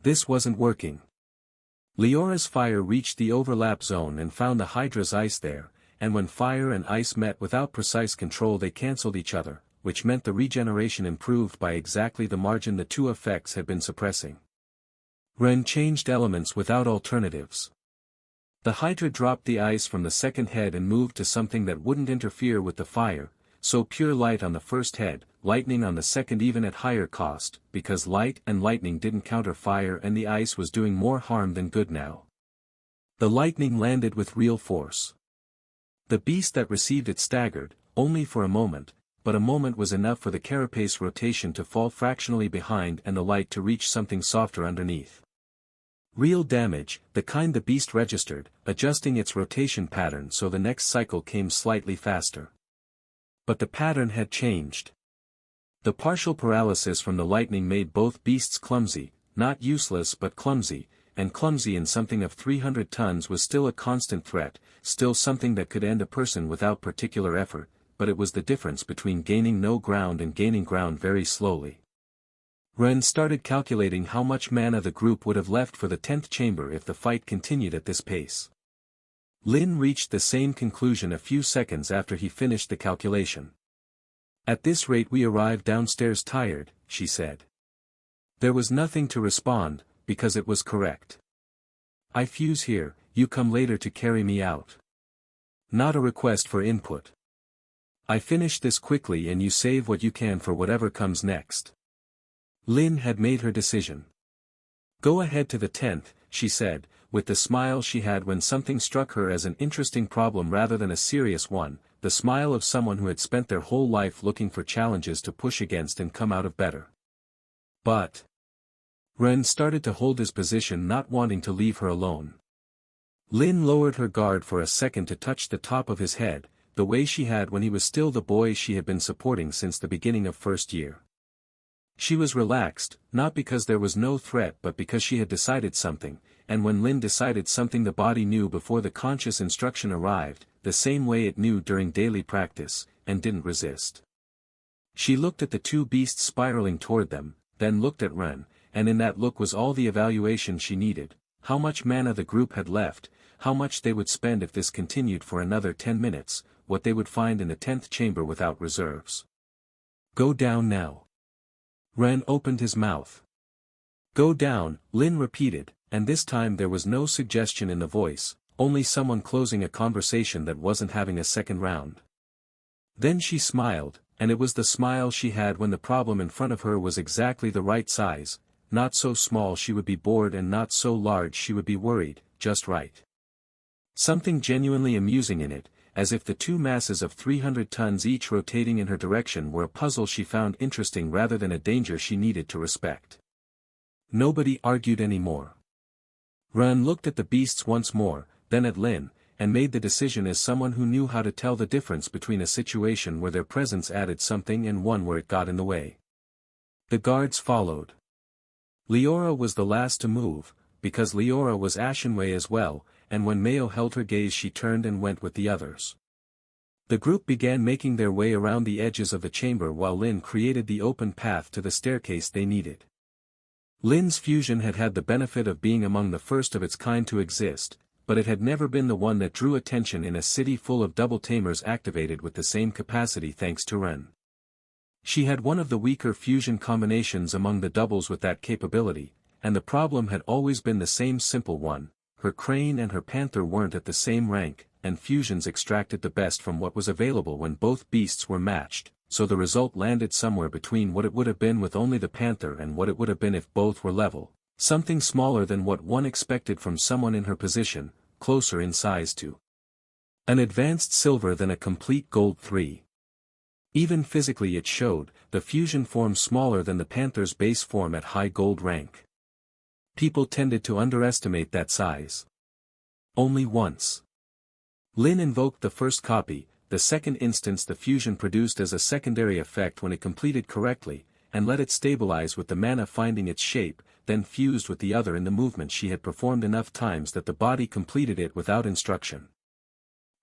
This wasn't working. Leora's fire reached the overlap zone and found the Hydra's ice there, and when fire and ice met without precise control they cancelled each other, which meant the regeneration improved by exactly the margin the two effects had been suppressing. Ren changed elements without alternatives. The Hydra dropped the ice from the second head and moved to something that wouldn't interfere with the fire, so pure light on the first head, lightning on the second even at higher cost, because light and lightning didn't counter fire and the ice was doing more harm than good now. The lightning landed with real force. The beast that received it staggered, only for a moment, but a moment was enough for the carapace rotation to fall fractionally behind and the light to reach something softer underneath. Real damage, the kind the beast registered, adjusting its rotation pattern so the next cycle came slightly faster. But the pattern had changed. The partial paralysis from the lightning made both beasts clumsy, not useless but clumsy, and clumsy in something of 300 tons was still a constant threat, still something that could end a person without particular effort, but it was the difference between gaining no ground and gaining ground very slowly. Ren started calculating how much mana the group would have left for the 10th chamber if the fight continued at this pace. Lin reached the same conclusion a few seconds after he finished the calculation. At this rate we arrive downstairs tired, she said. There was nothing to respond, because it was correct. I fuse here, you come later to carry me out. Not a request for input. I finish this quickly and you save what you can for whatever comes next. Lin had made her decision. Go ahead to the 10th, she said, with the smile she had when something struck her as an interesting problem rather than a serious one, the smile of someone who had spent their whole life looking for challenges to push against and come out of better. But Ren started to hold his position, not wanting to leave her alone. Lin lowered her guard for a second to touch the top of his head, the way she had when he was still the boy she had been supporting since the beginning of first year. She was relaxed, not because there was no threat but because she had decided something, and when Lin decided something the body knew before the conscious instruction arrived, the same way it knew during daily practice, and didn't resist. She looked at the two beasts spiraling toward them, then looked at Ren, and in that look was all the evaluation she needed, how much mana the group had left, how much they would spend if this continued for another 10 minutes, what they would find in the 10th chamber without reserves. Go down now. Ren opened his mouth. Go down, Lin repeated, and this time there was no suggestion in the voice, only someone closing a conversation that wasn't having a second round. Then she smiled, and it was the smile she had when the problem in front of her was exactly the right size, not so small she would be bored and not so large she would be worried, just right. Something genuinely amusing in it, as if the two masses of 300 tons each rotating in her direction were a puzzle she found interesting rather than a danger she needed to respect. Nobody argued anymore. Ren looked at the beasts once more, then at Lin, and made the decision as someone who knew how to tell the difference between a situation where their presence added something and one where it got in the way. The guards followed. Leora was the last to move, because Leora was Ashenway as well, and when Mayo held her gaze she turned and went with the others. The group began making their way around the edges of the chamber while Lin created the open path to the staircase they needed. Lin's fusion had had the benefit of being among the first of its kind to exist, but it had never been the one that drew attention in a city full of double Tamers activated with the same capacity thanks to Ren. She had one of the weaker fusion combinations among the doubles with that capability, and the problem had always been the same simple one. Her crane and her panther weren't at the same rank, and fusions extracted the best from what was available when both beasts were matched, so the result landed somewhere between what it would have been with only the panther and what it would have been if both were level, something smaller than what one expected from someone in her position, closer in size to an advanced silver than a complete gold 3. Even physically it showed, the fusion form smaller than the panther's base form at high gold rank. People tended to underestimate that size. Only once. Lin invoked the first copy, the second instance the fusion produced as a secondary effect when it completed correctly, and let it stabilize with the mana finding its shape, then fused with the other in the movement she had performed enough times that the body completed it without instruction.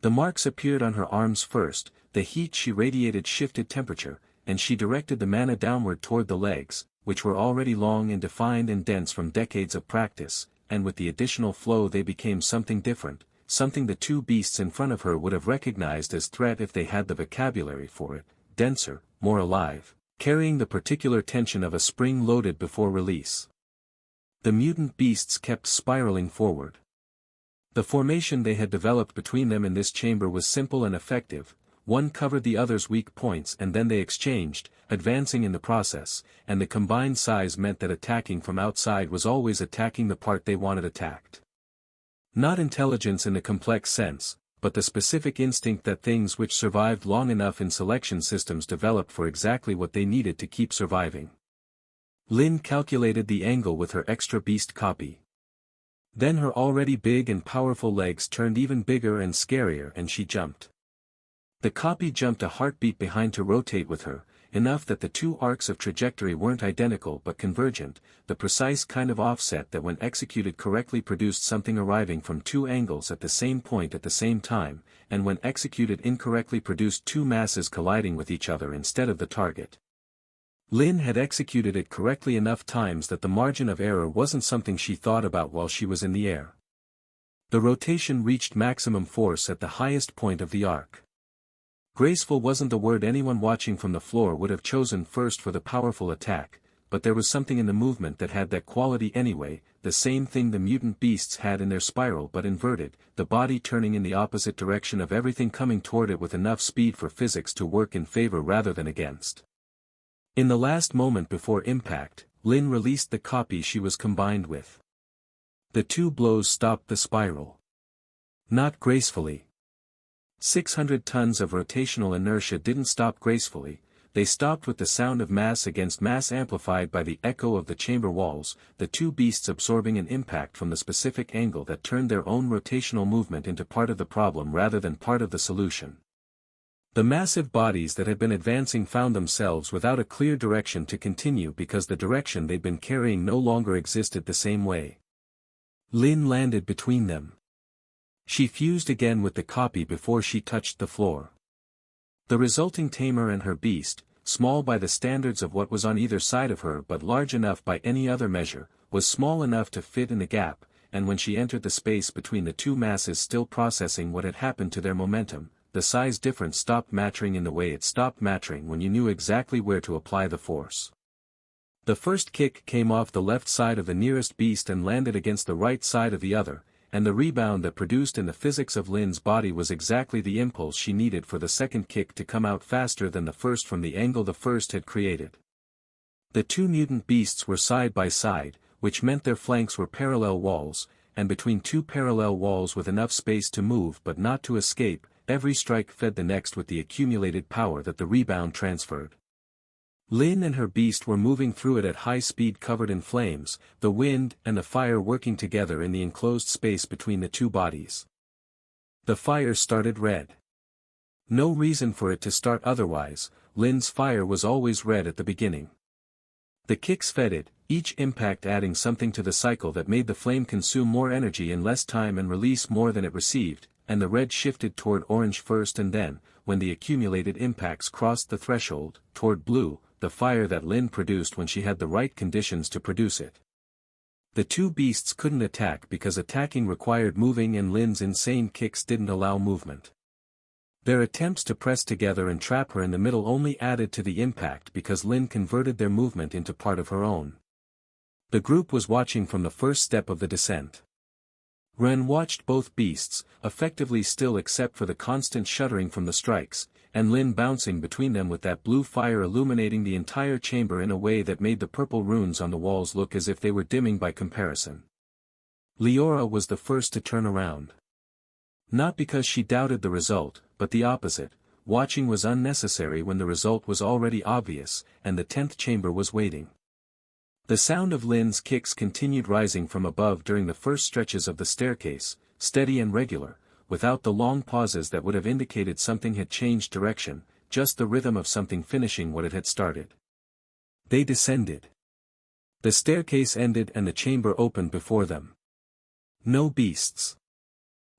The marks appeared on her arms first, the heat she radiated shifted temperature, and she directed the mana downward toward the legs, which were already long and defined and dense from decades of practice, and with the additional flow they became something different, something the two beasts in front of her would have recognized as threat if they had the vocabulary for it, denser, more alive, carrying the particular tension of a spring loaded before release. The mutant beasts kept spiraling forward. The formation they had developed between them in this chamber was simple and effective. One covered the other's weak points and then they exchanged, advancing in the process, and the combined size meant that attacking from outside was always attacking the part they wanted attacked. Not intelligence in the complex sense, but the specific instinct that things which survived long enough in selection systems developed for exactly what they needed to keep surviving. Lin calculated the angle with her extra beast copy. Then her already big and powerful legs turned even bigger and scarier and she jumped. The copy jumped a heartbeat behind to rotate with her, enough that the two arcs of trajectory weren't identical but convergent, the precise kind of offset that when executed correctly produced something arriving from two angles at the same point at the same time, and when executed incorrectly produced two masses colliding with each other instead of the target. Lin had executed it correctly enough times that the margin of error wasn't something she thought about while she was in the air. The rotation reached maximum force at the highest point of the arc. Graceful wasn't the word anyone watching from the floor would have chosen first for the powerful attack, but there was something in the movement that had that quality anyway, the same thing the mutant beasts had in their spiral but inverted, the body turning in the opposite direction of everything coming toward it with enough speed for physics to work in favor rather than against. In the last moment before impact, Lin released the copy she was combined with. The two blows stopped the spiral. Not gracefully. 600 tons of rotational inertia didn't stop gracefully, they stopped with the sound of mass against mass amplified by the echo of the chamber walls, the two beasts absorbing an impact from the specific angle that turned their own rotational movement into part of the problem rather than part of the solution. The massive bodies that had been advancing found themselves without a clear direction to continue because the direction they'd been carrying no longer existed the same way. Lin landed between them. She fused again with the copy before she touched the floor. The resulting Tamer and her beast, small by the standards of what was on either side of her but large enough by any other measure, was small enough to fit in the gap, and when she entered the space between the two masses still processing what had happened to their momentum, the size difference stopped mattering in the way it stopped mattering when you knew exactly where to apply the force. The first kick came off the left side of the nearest beast and landed against the right side of the other, and the rebound that produced in the physics of Lin's body was exactly the impulse she needed for the second kick to come out faster than the first from the angle the first had created. The two mutant beasts were side by side, which meant their flanks were parallel walls, and between two parallel walls with enough space to move but not to escape, every strike fed the next with the accumulated power that the rebound transferred. Lin and her beast were moving through it at high speed covered in flames, the wind and the fire working together in the enclosed space between the two bodies. The fire started red. No reason for it to start otherwise, Lin's fire was always red at the beginning. The kicks fed it, each impact adding something to the cycle that made the flame consume more energy in less time and release more than it received, and the red shifted toward orange first and then, when the accumulated impacts crossed the threshold, toward blue, the fire that Lin produced when she had the right conditions to produce it. The two beasts couldn't attack because attacking required moving and Lin's insane kicks didn't allow movement. Their attempts to press together and trap her in the middle only added to the impact because Lin converted their movement into part of her own. The group was watching from the first step of the descent. Ren watched both beasts, effectively still except for the constant shuddering from the strikes, and Lin bouncing between them with that blue fire illuminating the entire chamber in a way that made the purple runes on the walls look as if they were dimming by comparison. Leora was the first to turn around. Not because she doubted the result, but the opposite, watching was unnecessary when the result was already obvious, and the 10th chamber was waiting. The sound of Lin's kicks continued rising from above during the first stretches of the staircase, steady and regular, without the long pauses that would have indicated something had changed direction, just the rhythm of something finishing what it had started. They descended. The staircase ended and the chamber opened before them. No beasts.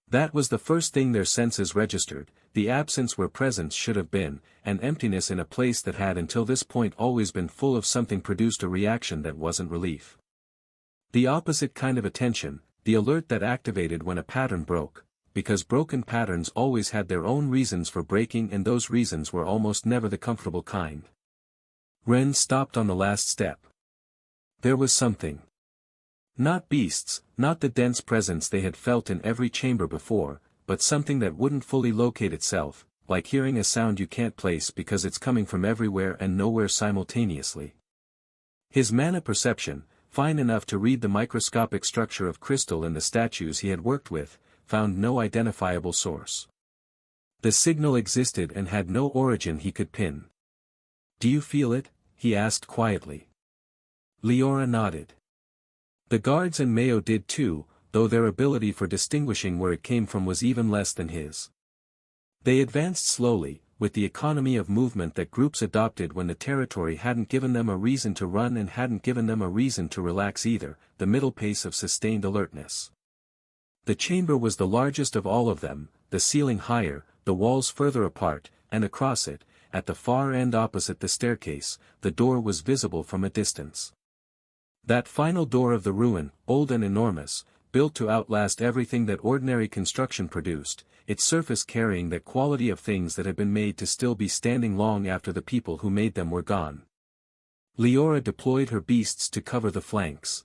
That was the first thing their senses registered, the absence where presence should have been, and emptiness in a place that had until this point always been full of something produced a reaction that wasn't relief. The opposite kind of attention, the alert that activated when a pattern broke, because broken patterns always had their own reasons for breaking and those reasons were almost never the comfortable kind. Ren stopped on the last step. There was something. Not beasts, not the dense presence they had felt in every chamber before, but something that wouldn't fully locate itself, like hearing a sound you can't place because it's coming from everywhere and nowhere simultaneously. His mana perception, fine enough to read the microscopic structure of crystal in the statues he had worked with, found no identifiable source. The signal existed and had no origin he could pin. "Do you feel it?" he asked quietly. Leora nodded. The guards and Mayo did too, though their ability for distinguishing where it came from was even less than his. They advanced slowly, with the economy of movement that groups adopted when the territory hadn't given them a reason to run and hadn't given them a reason to relax either, the middle pace of sustained alertness. The chamber was the largest of all of them, the ceiling higher, the walls further apart, and across it, at the far end opposite the staircase, the door was visible from a distance. That final door of the ruin, old and enormous, built to outlast everything that ordinary construction produced, its surface carrying that quality of things that had been made to still be standing long after the people who made them were gone. Leora deployed her beasts to cover the flanks.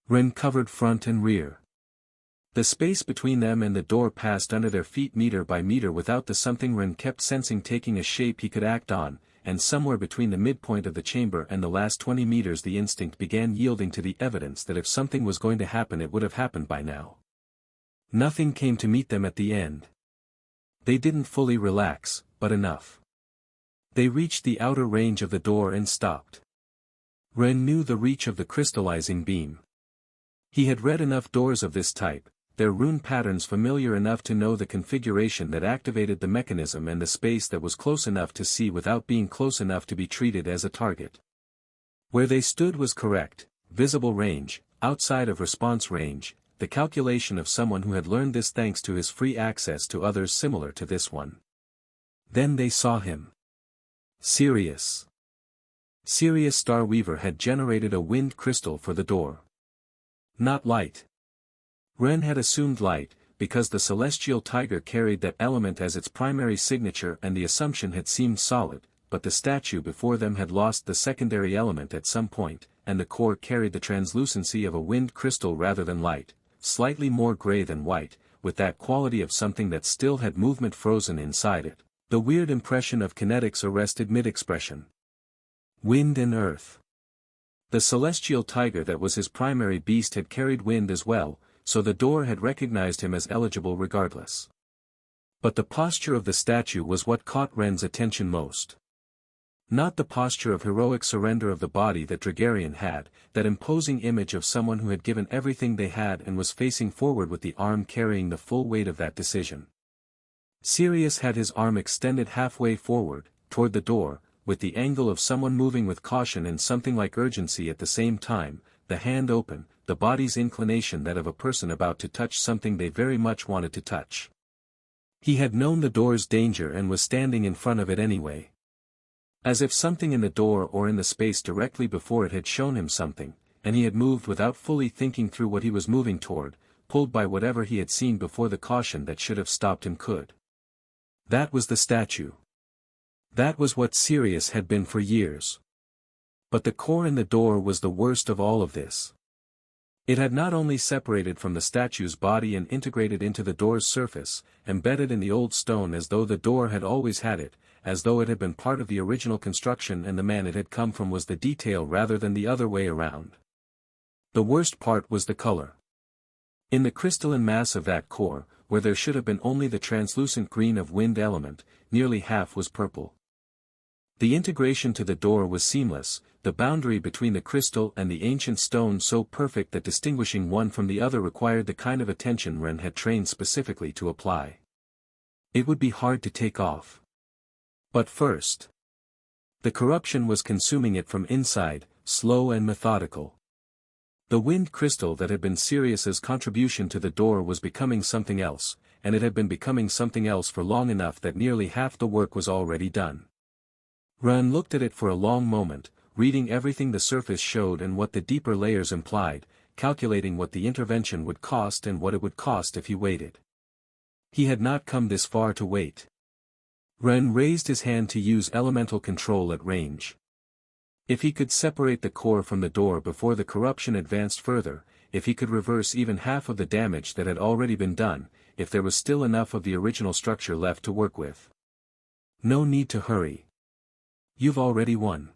Ren covered front and rear. The space between them and the door passed under their feet meter by meter without the something Ren kept sensing taking a shape he could act on, and somewhere between the midpoint of the chamber and the last 20 meters the instinct began yielding to the evidence that if something was going to happen it would have happened by now. Nothing came to meet them at the end. They didn't fully relax, but enough. They reached the outer range of the door and stopped. Ren knew the reach of the crystallizing beam. He had read enough doors of this type, their rune patterns familiar enough to know the configuration that activated the mechanism and the space that was close enough to see without being close enough to be treated as a target. Where they stood was correct, visible range, outside of response range, the calculation of someone who had learned this thanks to his free access to others similar to this one. Then they saw him. Sirius. Sirius Starweaver had generated a wind crystal for the door. Not light. Ren had assumed light, because the celestial tiger carried that element as its primary signature and the assumption had seemed solid, but the statue before them had lost the secondary element at some point, and the core carried the translucency of a wind crystal rather than light, slightly more gray than white, with that quality of something that still had movement frozen inside it, the weird impression of kinetics arrested mid-expression. Wind and earth. The celestial tiger that was his primary beast had carried wind as well, so the door had recognized him as eligible regardless. But the posture of the statue was what caught Ren's attention most. Not the posture of heroic surrender of the body that Dragarian had, that imposing image of someone who had given everything they had and was facing forward with the arm carrying the full weight of that decision. Sirius had his arm extended halfway forward, toward the door, with the angle of someone moving with caution and something like urgency at the same time, the hand open, the body's inclination that of a person about to touch something they very much wanted to touch. He had known the door's danger and was standing in front of it anyway. As if something in the door or in the space directly before it had shown him something, and he had moved without fully thinking through what he was moving toward, pulled by whatever he had seen before the caution that should have stopped him could. That was the statue. That was what Sirius had been for years. But the core in the door was the worst of all of this. It had not only separated from the statue's body and integrated into the door's surface, embedded in the old stone as though the door had always had it, as though it had been part of the original construction and the man it had come from was the detail rather than the other way around. The worst part was the color. In the crystalline mass of that core, where there should have been only the translucent green of wind element, nearly half was purple. The integration to the door was seamless, the boundary between the crystal and the ancient stone so perfect that distinguishing one from the other required the kind of attention Ren had trained specifically to apply. It would be hard to take off. But first, the corruption was consuming it from inside, slow and methodical. The wind crystal that had been Sirius's contribution to the door was becoming something else, and it had been becoming something else for long enough that nearly half the work was already done. Ren looked at it for a long moment, reading everything the surface showed and what the deeper layers implied, calculating what the intervention would cost and what it would cost if he waited. He had not come this far to wait. Ren raised his hand to use elemental control at range. If he could separate the core from the door before the corruption advanced further, if he could reverse even half of the damage that had already been done, if there was still enough of the original structure left to work with. No need to hurry. You've already won.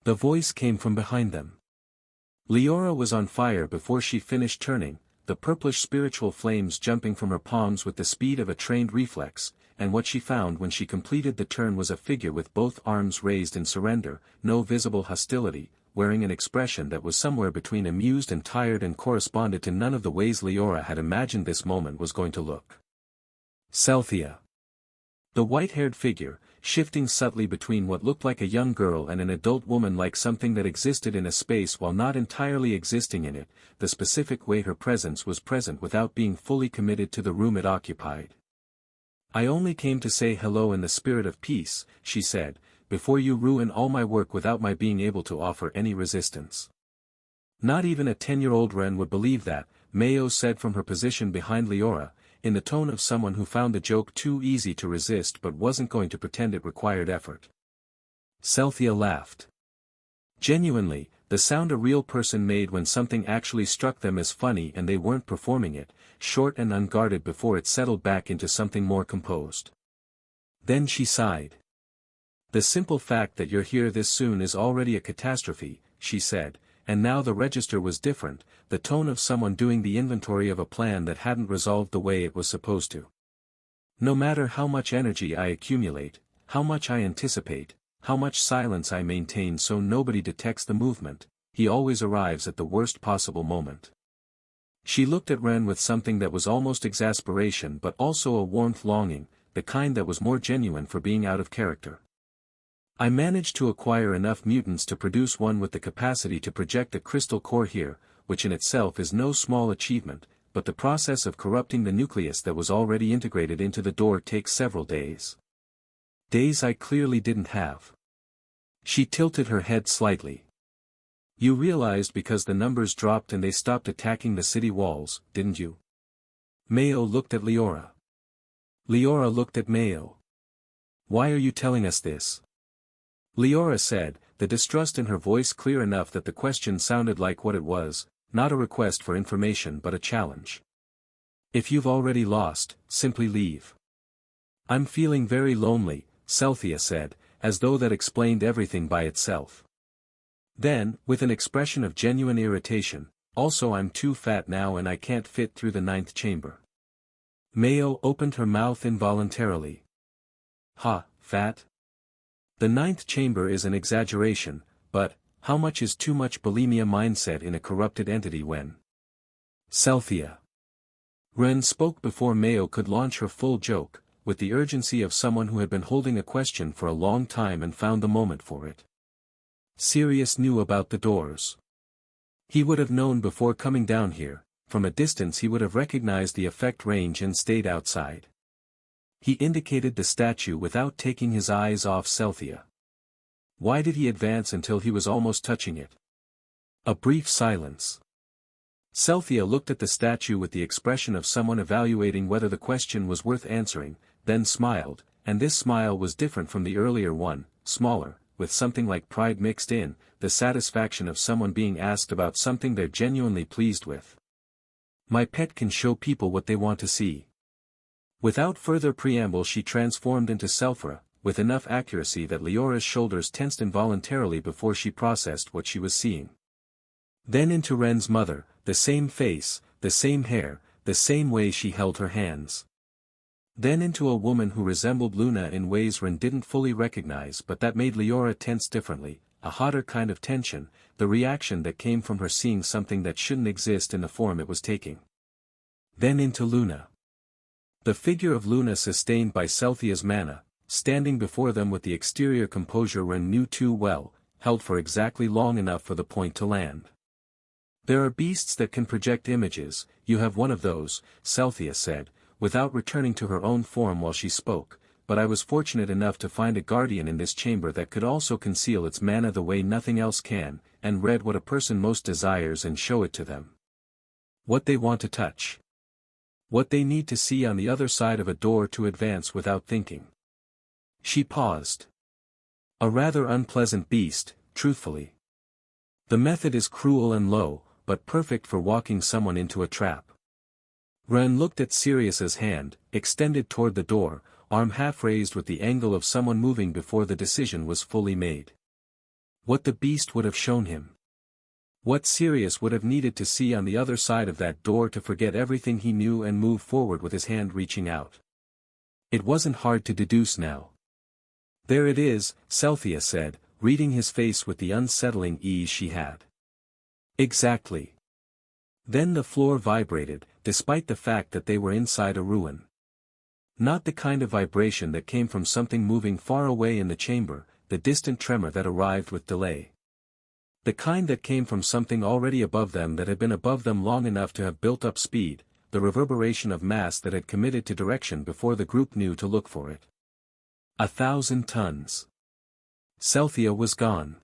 The voice came from behind them. Leora was on fire before she finished turning, the purplish spiritual flames jumping from her palms with the speed of a trained reflex, and what she found when she completed the turn was a figure with both arms raised in surrender, no visible hostility, wearing an expression that was somewhere between amused and tired and corresponded to none of the ways Leora had imagined this moment was going to look. Celthia. The white-haired figure, shifting subtly between what looked like a young girl and an adult woman like something that existed in a space while not entirely existing in it, the specific way her presence was present without being fully committed to the room it occupied. I only came to say hello in the spirit of peace, she said, before you ruin all my work without my being able to offer any resistance. Not even a 10-year-old Ren would believe that, Mayo said from her position behind Leora, in the tone of someone who found the joke too easy to resist but wasn't going to pretend it required effort. Celthia laughed. Genuinely, the sound a real person made when something actually struck them as funny and they weren't performing it, short and unguarded before it settled back into something more composed. Then she sighed. The simple fact that you're here this soon is already a catastrophe, she said, and now the register was different, the tone of someone doing the inventory of a plan that hadn't resolved the way it was supposed to. No matter how much energy I accumulate, how much I anticipate, how much silence I maintain so nobody detects the movement, he always arrives at the worst possible moment. She looked at Ren with something that was almost exasperation but also a warmth longing, the kind that was more genuine for being out of character. I managed to acquire enough mutants to produce one with the capacity to project a crystal core here, which in itself is no small achievement, but the process of corrupting the nucleus that was already integrated into the door takes several days. Days I clearly didn't have. She tilted her head slightly. You realized because the numbers dropped and they stopped attacking the city walls, didn't you? Mayo looked at Leora. Leora looked at Mayo. Why are you telling us this? Leora said, the distrust in her voice clear enough that the question sounded like what it was, not a request for information but a challenge. If you've already lost, simply leave. I'm feeling very lonely, Celthia said, as though that explained everything by itself. Then, with an expression of genuine irritation, also I'm too fat now and I can't fit through the 9th chamber. Mayo opened her mouth involuntarily. Ha, fat? The 9th chamber is an exaggeration, but, how much is too much bulimia mindset in a corrupted entity when? Celthia. Ren spoke before Mayo could launch her full joke, with the urgency of someone who had been holding a question for a long time and found the moment for it. Sirius knew about the doors. He would have known before coming down here, from a distance he would have recognized the effect range and stayed outside. He indicated the statue without taking his eyes off Celthia. Why did he advance until he was almost touching it? A brief silence. Celthia looked at the statue with the expression of someone evaluating whether the question was worth answering, then smiled, and this smile was different from the earlier one, smaller, with something like pride mixed in, the satisfaction of someone being asked about something they're genuinely pleased with. My pet can show people what they want to see. Without further preamble she transformed into Celthia, with enough accuracy that Leora's shoulders tensed involuntarily before she processed what she was seeing. Then into Ren's mother, the same face, the same hair, the same way she held her hands. Then into a woman who resembled Luna in ways Ren didn't fully recognize but that made Leora tense differently, a hotter kind of tension, the reaction that came from her seeing something that shouldn't exist in the form it was taking. Then into Luna. The figure of Luna sustained by Celthia's mana, standing before them with the exterior composure Ren knew too well, held for exactly long enough for the point to land. There are beasts that can project images, you have one of those, Celthea said, without returning to her own form while she spoke, but I was fortunate enough to find a guardian in this chamber that could also conceal its mana the way nothing else can, and read what a person most desires and show it to them. What they want to touch. What they need to see on the other side of a door to advance without thinking. She paused. A rather unpleasant beast, truthfully. The method is cruel and low, but perfect for walking someone into a trap. Ren looked at Sirius's hand, extended toward the door, arm half raised with the angle of someone moving before the decision was fully made. What the beast would have shown him. What Sirius would have needed to see on the other side of that door to forget everything he knew and move forward with his hand reaching out. It wasn't hard to deduce now. There it is, Celthea said, reading his face with the unsettling ease she had. Exactly. Then the floor vibrated, despite the fact that they were inside a ruin. Not the kind of vibration that came from something moving far away in the chamber, the distant tremor that arrived with delay. The kind that came from something already above them that had been above them long enough to have built up speed, the reverberation of mass that had committed to direction before the group knew to look for it. 1,000 tons. Celthea was gone.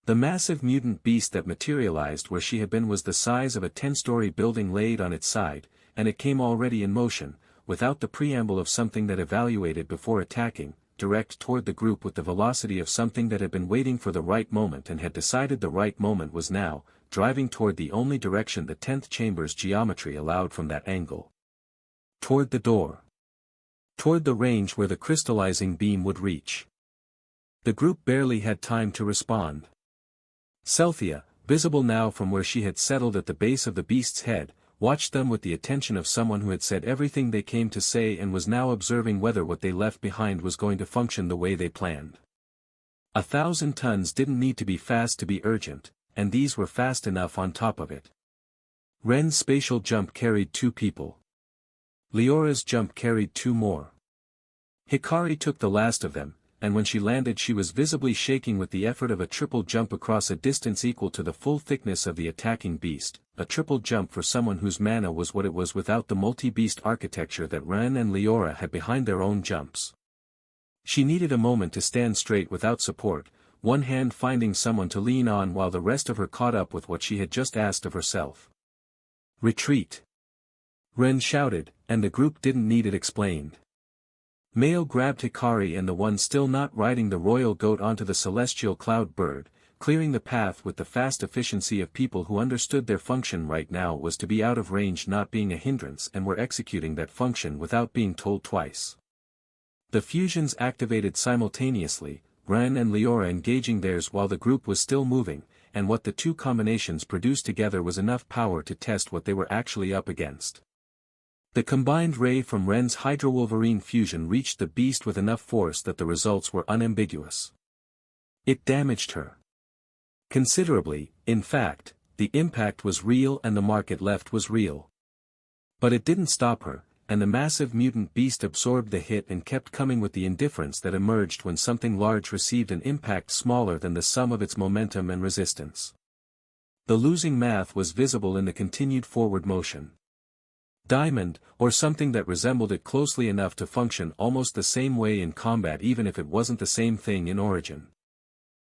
The massive mutant beast that materialized where she had been was the size of a 10-story building laid on its side, and it came already in motion, without the preamble of something that evaluated before attacking, direct toward the group with the velocity of something that had been waiting for the right moment and had decided the right moment was now, driving toward the only direction the 10th chamber's geometry allowed from that angle. Toward the door. Toward the range where the crystallizing beam would reach. The group barely had time to respond. Celthea, visible now from where she had settled at the base of the beast's head, watched them with the attention of someone who had said everything they came to say and was now observing whether what they left behind was going to function the way they planned. 1,000 tons didn't need to be fast to be urgent, and these were fast enough on top of it. Ren's spatial jump carried 2 people. Leora's jump carried 2 more. Hikari took the last of them, and when she landed she was visibly shaking with the effort of a triple jump across a distance equal to the full thickness of the attacking beast, a triple jump for someone whose mana was what it was without the multi-beast architecture that Ren and Leora had behind their own jumps. She needed a moment to stand straight without support, one hand finding someone to lean on while the rest of her caught up with what she had just asked of herself. Retreat! Ren shouted, and the group didn't need it explained. Mayo grabbed Hikari and the one still not riding the royal goat onto the celestial cloud bird, clearing the path with the fast efficiency of people who understood their function right now was to be out of range, not being a hindrance, and were executing that function without being told twice. The fusions activated simultaneously, Ren and Leora engaging theirs while the group was still moving, and what the 2 combinations produced together was enough power to test what they were actually up against. The combined ray from Ren's Hydro-Wolverine fusion reached the beast with enough force that the results were unambiguous. It damaged her. Considerably, in fact, the impact was real and the mark it left was real. But it didn't stop her, and the massive mutant beast absorbed the hit and kept coming with the indifference that emerged when something large received an impact smaller than the sum of its momentum and resistance. The losing math was visible in the continued forward motion. Diamond, or something that resembled it closely enough to function almost the same way in combat even if it wasn't the same thing in origin.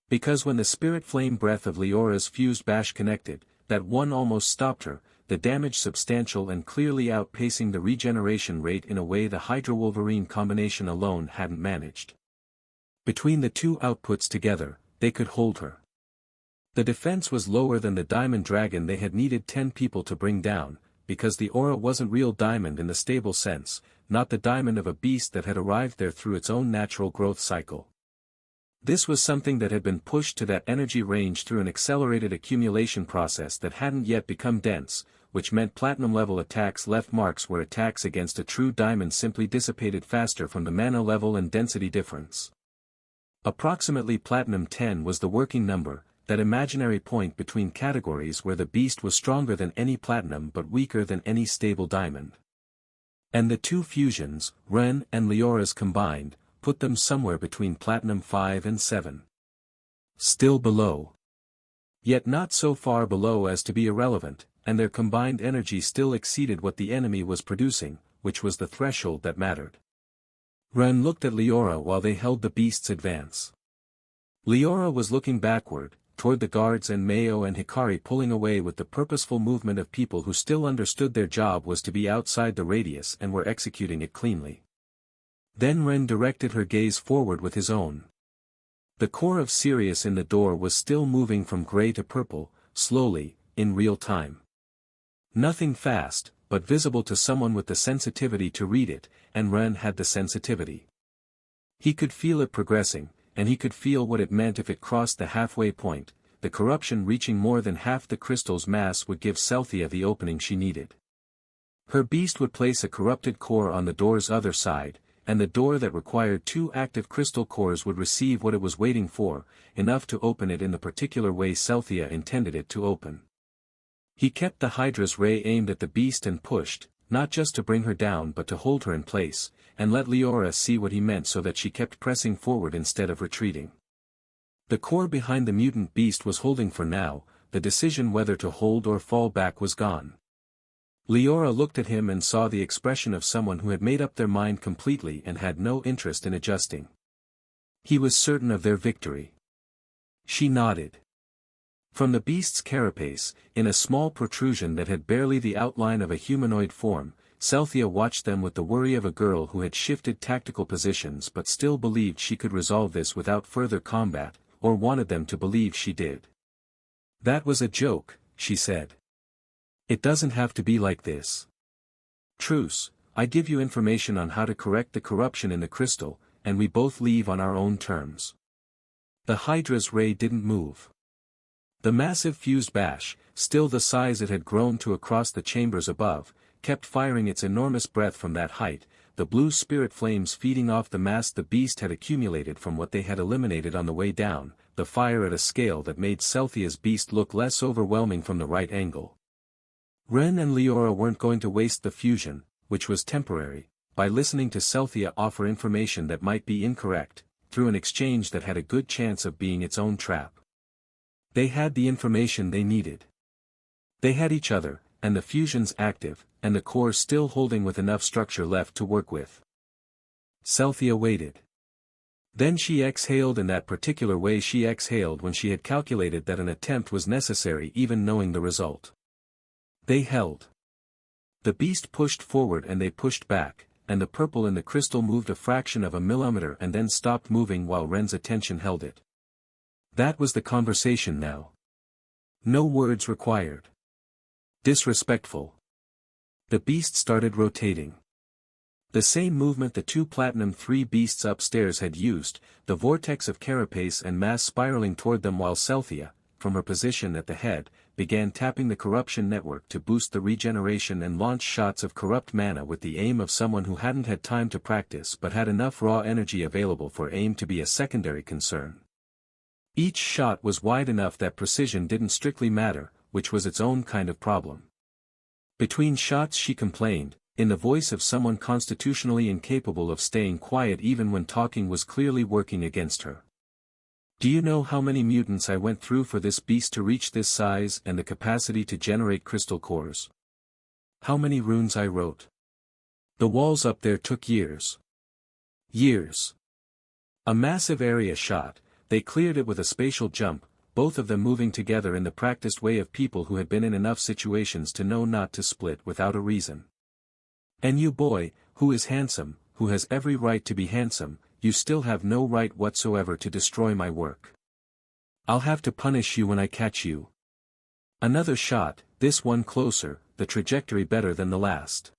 Because when the spirit flame breath of Leora's fused bash connected, that one almost stopped her, the damage substantial and clearly outpacing the regeneration rate in a way the Hydro-Wolverine combination alone hadn't managed. Between the 2 outputs together, they could hold her. The defense was lower than the Diamond Dragon they had needed 10 people to bring down, because the aura wasn't real diamond in the stable sense, not the diamond of a beast that had arrived there through its own natural growth cycle. This was something that had been pushed to that energy range through an accelerated accumulation process that hadn't yet become dense, which meant platinum-level attacks left marks where attacks against a true diamond simply dissipated faster from the mana level and density difference. Approximately Platinum 10 was the working number, that imaginary point between categories where the beast was stronger than any platinum but weaker than any stable diamond. And the 2 fusions, Ren and Leora's combined, put them somewhere between Platinum 5 and 7. Still below. Yet not so far below as to be irrelevant, and their combined energy still exceeded what the enemy was producing, which was the threshold that mattered. Ren looked at Leora while they held the beast's advance. Leora was looking backward, toward the guards and Mayo and Hikari pulling away with the purposeful movement of people who still understood their job was to be outside the radius and were executing it cleanly. Then Ren directed her gaze forward with his own. The core of Sirius in the door was still moving from gray to purple, slowly, in real time. Nothing fast, but visible to someone with the sensitivity to read it, and Ren had the sensitivity. He could feel it progressing, and he could feel what it meant if it crossed the halfway point. The corruption reaching more than half the crystal's mass would give Celthia the opening she needed. Her beast would place a corrupted core on the door's other side, and the door that required 2 active crystal cores would receive what it was waiting for, enough to open it in the particular way Celthia intended it to open. He kept the Hydra's ray aimed at the beast and pushed, not just to bring her down but to hold her in place, and let Leora see what he meant so that she kept pressing forward instead of retreating. The core behind the mutant beast was holding for now, the decision whether to hold or fall back was gone. Leora looked at him and saw the expression of someone who had made up their mind completely and had no interest in adjusting. He was certain of their victory. She nodded. From the beast's carapace, in a small protrusion that had barely the outline of a humanoid form, Celthia watched them with the worry of a girl who had shifted tactical positions but still believed she could resolve this without further combat, or wanted them to believe she did. "That was a joke," she said. "It doesn't have to be like this. Truce, I give you information on how to correct the corruption in the crystal, and we both leave on our own terms." The Hydra's ray didn't move. The massive fused bash, still the size it had grown to across the chambers above, kept firing its enormous breath from that height, the blue spirit flames feeding off the mass the beast had accumulated from what they had eliminated on the way down, the fire at a scale that made Celthia's beast look less overwhelming from the right angle. Ren and Leora weren't going to waste the fusion, which was temporary, by listening to Celthia offer information that might be incorrect, through an exchange that had a good chance of being its own trap. They had the information they needed. They had each other, and the fusion's active, and the core still holding with enough structure left to work with. Celthia waited. Then she exhaled in that particular way she exhaled when she had calculated that an attempt was necessary even knowing the result. They held. The beast pushed forward and they pushed back, and the purple in the crystal moved a fraction of a millimeter and then stopped moving while Ren's attention held it. That was the conversation now. No words required. Disrespectful. The beast started rotating. The same movement the 2 Platinum 3 beasts upstairs had used, the vortex of carapace and mass spiraling toward them while Celthia, from her position at the head, began tapping the corruption network to boost the regeneration and launch shots of corrupt mana with the aim of someone who hadn't had time to practice but had enough raw energy available for aim to be a secondary concern. Each shot was wide enough that precision didn't strictly matter, which was its own kind of problem. Between shots she complained, in the voice of someone constitutionally incapable of staying quiet even when talking was clearly working against her. "Do you know how many mutants I went through for this beast to reach this size and the capacity to generate crystal cores? How many runes I wrote? The walls up there took years. Years. A massive area shot, they cleared it with a spatial jump, both of them moving together in the practiced way of people who had been in enough situations to know not to split without a reason. And you boy, who is handsome, who has every right to be handsome, you still have no right whatsoever to destroy my work. I'll have to punish you when I catch you." Another shot, this one closer, the trajectory better than the last.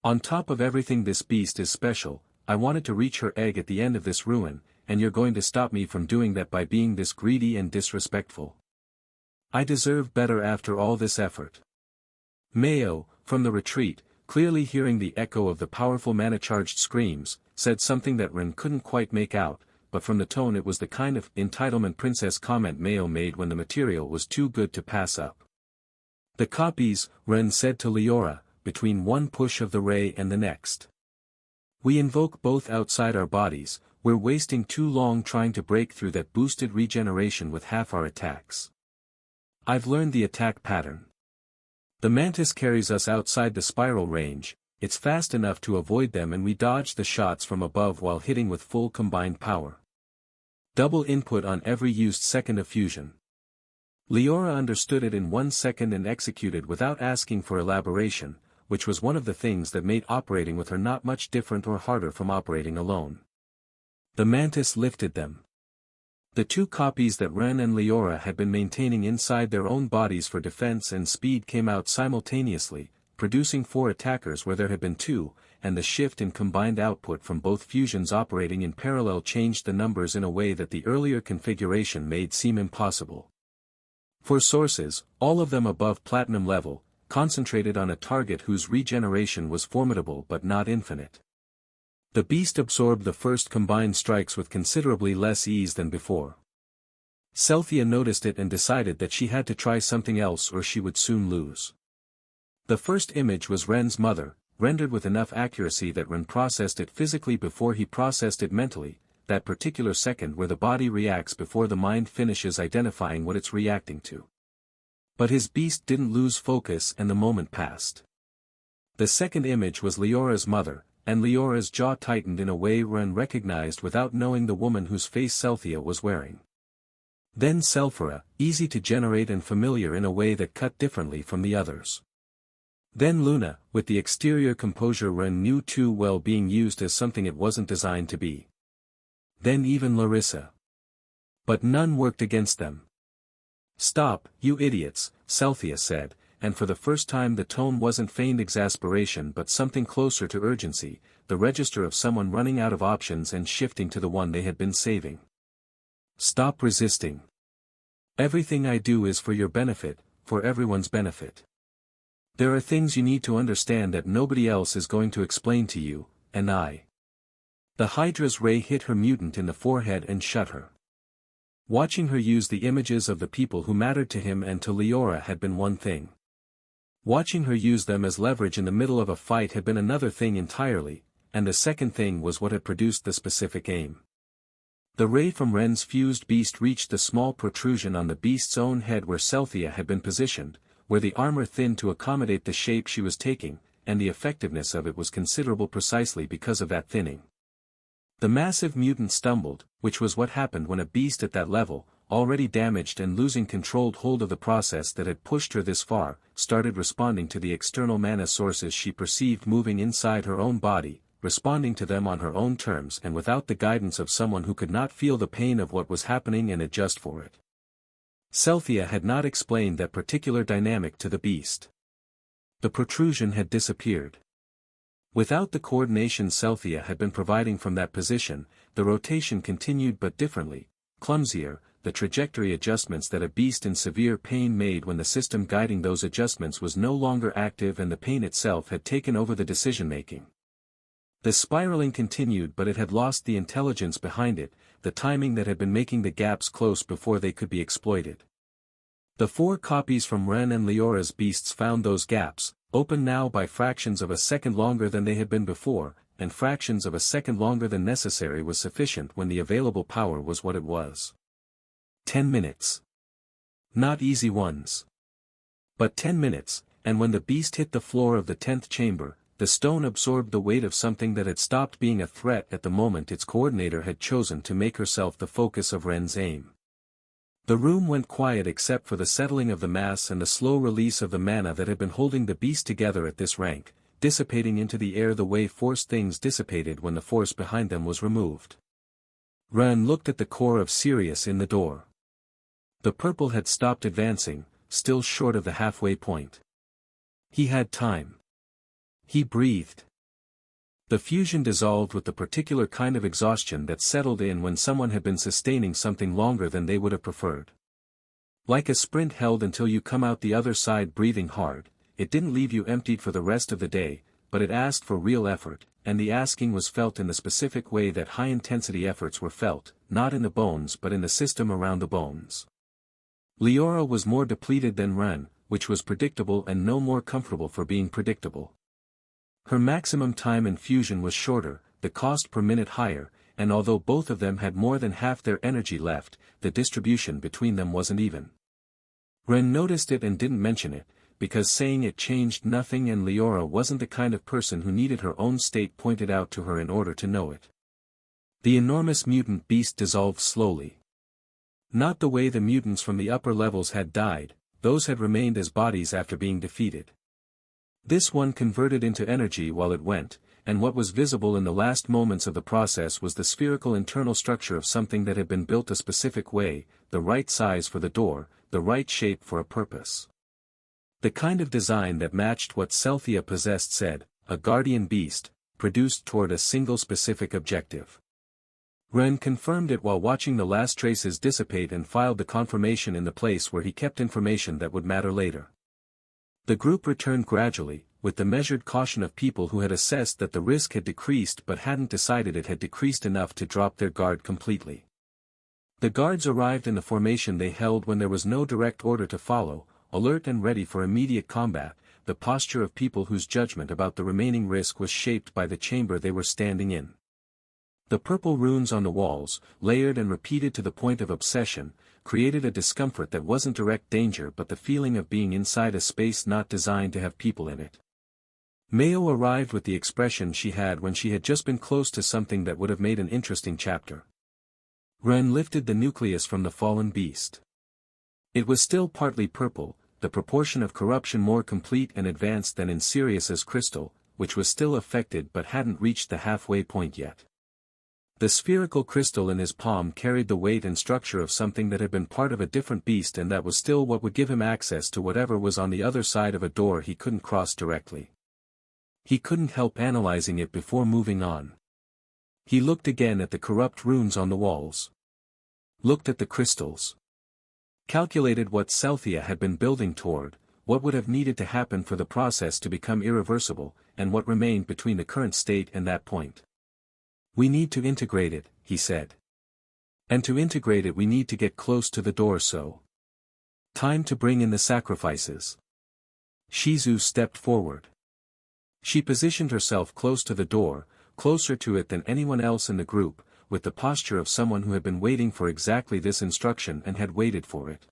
"On top of everything this beast is special, I wanted to reach her egg at the end of this ruin, and you're going to stop me from doing that by being this greedy and disrespectful. I deserve better after all this effort." Mayo, from the retreat, clearly hearing the echo of the powerful mana-charged screams, said something that Ren couldn't quite make out, but from the tone it was the kind of entitlement princess comment Mayo made when the material was too good to pass up. "The copies," Ren said to Leora, between one push of the ray and the next. "We invoke both outside our bodies, we're wasting too long trying to break through that boosted regeneration with half our attacks. I've learned the attack pattern. The mantis carries us outside the spiral range, it's fast enough to avoid them and we dodge the shots from above while hitting with full combined power. Double input on every used second of fusion. Leora understood it in 1 second and executed without asking for elaboration, which was one of the things that made operating with her not much different or harder from operating alone. The mantis lifted them. The 2 copies that Ren and Leora had been maintaining inside their own bodies for defense and speed came out simultaneously, producing 4 attackers where there had been 2, and the shift in combined output from both fusions operating in parallel changed the numbers in a way that the earlier configuration made seem impossible. For sources, all of them above platinum level, concentrated on a target whose regeneration was formidable but not infinite. The beast absorbed the first combined strikes with considerably less ease than before. Celthia noticed it and decided that she had to try something else or she would soon lose. The first image was Ren's mother, rendered with enough accuracy that Ren processed it physically before he processed it mentally, that particular second where the body reacts before the mind finishes identifying what it's reacting to. But his beast didn't lose focus and the moment passed. The second image was Leora's mother, and Leora's jaw tightened in a way Ren recognized without knowing the woman whose face Celthia was wearing. Then Selphira, easy to generate and familiar in a way that cut differently from the others. Then Luna, with the exterior composure Ren knew too well being used as something it wasn't designed to be. Then even Larissa. But none worked against them. "Stop, you idiots," Celthia said, and for the first time the tone wasn't feigned exasperation but something closer to urgency, the register of someone running out of options and shifting to the one they had been saving. "Stop resisting. Everything I do is for your benefit, for everyone's benefit. There are things you need to understand that nobody else is going to explain to you, and I." The Hydra's ray hit her mutant in the forehead and shut her. Watching her use the images of the people who mattered to him and to Leora had been one thing. Watching her use them as leverage in the middle of a fight had been another thing entirely, and the second thing was what had produced the specific aim. The ray from Ren's fused beast reached the small protrusion on the beast's own head where Celthia had been positioned, where the armor thinned to accommodate the shape she was taking, and the effectiveness of it was considerable precisely because of that thinning. The massive mutant stumbled, which was what happened when a beast at that level, already damaged and losing controlled hold of the process that had pushed her this far, started responding to the external mana sources she perceived moving inside her own body, responding to them on her own terms and without the guidance of someone who could not feel the pain of what was happening and adjust for it. Celthia had not explained that particular dynamic to the beast. The protrusion had disappeared. Without the coordination Celthia had been providing from that position, the rotation continued but differently, clumsier, the trajectory adjustments that a beast in severe pain made when the system guiding those adjustments was no longer active and the pain itself had taken over the decision-making. The spiraling continued but it had lost the intelligence behind it, the timing that had been making the gaps close before they could be exploited. The 4 copies from Ren and Leora's beasts found those gaps, open now by fractions of a second longer than they had been before, and fractions of a second longer than necessary was sufficient when the available power was what it was. 10 minutes. Not easy ones. But 10 minutes, and when the beast hit the floor of the 10th chamber, the stone absorbed the weight of something that had stopped being a threat at the moment its coordinator had chosen to make herself the focus of Ren's aim. The room went quiet except for the settling of the mass and the slow release of the mana that had been holding the beast together at this rank, dissipating into the air the way force things dissipated when the force behind them was removed. Ren looked at the core of Sirius in the door. The purple had stopped advancing, still short of the halfway point. He had time. He breathed. The fusion dissolved with the particular kind of exhaustion that settled in when someone had been sustaining something longer than they would have preferred. Like a sprint held until you come out the other side breathing hard, it didn't leave you emptied for the rest of the day, but it asked for real effort, and the asking was felt in the specific way that high-intensity efforts were felt, not in the bones but in the system around the bones. Leora was more depleted than Ren, which was predictable and no more comfortable for being predictable. Her maximum time in fusion was shorter, the cost per minute higher, and although both of them had more than half their energy left, the distribution between them wasn't even. Ren noticed it and didn't mention it, because saying it changed nothing and Leora wasn't the kind of person who needed her own state pointed out to her in order to know it. The enormous mutant beast dissolved slowly. Not the way the mutants from the upper levels had died, those had remained as bodies after being defeated. This one converted into energy while it went, and what was visible in the last moments of the process was the spherical internal structure of something that had been built a specific way, the right size for the door, the right shape for a purpose. The kind of design that matched what Celthea possessed said, a guardian beast, produced toward a single specific objective. Ren confirmed it while watching the last traces dissipate and filed the confirmation in the place where he kept information that would matter later. The group returned gradually, with the measured caution of people who had assessed that the risk had decreased but hadn't decided it had decreased enough to drop their guard completely. The guards arrived in the formation they held when there was no direct order to follow, alert and ready for immediate combat, the posture of people whose judgment about the remaining risk was shaped by the chamber they were standing in. The purple runes on the walls, layered and repeated to the point of obsession, created a discomfort that wasn't direct danger but the feeling of being inside a space not designed to have people in it. Mayo arrived with the expression she had when she had just been close to something that would have made an interesting chapter. Ren lifted the nucleus from the fallen beast. It was still partly purple, the proportion of corruption more complete and advanced than in Sirius's crystal, which was still affected but hadn't reached the halfway point yet. The spherical crystal in his palm carried the weight and structure of something that had been part of a different beast and that was still what would give him access to whatever was on the other side of a door he couldn't cross directly. He couldn't help analyzing it before moving on. He looked again at the corrupt runes on the walls. Looked at the crystals. Calculated what Celthea had been building toward, what would have needed to happen for the process to become irreversible, and what remained between the current state and that point. We need to integrate it, he said. And to integrate it we need to get close to the door so. Time to bring in the sacrifices. Shizu stepped forward. She positioned herself close to the door, closer to it than anyone else in the group, with the posture of someone who had been waiting for exactly this instruction and had waited for it.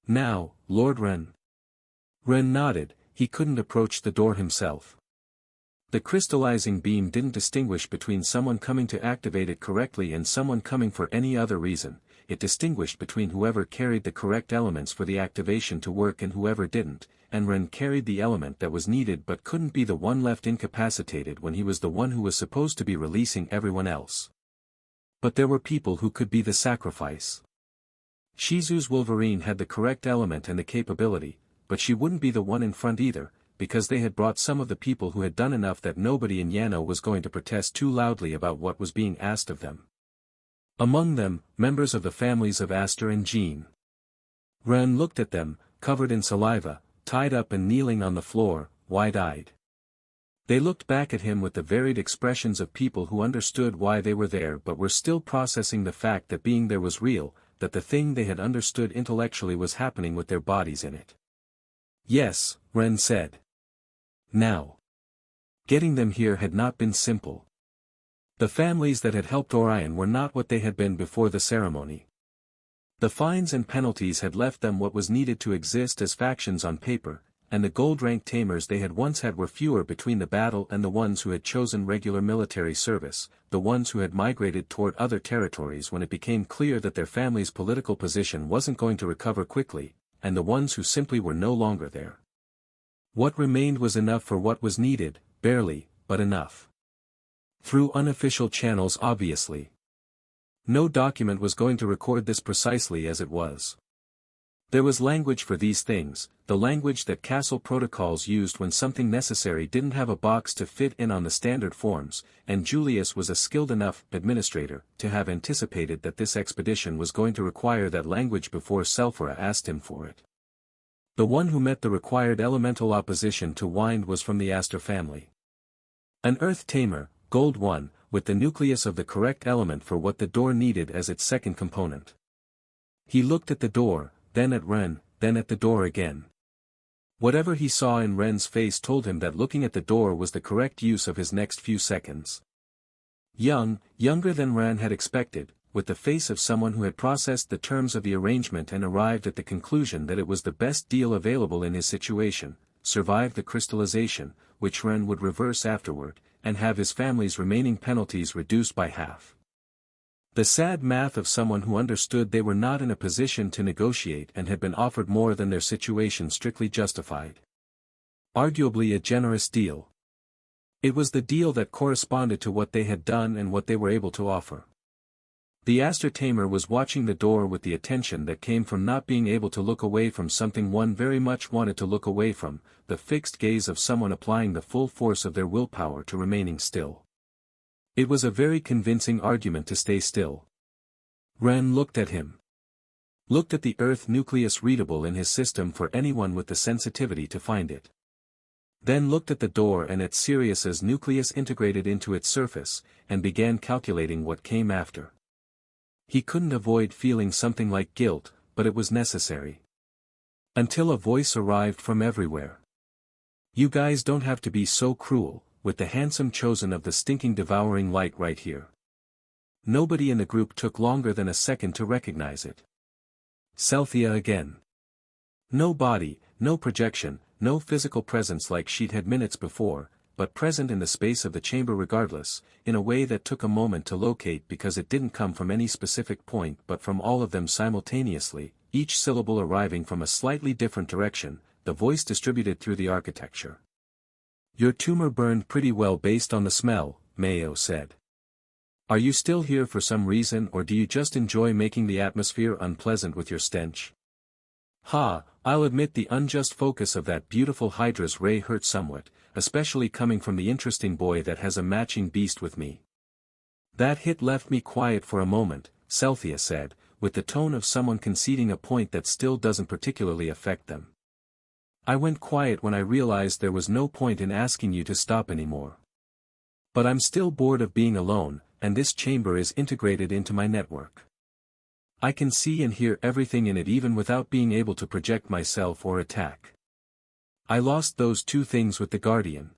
Now, Lord Ren. Ren nodded, he couldn't approach the door himself. The crystallizing beam didn't distinguish between someone coming to activate it correctly and someone coming for any other reason, it distinguished between whoever carried the correct elements for the activation to work and whoever didn't, and Ren carried the element that was needed but couldn't be the one left incapacitated when he was the one who was supposed to be releasing everyone else. But there were people who could be the sacrifice. Shizu's Wolverine had the correct element and the capability, but she wouldn't be the one in front either, because they had brought some of the people who had done enough that nobody in Yano was going to protest too loudly about what was being asked of them. Among them, members of the families of Aster and Jean. Ren looked at them, covered in saliva, tied up and kneeling on the floor, wide-eyed. They looked back at him with the varied expressions of people who understood why they were there but were still processing the fact that being there was real, that the thing they had understood intellectually was happening with their bodies in it. Yes, Ren said. Now. Getting them here had not been simple. The families that had helped Orion were not what they had been before the ceremony. The fines and penalties had left them what was needed to exist as factions on paper, and the gold-ranked tamers they had once had were fewer between the battle and the ones who had chosen regular military service, the ones who had migrated toward other territories when it became clear that their family's political position wasn't going to recover quickly, and the ones who simply were no longer there. What remained was enough for what was needed, barely, but enough. Through unofficial channels obviously. No document was going to record this precisely as it was. There was language for these things, the language that castle protocols used when something necessary didn't have a box to fit in on the standard forms, and Julius was a skilled enough administrator to have anticipated that this expedition was going to require that language before Selphora asked him for it. The one who met the required elemental opposition to wind was from the Aster family. An Earth Tamer, Gold 1, with the nucleus of the correct element for what the door needed as its second component. He looked at the door, then at Ren, then at the door again. Whatever he saw in Ren's face told him that looking at the door was the correct use of his next few seconds. Younger than Ren had expected, with the face of someone who had processed the terms of the arrangement and arrived at the conclusion that it was the best deal available in his situation, survive the crystallization, which Ren would reverse afterward, and have his family's remaining penalties reduced by half. The sad math of someone who understood they were not in a position to negotiate and had been offered more than their situation strictly justified. Arguably a generous deal. It was the deal that corresponded to what they had done and what they were able to offer. The Tamer was watching the door with the attention that came from not being able to look away from something one very much wanted to look away from, the fixed gaze of someone applying the full force of their willpower to remaining still. It was a very convincing argument to stay still. Ren looked at him. Looked at the Earth nucleus readable in his system for anyone with the sensitivity to find it. Then looked at the door and at Sirius's nucleus integrated into its surface, and began calculating what came after. He couldn't avoid feeling something like guilt, but it was necessary. Until a voice arrived from everywhere. You guys don't have to be so cruel, with the handsome chosen of the stinking devouring light right here. Nobody in the group took longer than a second to recognize it. Celthia again. No body, no projection, no physical presence like she'd had minutes before, but present in the space of the chamber regardless, in a way that took a moment to locate because it didn't come from any specific point but from all of them simultaneously, each syllable arriving from a slightly different direction, the voice distributed through the architecture. Your tumor burned pretty well based on the smell, Mayo said. Are you still here for some reason or do you just enjoy making the atmosphere unpleasant with your stench? Ha, I'll admit the unjust focus of that beautiful Hydra's ray hurt somewhat, especially coming from the interesting boy that has a matching beast with me. That hit left me quiet for a moment, Celthia said, with the tone of someone conceding a point that still doesn't particularly affect them. I went quiet when I realized there was no point in asking you to stop anymore. But I'm still bored of being alone, and this chamber is integrated into my network. I can see and hear everything in it even without being able to project myself or attack. I lost those two things with the Guardian.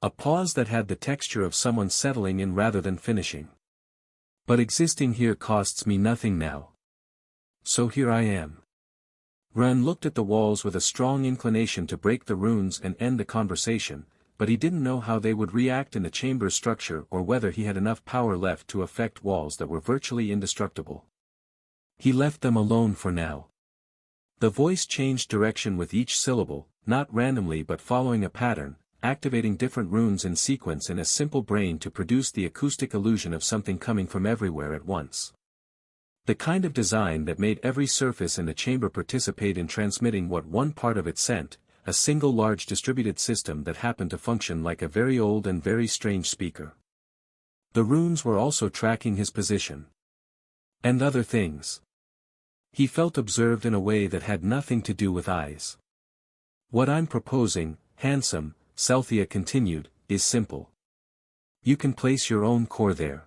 A pause that had the texture of someone settling in rather than finishing. But existing here costs me nothing now. So here I am. Ren looked at the walls with a strong inclination to break the runes and end the conversation, but he didn't know how they would react in the chamber's structure or whether he had enough power left to affect walls that were virtually indestructible. He left them alone for now. The voice changed direction with each syllable, not randomly but following a pattern, activating different runes in sequence in a simple brain to produce the acoustic illusion of something coming from everywhere at once. The kind of design that made every surface in the chamber participate in transmitting what one part of it sent, a single large distributed system that happened to function like a very old and very strange speaker. The runes were also tracking his position. And other things. He felt observed in a way that had nothing to do with eyes. What I'm proposing, handsome, Celthia continued, is simple. You can place your own core there.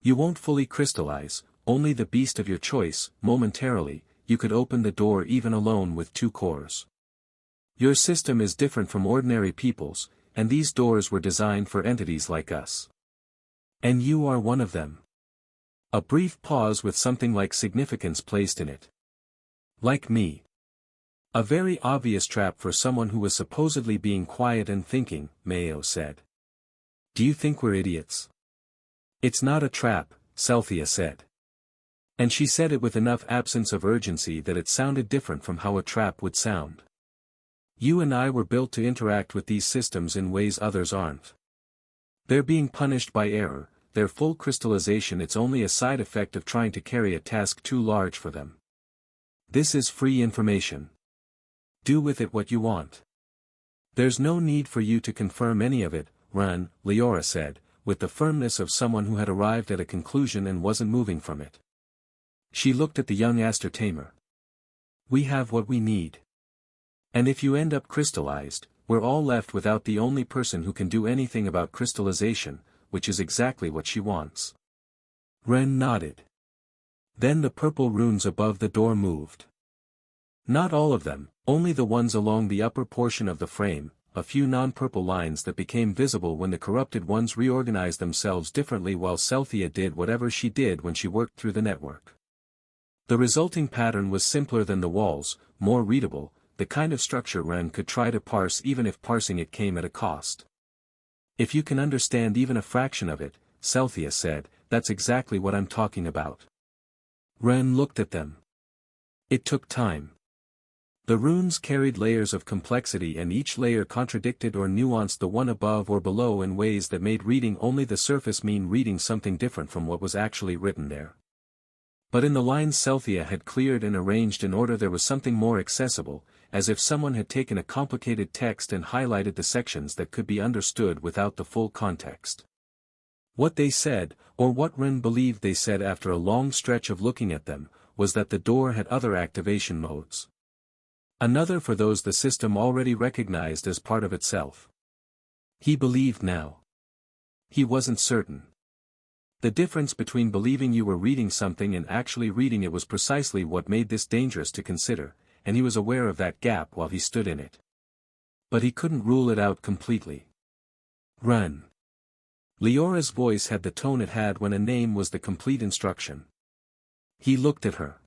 You won't fully crystallize, only the beast of your choice, momentarily, you could open the door even alone with two cores. Your system is different from ordinary people's, and these doors were designed for entities like us. And you are one of them. A brief pause with something like significance placed in it. Like me. A very obvious trap for someone who was supposedly being quiet and thinking, Mayo said. Do you think we're idiots? It's not a trap, Celthia said. And she said it with enough absence of urgency that it sounded different from how a trap would sound. You and I were built to interact with these systems in ways others aren't. They're being punished by error. Their full crystallization it's only a side effect of trying to carry a task too large for them. This is free information. Do with it what you want. There's no need for you to confirm any of it, Ren, Leora said, with the firmness of someone who had arrived at a conclusion and wasn't moving from it. She looked at the young Tamer. We have what we need. And if you end up crystallized, we're all left without the only person who can do anything about crystallization, which is exactly what she wants. Ren nodded. Then the purple runes above the door moved. Not all of them, only the ones along the upper portion of the frame, a few non-purple lines that became visible when the corrupted ones reorganized themselves differently while Celthea did whatever she did when she worked through the network. The resulting pattern was simpler than the walls, more readable, the kind of structure Ren could try to parse even if parsing it came at a cost. If you can understand even a fraction of it, Celthea said, that's exactly what I'm talking about. Ren looked at them. It took time. The runes carried layers of complexity and each layer contradicted or nuanced the one above or below in ways that made reading only the surface mean reading something different from what was actually written there. But in the lines Celthea had cleared and arranged in order there was something more accessible, as if someone had taken a complicated text and highlighted the sections that could be understood without the full context. What they said, or what Ren believed they said after a long stretch of looking at them, was that the door had other activation modes. Another for those the system already recognized as part of itself. He believed now. He wasn't certain. The difference between believing you were reading something and actually reading it was precisely what made this dangerous to consider, and he was aware of that gap while he stood in it. But he couldn't rule it out completely. Run. Leora's voice had the tone it had when a name was the complete instruction. He looked at her.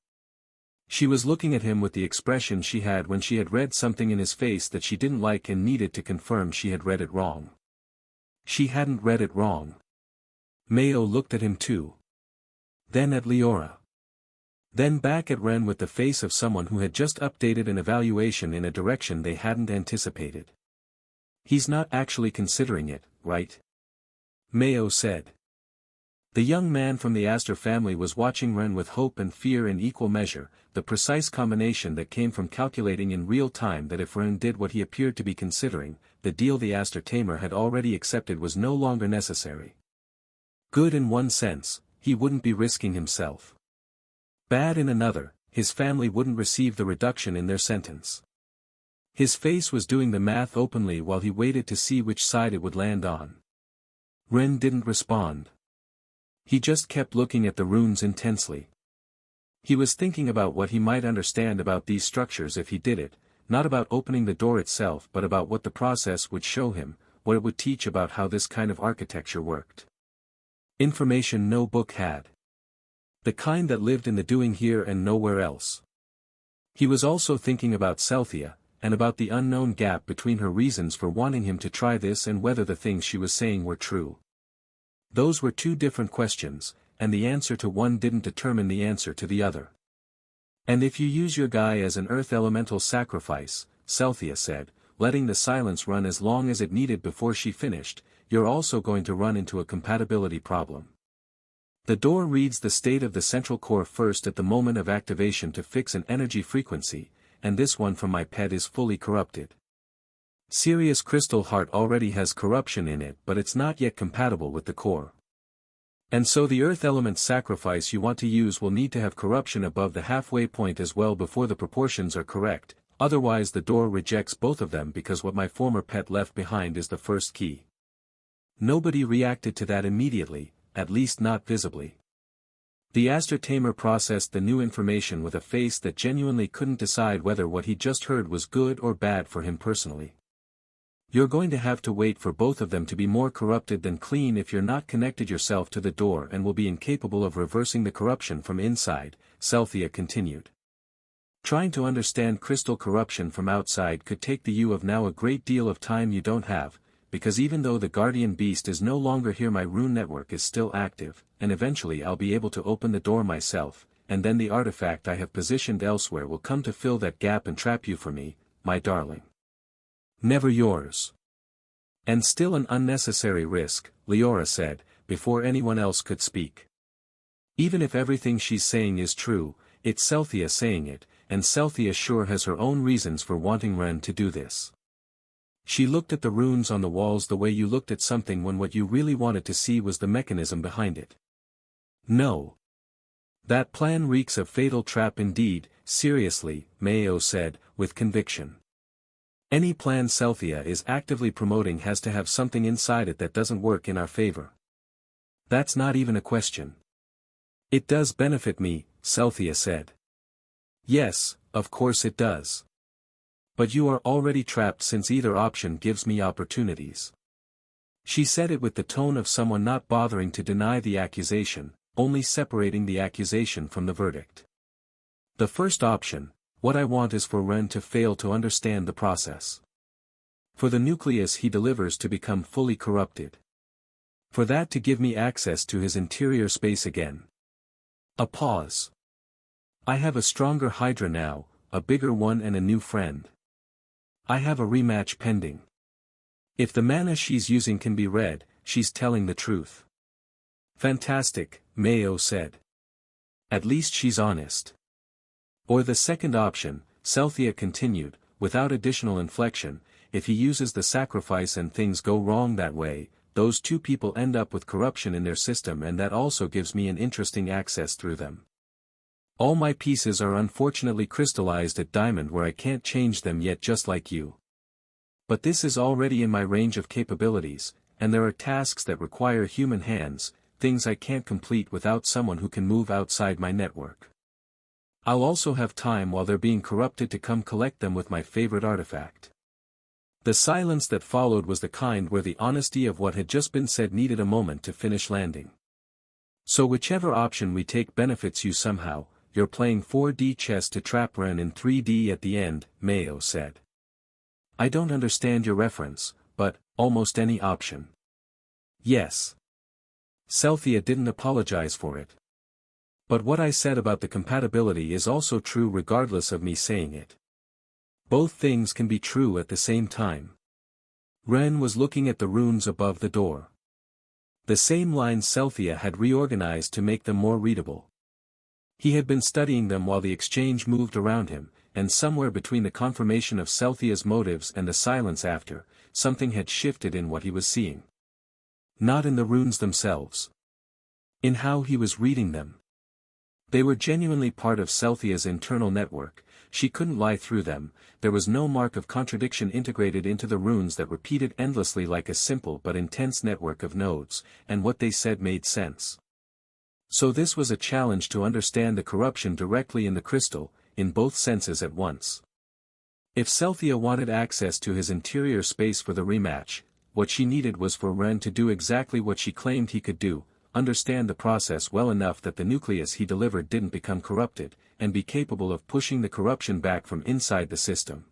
She was looking at him with the expression she had when she had read something in his face that she didn't like and needed to confirm she had read it wrong. She hadn't read it wrong. Mayo looked at him too. Then at Leora. Then back at Ren with the face of someone who had just updated an evaluation in a direction they hadn't anticipated. He's not actually considering it, right? Mayo said. The young man from the Astor family was watching Ren with hope and fear in equal measure, the precise combination that came from calculating in real time that if Ren did what he appeared to be considering, the deal the Astor Tamer had already accepted was no longer necessary. Good in one sense, he wouldn't be risking himself. Bad in another, his family wouldn't receive the reduction in their sentence. His face was doing the math openly while he waited to see which side it would land on. Ren didn't respond. He just kept looking at the runes intensely. He was thinking about what he might understand about these structures if he did it, not about opening the door itself but about what the process would show him, what it would teach about how this kind of architecture worked. Information no book had. The kind that lived in the doing here and nowhere else. He was also thinking about Celthea, and about the unknown gap between her reasons for wanting him to try this and whether the things she was saying were true. Those were two different questions, and the answer to one didn't determine the answer to the other. And if you use your guy as an earth elemental sacrifice, Celthea said, letting the silence run as long as it needed before she finished, you're also going to run into a compatibility problem. The door reads the state of the central core first at the moment of activation to fix an energy frequency, and this one from my pet is fully corrupted. Sirius Crystal Heart already has corruption in it but it's not yet compatible with the core. And so the earth element sacrifice you want to use will need to have corruption above the halfway point as well before the proportions are correct, otherwise the door rejects both of them because what my former pet left behind is the first key. Nobody reacted to that immediately, at least not visibly. The Astor Tamer processed the new information with a face that genuinely couldn't decide whether what he just heard was good or bad for him personally. You're going to have to wait for both of them to be more corrupted than clean if you're not connected yourself to the door and will be incapable of reversing the corruption from inside, Celthea continued. Trying to understand crystal corruption from outside could take the you of now a great deal of time you don't have, because even though the guardian beast is no longer here my rune network is still active, and eventually I'll be able to open the door myself, and then the artifact I have positioned elsewhere will come to fill that gap and trap you for me, my darling. Never yours. And still an unnecessary risk, Leora said, before anyone else could speak. Even if everything she's saying is true, it's Celthea saying it, and Celthea sure has her own reasons for wanting Ren to do this. She looked at the runes on the walls the way you looked at something when what you really wanted to see was the mechanism behind it. No. That plan reeks of fatal trap indeed, seriously, Mayo said, with conviction. Any plan Celthea is actively promoting has to have something inside it that doesn't work in our favor. That's not even a question. It does benefit me, Celthea said. Yes, of course it does. But you are already trapped since either option gives me opportunities. She said it with the tone of someone not bothering to deny the accusation, only separating the accusation from the verdict. The first option, what I want is for Ren to fail to understand the process. For the nucleus he delivers to become fully corrupted. For that to give me access to his interior space again. A pause. I have a stronger Hydra now, a bigger one and a new friend. I have a rematch pending. If the mana she's using can be read, she's telling the truth. Fantastic, Mayo said. At least she's honest. Or the second option, Celthia continued, without additional inflection, if he uses the sacrifice and things go wrong that way, those two people end up with corruption in their system and that also gives me an interesting access through them. All my pieces are unfortunately crystallized at Diamond where I can't change them yet just like you. But this is already in my range of capabilities, and there are tasks that require human hands, things I can't complete without someone who can move outside my network. I'll also have time while they're being corrupted to come collect them with my favorite artifact. The silence that followed was the kind where the honesty of what had just been said needed a moment to finish landing. So whichever option we take benefits you somehow, you're playing 4D chess to trap Ren in 3D at the end, Mayo said. I don't understand your reference, but, almost any option. Yes. Celthia didn't apologize for it. But what I said about the compatibility is also true regardless of me saying it. Both things can be true at the same time. Ren was looking at the runes above the door. The same lines Celthia had reorganized to make them more readable. He had been studying them while the exchange moved around him, and somewhere between the confirmation of Celthia's motives and the silence after, something had shifted in what he was seeing. Not in the runes themselves. In how he was reading them. They were genuinely part of Celthia's internal network, she couldn't lie through them, there was no mark of contradiction integrated into the runes that repeated endlessly like a simple but intense network of nodes, and what they said made sense. So this was a challenge to understand the corruption directly in the crystal, in both senses at once. If Celthia wanted access to his interior space for the rematch, what she needed was for Ren to do exactly what she claimed he could do, understand the process well enough that the nucleus he delivered didn't become corrupted, and be capable of pushing the corruption back from inside the system.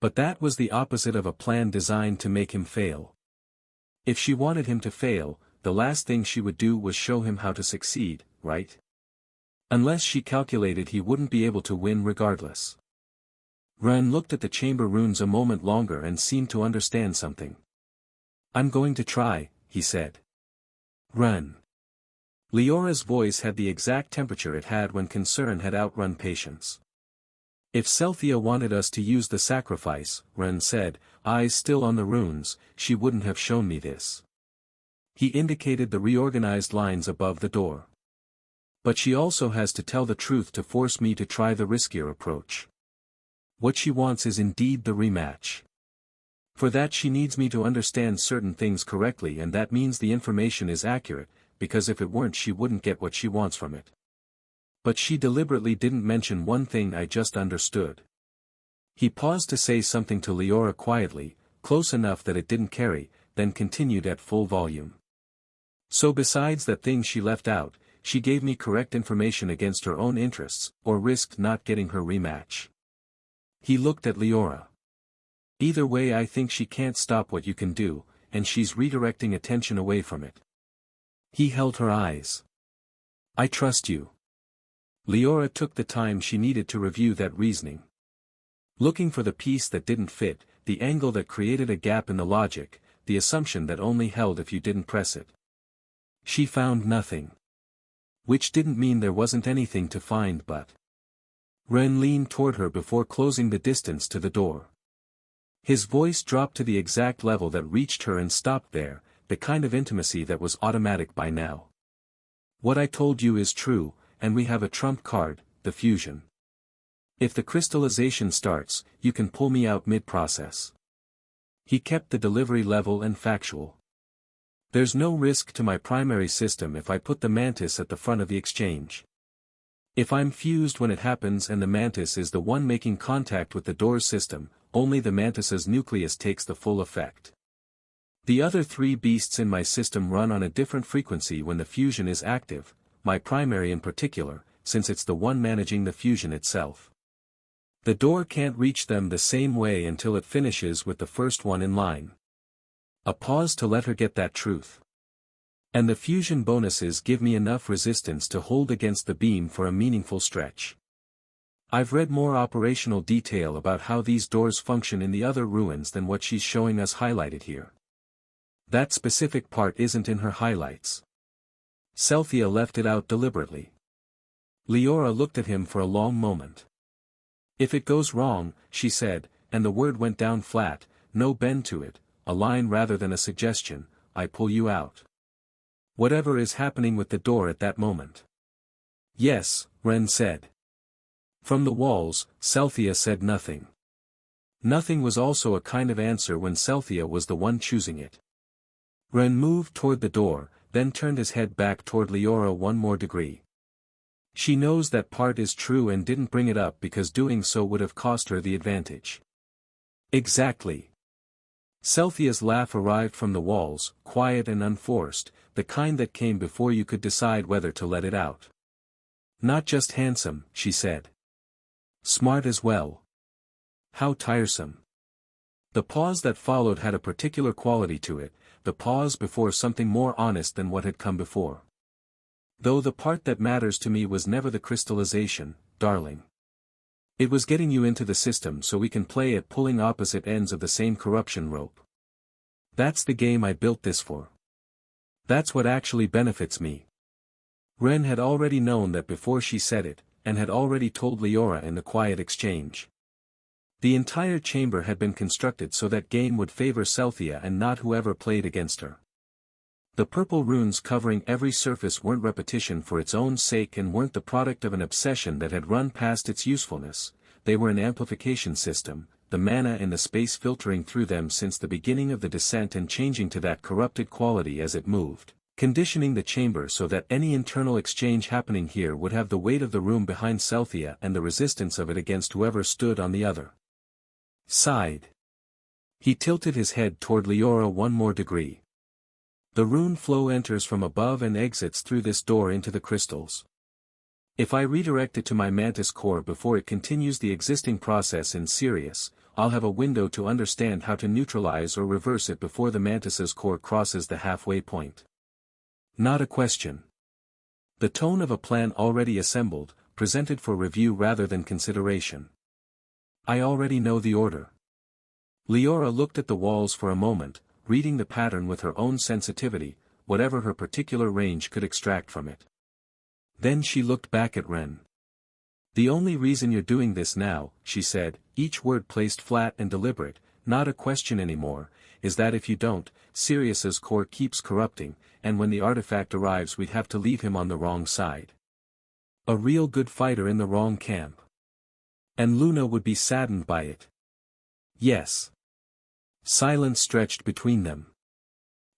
But that was the opposite of a plan designed to make him fail. If she wanted him to fail, the last thing she would do was show him how to succeed, right? Unless she calculated he wouldn't be able to win regardless. Ren looked at the chamber runes a moment longer and seemed to understand something. I'm going to try, he said. Ren. Leora's voice had the exact temperature it had when concern had outrun patience. If Celthia wanted us to use the sacrifice, Ren said, eyes still on the runes, she wouldn't have shown me this. He indicated the reorganized lines above the door. But she also has to tell the truth to force me to try the riskier approach. What she wants is indeed the rematch. For that she needs me to understand certain things correctly, and that means the information is accurate, because if it weren't she wouldn't get what she wants from it. But she deliberately didn't mention one thing I just understood. He paused to say something to Leora quietly, close enough that it didn't carry, then continued at full volume. So besides that thing she left out, she gave me correct information against her own interests, or risked not getting her rematch. He looked at Leora. Either way I think she can't stop what you can do, and she's redirecting attention away from it. He held her eyes. I trust you. Leora took the time she needed to review that reasoning. Looking for the piece that didn't fit, the angle that created a gap in the logic, the assumption that only held if you didn't press it. She found nothing. Which didn't mean there wasn't anything to find, but... Ren leaned toward her before closing the distance to the door. His voice dropped to the exact level that reached her and stopped there, the kind of intimacy that was automatic by now. What I told you is true, and we have a trump card, the fusion. If the crystallization starts, you can pull me out mid-process. He kept the delivery level and factual. There's no risk to my primary system if I put the mantis at the front of the exchange. If I'm fused when it happens and the mantis is the one making contact with the door's system, only the mantis's nucleus takes the full effect. The other three beasts in my system run on a different frequency when the fusion is active, my primary in particular, since it's the one managing the fusion itself. The door can't reach them the same way until it finishes with the first one in line. A pause to let her get that truth. And the fusion bonuses give me enough resistance to hold against the beam for a meaningful stretch. I've read more operational detail about how these doors function in the other ruins than what she's showing us highlighted here. That specific part isn't in her highlights. Celthea left it out deliberately. Leora looked at him for a long moment. If it goes wrong, she said, and the word went down flat, no bend to it, a line rather than a suggestion, I pull you out. Whatever is happening with the door at that moment. Yes, Ren said. From the walls, Celthea said nothing. Nothing was also a kind of answer when Celthea was the one choosing it. Ren moved toward the door, then turned his head back toward Leora one more degree. She knows that part is true and didn't bring it up because doing so would have cost her the advantage. Exactly. Celthea's laugh arrived from the walls, quiet and unforced, the kind that came before you could decide whether to let it out. Not just handsome, she said. Smart as well. How tiresome. The pause that followed had a particular quality to it, the pause before something more honest than what had come before. Though the part that matters to me was never the crystallization, darling. It was getting you into the system so we can play at pulling opposite ends of the same corruption rope. That's the game I built this for. That's what actually benefits me. Ren had already known that before she said it, and had already told Leora in the quiet exchange. The entire chamber had been constructed so that game would favor Celthea and not whoever played against her. The purple runes covering every surface weren't repetition for its own sake and weren't the product of an obsession that had run past its usefulness, they were an amplification system, the mana in the space filtering through them since the beginning of the descent and changing to that corrupted quality as it moved, conditioning the chamber so that any internal exchange happening here would have the weight of the room behind Celthea and the resistance of it against whoever stood on the other side. He tilted his head toward Leora one more degree. The rune flow enters from above and exits through this door into the crystals. If I redirect it to my mantis core before it continues the existing process in Sirius, I'll have a window to understand how to neutralize or reverse it before the mantis's core crosses the halfway point. Not a question. The tone of a plan already assembled, presented for review rather than consideration. I already know the order. Leora looked at the walls for a moment, reading the pattern with her own sensitivity, whatever her particular range could extract from it. Then she looked back at Ren. The only reason you're doing this now, she said, each word placed flat and deliberate, not a question anymore, is that if you don't, Sirius's core keeps corrupting, and when the artifact arrives we'd have to leave him on the wrong side. A real good fighter in the wrong camp. And Luna would be saddened by it. Yes. Silence stretched between them.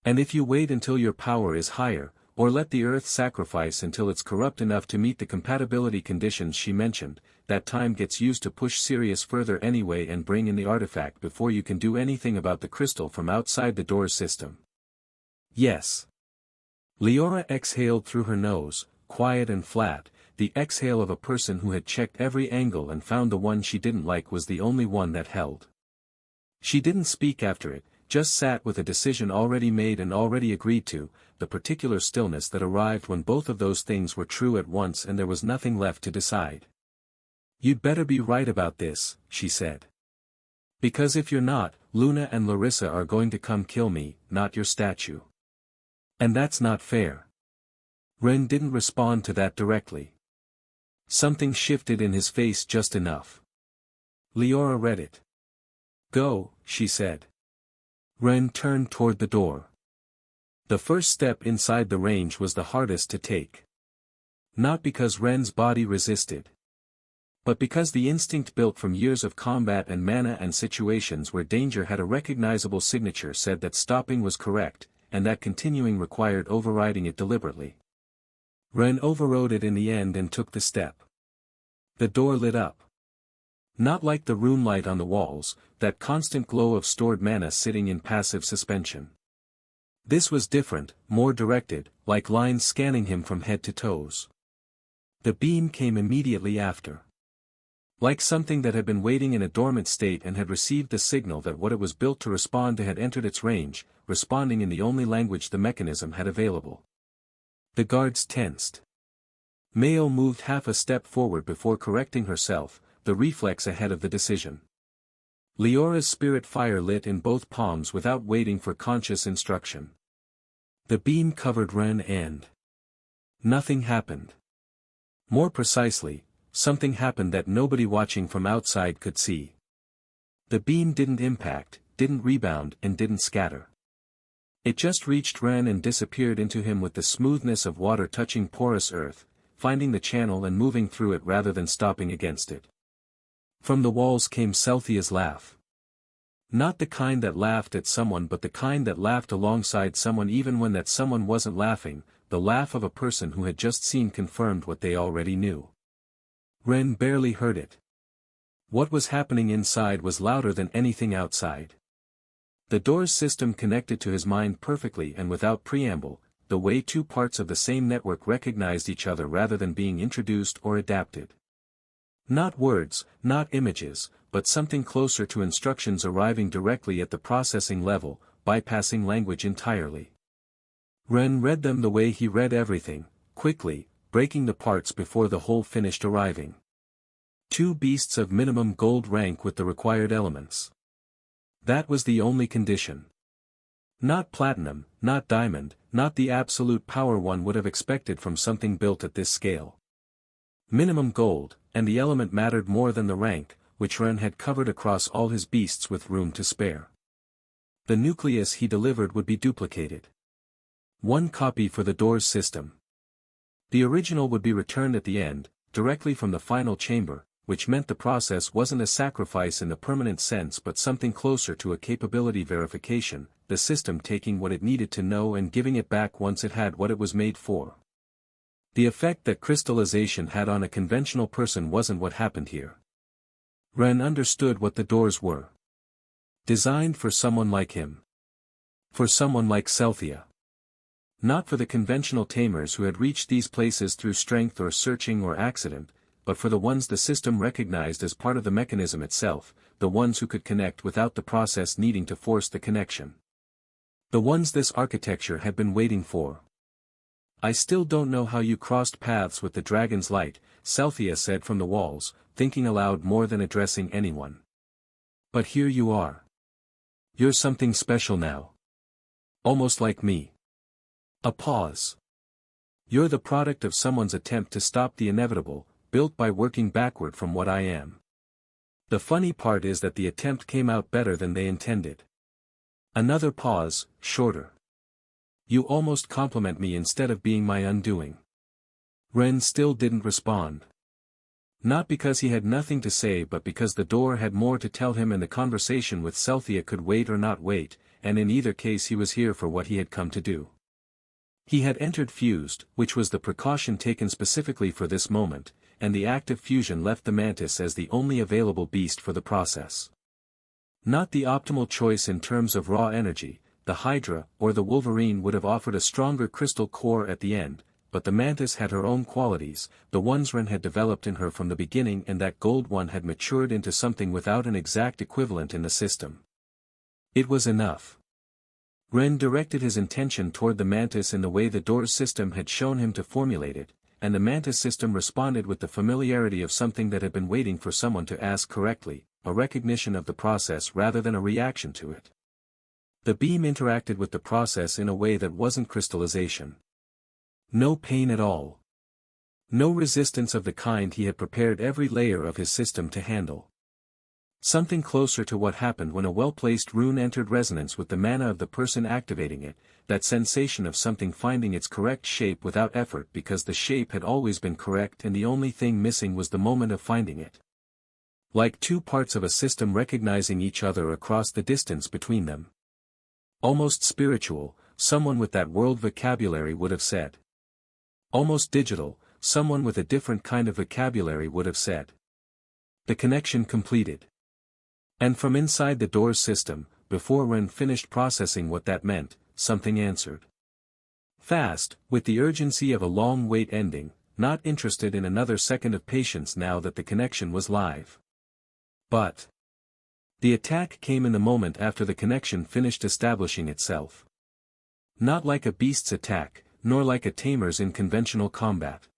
And if you wait until your power is higher, or let the earth sacrifice until it's corrupt enough to meet the compatibility conditions she mentioned, that time gets used to push Sirius further anyway and bring in the artifact before you can do anything about the crystal from outside the door system. Yes. Leora exhaled through her nose, quiet and flat, the exhale of a person who had checked every angle and found the one she didn't like was the only one that held. She didn't speak after it, just sat with a decision already made and already agreed to, the particular stillness that arrived when both of those things were true at once and there was nothing left to decide. You'd better be right about this, she said. Because if you're not, Luna and Larissa are going to come kill me, not your statue. And that's not fair. Ren didn't respond to that directly. Something shifted in his face just enough. Leora read it. Go, she said. Ren turned toward the door. The first step inside the range was the hardest to take. Not because Ren's body resisted. But because the instinct built from years of combat and mana and situations where danger had a recognizable signature said that stopping was correct, and that continuing required overriding it deliberately. Ren overrode it in the end and took the step. The door lit up. Not like the rune light on the walls, that constant glow of stored mana sitting in passive suspension. This was different, more directed, like lines scanning him from head to toes. The beam came immediately after. Like something that had been waiting in a dormant state and had received the signal that what it was built to respond to had entered its range, responding in the only language the mechanism had available. The guards tensed. Mayo moved half a step forward before correcting herself, the reflex ahead of the decision. Leora's spirit fire lit in both palms without waiting for conscious instruction. The beam covered Ren and nothing happened. More precisely, something happened that nobody watching from outside could see. The beam didn't impact, didn't rebound, and didn't scatter. It just reached Ren and disappeared into him with the smoothness of water touching porous earth, finding the channel and moving through it rather than stopping against it. From the walls came Celthia's laugh. Not the kind that laughed at someone but the kind that laughed alongside someone even when that someone wasn't laughing, the laugh of a person who had just seen confirmed what they already knew. Ren barely heard it. What was happening inside was louder than anything outside. The door's system connected to his mind perfectly and without preamble, the way two parts of the same network recognized each other rather than being introduced or adapted. Not words, not images, but something closer to instructions arriving directly at the processing level, bypassing language entirely. Ren read them the way he read everything, quickly, breaking the parts before the whole finished arriving. Two beasts of minimum gold rank with the required elements. That was the only condition. Not platinum, not diamond, not the absolute power one would have expected from something built at this scale. Minimum gold, and the element mattered more than the rank, which Ren had covered across all his beasts with room to spare. The nucleus he delivered would be duplicated. One copy for the door's system. The original would be returned at the end, directly from the final chamber, which meant the process wasn't a sacrifice in the permanent sense but something closer to a capability verification, the system taking what it needed to know and giving it back once it had what it was made for. The effect that crystallization had on a conventional person wasn't what happened here. Ren understood what the doors were. Designed for someone like him. For someone like Celthia. Not for the conventional tamers who had reached these places through strength or searching or accident, but for the ones the system recognized as part of the mechanism itself, the ones who could connect without the process needing to force the connection. The ones this architecture had been waiting for. I still don't know how you crossed paths with the dragon's light, Celthia said from the walls, thinking aloud more than addressing anyone. But here you are. You're something special now. Almost like me. A pause. You're the product of someone's attempt to stop the inevitable, built by working backward from what I am. The funny part is that the attempt came out better than they intended. Another pause, shorter. You almost compliment me instead of being my undoing. Ren still didn't respond. Not because he had nothing to say but because the door had more to tell him and the conversation with Celthia could wait or not wait, and in either case he was here for what he had come to do. He had entered fused, which was the precaution taken specifically for this moment, and the act of fusion left the mantis as the only available beast for the process. Not the optimal choice in terms of raw energy, the Hydra or the Wolverine would have offered a stronger crystal core at the end, but the mantis had her own qualities, the ones Ren had developed in her from the beginning and that gold one had matured into something without an exact equivalent in the system. It was enough. Ren directed his intention toward the mantis in the way the door's system had shown him to formulate it, and the mantis system responded with the familiarity of something that had been waiting for someone to ask correctly, a recognition of the process rather than a reaction to it. The beam interacted with the process in a way that wasn't crystallization. No pain at all. No resistance of the kind he had prepared every layer of his system to handle. Something closer to what happened when a well-placed rune entered resonance with the mana of the person activating it, that sensation of something finding its correct shape without effort because the shape had always been correct and the only thing missing was the moment of finding it. Like two parts of a system recognizing each other across the distance between them. Almost spiritual, someone with that world vocabulary would have said. Almost digital, someone with a different kind of vocabulary would have said. The connection completed. And from inside the door's system, before Ren finished processing what that meant, something answered. Fast, with the urgency of a long wait ending, not interested in another second of patience now that the connection was live. But the attack came in the moment after the connection finished establishing itself. Not like a beast's attack, nor like a tamer's in conventional combat.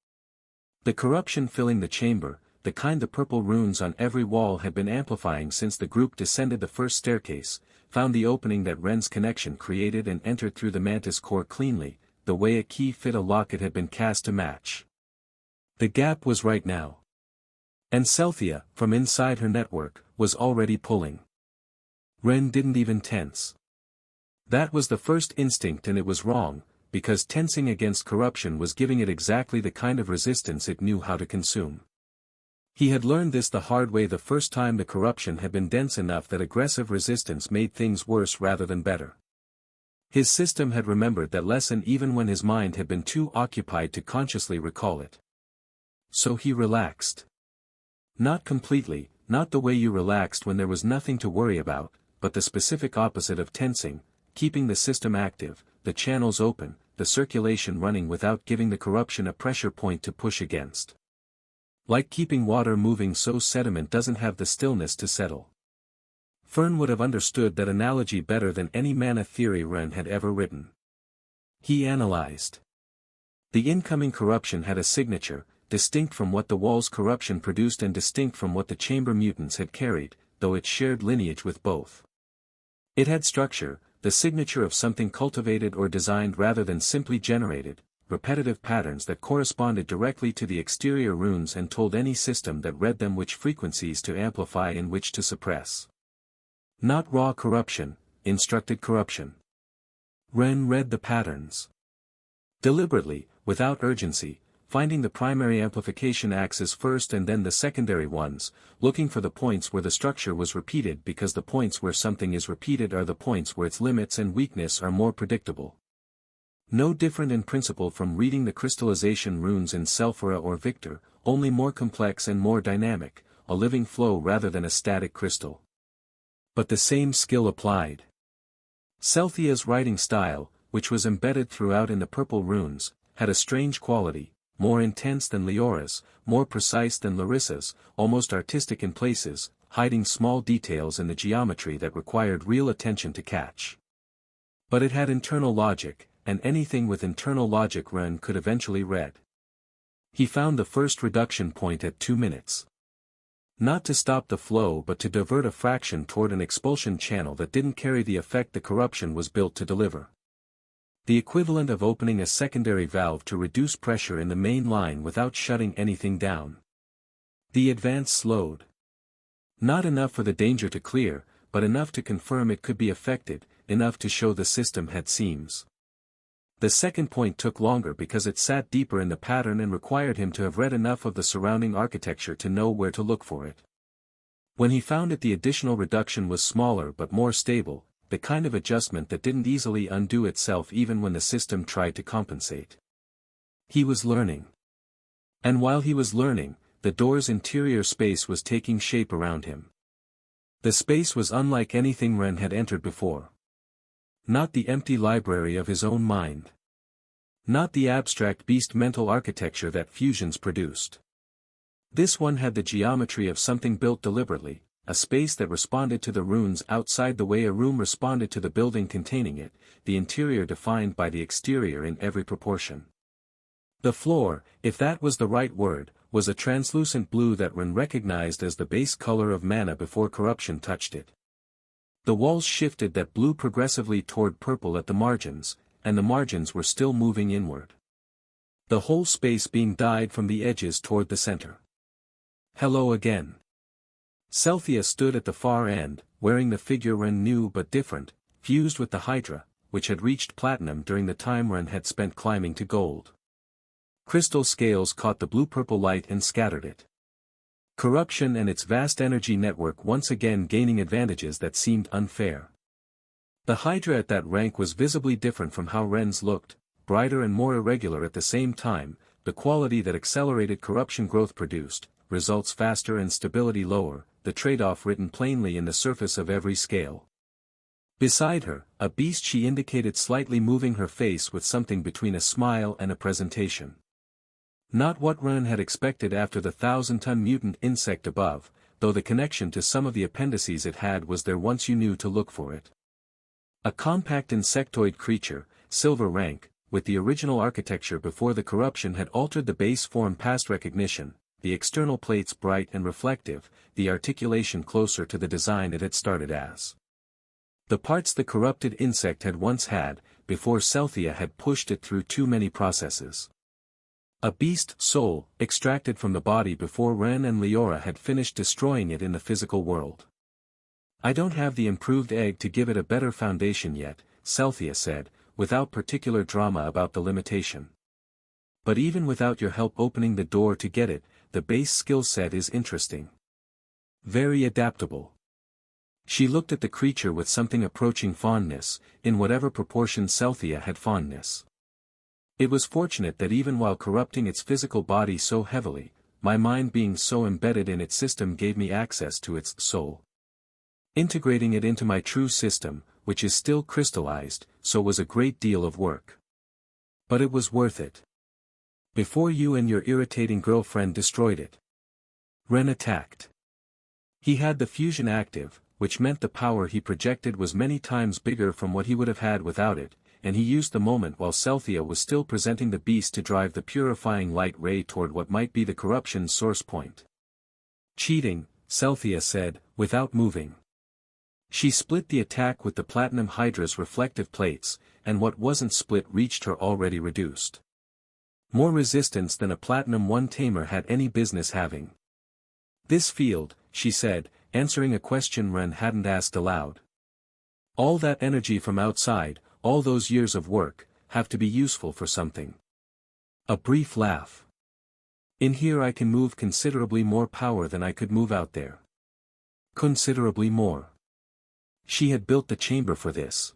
The corruption filling the chamber, the kind the purple runes on every wall had been amplifying since the group descended the first staircase, found the opening that Ren's connection created and entered through the mantis core cleanly, the way a key fit a lock it had been cast to match. The gap was right now. And Celthia, from inside her network, was already pulling. Ren didn't even tense. That was the first instinct, and it was wrong, because tensing against corruption was giving it exactly the kind of resistance it knew how to consume. He had learned this the hard way the first time the corruption had been dense enough that aggressive resistance made things worse rather than better. His system had remembered that lesson even when his mind had been too occupied to consciously recall it. So he relaxed. Not completely, not the way you relaxed when there was nothing to worry about, but the specific opposite of tensing, keeping the system active, the channels open, the circulation running without giving the corruption a pressure point to push against. Like keeping water moving so sediment doesn't have the stillness to settle. Fern would have understood that analogy better than any mana theory Ren had ever written. He analyzed. The incoming corruption had a signature, distinct from what the wall's corruption produced and distinct from what the chamber mutants had carried, though it shared lineage with both. It had structure, the signature of something cultivated or designed rather than simply generated, repetitive patterns that corresponded directly to the exterior runes and told any system that read them which frequencies to amplify and which to suppress. Not raw corruption, instructed corruption. Ren read the patterns. Deliberately, without urgency, finding the primary amplification axis first and then the secondary ones, looking for the points where the structure was repeated because the points where something is repeated are the points where its limits and weakness are more predictable. No different in principle from reading the crystallization runes in Selphora or Victor, only more complex and more dynamic, a living flow rather than a static crystal. But the same skill applied. Celthia's writing style, which was embedded throughout in the purple runes, had a strange quality, more intense than Leora's, more precise than Larissa's, almost artistic in places, hiding small details in the geometry that required real attention to catch. But it had internal logic, and anything with internal logic Ren could eventually read. He found the first reduction point at 2 minutes. Not to stop the flow but to divert a fraction toward an expulsion channel that didn't carry the effect the corruption was built to deliver. The equivalent of opening a secondary valve to reduce pressure in the main line without shutting anything down. The advance slowed. Not enough for the danger to clear, but enough to confirm it could be affected, enough to show the system had seams. The second point took longer because it sat deeper in the pattern and required him to have read enough of the surrounding architecture to know where to look for it. When he found it, the additional reduction was smaller but more stable, the kind of adjustment that didn't easily undo itself even when the system tried to compensate. He was learning. And while he was learning, the door's interior space was taking shape around him. The space was unlike anything Ren had entered before. Not the empty library of his own mind. Not the abstract beast mental architecture that fusions produced. This one had the geometry of something built deliberately, a space that responded to the runes outside the way a room responded to the building containing it, the interior defined by the exterior in every proportion. The floor, if that was the right word, was a translucent blue that Ren recognized as the base color of mana before corruption touched it. The walls shifted that blue progressively toward purple at the margins, and the margins were still moving inward. The whole space being dyed from the edges toward the center. Hello again. Celthia stood at the far end, wearing the figure Ren knew but different, fused with the Hydra, which had reached platinum during the time Ren had spent climbing to gold. Crystal scales caught the blue-purple light and scattered it. Corruption and its vast energy network once again gaining advantages that seemed unfair. The Hydra at that rank was visibly different from how Ren's looked, brighter and more irregular at the same time, the quality that accelerated corruption growth produced, results faster and stability lower, the trade-off written plainly in the surface of every scale. Beside her, a beast, she indicated, slightly moving her face with something between a smile and a presentation. Not what Ren had expected after the 1,000-ton mutant insect above, though the connection to some of the appendices it had was there once you knew to look for it. A compact insectoid creature, silver rank, with the original architecture before the corruption had altered the base form past recognition, the external plates bright and reflective, the articulation closer to the design it had started as. The parts the corrupted insect had once had, before Celthea had pushed it through too many processes. A beast soul, extracted from the body before Ren and Leora had finished destroying it in the physical world. I don't have the improved egg to give it a better foundation yet, Celthea said, without particular drama about the limitation. But even without your help opening the door to get it, the base skill set is interesting. Very adaptable. She looked at the creature with something approaching fondness, in whatever proportion Celthea had fondness. It was fortunate that even while corrupting its physical body so heavily, my mind being so embedded in its system gave me access to its soul. Integrating it into my true system, which is still crystallized, so was a great deal of work. But it was worth it. Before you and your irritating girlfriend destroyed it. Ren attacked. He had the fusion active, which meant the power he projected was many times bigger from what he would have had without it, and he used the moment while Celthea was still presenting the beast to drive the purifying light ray toward what might be the corruption's source point. Cheating, Celthea said, without moving. She split the attack with the platinum hydra's reflective plates, and what wasn't split reached her already reduced. More resistance than a platinum 1 Tamer had any business having. This field, she said, answering a question Ren hadn't asked aloud. All that energy from outside, all those years of work, have to be useful for something. A brief laugh. In here I can move considerably more power than I could move out there. Considerably more. She had built the chamber for this.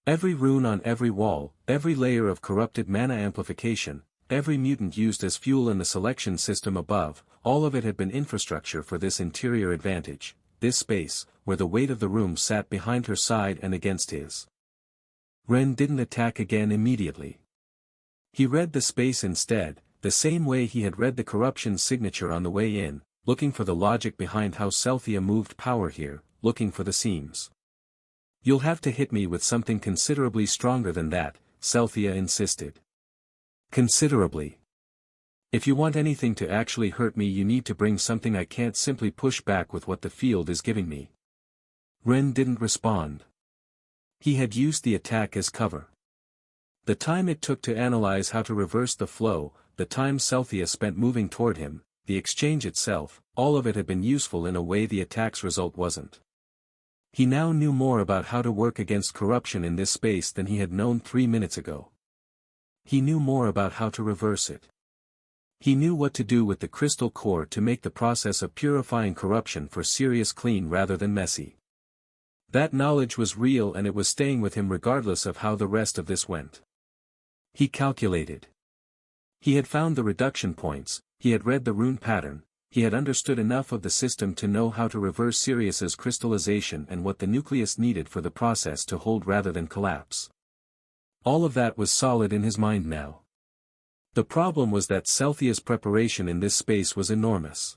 Every rune on every wall, every layer of corrupted mana amplification, every mutant used as fuel in the selection system above, all of it had been infrastructure for this interior advantage, this space, where the weight of the room sat behind her side and against his. Ren didn't attack again immediately. He read the space instead, the same way he had read the corruption signature on the way in, looking for the logic behind how Celthea moved power here, looking for the seams. You'll have to hit me with something considerably stronger than that, Celthea insisted. Considerably. If you want anything to actually hurt me, you need to bring something I can't simply push back with what the field is giving me. Ren didn't respond. He had used the attack as cover. The time it took to analyze how to reverse the flow, the time Celthea spent moving toward him, the exchange itself, all of it had been useful in a way the attack's result wasn't. He now knew more about how to work against corruption in this space than he had known 3 minutes ago. He knew more about how to reverse it. He knew what to do with the crystal core to make the process of purifying corruption for serious clean rather than messy. That knowledge was real and it was staying with him regardless of how the rest of this went. He calculated. He had found the reduction points, he had read the rune pattern, he had understood enough of the system to know how to reverse Sirius's crystallization and what the nucleus needed for the process to hold rather than collapse. All of that was solid in his mind now. The problem was that Celthea's preparation in this space was enormous.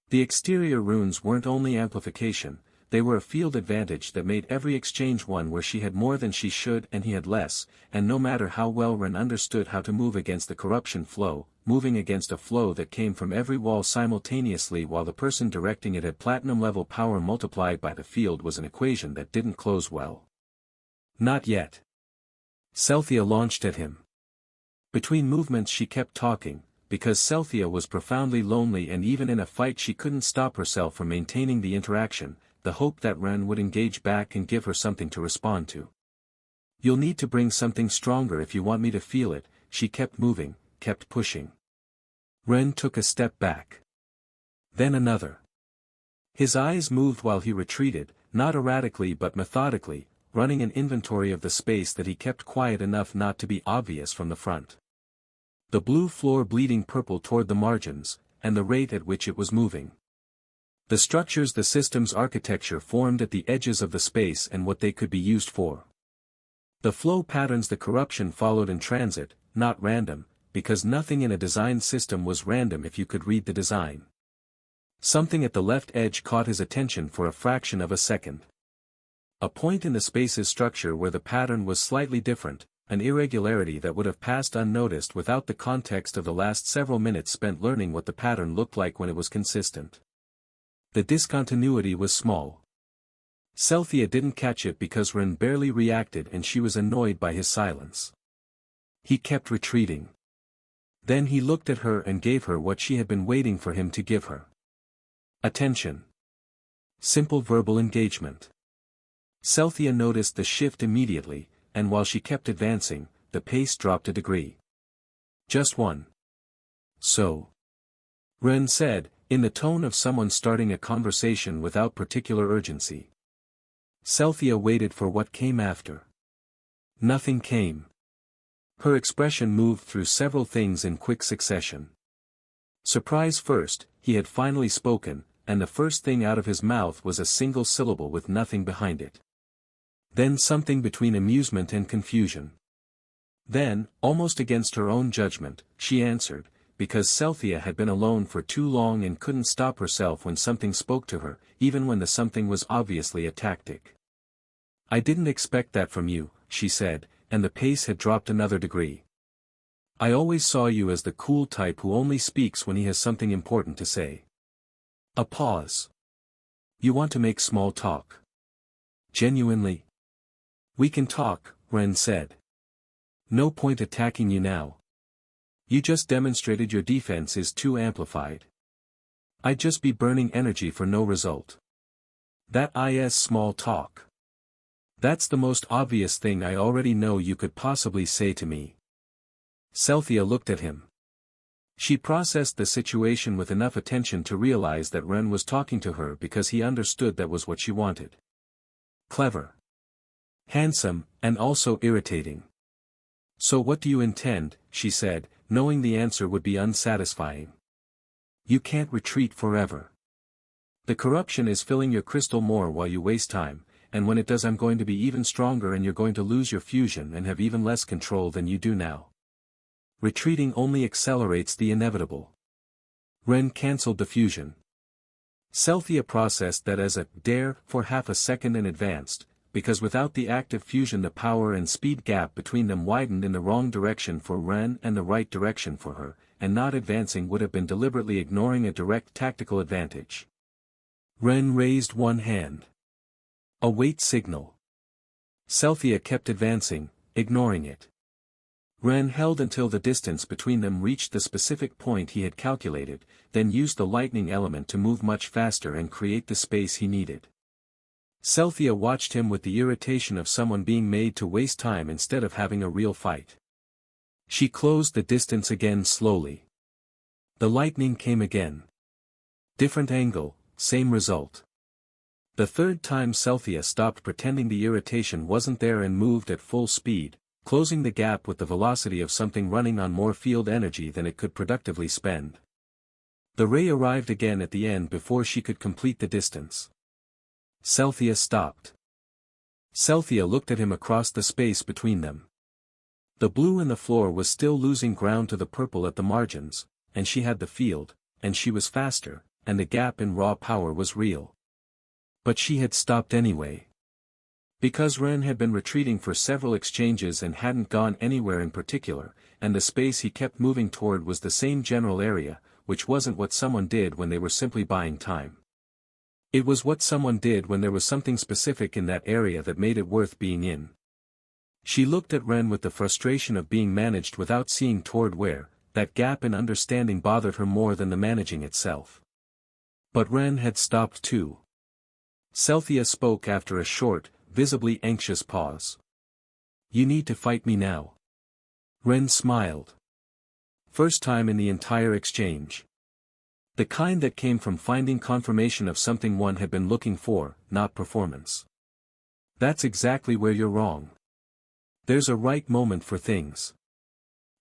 The exterior runes weren't only amplification, they were a field advantage that made every exchange one where she had more than she should and he had less, and no matter how well Ren understood how to move against the corruption flow, moving against a flow that came from every wall simultaneously while the person directing it had platinum-level power multiplied by the field was an equation that didn't close well. Not yet. Celthea launched at him. Between movements she kept talking, because Celthea was profoundly lonely and even in a fight she couldn't stop herself from maintaining the interaction, the hope that Ren would engage back and give her something to respond to. You'll need to bring something stronger if you want me to feel it, she kept moving, kept pushing. Ren took a step back. Then another. His eyes moved while he retreated, not erratically but methodically, running an inventory of the space that he kept quiet enough not to be obvious from the front. the blue floor bleeding purple toward the margins, and the rate at which it was moving. The structures the system's architecture formed at the edges of the space and what they could be used for. The flow patterns the corruption followed in transit, not random, because nothing in a design system was random if you could read the design. Something at the left edge caught his attention for a fraction of a second. A point in the space's structure where the pattern was slightly different, an irregularity that would have passed unnoticed without the context of the last several minutes spent learning what the pattern looked like when it was consistent. The discontinuity was small. Celthea didn't catch it because Ren barely reacted and she was annoyed by his silence. He kept retreating. Then he looked at her and gave her what she had been waiting for him to give her. Attention. Simple verbal engagement. Celthea noticed the shift immediately, and while she kept advancing, the pace dropped a degree. Just one. So. Ren said, in the tone of someone starting a conversation without particular urgency. Celthea waited for what came after. Nothing came. Her expression moved through several things in quick succession. Surprise first, he had finally spoken, and the first thing out of his mouth was a single syllable with nothing behind it. Then something between amusement and confusion. Then, almost against her own judgment, she answered, because Celthea had been alone for too long and couldn't stop herself when something spoke to her, even when the something was obviously a tactic. I didn't expect that from you, she said, and the pace had dropped another degree. I always saw you as the cool type who only speaks when he has something important to say. A pause. You want to make small talk. Genuinely? We can talk, Ren said. No point attacking you now. You just demonstrated your defense is too amplified. I'd just be burning energy for no result. That is small talk. That's the most obvious thing I already know you could possibly say to me. Celthea looked at him. She processed the situation with enough attention to realize that Ren was talking to her because he understood that was what she wanted. Clever. Handsome, and also irritating. So what do you intend, she said, knowing the answer would be unsatisfying. You can't retreat forever. The corruption is filling your crystal more while you waste time, and when it does I'm going to be even stronger and you're going to lose your fusion and have even less control than you do now. Retreating only accelerates the inevitable. Ren cancelled the fusion. Celthea processed that as a dare for half a second and advanced, because without the active fusion the power and speed gap between them widened in the wrong direction for Ren and the right direction for her, and not advancing would have been deliberately ignoring a direct tactical advantage. Ren raised one hand. A wait signal. Celthea kept advancing, ignoring it. Ren held until the distance between them reached the specific point he had calculated, then used the lightning element to move much faster and create the space he needed. Celthea watched him with the irritation of someone being made to waste time instead of having a real fight. She closed the distance again slowly. The lightning came again. Different angle, same result. The third time Celthea stopped pretending the irritation wasn't there and moved at full speed, closing the gap with the velocity of something running on more field energy than it could productively spend. The ray arrived again at the end before she could complete the distance. Celthea stopped. Celthea looked at him across the space between them. The blue in the floor was still losing ground to the purple at the margins, and she had the field, and she was faster, and the gap in raw power was real. But she had stopped anyway. Because Ren had been retreating for several exchanges and hadn't gone anywhere in particular, and the space he kept moving toward was the same general area, which wasn't what someone did when they were simply buying time. It was what someone did when there was something specific in that area that made it worth being in. She looked at Ren with the frustration of being managed without seeing toward where, that gap in understanding bothered her more than the managing itself. But Ren had stopped too. Celthea spoke after a short, visibly anxious pause. You need to fight me now. Ren smiled. First time in the entire exchange. The kind that came from finding confirmation of something one had been looking for, not performance. That's exactly where you're wrong. There's a right moment for things.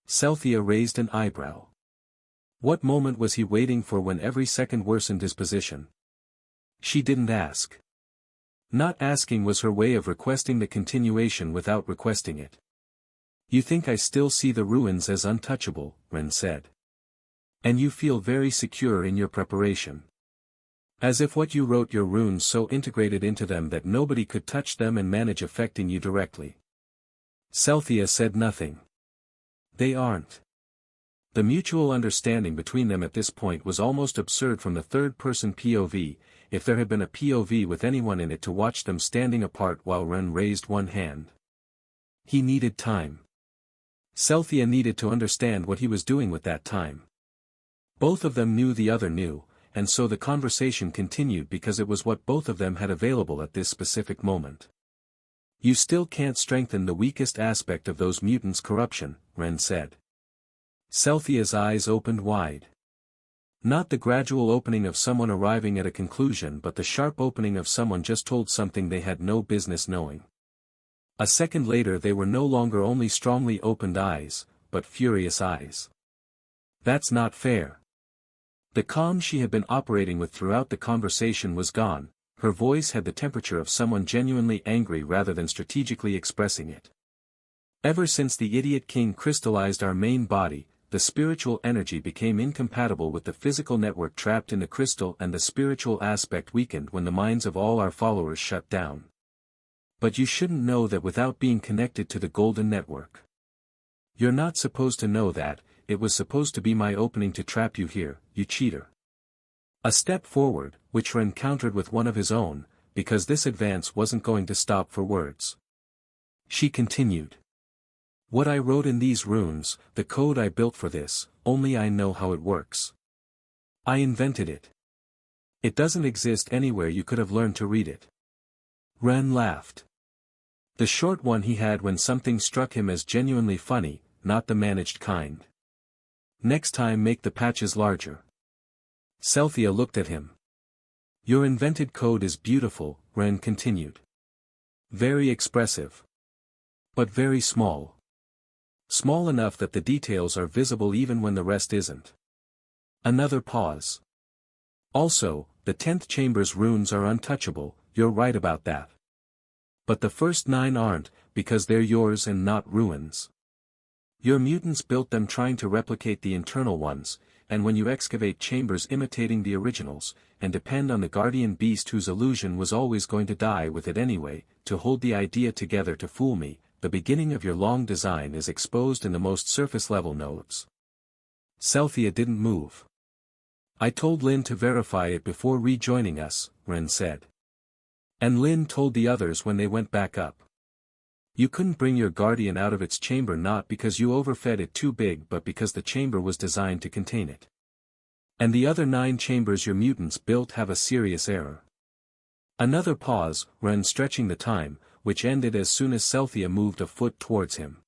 Celthea raised an eyebrow. What moment was he waiting for when every second worsened his position? She didn't ask. Not asking was her way of requesting the continuation without requesting it. You think I still see the ruins as untouchable, Ren said. And you feel very secure in your preparation. As if what you wrote your runes so integrated into them that nobody could touch them and manage affecting you directly. Celthea said nothing. They aren't. The mutual understanding between them at this point was almost absurd from the third-person POV, if there had been a POV with anyone in it to watch them standing apart while Ren raised one hand. He needed time. Celthea needed to understand what he was doing with that time. Both of them knew the other knew, and so the conversation continued because it was what both of them had available at this specific moment. You still can't strengthen the weakest aspect of those mutants' corruption, Ren said. Celthea's eyes opened wide. Not the gradual opening of someone arriving at a conclusion but the sharp opening of someone just told something they had no business knowing. A second later they were no longer only strongly opened eyes, but furious eyes. That's not fair. The calm she had been operating with throughout the conversation was gone, her voice had the temperature of someone genuinely angry rather than strategically expressing it. Ever since the idiot king crystallized our main body, the spiritual energy became incompatible with the physical network trapped in the crystal and the spiritual aspect weakened when the minds of all our followers shut down. But you shouldn't know that without being connected to the golden network. You're not supposed to know that, it was supposed to be my opening to trap you here, you cheater. A step forward, which Ren countered with one of his own, because this advance wasn't going to stop for words. She continued. What I wrote in these runes, the code I built for this, only I know how it works. I invented it. It doesn't exist anywhere you could have learned to read it. Ren laughed. The short one he had when something struck him as genuinely funny, not the managed kind. Next time make the patches larger. Celthea looked at him. Your invented code is beautiful, Ren continued. Very expressive. But very small. Small enough that the details are visible even when the rest isn't. Another pause. Also, the 10th chamber's runes are untouchable, you're right about that. But the first 9 aren't, because they're yours and not ruins. Your mutants built them trying to replicate the internal ones, and when you excavate chambers imitating the originals, and depend on the guardian beast whose illusion was always going to die with it anyway, to hold the idea together to fool me, the beginning of your long design is exposed in the most surface-level nodes. Celthea didn't move. I told Lin to verify it before rejoining us, Ren said. And Lin told the others when they went back up. You couldn't bring your guardian out of its chamber not because you overfed it too big but because the chamber was designed to contain it. And the other 9 chambers your mutants built have a serious error. Another pause, Ren stretching the time, which ended as soon as Celthea moved a foot towards him.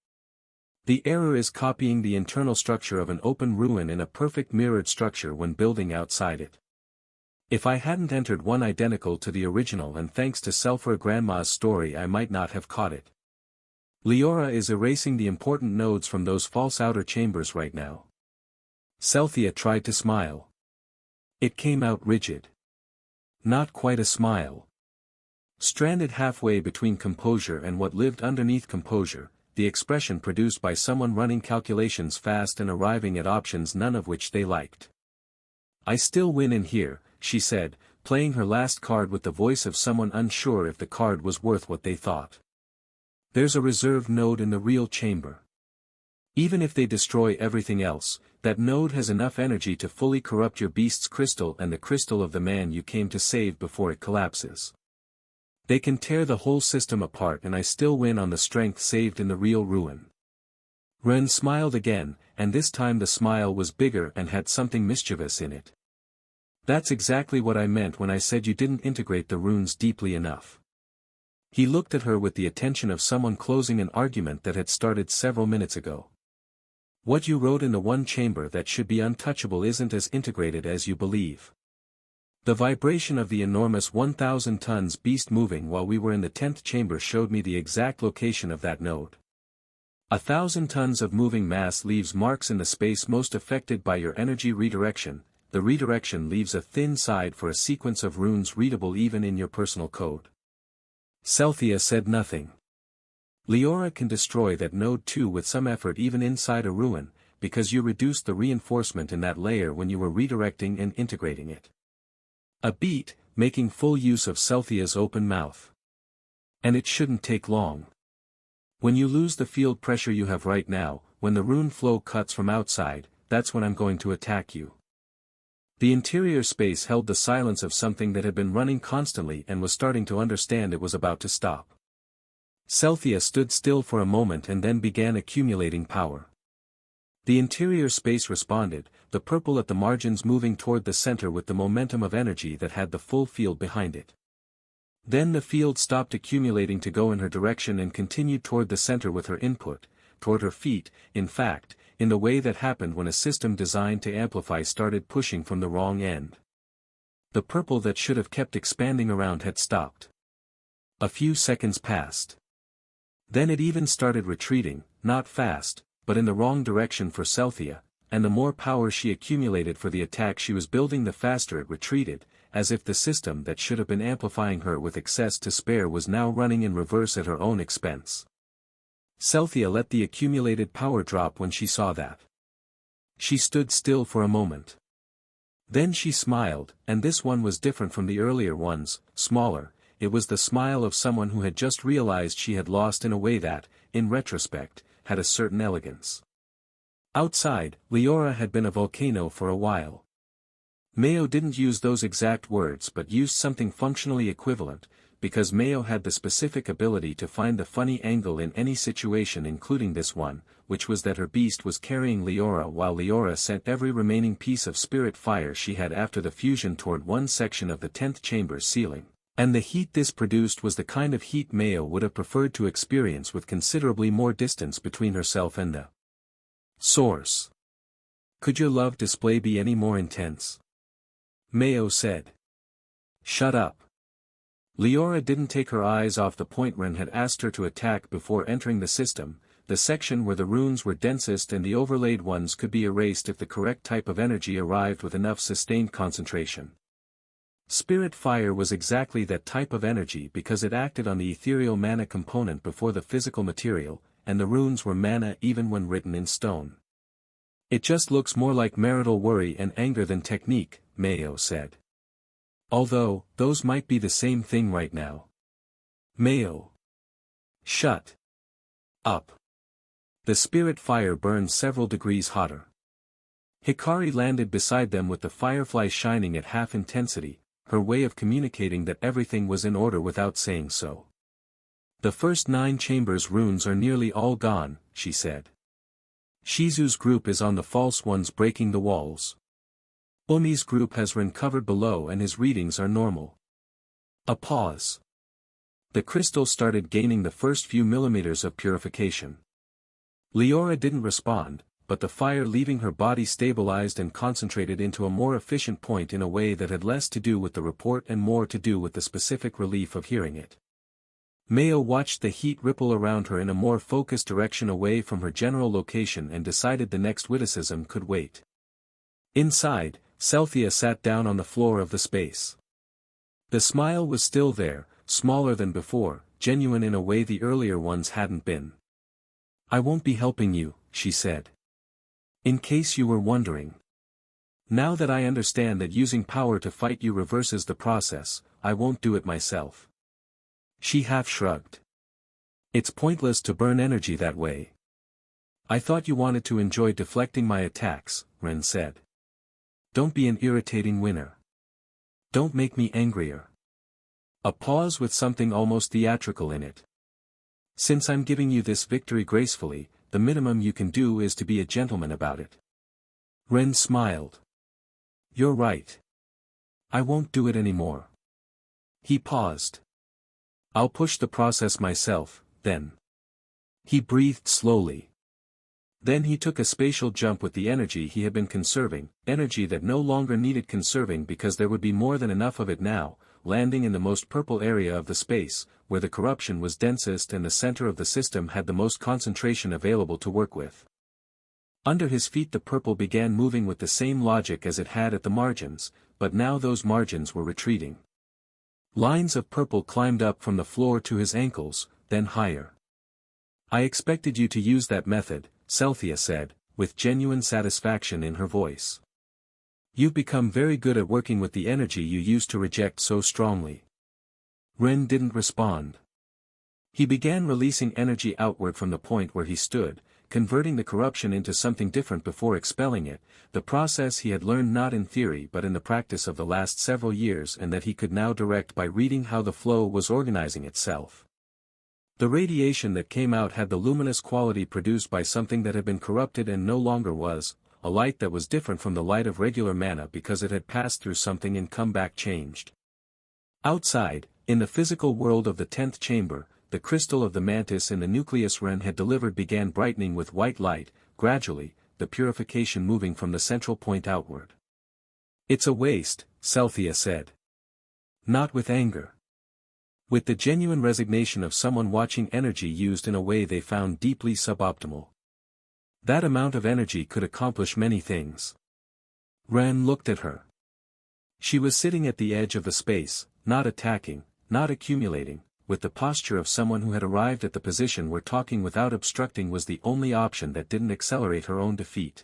The error is copying the internal structure of an open ruin in a perfect mirrored structure when building outside it. If I hadn't entered one identical to the original and thanks to Selfra Grandma's story I might not have caught it. Leora is erasing the important nodes from those false outer chambers right now. Celthea tried to smile. It came out rigid. Not quite a smile. Stranded halfway between composure and what lived underneath composure, the expression produced by someone running calculations fast and arriving at options none of which they liked. I still win in here, she said, playing her last card with the voice of someone unsure if the card was worth what they thought. There's a reserve node in the real chamber. Even if they destroy everything else, that node has enough energy to fully corrupt your beast's crystal and the crystal of the man you came to save before it collapses. They can tear the whole system apart and I still win on the strength saved in the real ruin. Ren smiled again, and this time the smile was bigger and had something mischievous in it. That's exactly what I meant when I said you didn't integrate the runes deeply enough. He looked at her with the attention of someone closing an argument that had started several minutes ago. What you wrote in the one chamber that should be untouchable isn't as integrated as you believe. The vibration of the enormous 1,000 tons beast moving while we were in the 10th chamber showed me the exact location of that node. 1,000 tons of moving mass leaves marks in the space most affected by your energy redirection. The redirection leaves a thin side for a sequence of runes readable even in your personal code. Celthea said nothing. Leora can destroy that node too with some effort even inside a ruin, because you reduced the reinforcement in that layer when you were redirecting and integrating it. A beat, making full use of Celthea's open mouth. And it shouldn't take long. When you lose the field pressure you have right now, when the rune flow cuts from outside, that's when I'm going to attack you. The interior space held the silence of something that had been running constantly and was starting to understand it was about to stop. Celthea stood still for a moment and then began accumulating power. The interior space responded, the purple at the margins moving toward the center with the momentum of energy that had the full field behind it. Then the field stopped accumulating to go in her direction and continued toward the center with her input, toward her feet, in fact, in the way that happened when a system designed to amplify started pushing from the wrong end. The purple that should have kept expanding around had stopped. A few seconds passed. Then it even started retreating, not fast, but in the wrong direction for Celthea, and the more power she accumulated for the attack she was building the faster it retreated, as if the system that should have been amplifying her with excess to spare was now running in reverse at her own expense. Celthea let the accumulated power drop when she saw that. She stood still for a moment. Then she smiled, and this one was different from the earlier ones, smaller. It was the smile of someone who had just realized she had lost in a way that, in retrospect, had a certain elegance. Outside, Leora had been a volcano for a while. Mayo didn't use those exact words but used something functionally equivalent, because Mayo had the specific ability to find the funny angle in any situation including this one, which was that her beast was carrying Leora while Leora sent every remaining piece of spirit fire she had after the fusion toward one section of the 10th chamber's ceiling. And the heat this produced was the kind of heat Mayo would have preferred to experience with considerably more distance between herself and the source. Could your love display be any more intense? Mayo said. Shut up. Leora didn't take her eyes off the point Ren had asked her to attack before entering the system, the section where the runes were densest and the overlaid ones could be erased if the correct type of energy arrived with enough sustained concentration. Spirit fire was exactly that type of energy because it acted on the ethereal mana component before the physical material, and the runes were mana even when written in stone. It just looks more like marital worry and anger than technique, Mayo said. Although, those might be the same thing right now. Mayo. Shut up. The spirit fire burned several degrees hotter. Hikari landed beside them with the firefly shining at half intensity, her way of communicating that everything was in order without saying so. The first 9 chambers runes are nearly all gone, she said. Shizu's group is on the false ones breaking the walls. Umi's group has run covered below and his readings are normal. A pause. The crystal started gaining the first few millimeters of purification. Leora didn't respond, but the fire leaving her body stabilized and concentrated into a more efficient point in a way that had less to do with the report and more to do with the specific relief of hearing it. Mayo watched the heat ripple around her in a more focused direction away from her general location and decided the next witticism could wait. Inside, Celthea sat down on the floor of the space. The smile was still there, smaller than before, genuine in a way the earlier ones hadn't been. I won't be helping you, she said. In case you were wondering. Now that I understand that using power to fight you reverses the process, I won't do it myself. She half shrugged. It's pointless to burn energy that way. I thought you wanted to enjoy deflecting my attacks, Ren said. Don't be an irritating winner. Don't make me angrier. A pause with something almost theatrical in it. Since I'm giving you this victory gracefully, the minimum you can do is to be a gentleman about it. Ren smiled. You're right. I won't do it anymore. He paused. I'll push the process myself, then. He breathed slowly. Then he took a spatial jump with the energy he had been conserving, energy that no longer needed conserving because there would be more than enough of it now, landing in the most purple area of the space, where the corruption was densest and the center of the system had the most concentration available to work with. Under his feet the purple began moving with the same logic as it had at the margins, but now those margins were retreating. Lines of purple climbed up from the floor to his ankles, then higher. "I expected you to use that method," Celthea said, with genuine satisfaction in her voice. "You've become very good at working with the energy you used to reject so strongly." Ren didn't respond. He began releasing energy outward from the point where he stood, converting the corruption into something different before expelling it, the process he had learned not in theory but in the practice of the last several years and that he could now direct by reading how the flow was organizing itself. The radiation that came out had the luminous quality produced by something that had been corrupted and no longer was, a light that was different from the light of regular mana because it had passed through something and come back changed. Outside, in the physical world of the 10th chamber, the crystal of the mantis in the nucleus Ren had delivered began brightening with white light, gradually, the purification moving from the central point outward. "It's a waste," Celthea said. Not with anger. With the genuine resignation of someone watching energy used in a way they found deeply suboptimal. That amount of energy could accomplish many things. Ren looked at her. She was sitting at the edge of the space, not attacking, not accumulating, with the posture of someone who had arrived at the position where talking without obstructing was the only option that didn't accelerate her own defeat.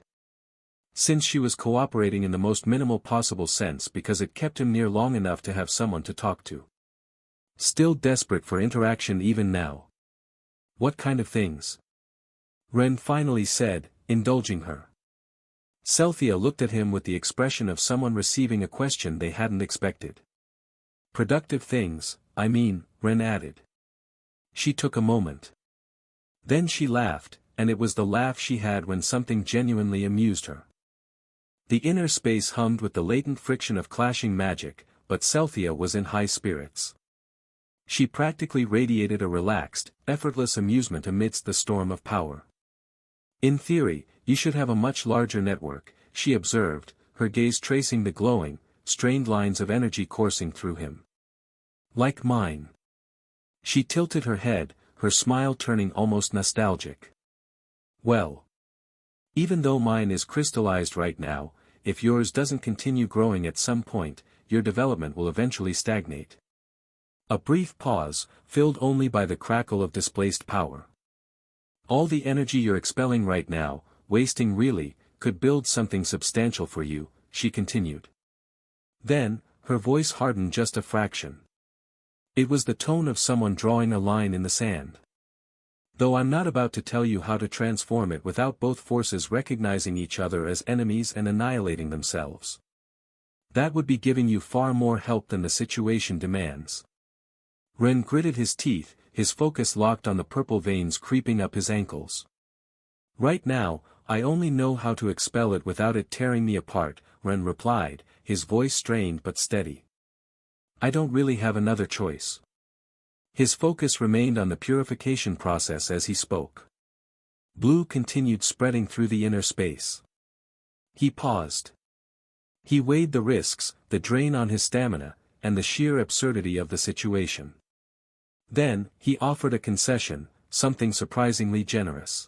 Since she was cooperating in the most minimal possible sense because it kept him near long enough to have someone to talk to. Still desperate for interaction even now. "What kind of things?" Ren finally said, indulging her. Celthea looked at him with the expression of someone receiving a question they hadn't expected. "Productive things, I mean," Ren added. She took a moment. Then she laughed, and it was the laugh she had when something genuinely amused her. The inner space hummed with the latent friction of clashing magic, but Celthea was in high spirits. She practically radiated a relaxed, effortless amusement amidst the storm of power. "In theory, you should have a much larger network," she observed, her gaze tracing the glowing, strained lines of energy coursing through him. "Like mine." She tilted her head, her smile turning almost nostalgic. "Well. Even though mine is crystallized right now, if yours doesn't continue growing at some point, your development will eventually stagnate." A brief pause, filled only by the crackle of displaced power. "All the energy you're expelling right now, wasting really, could build something substantial for you," she continued. Then, her voice hardened just a fraction. It was the tone of someone drawing a line in the sand. "Though I'm not about to tell you how to transform it without both forces recognizing each other as enemies and annihilating themselves. That would be giving you far more help than the situation demands." Ren gritted his teeth, his focus locked on the purple veins creeping up his ankles. "Right now, I only know how to expel it without it tearing me apart," Ren replied, his voice strained but steady. "I don't really have another choice." His focus remained on the purification process as he spoke. Blue continued spreading through the inner space. He paused. He weighed the risks, the drain on his stamina, and the sheer absurdity of the situation. Then, he offered a concession, something surprisingly generous.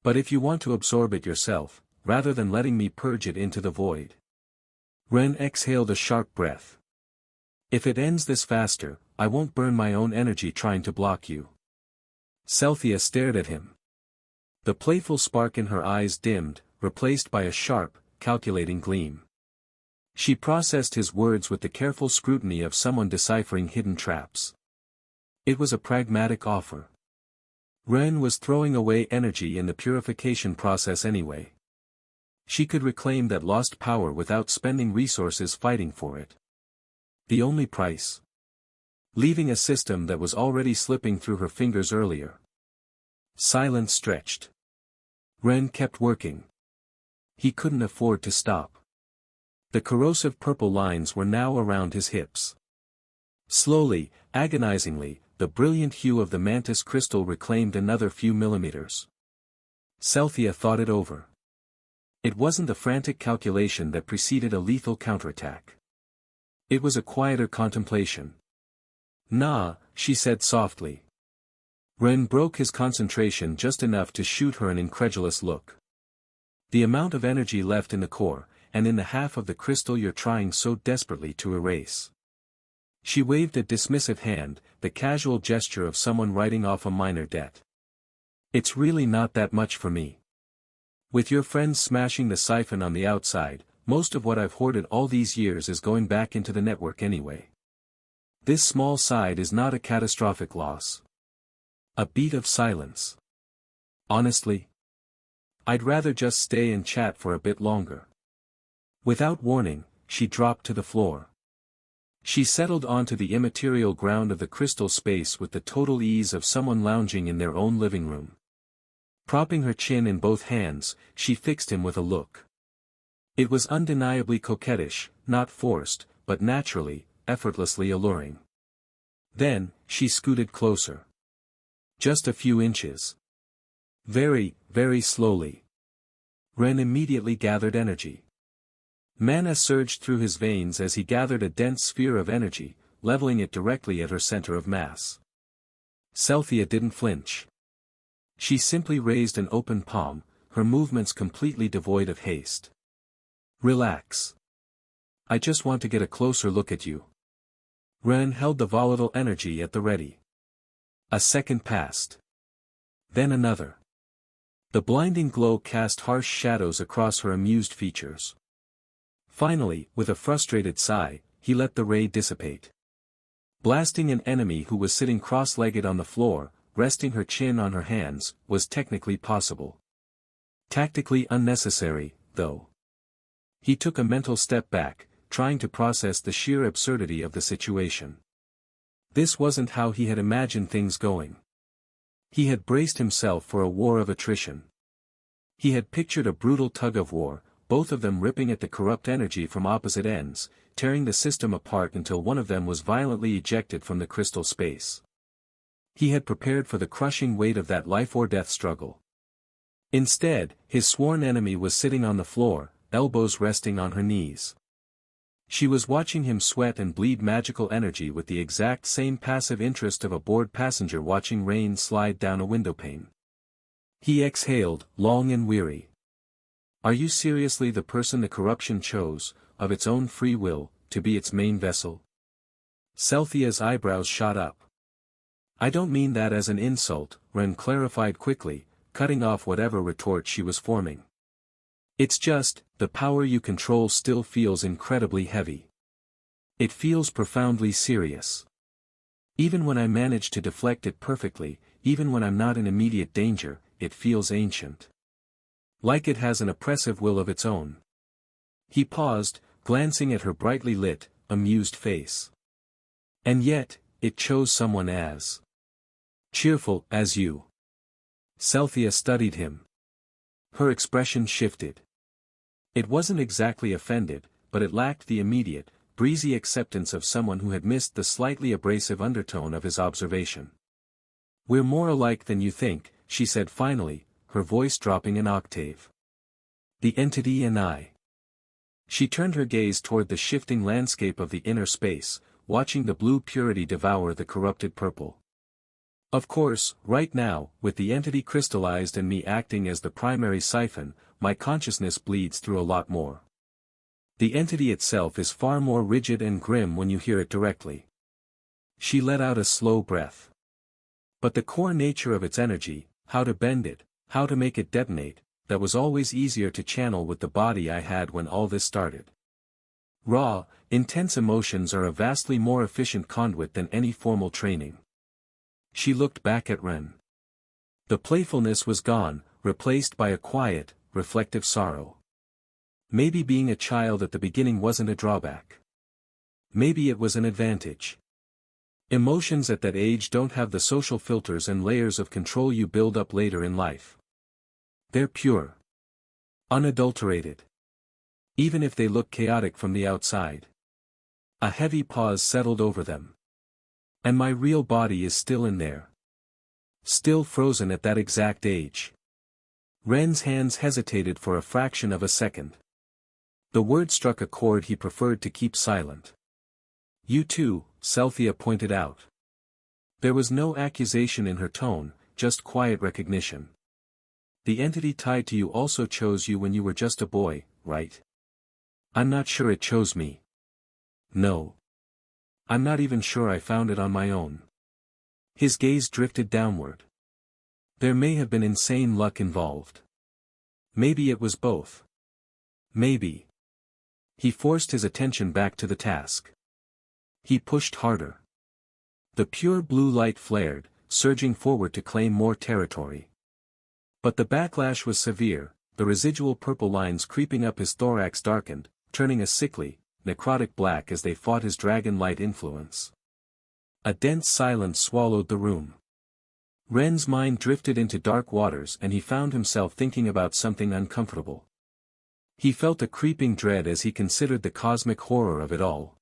"But if you want to absorb it yourself, rather than letting me purge it into the void." Ren exhaled a sharp breath. "If it ends this faster, I won't burn my own energy trying to block you." Celthea stared at him. The playful spark in her eyes dimmed, replaced by a sharp, calculating gleam. She processed his words with the careful scrutiny of someone deciphering hidden traps. It was a pragmatic offer. Ren was throwing away energy in the purification process anyway. She could reclaim that lost power without spending resources fighting for it. The only price? Leaving a system that was already slipping through her fingers earlier. Silence stretched. Ren kept working. He couldn't afford to stop. The corrosive purple lines were now around his hips. Slowly, agonizingly, the brilliant hue of the mantis crystal reclaimed another few millimeters. Celthea thought it over. It wasn't the frantic calculation that preceded a lethal counterattack. It was a quieter contemplation. "Nah," she said softly. Ren broke his concentration just enough to shoot her an incredulous look. "The amount of energy left in the core, and in the half of the crystal you're trying so desperately to erase." She waved a dismissive hand, the casual gesture of someone writing off a minor debt. "It's really not that much for me. With your friends smashing the siphon on the outside, most of what I've hoarded all these years is going back into the network anyway. This small side is not a catastrophic loss." A beat of silence. "Honestly? I'd rather just stay and chat for a bit longer." Without warning, she dropped to the floor. She settled onto the immaterial ground of the crystal space with the total ease of someone lounging in their own living room. Propping her chin in both hands, she fixed him with a look. It was undeniably coquettish, not forced, but naturally, effortlessly alluring. Then, she scooted closer. Just a few inches. Very, very slowly. Ren immediately gathered energy. Mana surged through his veins as he gathered a dense sphere of energy, leveling it directly at her center of mass. Celthea didn't flinch. She simply raised an open palm, her movements completely devoid of haste. "Relax. I just want to get a closer look at you." Ren held the volatile energy at the ready. A second passed. Then another. The blinding glow cast harsh shadows across her amused features. Finally, with a frustrated sigh, he let the ray dissipate. Blasting an enemy who was sitting cross-legged on the floor, resting her chin on her hands, was technically possible. Tactically unnecessary, though. He took a mental step back, trying to process the sheer absurdity of the situation. This wasn't how he had imagined things going. He had braced himself for a war of attrition. He had pictured a brutal tug-of-war, both of them ripping at the corrupt energy from opposite ends, tearing the system apart until one of them was violently ejected from the crystal space. He had prepared for the crushing weight of that life-or-death struggle. Instead, his sworn enemy was sitting on the floor, elbows resting on her knees. She was watching him sweat and bleed magical energy with the exact same passive interest of a bored passenger watching rain slide down a windowpane. He exhaled, long and weary. "Are you seriously the person the corruption chose, of its own free will, to be its main vessel?" Celthea's eyebrows shot up. "I don't mean that as an insult," Ren clarified quickly, cutting off whatever retort she was forming. "It's just, the power you control still feels incredibly heavy. It feels profoundly serious. Even when I manage to deflect it perfectly, even when I'm not in immediate danger, it feels ancient. Like it has an oppressive will of its own." He paused, glancing at her brightly lit, amused face. "And yet, it chose someone as cheerful as you." Celthea studied him. Her expression shifted. It wasn't exactly offended, but it lacked the immediate, breezy acceptance of someone who had missed the slightly abrasive undertone of his observation. "We're more alike than you think," she said finally, her voice dropping an octave. "The entity and I." She turned her gaze toward the shifting landscape of the inner space, watching the blue purity devour the corrupted purple. "Of course, right now, with the entity crystallized and me acting as the primary siphon, my consciousness bleeds through a lot more. The entity itself is far more rigid and grim when you hear it directly." She let out a slow breath. "But the core nature of its energy, how to bend it, how to make it detonate, that was always easier to channel with the body I had when all this started. Raw, intense emotions are a vastly more efficient conduit than any formal training." She looked back at Ren. The playfulness was gone, replaced by a quiet, reflective sorrow. Maybe being a child at the beginning wasn't a drawback. Maybe it was an advantage. Emotions at that age don't have the social filters and layers of control you build up later in life. They're pure. Unadulterated. Even if they look chaotic from the outside. A heavy pause settled over them. "And my real body is still in there. Still frozen at that exact age." Ren's hands hesitated for a fraction of a second. The word struck a chord he preferred to keep silent. You too, Celthea pointed out. There was no accusation in her tone, just quiet recognition. The entity tied to you also chose you when you were just a boy, right? I'm not sure it chose me. No. I'm not even sure I found it on my own. His gaze drifted downward. There may have been insane luck involved. Maybe it was both. Maybe. He forced his attention back to the task. He pushed harder. The pure blue light flared, surging forward to claim more territory. But the backlash was severe, the residual purple lines creeping up his thorax darkened, turning a sickly, necrotic black as they fought his dragon light influence. A dense silence swallowed the room. Ren's mind drifted into dark waters and he found himself thinking about something uncomfortable. He felt a creeping dread as he considered the cosmic horror of it all.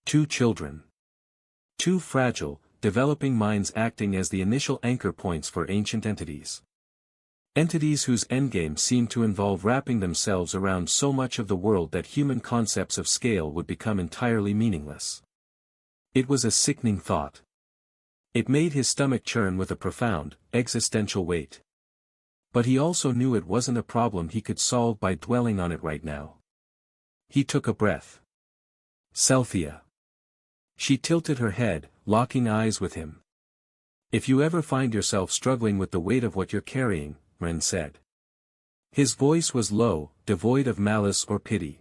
2 children. 2 fragile, developing minds acting as the initial anchor points for ancient entities. Entities whose endgame seemed to involve wrapping themselves around so much of the world that human concepts of scale would become entirely meaningless. It was a sickening thought. It made his stomach churn with a profound, existential weight. But he also knew it wasn't a problem he could solve by dwelling on it right now. He took a breath. Celthea. She tilted her head, locking eyes with him. If you ever find yourself struggling with the weight of what you're carrying, Ren said. His voice was low, devoid of malice or pity.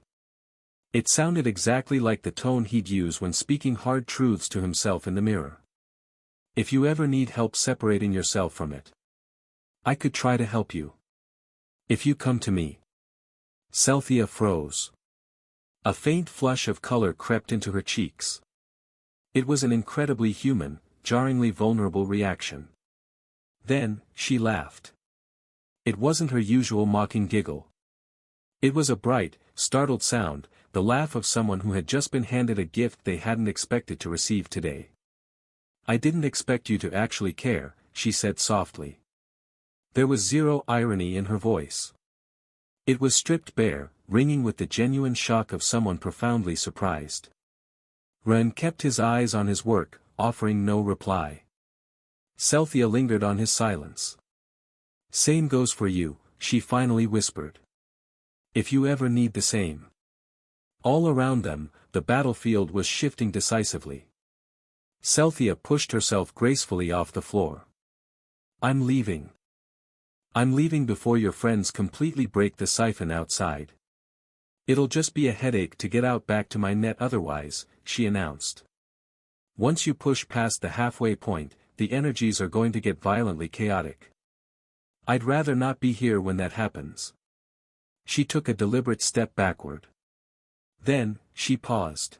It sounded exactly like the tone he'd use when speaking hard truths to himself in the mirror. If you ever need help separating yourself from it, I could try to help you. If you come to me. Celthea froze. A faint flush of color crept into her cheeks. It was an incredibly human, jarringly vulnerable reaction. Then, she laughed. It wasn't her usual mocking giggle. It was a bright, startled sound, the laugh of someone who had just been handed a gift they hadn't expected to receive today. I didn't expect you to actually care, she said softly. There was zero irony in her voice. It was stripped bare, ringing with the genuine shock of someone profoundly surprised. Ren kept his eyes on his work, offering no reply. Celthea lingered on his silence. Same goes for you, she finally whispered. If you ever need the same. All around them, the battlefield was shifting decisively. Celthea pushed herself gracefully off the floor. I'm leaving. I'm leaving before your friends completely break the siphon outside. It'll just be a headache to get out back to my net otherwise, she announced. Once you push past the halfway point, the energies are going to get violently chaotic. I'd rather not be here when that happens. She took a deliberate step backward. Then, she paused.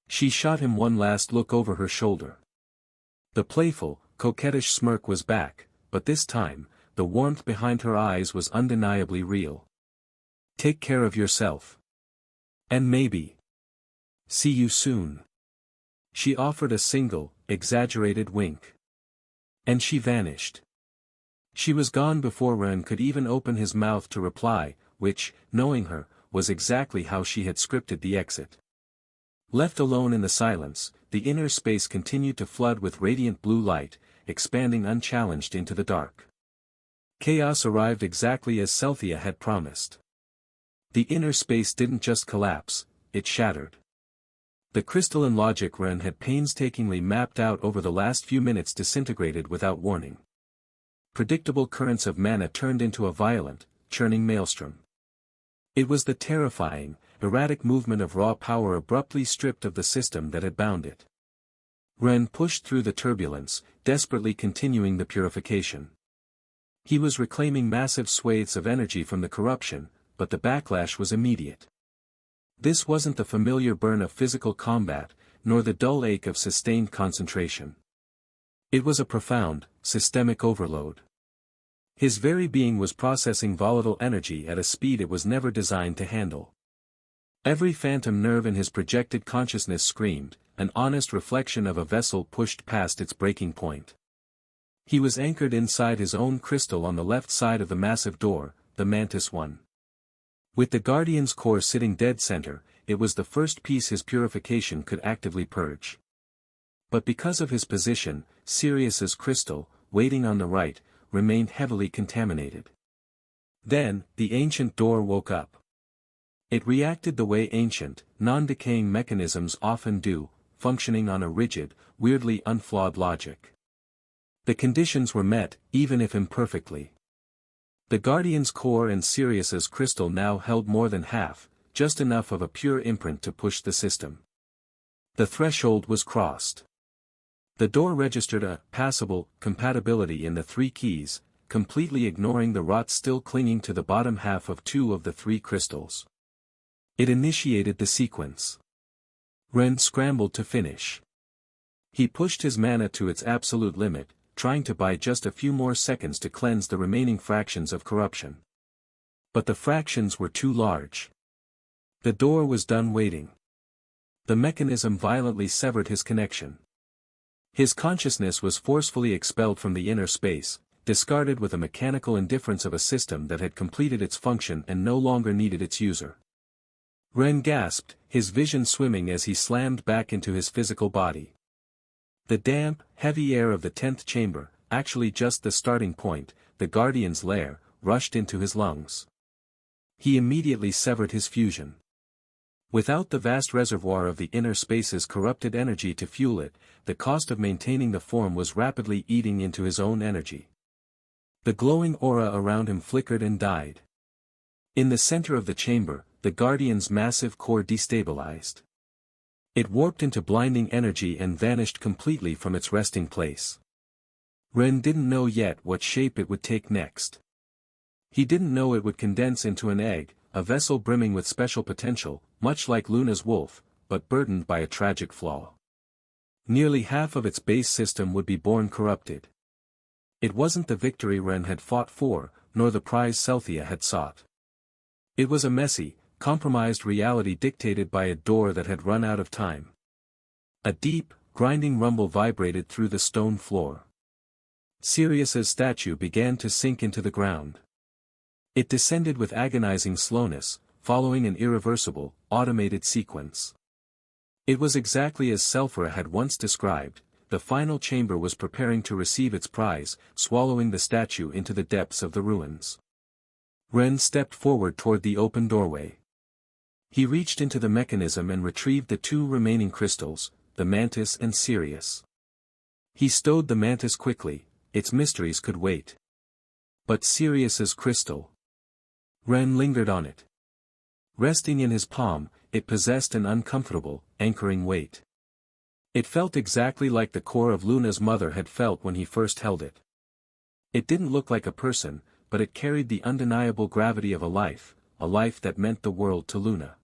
She shot him one last look over her shoulder. The playful, coquettish smirk was back, but this time, the warmth behind her eyes was undeniably real. Take care of yourself. And maybe. See you soon. She offered a single, exaggerated wink. And she vanished. She was gone before Ren could even open his mouth to reply, which, knowing her, was exactly how she had scripted the exit. Left alone in the silence, the inner space continued to flood with radiant blue light, expanding unchallenged into the dark. Chaos arrived exactly as Celthea had promised. The inner space didn't just collapse, it shattered. The crystalline logic Ren had painstakingly mapped out over the last few minutes disintegrated without warning. Predictable currents of mana turned into a violent, churning maelstrom. It was the terrifying, erratic movement of raw power abruptly stripped of the system that had bound it. Ren pushed through the turbulence, desperately continuing the purification. He was reclaiming massive swathes of energy from the corruption, but the backlash was immediate. This wasn't the familiar burn of physical combat, nor the dull ache of sustained concentration. It was a profound, systemic overload. His very being was processing volatile energy at a speed it was never designed to handle. Every phantom nerve in his projected consciousness screamed, an honest reflection of a vessel pushed past its breaking point. He was anchored inside his own crystal on the left side of the massive door, the Mantis One. With the Guardian's core sitting dead center, it was the first piece his purification could actively purge. But because of his position, Sirius's crystal, waiting on the right, remained heavily contaminated. Then, the ancient door woke up. It reacted the way ancient, non-decaying mechanisms often do, functioning on a rigid, weirdly unflawed logic. The conditions were met, even if imperfectly. The Guardian's core and Sirius's crystal now held more than half, just enough of a pure imprint to push the system. The threshold was crossed. The door registered a passable compatibility in the 3 keys, completely ignoring the rot still clinging to the bottom half of 2 of the 3 crystals. It initiated the sequence. Ren scrambled to finish. He pushed his mana to its absolute limit, trying to buy just a few more seconds to cleanse the remaining fractions of corruption. But the fractions were too large. The door was done waiting. The mechanism violently severed his connection. His consciousness was forcefully expelled from the inner space, discarded with a mechanical indifference of a system that had completed its function and no longer needed its user. Ren gasped, his vision swimming as he slammed back into his physical body. The damp, heavy air of the 10th chamber, actually just the starting point, the Guardian's lair, rushed into his lungs. He immediately severed his fusion. Without the vast reservoir of the inner space's corrupted energy to fuel it, the cost of maintaining the form was rapidly eating into his own energy. The glowing aura around him flickered and died. In the center of the chamber, the Guardian's massive core destabilized. It warped into blinding energy and vanished completely from its resting place. Ren didn't know yet what shape it would take next. He didn't know it would condense into an egg, a vessel brimming with special potential, much like Luna's wolf, but burdened by a tragic flaw. Nearly half of its base system would be born corrupted. It wasn't the victory Ren had fought for, nor the prize Celthia had sought. It was a messy, compromised reality dictated by a door that had run out of time. A deep, grinding rumble vibrated through the stone floor. Sirius's statue began to sink into the ground. It descended with agonizing slowness, following an irreversible, automated sequence. It was exactly as Selphra had once described. The final chamber was preparing to receive its prize, swallowing the statue into the depths of the ruins. Ren stepped forward toward the open doorway. He reached into the mechanism and retrieved the 2 remaining crystals, the Mantis and Sirius. He stowed the Mantis quickly, its mysteries could wait. But Sirius's crystal. Ren lingered on it. Resting in his palm, it possessed an uncomfortable, anchoring weight. It felt exactly like the core of Luna's mother had felt when he first held it. It didn't look like a person, but it carried the undeniable gravity of a life that meant the world to Luna.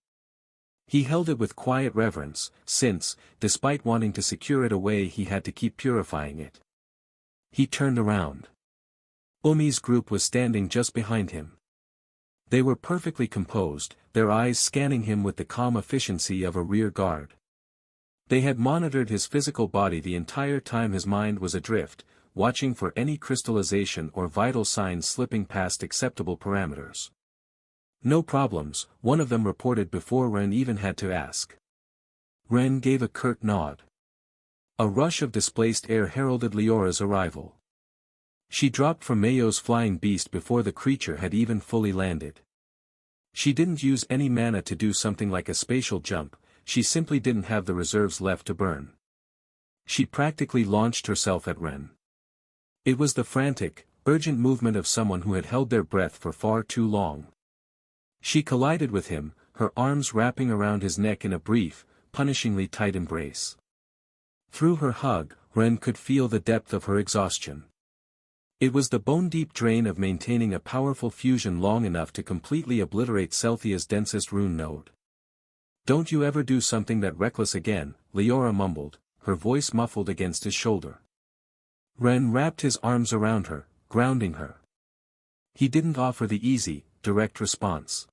He held it with quiet reverence, since, despite wanting to secure it away, he had to keep purifying it. He turned around. Umi's group was standing just behind him. They were perfectly composed, their eyes scanning him with the calm efficiency of a rear guard. They had monitored his physical body the entire time his mind was adrift, watching for any crystallization or vital signs slipping past acceptable parameters. No problems, one of them reported before Ren even had to ask. Ren gave a curt nod. A rush of displaced air heralded Leora's arrival. She dropped from Mayo's flying beast before the creature had even fully landed. She didn't use any mana to do something like a spatial jump, she simply didn't have the reserves left to burn. She practically launched herself at Ren. It was the frantic, urgent movement of someone who had held their breath for far too long. She collided with him, her arms wrapping around his neck in a brief, punishingly tight embrace. Through her hug, Ren could feel the depth of her exhaustion. It was the bone-deep drain of maintaining a powerful fusion long enough to completely obliterate Celthia's densest rune node. "Don't you ever do something that reckless again," Leora mumbled, her voice muffled against his shoulder. Ren wrapped his arms around her, grounding her. He didn't offer the easy, direct response.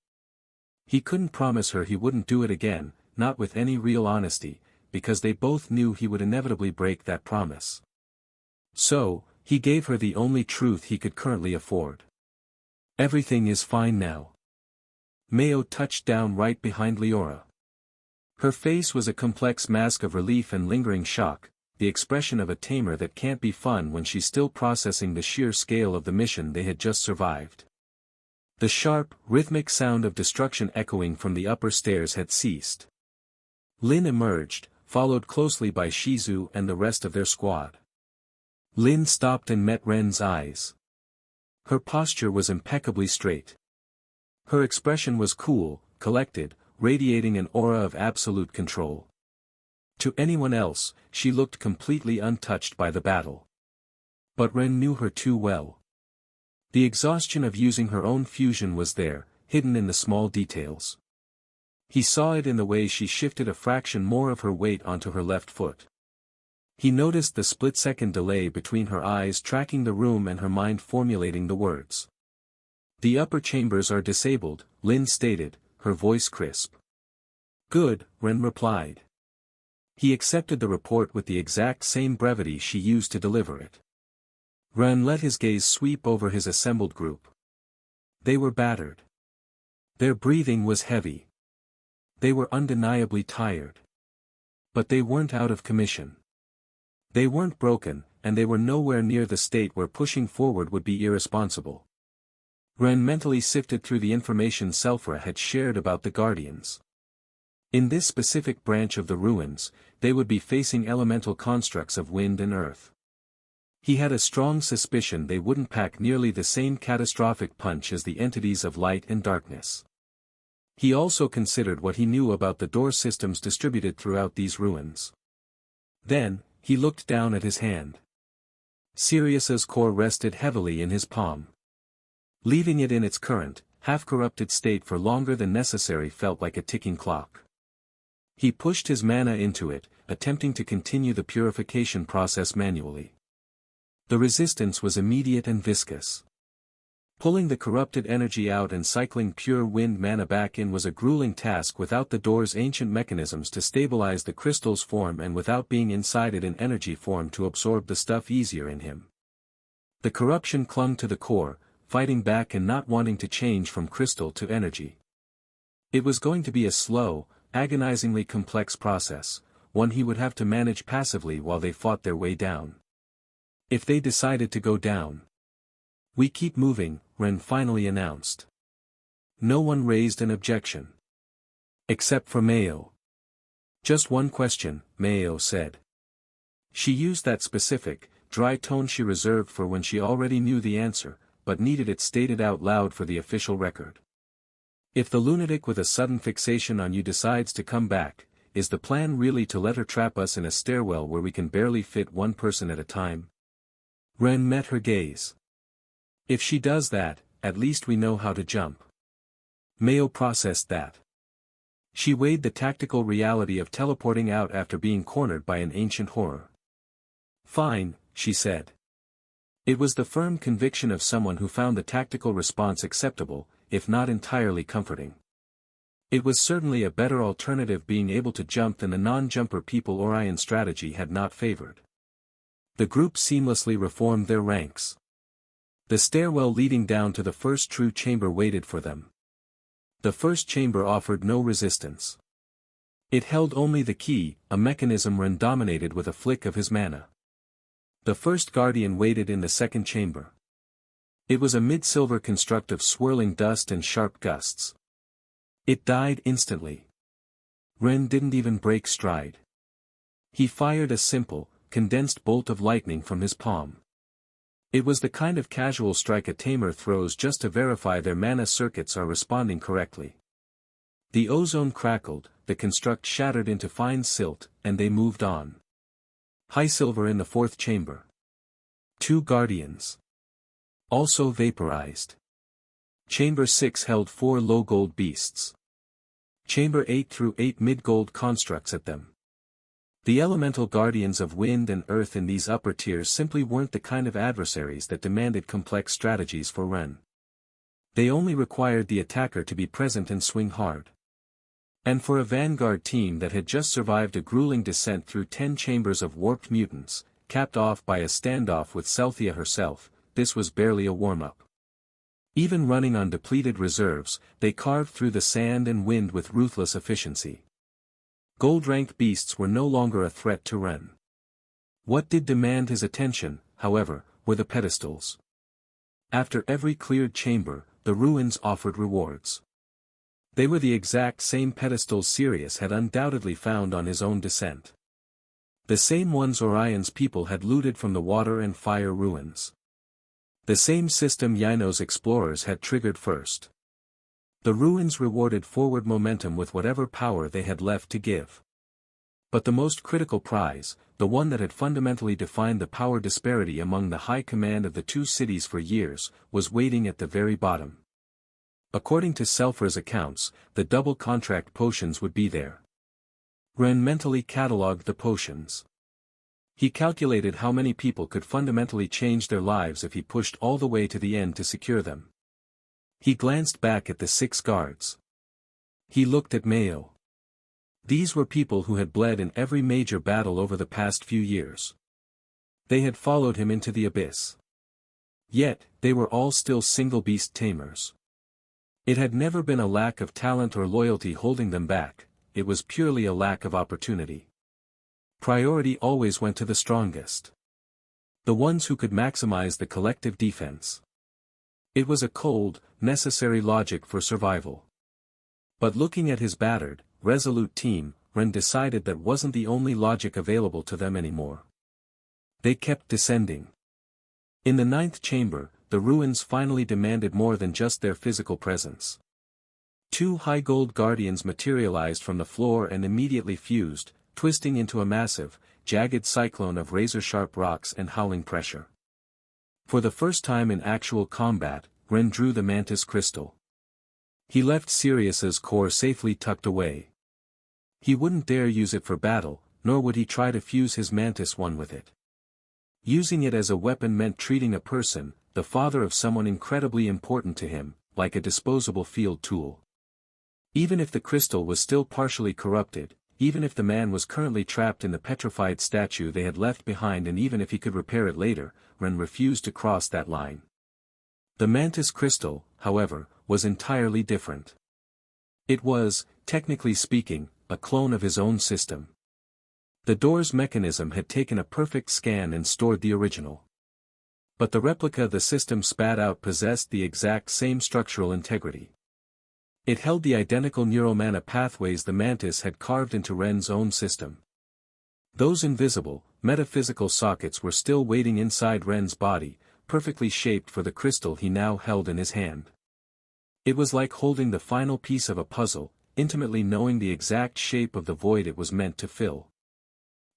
He couldn't promise her he wouldn't do it again, not with any real honesty, because they both knew he would inevitably break that promise. So, he gave her the only truth he could currently afford. "Everything is fine now." Mayo touched down right behind Leora. Her face was a complex mask of relief and lingering shock, the expression of a tamer that can't be fun when she's still processing the sheer scale of the mission they had just survived. The sharp, rhythmic sound of destruction echoing from the upper stairs had ceased. Lin emerged, followed closely by Shizu and the rest of their squad. Lin stopped and met Ren's eyes. Her posture was impeccably straight. Her expression was cool, collected, radiating an aura of absolute control. To anyone else, she looked completely untouched by the battle. But Ren knew her too well. The exhaustion of using her own fusion was there, hidden in the small details. He saw it in the way she shifted a fraction more of her weight onto her left foot. He noticed the split-second delay between her eyes tracking the room and her mind formulating the words. "The upper chambers are disabled," Lin stated, her voice crisp. "Good," Ren replied. He accepted the report with the exact same brevity she used to deliver it. Ren let his gaze sweep over his assembled group. They were battered. Their breathing was heavy. They were undeniably tired. But they weren't out of commission. They weren't broken, and they were nowhere near the state where pushing forward would be irresponsible. Ren mentally sifted through the information Selphra had shared about the Guardians. In this specific branch of the ruins, they would be facing elemental constructs of wind and earth. He had a strong suspicion they wouldn't pack nearly the same catastrophic punch as the entities of light and darkness. He also considered what he knew about the door systems distributed throughout these ruins. Then, he looked down at his hand. Sirius's core rested heavily in his palm. Leaving it in its current, half-corrupted state for longer than necessary felt like a ticking clock. He pushed his mana into it, attempting to continue the purification process manually. The resistance was immediate and viscous. Pulling the corrupted energy out and cycling pure wind mana back in was a grueling task without the door's ancient mechanisms to stabilize the crystal's form and without being inside it in energy form to absorb the stuff easier in him. The corruption clung to the core, fighting back and not wanting to change from crystal to energy. It was going to be a slow, agonizingly complex process, one he would have to manage passively while they fought their way down. If they decided to go down. "We keep moving," Ren finally announced. No one raised an objection. Except for Mayo. "Just one question," Mayo said. She used that specific, dry tone she reserved for when she already knew the answer, but needed it stated out loud for the official record. "If the lunatic with a sudden fixation on you decides to come back, is the plan really to let her trap us in a stairwell where we can barely fit one person at a time?" Ren met her gaze. "If she does that, at least we know how to jump." Mayo processed that. She weighed the tactical reality of teleporting out after being cornered by an ancient horror. "Fine," she said. It was the firm conviction of someone who found the tactical response acceptable, if not entirely comforting. It was certainly a better alternative being able to jump than the non-jumper people Orion strategy had not favored. The group seamlessly reformed their ranks. The stairwell leading down to the first true chamber waited for them. The first chamber offered no resistance. It held only the key, a mechanism Ren dominated with a flick of his mana. The first guardian waited in the second chamber. It was a mid-silver construct of swirling dust and sharp gusts. It died instantly. Ren didn't even break stride. He fired a simple, condensed bolt of lightning from his palm. It was the kind of casual strike a tamer throws just to verify their mana circuits are responding correctly. The ozone crackled, the construct shattered into fine silt, and they moved on. High silver in the fourth chamber. 2 guardians. Also vaporized. Chamber 6 held 4 low gold beasts. Chamber 8 threw 8 mid-gold constructs at them. The elemental guardians of wind and earth in these upper tiers simply weren't the kind of adversaries that demanded complex strategies for Ren. They only required the attacker to be present and swing hard. And for a vanguard team that had just survived a grueling descent through 10 chambers of warped mutants, capped off by a standoff with Selphia herself, this was barely a warm-up. Even running on depleted reserves, they carved through the sand and wind with ruthless efficiency. Gold-ranked beasts were no longer a threat to Ren. What did demand his attention, however, were the pedestals. After every cleared chamber, the ruins offered rewards. They were the exact same pedestals Sirius had undoubtedly found on his own descent. The same ones Orion's people had looted from the water and fire ruins. The same system Yino's explorers had triggered first. The ruins rewarded forward momentum with whatever power they had left to give. But the most critical prize, the one that had fundamentally defined the power disparity among the high command of the two cities for years, was waiting at the very bottom. According to Selfra's accounts, the double contract potions would be there. Ren mentally catalogued the potions. He calculated how many people could fundamentally change their lives if he pushed all the way to the end to secure them. He glanced back at the 6 guards. He looked at Mayo. These were people who had bled in every major battle over the past few years. They had followed him into the abyss. Yet, they were all still single-beast tamers. It had never been a lack of talent or loyalty holding them back, it was purely a lack of opportunity. Priority always went to the strongest. The ones who could maximize the collective defense. It was a cold, necessary logic for survival. But looking at his battered, resolute team, Ren decided that wasn't the only logic available to them anymore. They kept descending. In the 9th chamber, the ruins finally demanded more than just their physical presence. 2 high gold guardians materialized from the floor and immediately fused, twisting into a massive, jagged cyclone of razor-sharp rocks and howling pressure. For the first time in actual combat, Ren drew the mantis crystal. He left Sirius's core safely tucked away. He wouldn't dare use it for battle, nor would he try to fuse his mantis one with it. Using it as a weapon meant treating a person, the father of someone incredibly important to him, like a disposable field tool. Even if the crystal was still partially corrupted, even if the man was currently trapped in the petrified statue they had left behind, and even if he could repair it later, Ren refused to cross that line. The mantis crystal, however, was entirely different. It was, technically speaking, a clone of his own system. The door's mechanism had taken a perfect scan and stored the original. But the replica the system spat out possessed the exact same structural integrity. It held the identical neuromana pathways the mantis had carved into Ren's own system. Those invisible, metaphysical sockets were still waiting inside Ren's body, perfectly shaped for the crystal he now held in his hand. It was like holding the final piece of a puzzle, intimately knowing the exact shape of the void it was meant to fill.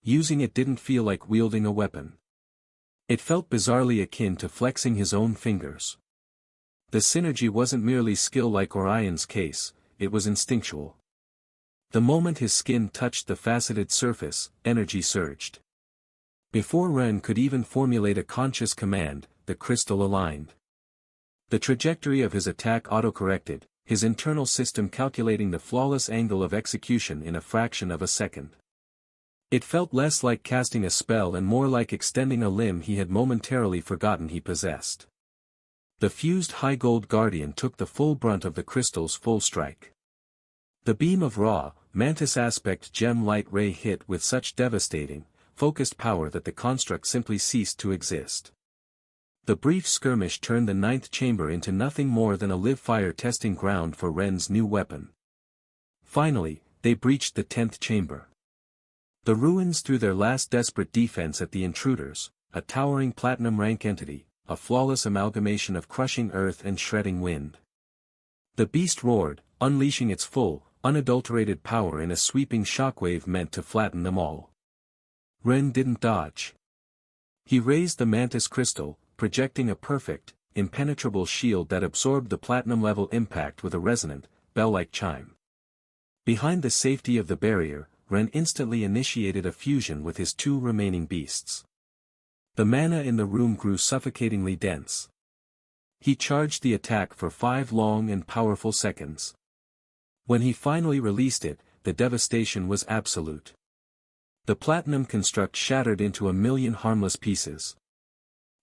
Using it didn't feel like wielding a weapon. It felt bizarrely akin to flexing his own fingers. The synergy wasn't merely skill like Orion's case, it was instinctual. The moment his skin touched the faceted surface, energy surged. Before Ren could even formulate a conscious command, the crystal aligned. The trajectory of his attack autocorrected, his internal system calculating the flawless angle of execution in a fraction of a second. It felt less like casting a spell and more like extending a limb he had momentarily forgotten he possessed. The fused high gold guardian took the full brunt of the crystal's full strike. The beam of raw, mantis aspect gem light ray hit with such devastating, focused power that the construct simply ceased to exist. The brief skirmish turned the 9th chamber into nothing more than a live-fire testing ground for Ren's new weapon. Finally, they breached the 10th chamber. The ruins threw their last desperate defense at the intruders, a towering platinum-rank entity, a flawless amalgamation of crushing earth and shredding wind. The beast roared, unleashing its full, unadulterated power in a sweeping shockwave meant to flatten them all. Ren didn't dodge. He raised the mantis crystal, projecting a perfect, impenetrable shield that absorbed the platinum-level impact with a resonant, bell-like chime. Behind the safety of the barrier, Ren instantly initiated a fusion with his 2 remaining beasts. The mana in the room grew suffocatingly dense. He charged the attack for 5 long and powerful seconds. When he finally released it, the devastation was absolute. The platinum construct shattered into a million harmless pieces.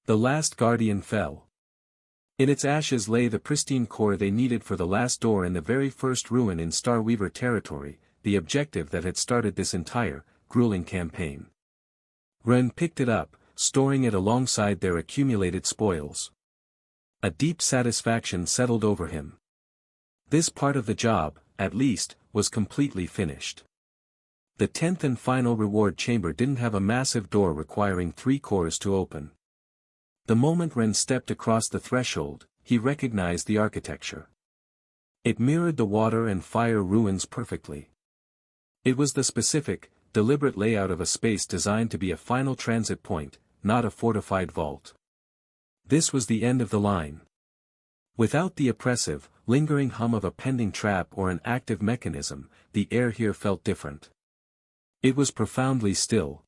The last guardian fell. In its ashes lay the pristine core they needed for the last door in the very first ruin in Starweaver territory, the objective that had started this entire, grueling campaign. Ren picked it up, storing it alongside their accumulated spoils. A deep satisfaction settled over him. This part of the job, at least, was completely finished. The 10th and final reward chamber didn't have a massive door requiring 3 cores to open. The moment Ren stepped across the threshold, he recognized the architecture. It mirrored the water and fire ruins perfectly. It was the specific, deliberate layout of a space designed to be a final transit point, not a fortified vault. This was the end of the line. Without the oppressive, lingering hum of a pending trap or an active mechanism, the air here felt different. It was profoundly still.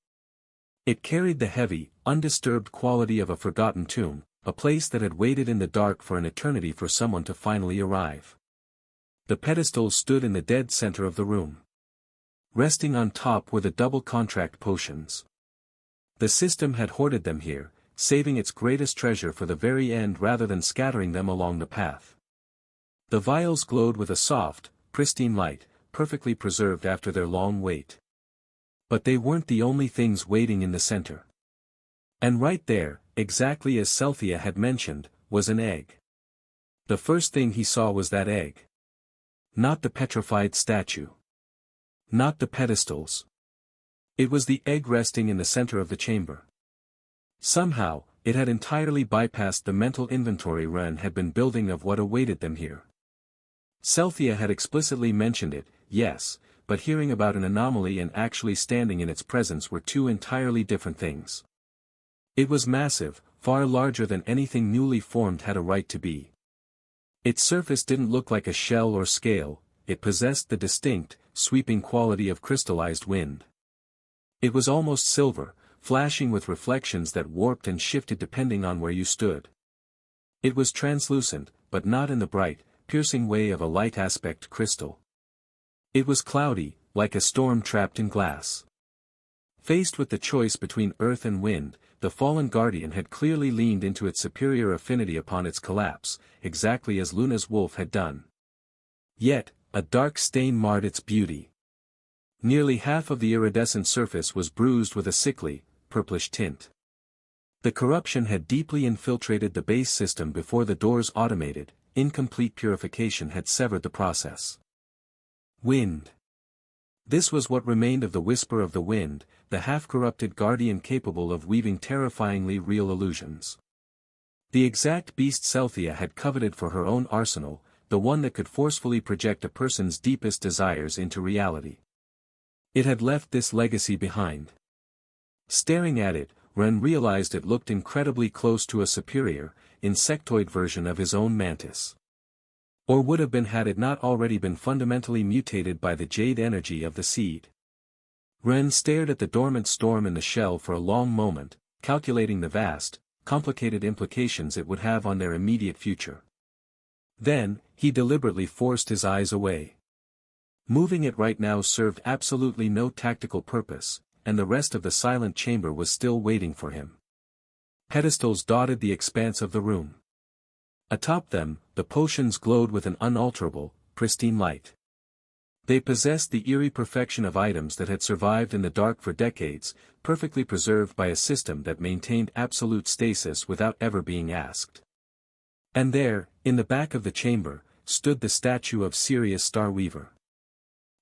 It carried the heavy, undisturbed quality of a forgotten tomb, a place that had waited in the dark for an eternity for someone to finally arrive. The pedestals stood in the dead center of the room. Resting on top were the double contract potions. The system had hoarded them here, saving its greatest treasure for the very end rather than scattering them along the path. The vials glowed with a soft, pristine light, perfectly preserved after their long wait. But they weren't the only things waiting in the center. And right there, exactly as Celthea had mentioned, was an egg. The first thing he saw was that egg. Not the petrified statue. Not the pedestals. It was the egg resting in the center of the chamber. Somehow, it had entirely bypassed the mental inventory Ren had been building of what awaited them here. Celthea had explicitly mentioned it, yes, but hearing about an anomaly and actually standing in its presence were 2 entirely different things. It was massive, far larger than anything newly formed had a right to be. Its surface didn't look like a shell or scale, it possessed the distinct, sweeping quality of crystallized wind. It was almost silver, flashing with reflections that warped and shifted depending on where you stood. It was translucent, but not in the bright, piercing way of a light aspect crystal. It was cloudy, like a storm trapped in glass. Faced with the choice between earth and wind, the fallen guardian had clearly leaned into its superior affinity upon its collapse, exactly as Luna's wolf had done. Yet, a dark stain marred its beauty. Nearly half of the iridescent surface was bruised with a sickly, purplish tint. The corruption had deeply infiltrated the base system before the door's automated, incomplete purification had severed the process. Wind. This was what remained of the whisper of the wind, the half-corrupted guardian capable of weaving terrifyingly real illusions. The exact beast Celthea had coveted for her own arsenal, the one that could forcefully project a person's deepest desires into reality. It had left this legacy behind. Staring at it, Ren realized it looked incredibly close to a superior, insectoid version of his own mantis. Or would have been had it not already been fundamentally mutated by the jade energy of the seed. Ren stared at the dormant storm in the shell for a long moment, calculating the vast, complicated implications it would have on their immediate future. Then, he deliberately forced his eyes away. Moving it right now served absolutely no tactical purpose, and the rest of the silent chamber was still waiting for him. Pedestals dotted the expanse of the room. Atop them, the potions glowed with an unalterable, pristine light. They possessed the eerie perfection of items that had survived in the dark for decades, perfectly preserved by a system that maintained absolute stasis without ever being asked. And there, in the back of the chamber, stood the statue of Sirius Starweaver.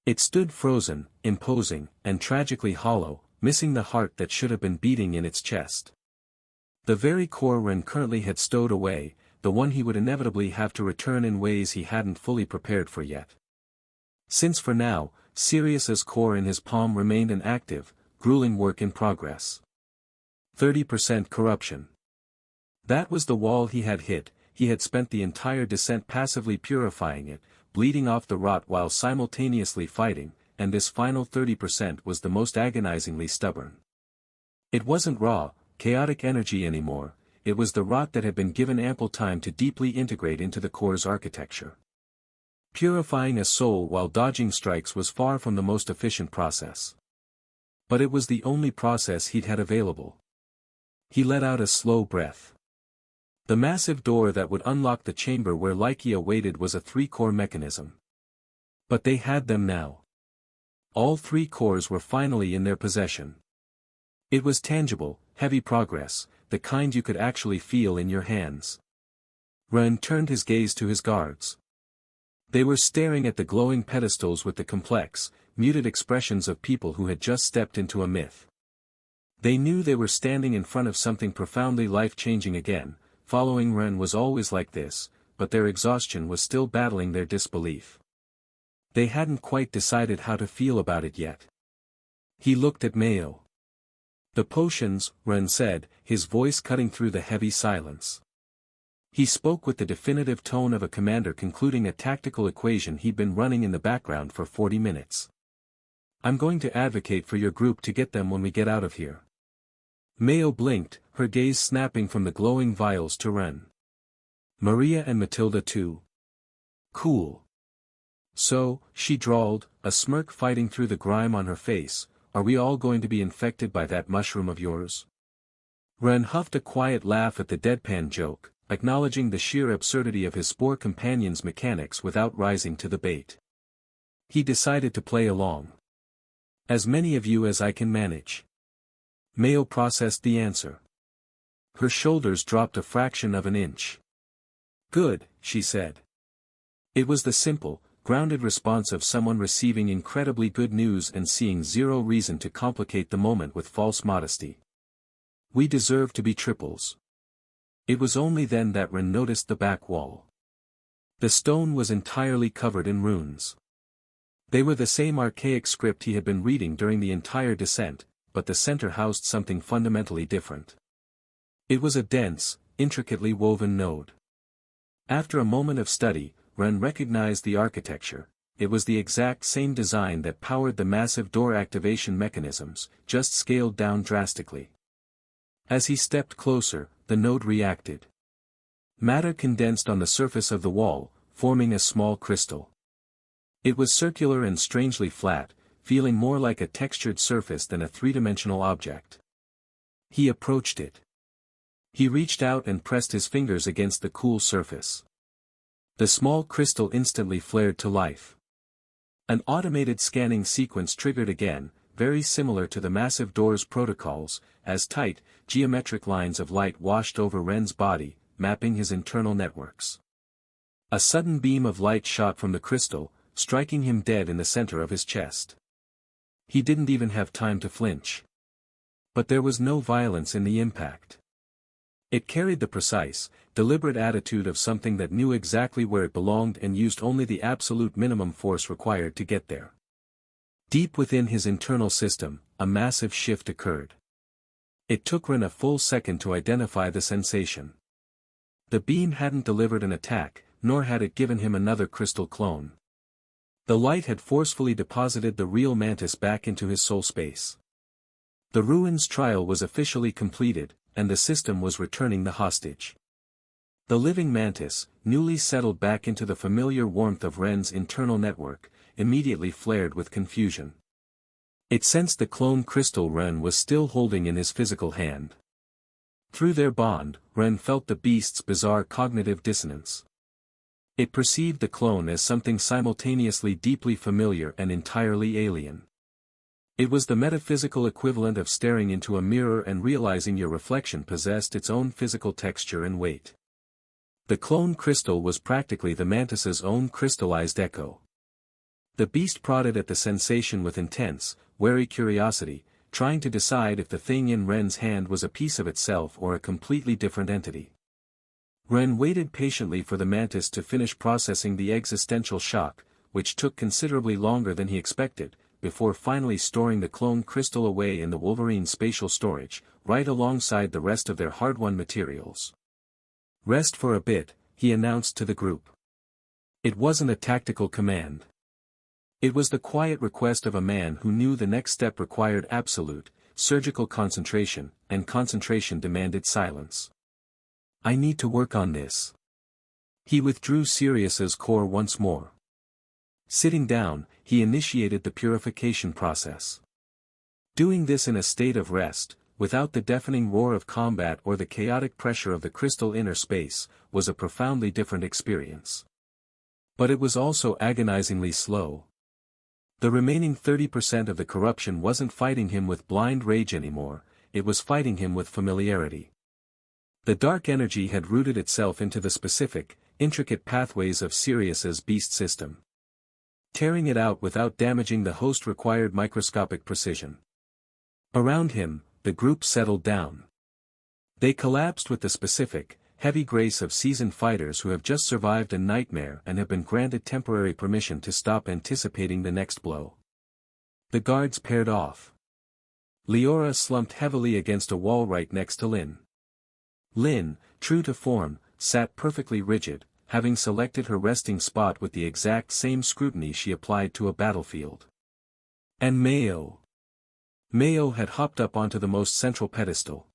It stood frozen, imposing, and tragically hollow, missing the heart that should have been beating in its chest. The very core Ren currently had stowed away, the one he would inevitably have to return in ways he hadn't fully prepared for yet. Since for now, Sirius's core in his palm remained an active, grueling work in progress. 30% corruption. That was the wall he had hit. He had spent the entire descent passively purifying it, bleeding off the rot while simultaneously fighting, and this final 30% was the most agonizingly stubborn. It wasn't raw, chaotic energy anymore, it was the rot that had been given ample time to deeply integrate into the core's architecture. Purifying a soul while dodging strikes was far from the most efficient process. But it was the only process he'd had available. He let out a slow breath. The massive door that would unlock the chamber where Lycia waited was a 3-core mechanism. But they had them now. All 3 cores were finally in their possession. It was tangible, heavy progress, the kind you could actually feel in your hands. Ren turned his gaze to his guards. They were staring at the glowing pedestals with the complex, muted expressions of people who had just stepped into a myth. They knew they were standing in front of something profoundly life-changing again. Following Ren was always like this, but their exhaustion was still battling their disbelief. They hadn't quite decided how to feel about it yet. He looked at Mayo. "The potions," Ren said, his voice cutting through the heavy silence. He spoke with the definitive tone of a commander concluding a tactical equation he'd been running in the background for 40 minutes. "I'm going to advocate for your group to get them when we get out of here." Mayo blinked, her gaze snapping from the glowing vials to Ren. "Maria and Matilda too?" "Cool." "So," she drawled, a smirk fighting through the grime on her face, "are we all going to be infected by that mushroom of yours?" Ren huffed a quiet laugh at the deadpan joke, acknowledging the sheer absurdity of his spore companion's mechanics without rising to the bait. He decided to play along. "As many of you as I can manage." Mayo processed the answer. Her shoulders dropped a fraction of an inch. "Good," she said. It was the simple, grounded response of someone receiving incredibly good news and seeing zero reason to complicate the moment with false modesty. "We deserve to be triples." It was only then that Ren noticed the back wall. The stone was entirely covered in runes. They were the same archaic script he had been reading during the entire descent, but the center housed something fundamentally different. It was a dense, intricately woven node. After a moment of study, Ren recognized the architecture. It was the exact same design that powered the massive door activation mechanisms, just scaled down drastically. As he stepped closer, the node reacted. Matter condensed on the surface of the wall, forming a small crystal. It was circular and strangely flat, feeling more like a textured surface than a three-dimensional object. He approached it. He reached out and pressed his fingers against the cool surface. The small crystal instantly flared to life. An automated scanning sequence triggered again, very similar to the massive door's protocols, as tight, geometric lines of light washed over Ren's body, mapping his internal networks. A sudden beam of light shot from the crystal, striking him dead in the center of his chest. He didn't even have time to flinch. But there was no violence in the impact. It carried the precise, deliberate attitude of something that knew exactly where it belonged and used only the absolute minimum force required to get there. Deep within his internal system, a massive shift occurred. It took Ren a full second to identify the sensation. The beam hadn't delivered an attack, nor had it given him another crystal clone. The light had forcefully deposited the real Mantis back into his soul space. The ruins trial was officially completed, and the system was returning the hostage. The living Mantis, newly settled back into the familiar warmth of Ren's internal network, immediately flared with confusion. It sensed the clone crystal Ren was still holding in his physical hand. Through their bond, Ren felt the beast's bizarre cognitive dissonance. It perceived the clone as something simultaneously deeply familiar and entirely alien. It was the metaphysical equivalent of staring into a mirror and realizing your reflection possessed its own physical texture and weight. The clone crystal was practically the Mantis's own crystallized echo. The beast prodded at the sensation with intense, wary curiosity, trying to decide if the thing in Ren's hand was a piece of itself or a completely different entity. Ren waited patiently for the Mantis to finish processing the existential shock, which took considerably longer than he expected, before finally storing the clone crystal away in the Wolverine spatial storage, right alongside the rest of their hard-won materials. "Rest for a bit," he announced to the group. It wasn't a tactical command. It was the quiet request of a man who knew the next step required absolute, surgical concentration, and concentration demanded silence. "I need to work on this." He withdrew Sirius's core once more. Sitting down, he initiated the purification process. Doing this in a state of rest, without the deafening roar of combat or the chaotic pressure of the crystal inner space, was a profoundly different experience. But it was also agonizingly slow. The remaining 30% of the corruption wasn't fighting him with blind rage anymore, it was fighting him with familiarity. The dark energy had rooted itself into the specific, intricate pathways of Sirius's beast system. Tearing it out without damaging the host required microscopic precision. Around him, the group settled down. They collapsed with the specific, heavy grace of seasoned fighters who have just survived a nightmare and have been granted temporary permission to stop anticipating the next blow. The guards paired off. Leora slumped heavily against a wall right next to Lin. Lin, true to form, sat perfectly rigid, having selected her resting spot with the exact same scrutiny she applied to a battlefield. And Mayo. Mayo had hopped up onto the most central pedestal.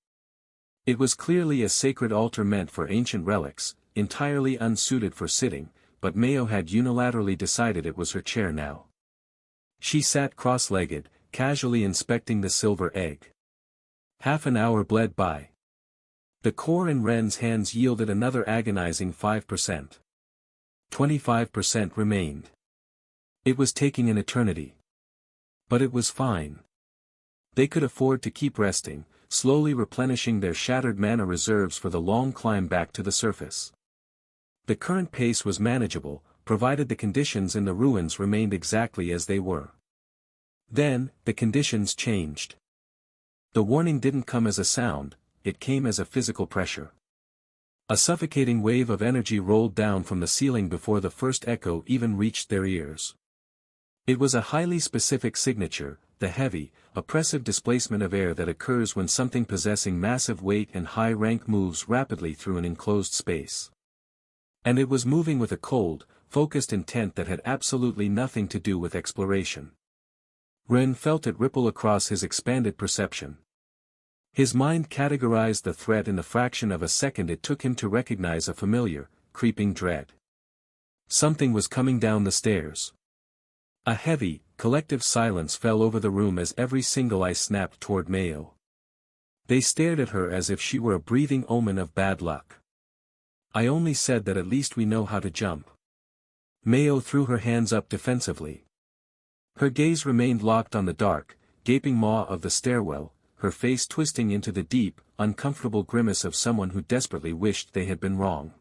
It was clearly a sacred altar meant for ancient relics, entirely unsuited for sitting, but Mayo had unilaterally decided it was her chair now. She sat cross-legged, casually inspecting the silver egg. Half an hour bled by. The core in Ren's hands yielded another agonizing 5%. 25% remained. It was taking an eternity. But it was fine. They could afford to keep resting, slowly replenishing their shattered mana reserves for the long climb back to the surface. The current pace was manageable, provided the conditions in the ruins remained exactly as they were. Then, the conditions changed. The warning didn't come as a sound, it came as a physical pressure. A suffocating wave of energy rolled down from the ceiling before the first echo even reached their ears. It was a highly specific signature, the heavy, oppressive displacement of air that occurs when something possessing massive weight and high rank moves rapidly through an enclosed space. And it was moving with a cold, focused intent that had absolutely nothing to do with exploration. Ren felt it ripple across his expanded perception. His mind categorized the threat in the fraction of a second it took him to recognize a familiar, creeping dread. Something was coming down the stairs. A heavy, collective silence fell over the room as every single eye snapped toward Mayo. They stared at her as if she were a breathing omen of bad luck. I only said that at least we know how to jump. Mayo threw her hands up defensively. Her gaze remained locked on the dark, gaping maw of the stairwell, her face twisting into the deep, uncomfortable grimace of someone who desperately wished they had been wrong.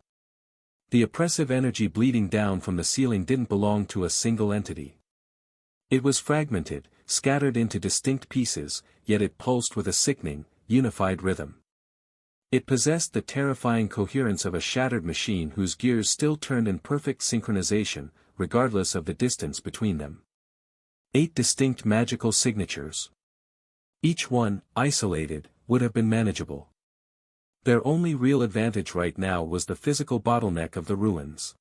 The oppressive energy bleeding down from the ceiling didn't belong to a single entity. It was fragmented, scattered into distinct pieces, yet it pulsed with a sickening, unified rhythm. It possessed the terrifying coherence of a shattered machine whose gears still turned in perfect synchronization, regardless of the distance between them. 8 distinct magical signatures. Each one, isolated, would have been manageable. Their only real advantage right now was the physical bottleneck of the ruins.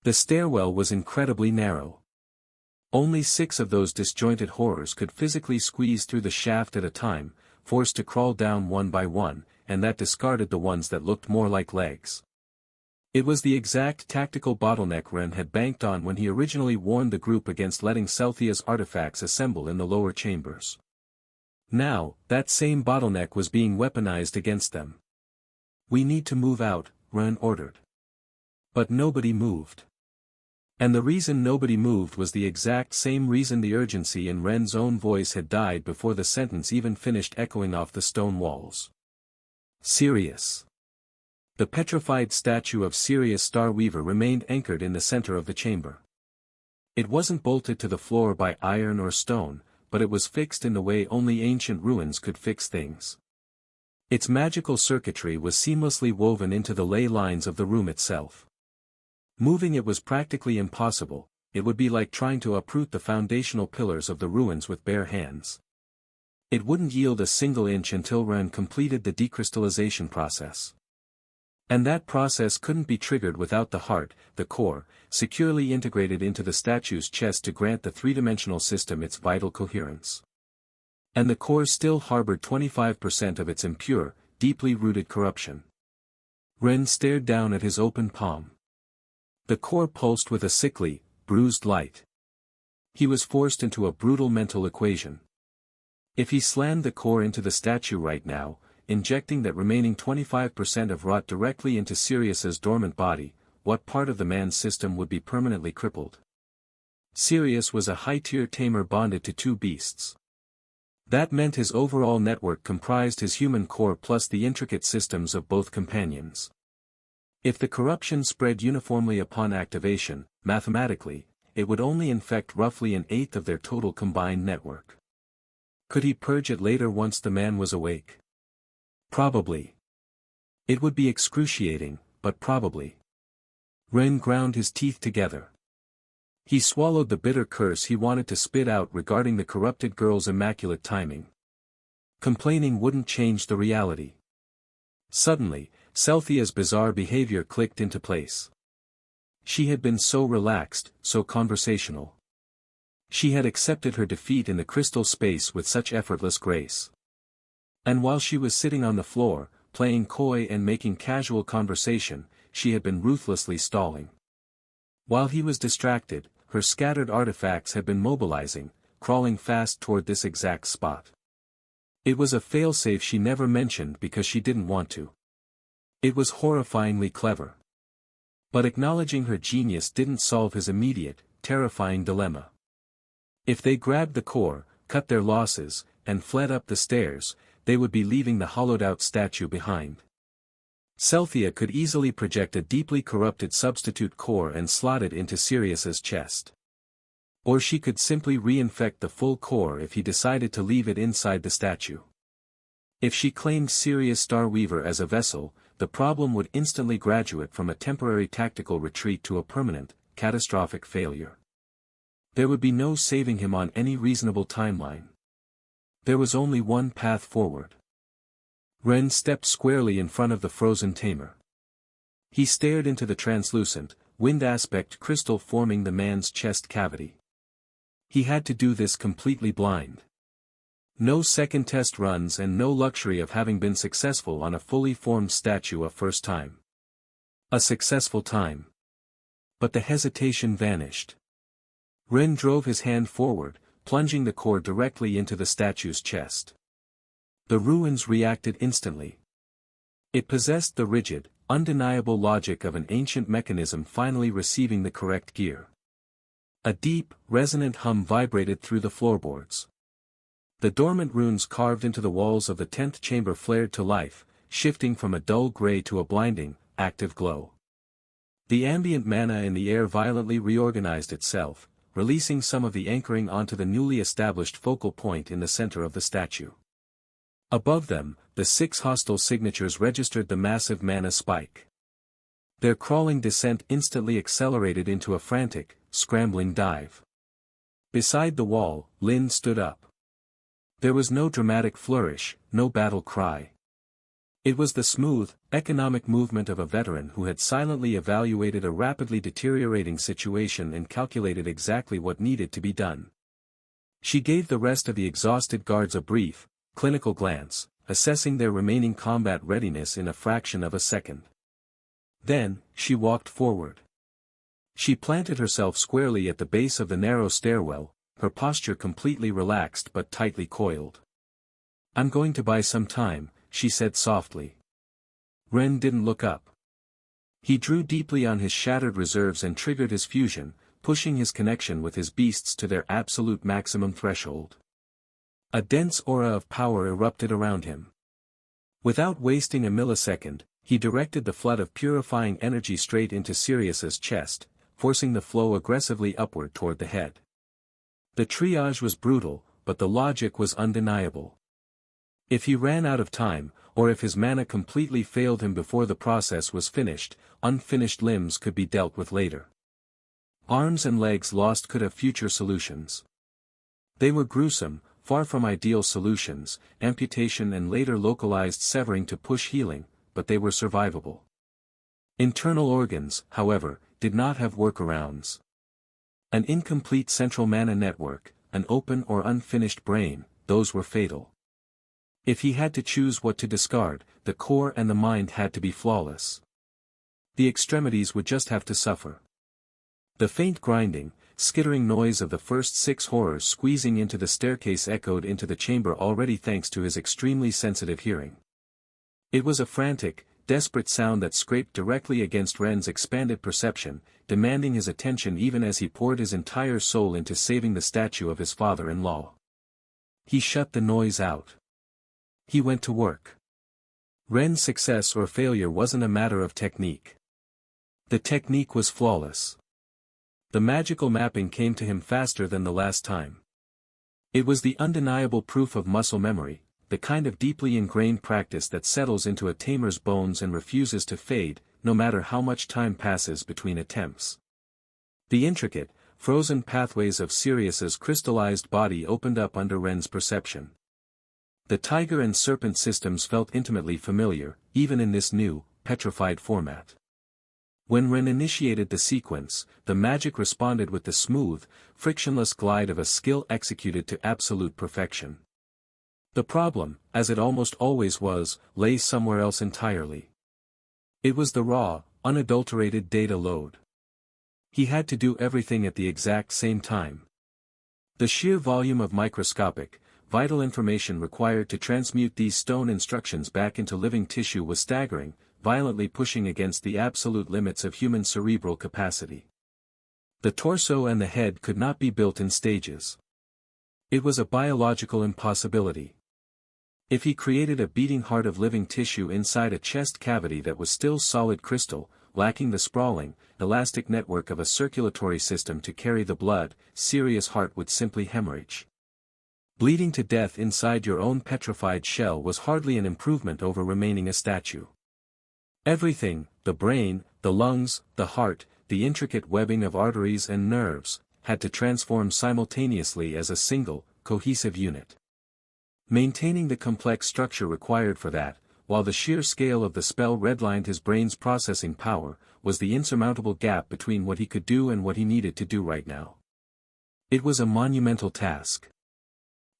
The stairwell was incredibly narrow. Only 6 of those disjointed horrors could physically squeeze through the shaft at a time, forced to crawl down one by one, and that discarded the ones that looked more like legs. It was the exact tactical bottleneck Ren had banked on when he originally warned the group against letting Celthia's artifacts assemble in the lower chambers. Now, that same bottleneck was being weaponized against them. "We need to move out," Ren ordered. But nobody moved. And the reason nobody moved was the exact same reason the urgency in Ren's own voice had died before the sentence even finished echoing off the stone walls. Sirius. The petrified statue of Sirius Starweaver remained anchored in the center of the chamber. It wasn't bolted to the floor by iron or stone, but it was fixed in the way only ancient ruins could fix things. Its magical circuitry was seamlessly woven into the ley lines of the room itself. Moving it was practically impossible, it would be like trying to uproot the foundational pillars of the ruins with bare hands. It wouldn't yield a single inch until Ren completed the decrystallization process. And that process couldn't be triggered without the heart, the core, securely integrated into the statue's chest to grant the three-dimensional system its vital coherence. And the core still harbored 25% of its impure, deeply rooted corruption. Ren stared down at his open palm. The core pulsed with a sickly, bruised light. He was forced into a brutal mental equation. If he slammed the core into the statue right now, injecting that remaining 25% of rot directly into Sirius's dormant body, what part of the man's system would be permanently crippled? Sirius was a high-tier tamer bonded to two beasts. That meant his overall network comprised his human core plus the intricate systems of both companions. If the corruption spread uniformly upon activation, mathematically, it would only infect roughly an eighth of their total combined network. Could he purge it later once the man was awake? Probably. It would be excruciating, but probably. Ren ground his teeth together. He swallowed the bitter curse he wanted to spit out regarding the corrupted girl's immaculate timing. Complaining wouldn't change the reality. Suddenly, Celthia's bizarre behavior clicked into place. She had been so relaxed, so conversational. She had accepted her defeat in the crystal space with such effortless grace. And while she was sitting on the floor, playing coy and making casual conversation, she had been ruthlessly stalling. While he was distracted, her scattered artifacts had been mobilizing, crawling fast toward this exact spot. It was a failsafe she never mentioned because she didn't want to. It was horrifyingly clever. But acknowledging her genius didn't solve his immediate, terrifying dilemma. If they grabbed the core, cut their losses, and fled up the stairs, they would be leaving the hollowed-out statue behind. Celthia could easily project a deeply corrupted substitute core and slot it into Sirius's chest. Or she could simply reinfect the full core if he decided to leave it inside the statue. If she claimed Sirius Starweaver as a vessel, the problem would instantly graduate from a temporary tactical retreat to a permanent, catastrophic failure. There would be no saving him on any reasonable timeline. There was only one path forward. Ren stepped squarely in front of the frozen Tamer. He stared into the translucent, wind aspect crystal forming the man's chest cavity. He had to do this completely blind. No second test runs and no luxury of having been successful on a fully formed statue a first time. A successful time. But the hesitation vanished. Ren drove his hand forward, plunging the core directly into the statue's chest. The ruins reacted instantly. It possessed the rigid, undeniable logic of an ancient mechanism finally receiving the correct gear. A deep, resonant hum vibrated through the floorboards. The dormant runes carved into the walls of the 10th chamber flared to life, shifting from a dull gray to a blinding, active glow. The ambient mana in the air violently reorganized itself, releasing some of the anchoring onto the newly established focal point in the center of the statue. Above them, the 6 hostile signatures registered the massive mana spike. Their crawling descent instantly accelerated into a frantic, scrambling dive. Beside the wall, Lin stood up. There was no dramatic flourish, no battle cry. It was the smooth, economic movement of a veteran who had silently evaluated a rapidly deteriorating situation and calculated exactly what needed to be done. She gave the rest of the exhausted guards a brief, clinical glance, assessing their remaining combat readiness in a fraction of a second. Then, she walked forward. She planted herself squarely at the base of the narrow stairwell, her posture completely relaxed but tightly coiled. "I'm going to buy some time," she said softly. Ren didn't look up. He drew deeply on his shattered reserves and triggered his fusion, pushing his connection with his beasts to their absolute maximum threshold. A dense aura of power erupted around him. Without wasting a millisecond, he directed the flood of purifying energy straight into Sirius's chest, forcing the flow aggressively upward toward the head. The triage was brutal, but the logic was undeniable. If he ran out of time, or if his mana completely failed him before the process was finished, unfinished limbs could be dealt with later. Arms and legs lost could have future solutions. They were gruesome, far from ideal solutions, amputation and later localized severing to push healing, but they were survivable. Internal organs, however, did not have workarounds. An incomplete central mana network, an open or unfinished brain, those were fatal. If he had to choose what to discard, the core and the mind had to be flawless. The extremities would just have to suffer. The faint grinding, skittering noise of the first 6 horrors squeezing into the staircase echoed into the chamber already thanks to his extremely sensitive hearing. It was a frantic, desperate sound that scraped directly against Ren's expanded perception, demanding his attention even as he poured his entire soul into saving the statue of his father-in-law. He shut the noise out. He went to work. Ren's success or failure wasn't a matter of technique. The technique was flawless. The magical mapping came to him faster than the last time. It was the undeniable proof of muscle memory, the kind of deeply ingrained practice that settles into a tamer's bones and refuses to fade, no matter how much time passes between attempts. The intricate, frozen pathways of Sirius's crystallized body opened up under Ren's perception. The tiger and serpent systems felt intimately familiar, even in this new, petrified format. When Ren initiated the sequence, the magic responded with the smooth, frictionless glide of a skill executed to absolute perfection. The problem, as it almost always was, lay somewhere else entirely. It was the raw, unadulterated data load. He had to do everything at the exact same time. The sheer volume of microscopic, vital information required to transmute these stone instructions back into living tissue was staggering, violently pushing against the absolute limits of human cerebral capacity. The torso and the head could not be built in stages. It was a biological impossibility. If he created a beating heart of living tissue inside a chest cavity that was still solid crystal, lacking the sprawling, elastic network of a circulatory system to carry the blood, Sirius' heart would simply hemorrhage. Bleeding to death inside your own petrified shell was hardly an improvement over remaining a statue. Everything, the brain, the lungs, the heart, the intricate webbing of arteries and nerves, had to transform simultaneously as a single, cohesive unit. Maintaining the complex structure required for that, while the sheer scale of the spell redlined his brain's processing power, was the insurmountable gap between what he could do and what he needed to do right now. It was a monumental task.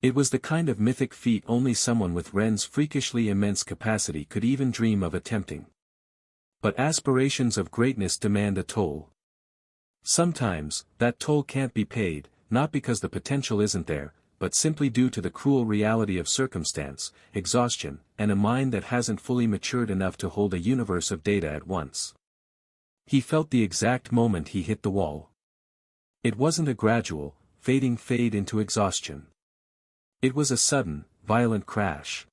It was the kind of mythic feat only someone with Ren's freakishly immense capacity could even dream of attempting. But aspirations of greatness demand a toll. Sometimes, that toll can't be paid, not because the potential isn't there, but simply due to the cruel reality of circumstance, exhaustion, and a mind that hasn't fully matured enough to hold a universe of data at once. He felt the exact moment he hit the wall. It wasn't a gradual, fading fade into exhaustion. It was a sudden, violent crash.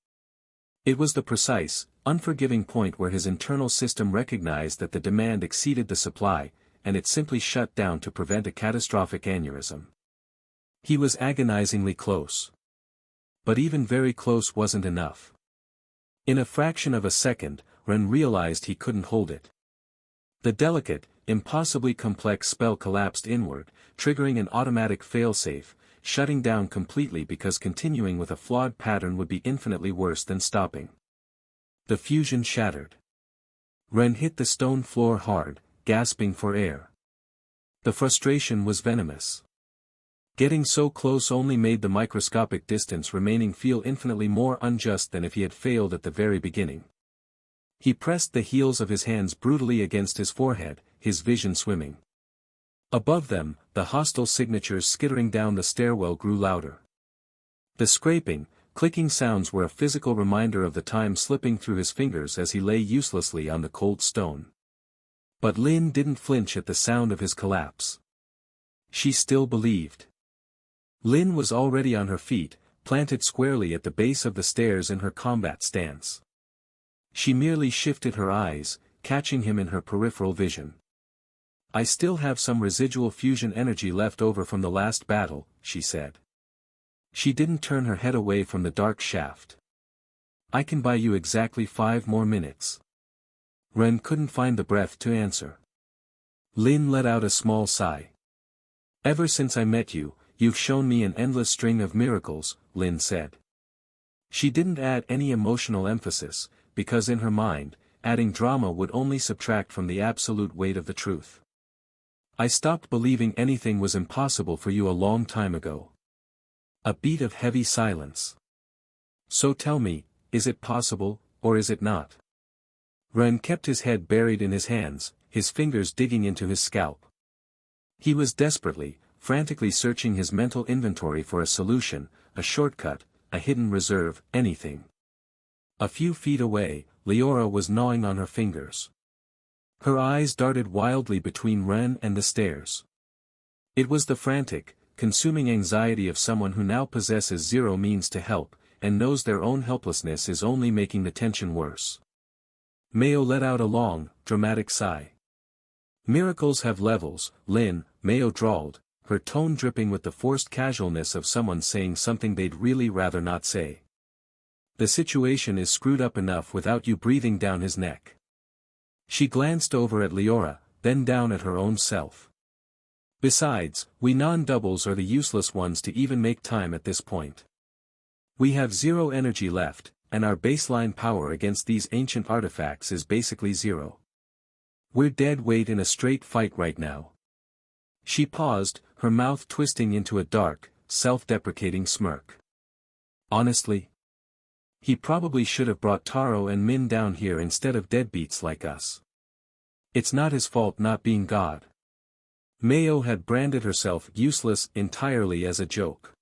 It was the precise, unforgiving point where his internal system recognized that the demand exceeded the supply, and it simply shut down to prevent a catastrophic aneurysm. He was agonizingly close. But even very close wasn't enough. In a fraction of a second, Ren realized he couldn't hold it. The delicate, impossibly complex spell collapsed inward, triggering an automatic failsafe, shutting down completely because continuing with a flawed pattern would be infinitely worse than stopping. The fusion shattered. Ren hit the stone floor hard, gasping for air. The frustration was venomous. Getting so close only made the microscopic distance remaining feel infinitely more unjust than if he had failed at the very beginning. He pressed the heels of his hands brutally against his forehead, his vision swimming. Above them, the hostile signatures skittering down the stairwell grew louder. The scraping, clicking sounds were a physical reminder of the time slipping through his fingers as he lay uselessly on the cold stone. But Lin didn't flinch at the sound of his collapse. She still believed. Lin was already on her feet, planted squarely at the base of the stairs in her combat stance. She merely shifted her eyes, catching him in her peripheral vision. "I still have some residual fusion energy left over from the last battle," she said. She didn't turn her head away from the dark shaft. "I can buy you exactly 5 more minutes." Ren couldn't find the breath to answer. Lin let out a small sigh. "Ever since I met you, you've shown me an endless string of miracles," Lin said. She didn't add any emotional emphasis, because in her mind, adding drama would only subtract from the absolute weight of the truth. "I stopped believing anything was impossible for you a long time ago." A beat of heavy silence. "So tell me, is it possible, or is it not?" Ren kept his head buried in his hands, his fingers digging into his scalp. He was desperately, frantically searching his mental inventory for a solution, a shortcut, a hidden reserve, anything. A few feet away, Leora was gnawing on her fingers. Her eyes darted wildly between Ren and the stairs. It was the frantic, consuming anxiety of someone who now possesses zero means to help, and knows their own helplessness is only making the tension worse. Mayo let out a long, dramatic sigh. Miracles have levels, Lin, Mayo drawled, her tone dripping with the forced casualness of someone saying something they'd really rather not say. The situation is screwed up enough without you breathing down his neck. She glanced over at Leora, then down at her own self. Besides, we non-doubles are the useless ones to even make time at this point. We have zero energy left, and our baseline power against these ancient artifacts is basically zero. We're dead weight in a straight fight right now. She paused, her mouth twisting into a dark, self-deprecating smirk. Honestly? He probably should have brought Taro and Min down here instead of deadbeats like us. It's not his fault not being God. Mayo had branded herself useless entirely as a joke.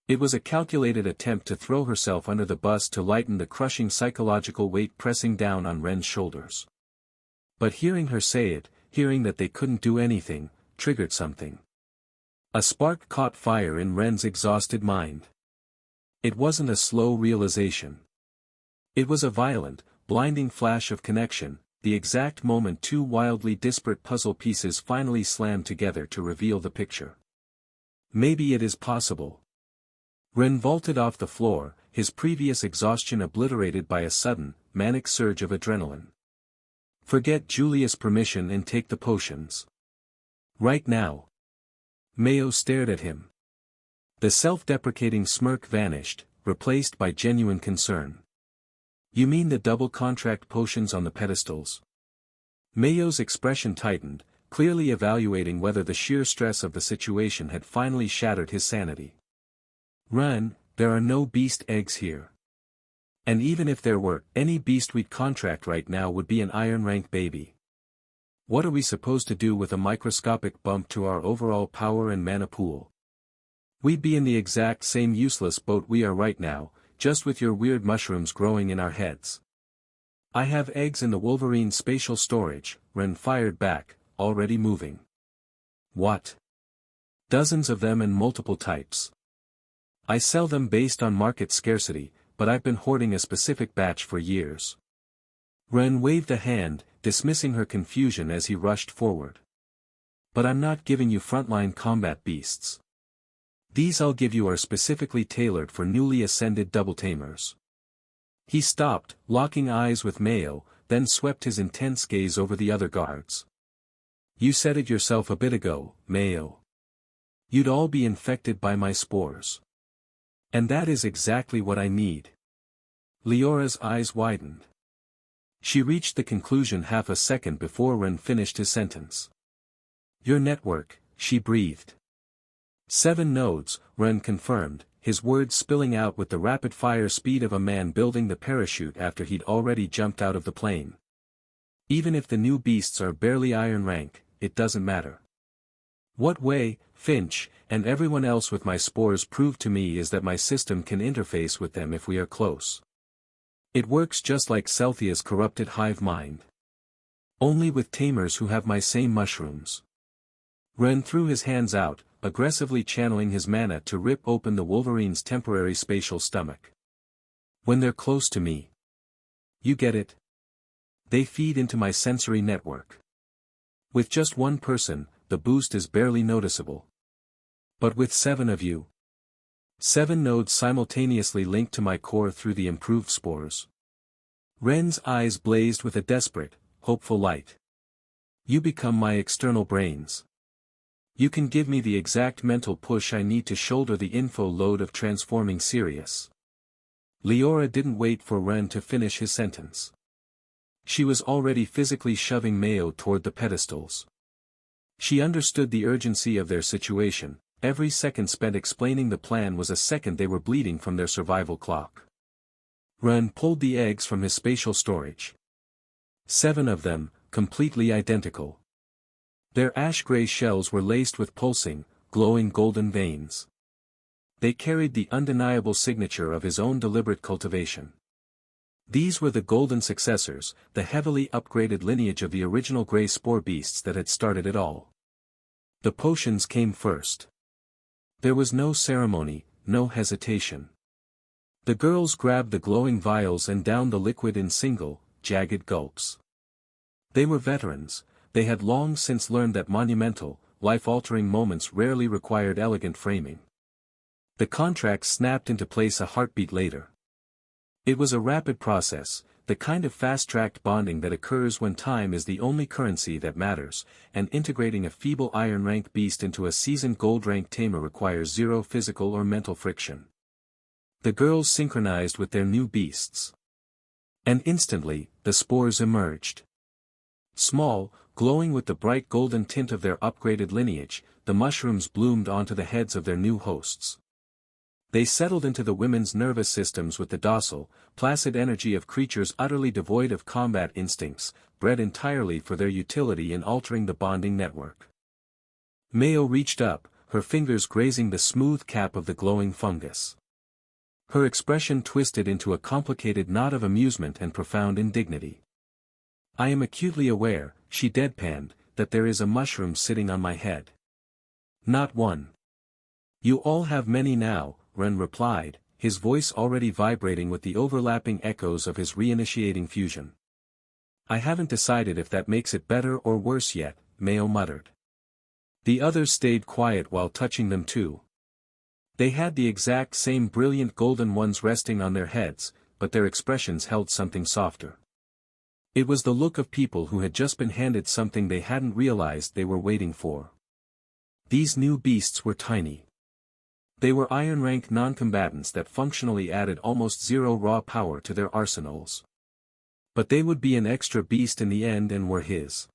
It was a calculated attempt to throw herself under the bus to lighten the crushing psychological weight pressing down on Ren's shoulders. But hearing her say it, hearing that they couldn't do anything, triggered something. A spark caught fire in Ren's exhausted mind. It wasn't a slow realization. It was a violent, blinding flash of connection, the exact moment two wildly disparate puzzle pieces finally slammed together to reveal the picture. Maybe it is possible. Ren vaulted off the floor, his previous exhaustion obliterated by a sudden, manic surge of adrenaline. Forget Julia's permission and take the potions. Right now. Mayo stared at him. The self-deprecating smirk vanished, replaced by genuine concern. You mean the double contract potions on the pedestals? Mayo's expression tightened, clearly evaluating whether the sheer stress of the situation had finally shattered his sanity. Ren, there are no beast eggs here. And even if there were, any beast we'd contract right now would be an iron rank baby. What are we supposed to do with a microscopic bump to our overall power and mana pool? We'd be in the exact same useless boat we are right now, just with your weird mushrooms growing in our heads. I have eggs in the Wolverine's spatial storage, Ren fired back, already moving. What? Dozens of them and multiple types. I sell them based on market scarcity, but I've been hoarding a specific batch for years. Ren waved a hand, dismissing her confusion as he rushed forward. But I'm not giving you frontline combat beasts. These I'll give you are specifically tailored for newly ascended double tamers. He stopped, locking eyes with Mayo, then swept his intense gaze over the other guards. You said it yourself a bit ago, Mayo. You'd all be infected by my spores. And that is exactly what I need. Leora's eyes widened. She reached the conclusion half a second before Ren finished his sentence. Your network, she breathed. 7 nodes, Ren confirmed, his words spilling out with the rapid-fire speed of a man building the parachute after he'd already jumped out of the plane. Even if the new beasts are barely iron rank, it doesn't matter. What way, Finch, and everyone else with my spores prove to me is that my system can interface with them if we are close. It works just like Celthia's corrupted hive mind. Only with tamers who have my same mushrooms. Ren threw his hands out, aggressively channeling his mana to rip open the Wolverine's temporary spatial stomach. When they're close to me. You get it? They feed into my sensory network. With just one person, the boost is barely noticeable. But with 7 of you. 7 nodes simultaneously linked to my core through the improved spores. Ren's eyes blazed with a desperate, hopeful light. You become my external brains. You can give me the exact mental push I need to shoulder the info load of transforming Sirius. Leora didn't wait for Ren to finish his sentence. She was already physically shoving Mayo toward the pedestals. She understood the urgency of their situation, every second spent explaining the plan was a second they were bleeding from their survival clock. Ren pulled the eggs from his spatial storage. 7 of them, completely identical. Their ash-gray shells were laced with pulsing, glowing golden veins. They carried the undeniable signature of his own deliberate cultivation. These were the golden successors, the heavily upgraded lineage of the original grey spore beasts that had started it all. The potions came first. There was no ceremony, no hesitation. The girls grabbed the glowing vials and downed the liquid in single, jagged gulps. They were veterans, they had long since learned that monumental, life-altering moments rarely required elegant framing. The contract snapped into place a heartbeat later. It was a rapid process, the kind of fast-tracked bonding that occurs when time is the only currency that matters, and integrating a feeble iron-rank beast into a seasoned gold-rank tamer requires zero physical or mental friction. The girls synchronized with their new beasts. And instantly, the spores emerged. Small, glowing with the bright golden tint of their upgraded lineage, the mushrooms bloomed onto the heads of their new hosts. They settled into the women's nervous systems with the docile, placid energy of creatures utterly devoid of combat instincts, bred entirely for their utility in altering the bonding network. Mayo reached up, her fingers grazing the smooth cap of the glowing fungus. Her expression twisted into a complicated knot of amusement and profound indignity. "I am acutely aware," she deadpanned, "that there is a mushroom sitting on my head." "Not one." "You all have many now," Ren replied, his voice already vibrating with the overlapping echoes of his reinitiating fusion. "I haven't decided if that makes it better or worse yet," Mayo muttered. The others stayed quiet while touching them too. They had the exact same brilliant golden ones resting on their heads, but their expressions held something softer. It was the look of people who had just been handed something they hadn't realized they were waiting for. These new beasts were tiny. They were iron-rank non-combatants that functionally added almost zero raw power to their arsenals. But they would be an extra beast in the end and were his.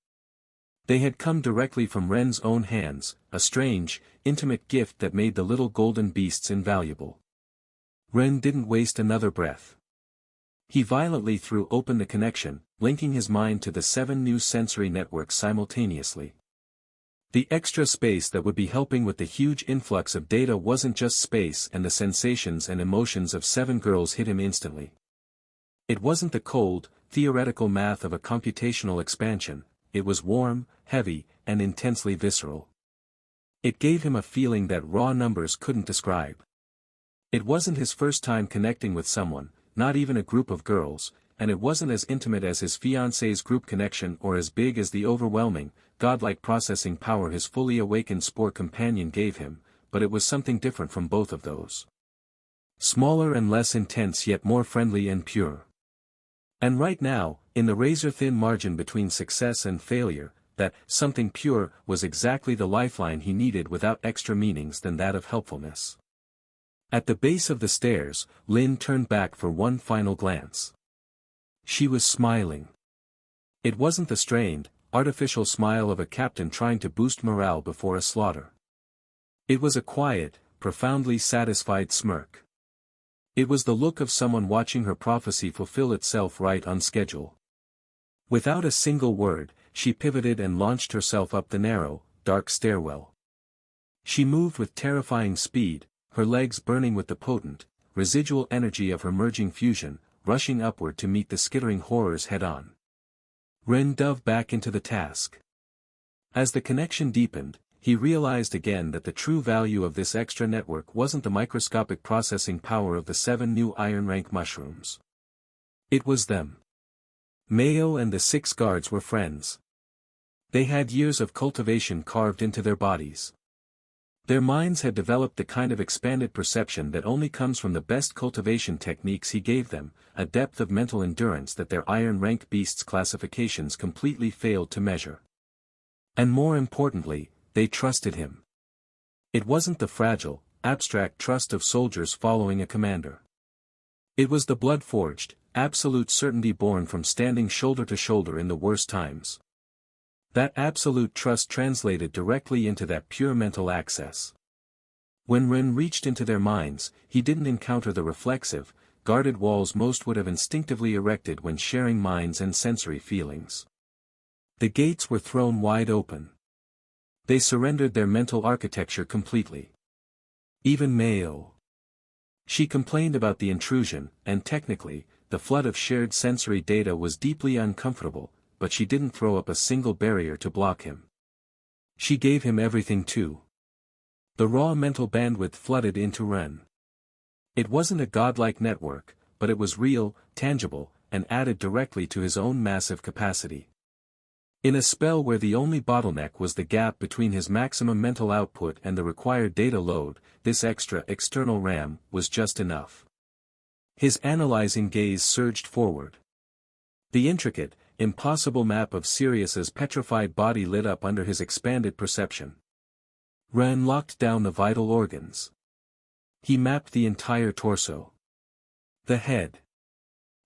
They had come directly from Ren's own hands, a strange, intimate gift that made the little golden beasts invaluable. Ren didn't waste another breath. He violently threw open the connection, linking his mind to the 7 new sensory networks simultaneously. The extra space that would be helping with the huge influx of data wasn't just space, and the sensations and emotions of 7 girls hit him instantly. It wasn't the cold, theoretical math of a computational expansion, it was warm, heavy, and intensely visceral. It gave him a feeling that raw numbers couldn't describe. It wasn't his first time connecting with someone, not even a group of girls, and it wasn't as intimate as his fiancée's group connection or as big as the overwhelming, godlike processing power his fully awakened spore companion gave him, but it was something different from both of those. Smaller and less intense yet more friendly and pure. And right now, in the razor-thin margin between success and failure, that something pure was exactly the lifeline he needed without extra meanings than that of helpfulness. At the base of the stairs, Lin turned back for one final glance. She was smiling. It wasn't the strained, artificial smile of a captain trying to boost morale before a slaughter. It was a quiet, profoundly satisfied smirk. It was the look of someone watching her prophecy fulfill itself right on schedule. Without a single word, she pivoted and launched herself up the narrow, dark stairwell. She moved with terrifying speed, her legs burning with the potent, residual energy of her merging fusion, rushing upward to meet the skittering horrors head-on. Ren dove back into the task. As the connection deepened, he realized again that the true value of this extra network wasn't the microscopic processing power of the 7 new iron-rank mushrooms. It was them. Mayo and the 6 guards were friends. They had years of cultivation carved into their bodies. Their minds had developed the kind of expanded perception that only comes from the best cultivation techniques he gave them, a depth of mental endurance that their iron-rank beasts' classifications completely failed to measure. And more importantly, they trusted him. It wasn't the fragile, abstract trust of soldiers following a commander. It was the blood-forged, absolute certainty born from standing shoulder to shoulder in the worst times. That absolute trust translated directly into that pure mental access. When Ren reached into their minds, he didn't encounter the reflexive, guarded walls most would have instinctively erected when sharing minds and sensory feelings. The gates were thrown wide open. They surrendered their mental architecture completely. Even Mayo. She complained about the intrusion, and technically, the flood of shared sensory data was deeply uncomfortable, but she didn't throw up a single barrier to block him. She gave him everything too. The raw mental bandwidth flooded into Ren. It wasn't a godlike network, but it was real, tangible, and added directly to his own massive capacity. In a spell where the only bottleneck was the gap between his maximum mental output and the required data load, this extra external RAM was just enough. His analyzing gaze surged forward. The intricate, impossible map of Sirius's petrified body lit up under his expanded perception. Ren locked down the vital organs. He mapped the entire torso. The head.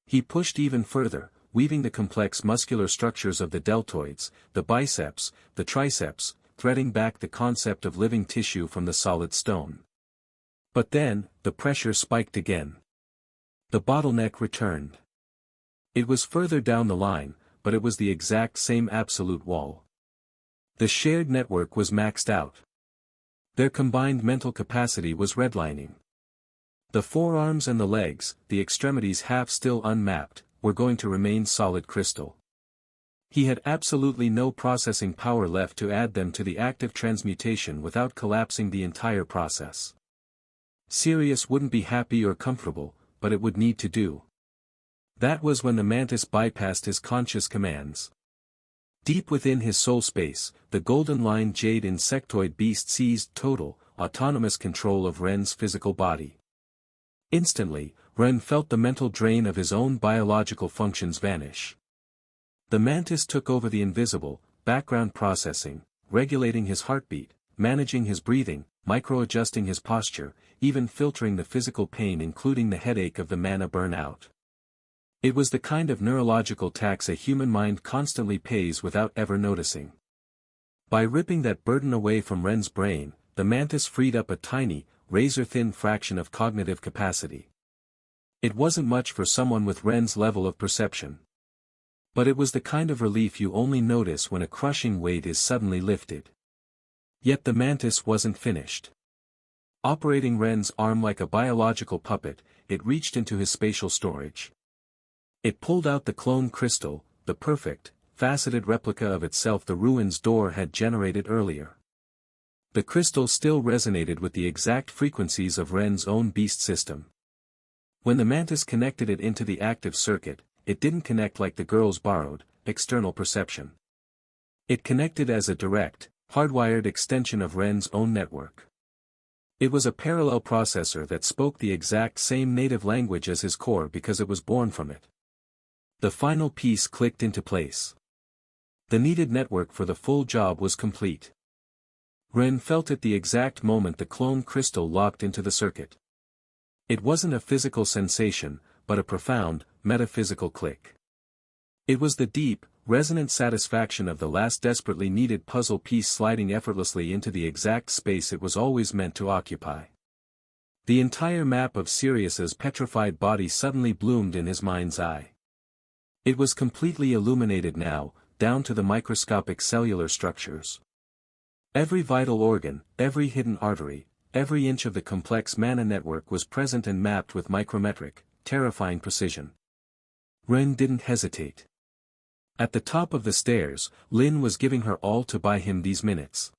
He pushed even further, weaving the complex muscular structures of the deltoids, the biceps, the triceps, threading back the concept of living tissue from the solid stone. But then, the pressure spiked again. The bottleneck returned. It was further down the line, but it was the exact same absolute wall. The shared network was maxed out. Their combined mental capacity was redlining. The forearms and the legs, the extremities half still unmapped, were going to remain solid crystal. He had absolutely no processing power left to add them to the active transmutation without collapsing the entire process. Sirius wouldn't be happy or comfortable, but it would need to do. That was when the mantis bypassed his conscious commands. Deep within his soul space, the golden-lined jade insectoid beast seized total, autonomous control of Ren's physical body. Instantly, Ren felt the mental drain of his own biological functions vanish. The mantis took over the invisible, background processing, regulating his heartbeat, managing his breathing, micro-adjusting his posture, even filtering the physical pain including the headache of the mana burnout. It was the kind of neurological tax a human mind constantly pays without ever noticing. By ripping that burden away from Ren's brain, the mantis freed up a tiny, razor-thin fraction of cognitive capacity. It wasn't much for someone with Ren's level of perception. But it was the kind of relief you only notice when a crushing weight is suddenly lifted. Yet the mantis wasn't finished. Operating Ren's arm like a biological puppet, it reached into his spatial storage. It pulled out the clone crystal, the perfect, faceted replica of itself the ruin's door had generated earlier. The crystal still resonated with the exact frequencies of Ren's own beast system. When the mantis connected it into the active circuit, it didn't connect like the girl's borrowed, external perception. It connected as a direct, hardwired extension of Ren's own network. It was a parallel processor that spoke the exact same native language as his core because it was born from it. The final piece clicked into place. The needed network for the full job was complete. Ren felt at the exact moment the clone crystal locked into the circuit. It wasn't a physical sensation, but a profound, metaphysical click. It was the deep, resonant satisfaction of the last desperately needed puzzle piece sliding effortlessly into the exact space it was always meant to occupy. The entire map of Sirius's petrified body suddenly bloomed in his mind's eye. It was completely illuminated now, down to the microscopic cellular structures. Every vital organ, every hidden artery, every inch of the complex mana network was present and mapped with micrometric, terrifying precision. Ren didn't hesitate. At the top of the stairs, Lin was giving her all to buy him these minutes.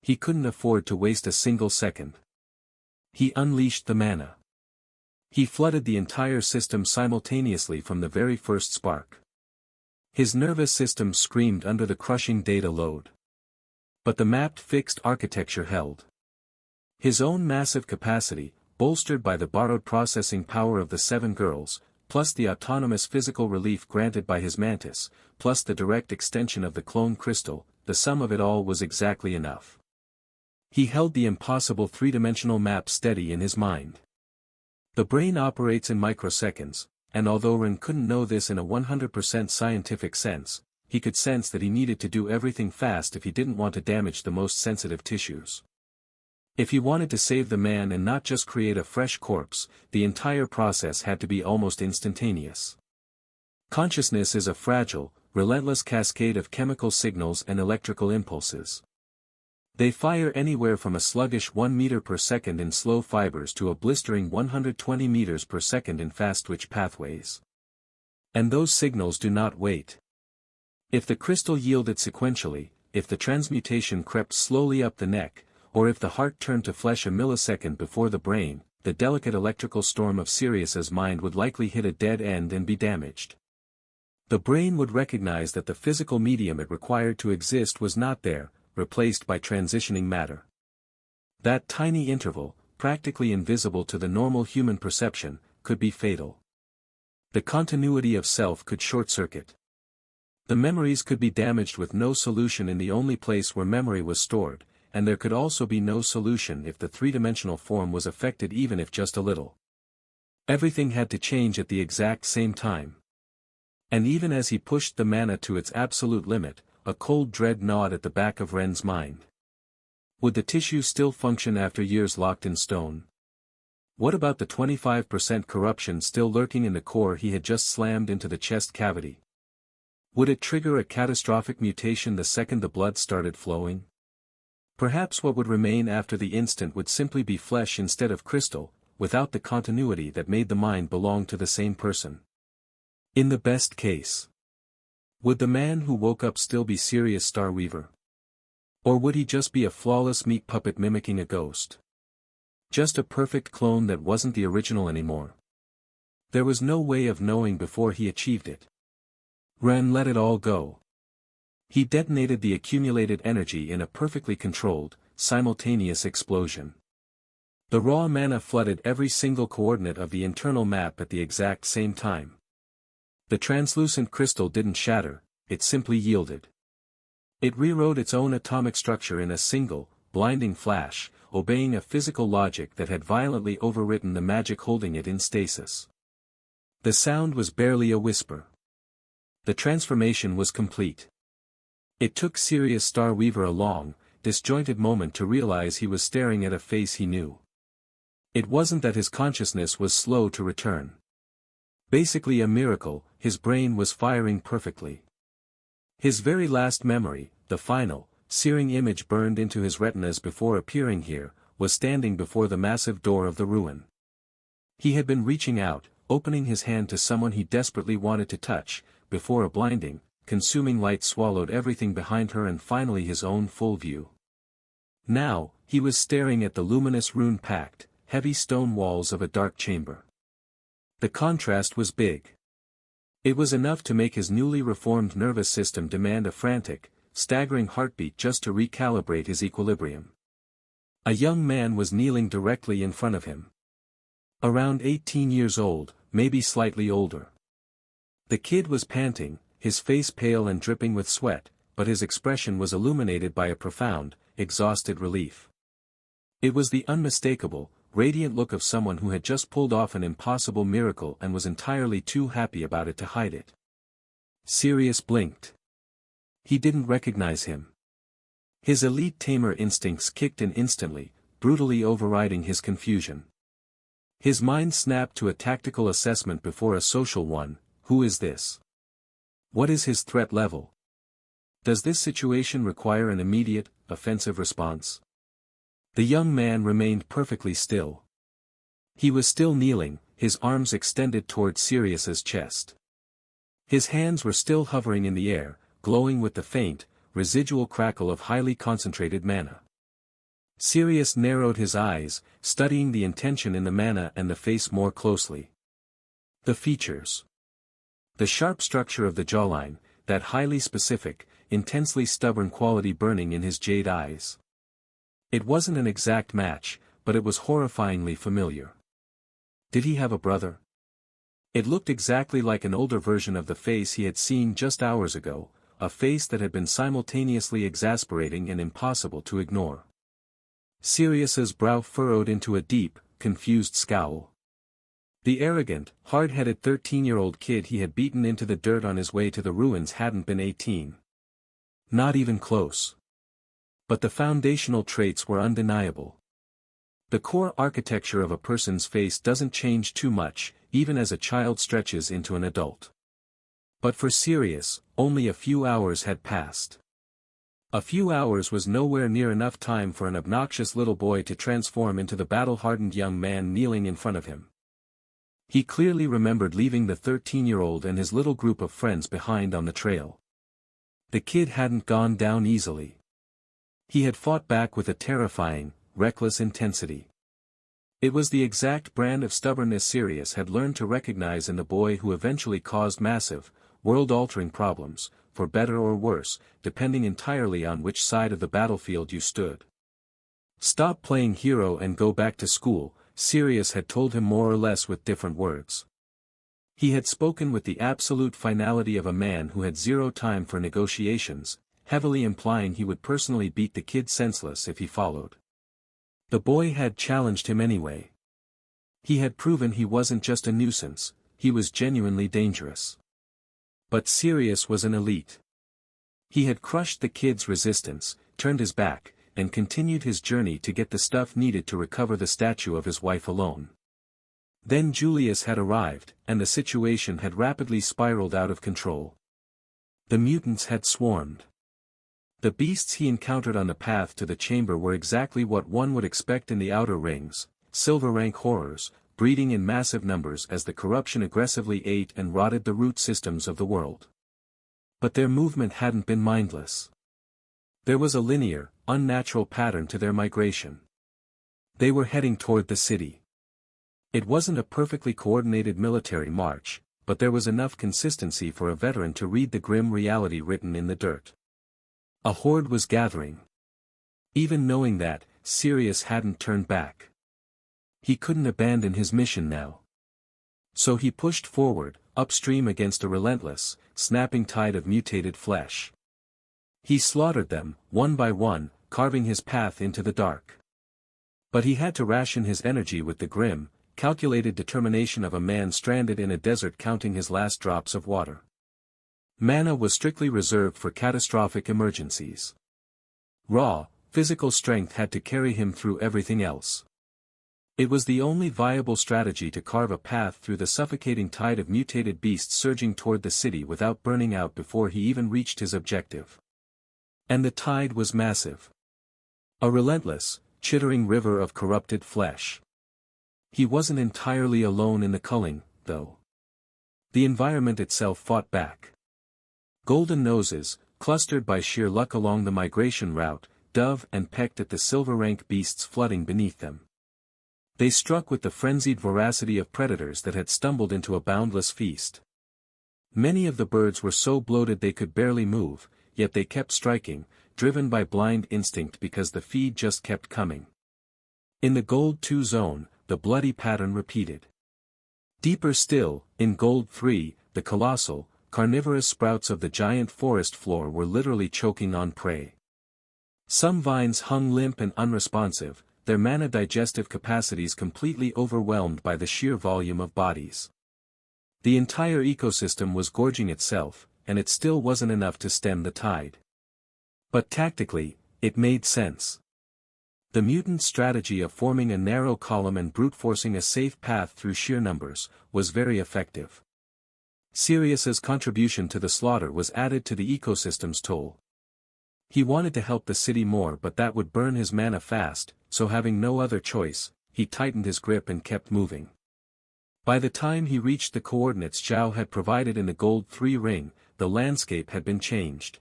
He couldn't afford to waste a single second. He unleashed the mana. He flooded the entire system simultaneously from the very first spark. His nervous system screamed under the crushing data load. But the mapped fixed architecture held. His own massive capacity, bolstered by the borrowed processing power of the 7 girls, plus the autonomous physical relief granted by his mantis, plus the direct extension of the clone crystal, the sum of it all was exactly enough. He held the impossible three-dimensional map steady in his mind. The brain operates in microseconds, and although Ren couldn't know this in a 100% scientific sense, he could sense that he needed to do everything fast if he didn't want to damage the most sensitive tissues. If he wanted to save the man and not just create a fresh corpse, the entire process had to be almost instantaneous. Consciousness is a fragile, relentless cascade of chemical signals and electrical impulses. They fire anywhere from a sluggish 1 meter per second in slow fibers to a blistering 120 meters per second in fast-twitch pathways. And those signals do not wait. If the crystal yielded sequentially, if the transmutation crept slowly up the neck, or if the heart turned to flesh a millisecond before the brain, the delicate electrical storm of Sirius's mind would likely hit a dead end and be damaged. The brain would recognize that the physical medium it required to exist was not there, replaced by transitioning matter. That tiny interval, practically invisible to the normal human perception, could be fatal. The continuity of self could short-circuit. The memories could be damaged with no solution in the only place where memory was stored, and there could also be no solution if the three-dimensional form was affected even if just a little. Everything had to change at the exact same time. And even as he pushed the mana to its absolute limit, a cold dread gnawed at the back of Ren's mind. Would the tissue still function after years locked in stone? What about the 25% corruption still lurking in the core he had just slammed into the chest cavity? Would it trigger a catastrophic mutation the second the blood started flowing? Perhaps what would remain after the instant would simply be flesh instead of crystal, without the continuity that made the mind belong to the same person. In the best case, would the man who woke up still be Sirius Starweaver? Or would he just be a flawless meat puppet mimicking a ghost? Just a perfect clone that wasn't the original anymore. There was no way of knowing before he achieved it. Ren let it all go. He detonated the accumulated energy in a perfectly controlled, simultaneous explosion. The raw mana flooded every single coordinate of the internal map at the exact same time. The translucent crystal didn't shatter, it simply yielded. It rewrote its own atomic structure in a single, blinding flash, obeying a physical logic that had violently overwritten the magic holding it in stasis. The sound was barely a whisper. The transformation was complete. It took Sirius Starweaver a long, disjointed moment to realize he was staring at a face he knew. It wasn't that his consciousness was slow to return. Basically a miracle, his brain was firing perfectly. His very last memory, the final, searing image burned into his retinas before appearing here, was standing before the massive door of the ruin. He had been reaching out, opening his hand to someone he desperately wanted to touch, before a blinding, consuming light swallowed everything behind her and finally his own full view. Now, he was staring at the luminous rune-packed, heavy stone walls of a dark chamber. The contrast was big. It was enough to make his newly reformed nervous system demand a frantic, staggering heartbeat just to recalibrate his equilibrium. A young man was kneeling directly in front of him. Around 18 years old, maybe slightly older. The kid was panting, his face pale and dripping with sweat, but his expression was illuminated by a profound, exhausted relief. It was the unmistakable, radiant look of someone who had just pulled off an impossible miracle and was entirely too happy about it to hide it. Sirius blinked. He didn't recognize him. His elite Tamer instincts kicked in instantly, brutally overriding his confusion. His mind snapped to a tactical assessment before a social one. Who is this? What is his threat level? Does this situation require an immediate, offensive response? The young man remained perfectly still. He was still kneeling, his arms extended toward Sirius's chest. His hands were still hovering in the air, glowing with the faint, residual crackle of highly concentrated mana. Sirius narrowed his eyes, studying the intention in the mana and the face more closely. The features. The sharp structure of the jawline, that highly specific, intensely stubborn quality burning in his jade eyes. It wasn't an exact match, but it was horrifyingly familiar. Did he have a brother? It looked exactly like an older version of the face he had seen just hours ago, a face that had been simultaneously exasperating and impossible to ignore. Sirius's brow furrowed into a deep, confused scowl. The arrogant, hard-headed 13-year-old kid he had beaten into the dirt on his way to the ruins hadn't been 18. Not even close. But the foundational traits were undeniable. The core architecture of a person's face doesn't change too much, even as a child stretches into an adult. But for Sirius, only a few hours had passed. A few hours was nowhere near enough time for an obnoxious little boy to transform into the battle-hardened young man kneeling in front of him. He clearly remembered leaving the 13-year-old and his little group of friends behind on the trail. The kid hadn't gone down easily. He had fought back with a terrifying, reckless intensity. It was the exact brand of stubbornness Sirius had learned to recognize in the boy who eventually caused massive, world-altering problems, for better or worse, depending entirely on which side of the battlefield you stood. Stop playing hero and go back to school, Sirius had told him more or less with different words. He had spoken with the absolute finality of a man who had zero time for negotiations, heavily implying he would personally beat the kid senseless if he followed. The boy had challenged him anyway. He had proven he wasn't just a nuisance, he was genuinely dangerous. But Sirius was an elite. He had crushed the kid's resistance, turned his back, and continued his journey to get the stuff needed to recover the statue of his wife alone. Then Julius had arrived, and the situation had rapidly spiraled out of control. The mutants had swarmed. The beasts he encountered on the path to the chamber were exactly what one would expect in the outer rings, silver rank horrors, breeding in massive numbers as the corruption aggressively ate and rotted the root systems of the world. But their movement hadn't been mindless. There was a linear, unnatural pattern to their migration. They were heading toward the city. It wasn't a perfectly coordinated military march, but there was enough consistency for a veteran to read the grim reality written in the dirt. A horde was gathering. Even knowing that, Sirius hadn't turned back. He couldn't abandon his mission now. So he pushed forward, upstream against a relentless, snapping tide of mutated flesh. He slaughtered them, one by one, carving his path into the dark. But he had to ration his energy with the grim, calculated determination of a man stranded in a desert counting his last drops of water. Mana was strictly reserved for catastrophic emergencies. Raw, physical strength had to carry him through everything else. It was the only viable strategy to carve a path through the suffocating tide of mutated beasts surging toward the city without burning out before he even reached his objective. And the tide was massive. A relentless, chittering river of corrupted flesh. He wasn't entirely alone in the culling, though. The environment itself fought back. Golden noses, clustered by sheer luck along the migration route, dove and pecked at the silver-rank beasts flooding beneath them. They struck with the frenzied voracity of predators that had stumbled into a boundless feast. Many of the birds were so bloated they could barely move, yet they kept striking, driven by blind instinct because the feed just kept coming. In the Gold 2 zone, the bloody pattern repeated. Deeper still, in Gold 3, the colossal, carnivorous sprouts of the giant forest floor were literally choking on prey. Some vines hung limp and unresponsive, their mana digestive capacities completely overwhelmed by the sheer volume of bodies. The entire ecosystem was gorging itself, and it still wasn't enough to stem the tide. But tactically, it made sense. The mutant strategy of forming a narrow column and brute-forcing a safe path through sheer numbers, was very effective. Sirius's contribution to the slaughter was added to the ecosystem's toll. He wanted to help the city more but that would burn his mana fast, so having no other choice, he tightened his grip and kept moving. By the time he reached the coordinates Zhao had provided in the Gold 3 ring, the landscape had been changed.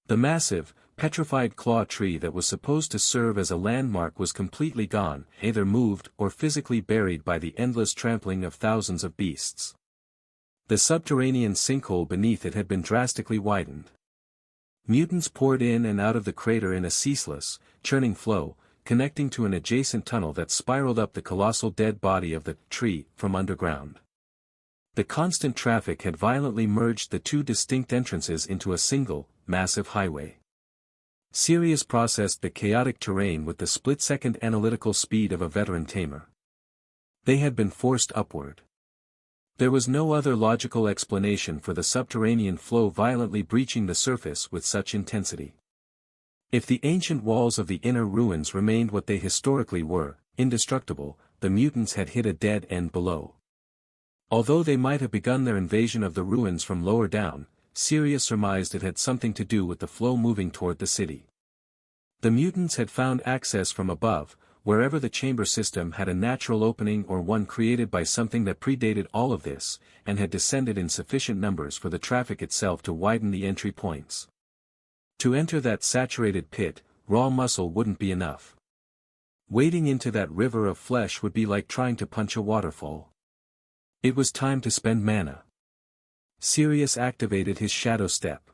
The massive, petrified claw tree that was supposed to serve as a landmark was completely gone, either moved or physically buried by the endless trampling of thousands of beasts. The subterranean sinkhole beneath it had been drastically widened. Mutants poured in and out of the crater in a ceaseless, churning flow, connecting to an adjacent tunnel that spiraled up the colossal dead body of the tree from underground. The constant traffic had violently merged the two distinct entrances into a single, massive highway. Sirius processed the chaotic terrain with the split-second analytical speed of a veteran tamer. They had been forced upward. There was no other logical explanation for the subterranean flow violently breaching the surface with such intensity. If the ancient walls of the inner ruins remained what they historically were, indestructible, the mutants had hit a dead end below. Although they might have begun their invasion of the ruins from lower down, Sirius surmised it had something to do with the flow moving toward the city. The mutants had found access from above, wherever the chamber system had a natural opening or one created by something that predated all of this, and had descended in sufficient numbers for the traffic itself to widen the entry points. To enter that saturated pit, raw muscle wouldn't be enough. Wading into that river of flesh would be like trying to punch a waterfall. It was time to spend mana. Sirius activated his shadow step.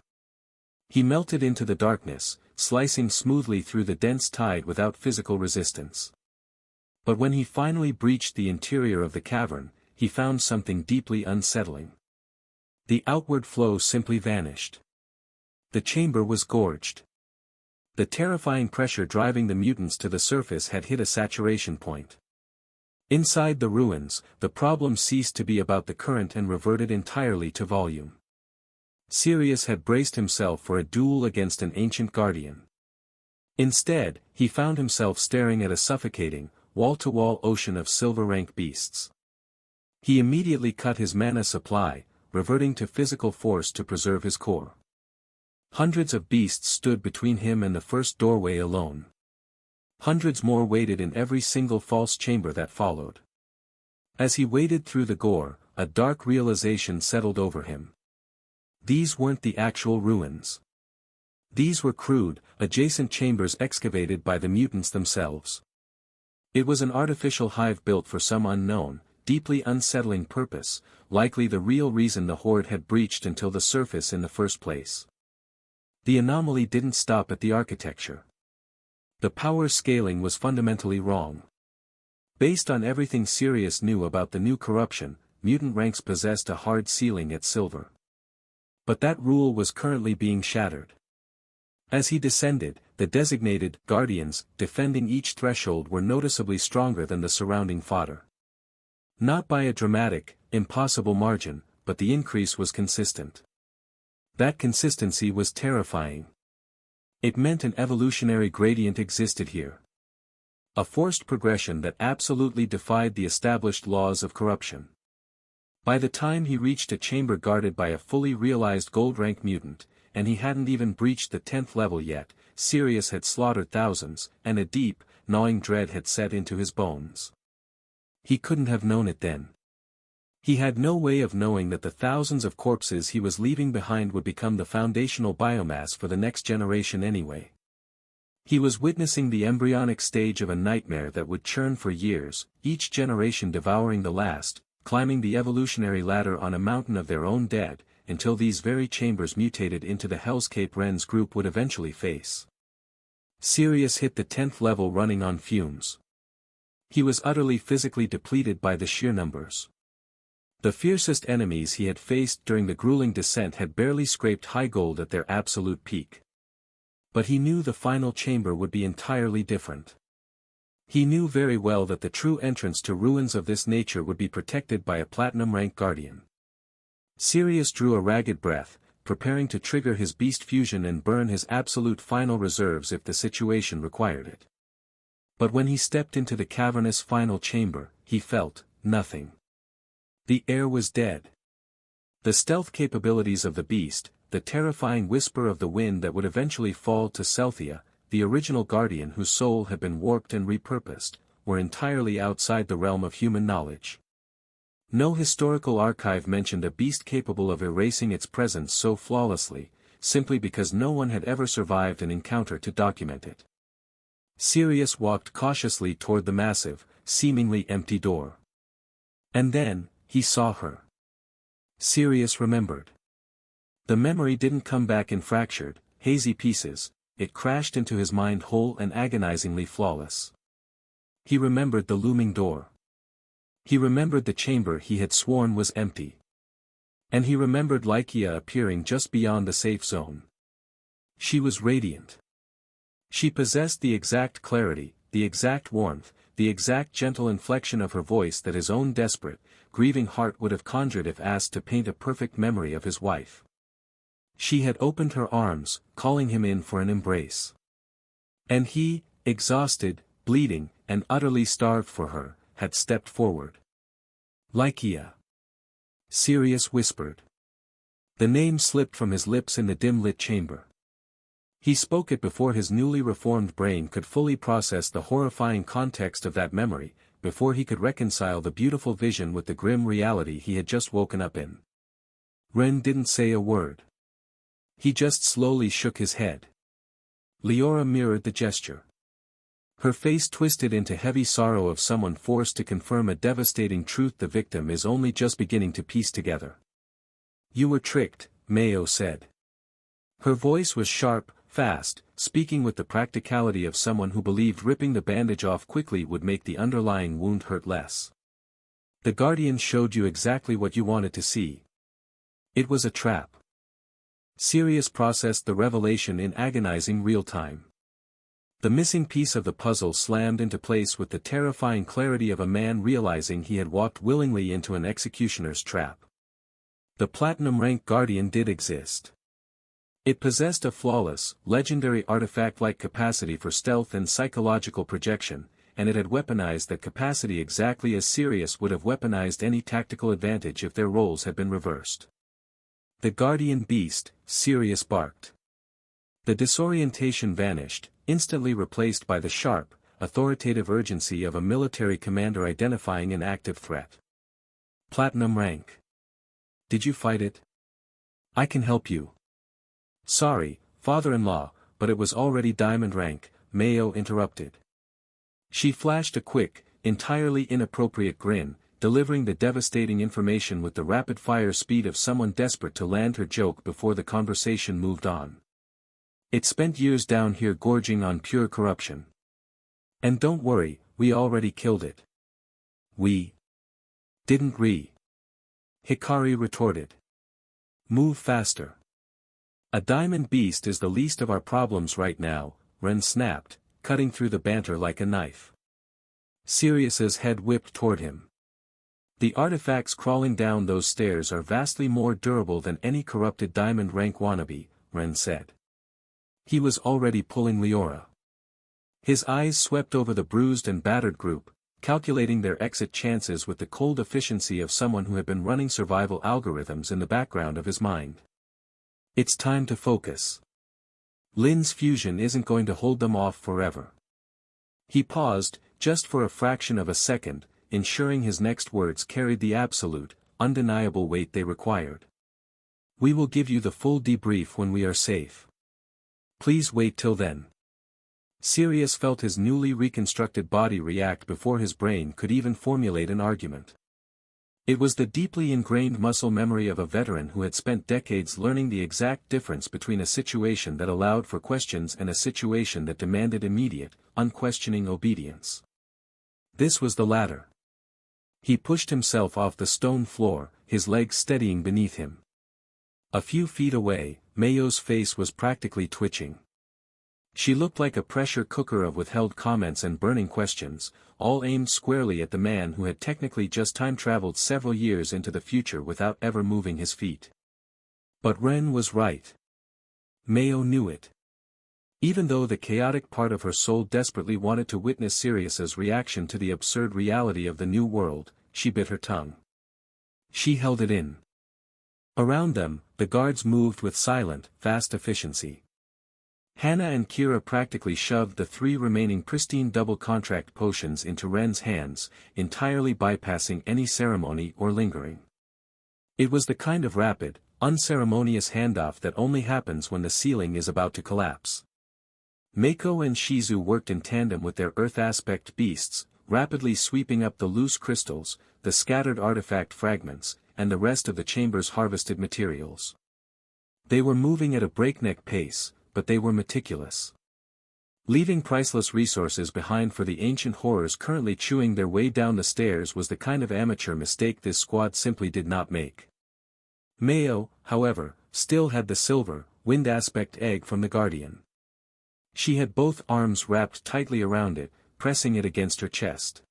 He melted into the darkness, slicing smoothly through the dense tide without physical resistance. But when he finally breached the interior of the cavern, he found something deeply unsettling. The outward flow simply vanished. The chamber was gorged. The terrifying pressure driving the mutants to the surface had hit a saturation point. Inside the ruins, the problem ceased to be about the current and reverted entirely to volume. Sirius had braced himself for a duel against an ancient guardian. Instead, he found himself staring at a suffocating, wall-to-wall ocean of silver-rank beasts. He immediately cut his mana supply, reverting to physical force to preserve his core. Hundreds of beasts stood between him and the first doorway alone. Hundreds more waited in every single false chamber that followed. As he waded through the gore, a dark realization settled over him. These weren't the actual ruins. These were crude, adjacent chambers excavated by the mutants themselves. It was an artificial hive built for some unknown, deeply unsettling purpose, likely the real reason the Horde had breached until the surface in the first place. The anomaly didn't stop at the architecture. The power scaling was fundamentally wrong. Based on everything Sirius knew about the new corruption, mutant ranks possessed a hard ceiling at silver. But that rule was currently being shattered. As he descended, the designated guardians defending each threshold were noticeably stronger than the surrounding fodder. Not by a dramatic, impossible margin, but the increase was consistent. That consistency was terrifying. It meant an evolutionary gradient existed here. A forced progression that absolutely defied the established laws of corruption. By the time he reached a chamber guarded by a fully realized gold-rank mutant, and he hadn't even breached the 10th level yet, Sirius had slaughtered thousands, and a deep, gnawing dread had set into his bones. He couldn't have known it then. He had no way of knowing that the thousands of corpses he was leaving behind would become the foundational biomass for the next generation anyway. He was witnessing the embryonic stage of a nightmare that would churn for years, each generation devouring the last, climbing the evolutionary ladder on a mountain of their own dead, until these very chambers mutated into the hellscape Ren's group would eventually face. Sirius hit the 10th level running on fumes. He was utterly physically depleted by the sheer numbers. The fiercest enemies he had faced during the grueling descent had barely scraped high gold at their absolute peak. But he knew the final chamber would be entirely different. He knew very well that the true entrance to ruins of this nature would be protected by a platinum-rank guardian. Sirius drew a ragged breath, preparing to trigger his beast fusion and burn his absolute final reserves if the situation required it. But when he stepped into the cavernous final chamber, he felt nothing. The air was dead. The stealth capabilities of the beast, the terrifying whisper of the wind that would eventually fall to Celthea, the original guardian whose soul had been warped and repurposed, were entirely outside the realm of human knowledge. No historical archive mentioned a beast capable of erasing its presence so flawlessly, simply because no one had ever survived an encounter to document it. Sirius walked cautiously toward the massive, seemingly empty door. And then, he saw her. Sirius remembered. The memory didn't come back in fractured, hazy pieces, it crashed into his mind whole and agonizingly flawless. He remembered the looming door. He remembered the chamber he had sworn was empty. And he remembered Lycia appearing just beyond the safe zone. She was radiant. She possessed the exact clarity, the exact warmth, the exact gentle inflection of her voice that his own desperate, grieving heart would have conjured if asked to paint a perfect memory of his wife. She had opened her arms, calling him in for an embrace. And he, exhausted, bleeding, and utterly starved for her, had stepped forward. Lycia. Sirius whispered. The name slipped from his lips in the dim-lit chamber. He spoke it before his newly reformed brain could fully process the horrifying context of that memory, before he could reconcile the beautiful vision with the grim reality he had just woken up in. Ren didn't say a word. He just slowly shook his head. Leora mirrored the gesture. Her face twisted into heavy sorrow of someone forced to confirm a devastating truth the victim is only just beginning to piece together. "You were tricked," Mayo said. Her voice was sharp, fast, speaking with the practicality of someone who believed ripping the bandage off quickly would make the underlying wound hurt less. "The Guardian showed you exactly what you wanted to see. It was a trap." Sirius processed the revelation in agonizing real-time. The missing piece of the puzzle slammed into place with the terrifying clarity of a man realizing he had walked willingly into an executioner's trap. The Platinum-rank Guardian did exist. It possessed a flawless, legendary artifact-like capacity for stealth and psychological projection, and it had weaponized that capacity exactly as Sirius would have weaponized any tactical advantage if their roles had been reversed. "The Guardian Beast," Sirius barked. The disorientation vanished, instantly replaced by the sharp, authoritative urgency of a military commander identifying an active threat. "Platinum rank. Did you fight it? I can help you." "Sorry, father-in-law, but it was already diamond rank," Mayo interrupted. She flashed a quick, entirely inappropriate grin, delivering the devastating information with the rapid-fire speed of someone desperate to land her joke before the conversation moved on. "It spent years down here gorging on pure corruption. And don't worry, we already killed it." "We didn't Hikari retorted. "Move faster. A diamond beast is the least of our problems right now," Ren snapped, cutting through the banter like a knife. Sirius's head whipped toward him. "The artifacts crawling down those stairs are vastly more durable than any corrupted diamond rank wannabe," Ren said. He was already pulling Leora. His eyes swept over the bruised and battered group, calculating their exit chances with the cold efficiency of someone who had been running survival algorithms in the background of his mind. "It's time to focus. Lin's fusion isn't going to hold them off forever." He paused, just for a fraction of a second, ensuring his next words carried the absolute, undeniable weight they required. "We will give you the full debrief when we are safe. Please wait till then." Sirius felt his newly reconstructed body react before his brain could even formulate an argument. It was the deeply ingrained muscle memory of a veteran who had spent decades learning the exact difference between a situation that allowed for questions and a situation that demanded immediate, unquestioning obedience. This was the latter. He pushed himself off the stone floor, his legs steadying beneath him. A few feet away, Mayo's face was practically twitching. She looked like a pressure cooker of withheld comments and burning questions, all aimed squarely at the man who had technically just time-traveled several years into the future without ever moving his feet. But Ren was right. Mayo knew it. Even though the chaotic part of her soul desperately wanted to witness Sirius's reaction to the absurd reality of the new world, she bit her tongue. She held it in. Around them, the guards moved with silent, fast efficiency. Hannah and Kira practically shoved the 3 remaining pristine double contract potions into Ren's hands, entirely bypassing any ceremony or lingering. It was the kind of rapid, unceremonious handoff that only happens when the ceiling is about to collapse. Mako and Shizu worked in tandem with their Earth aspect beasts, rapidly sweeping up the loose crystals, the scattered artifact fragments, and the rest of the chamber's harvested materials. They were moving at a breakneck pace, but they were meticulous. Leaving priceless resources behind for the ancient horrors currently chewing their way down the stairs was the kind of amateur mistake this squad simply did not make. Mayo, however, still had the silver, wind aspect egg from the Guardian. She had both arms wrapped tightly around it, pressing it against her chest.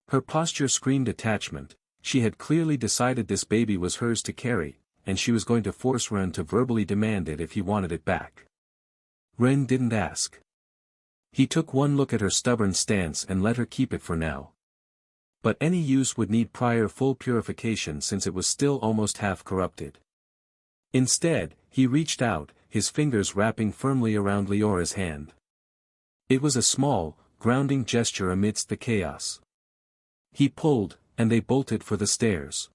Her posture screamed attachment. She had clearly decided this baby was hers to carry, and she was going to force Ren to verbally demand it if he wanted it back. Ren didn't ask. He took one look at her stubborn stance and let her keep it for now. But any use would need prior full purification since it was still almost half corrupted. Instead, he reached out, his fingers wrapping firmly around Leora's hand. It was a small, grounding gesture amidst the chaos. He pulled, and they bolted for the stairs.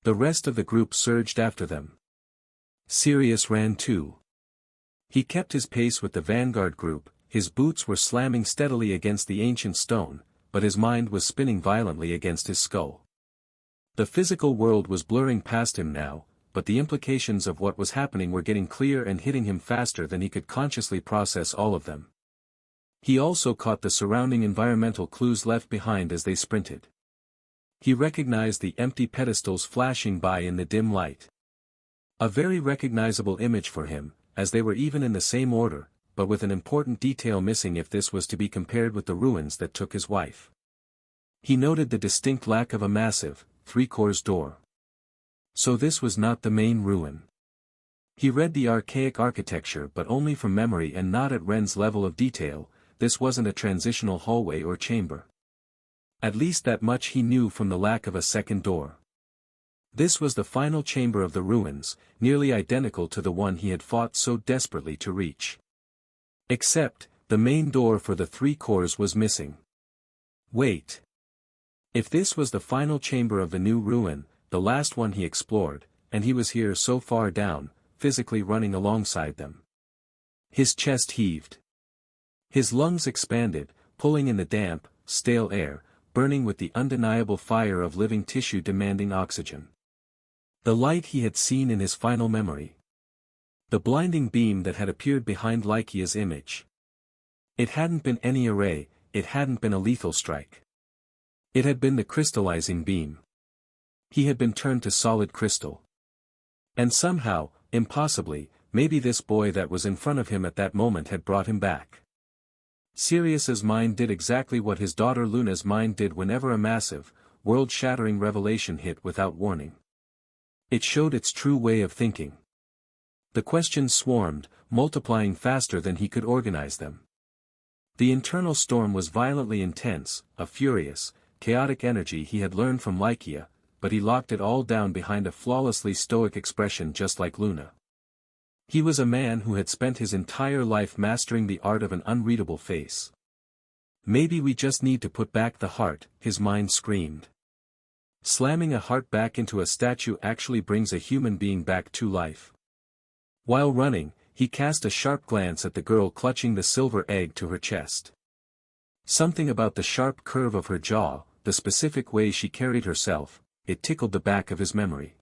The rest of the group surged after them. Sirius ran too. He kept his pace with the vanguard group, his boots were slamming steadily against the ancient stone, but his mind was spinning violently against his skull. The physical world was blurring past him now, but the implications of what was happening were getting clear and hitting him faster than he could consciously process all of them. He also caught the surrounding environmental clues left behind as they sprinted. He recognized the empty pedestals flashing by in the dim light. A very recognizable image for him, as they were even in the same order, but with an important detail missing if this was to be compared with the ruins that took his wife. He noted the distinct lack of a massive, three-cores door. So this was not the main ruin. He read the archaic architecture but only from memory and not at Ren's level of detail. This wasn't a transitional hallway or chamber. At least that much he knew from the lack of a second door. This was the final chamber of the ruins, nearly identical to the one he had fought so desperately to reach. Except, the main door for the three cores was missing. Wait. If this was the final chamber of the new ruin, the last one he explored, and he was here so far down, physically running alongside them. His chest heaved. His lungs expanded, pulling in the damp, stale air, burning with the undeniable fire of living tissue demanding oxygen. The light he had seen in his final memory. The blinding beam that had appeared behind Lycia's image. It hadn't been any array, it hadn't been a lethal strike. It had been the crystallizing beam. He had been turned to solid crystal. And somehow, impossibly, maybe this boy that was in front of him at that moment had brought him back. Sirius's mind did exactly what his daughter Luna's mind did whenever a massive, world-shattering revelation hit without warning. It showed its true way of thinking. The questions swarmed, multiplying faster than he could organize them. The internal storm was violently intense, a furious, chaotic energy he had learned from Lycia, but he locked it all down behind a flawlessly stoic expression just like Luna. He was a man who had spent his entire life mastering the art of an unreadable face. Maybe we just need to put back the heart, his mind screamed. Slamming a heart back into a statue actually brings a human being back to life. While running, he cast a sharp glance at the girl clutching the silver egg to her chest. Something about the sharp curve of her jaw, the specific way she carried herself, it tickled the back of his memory.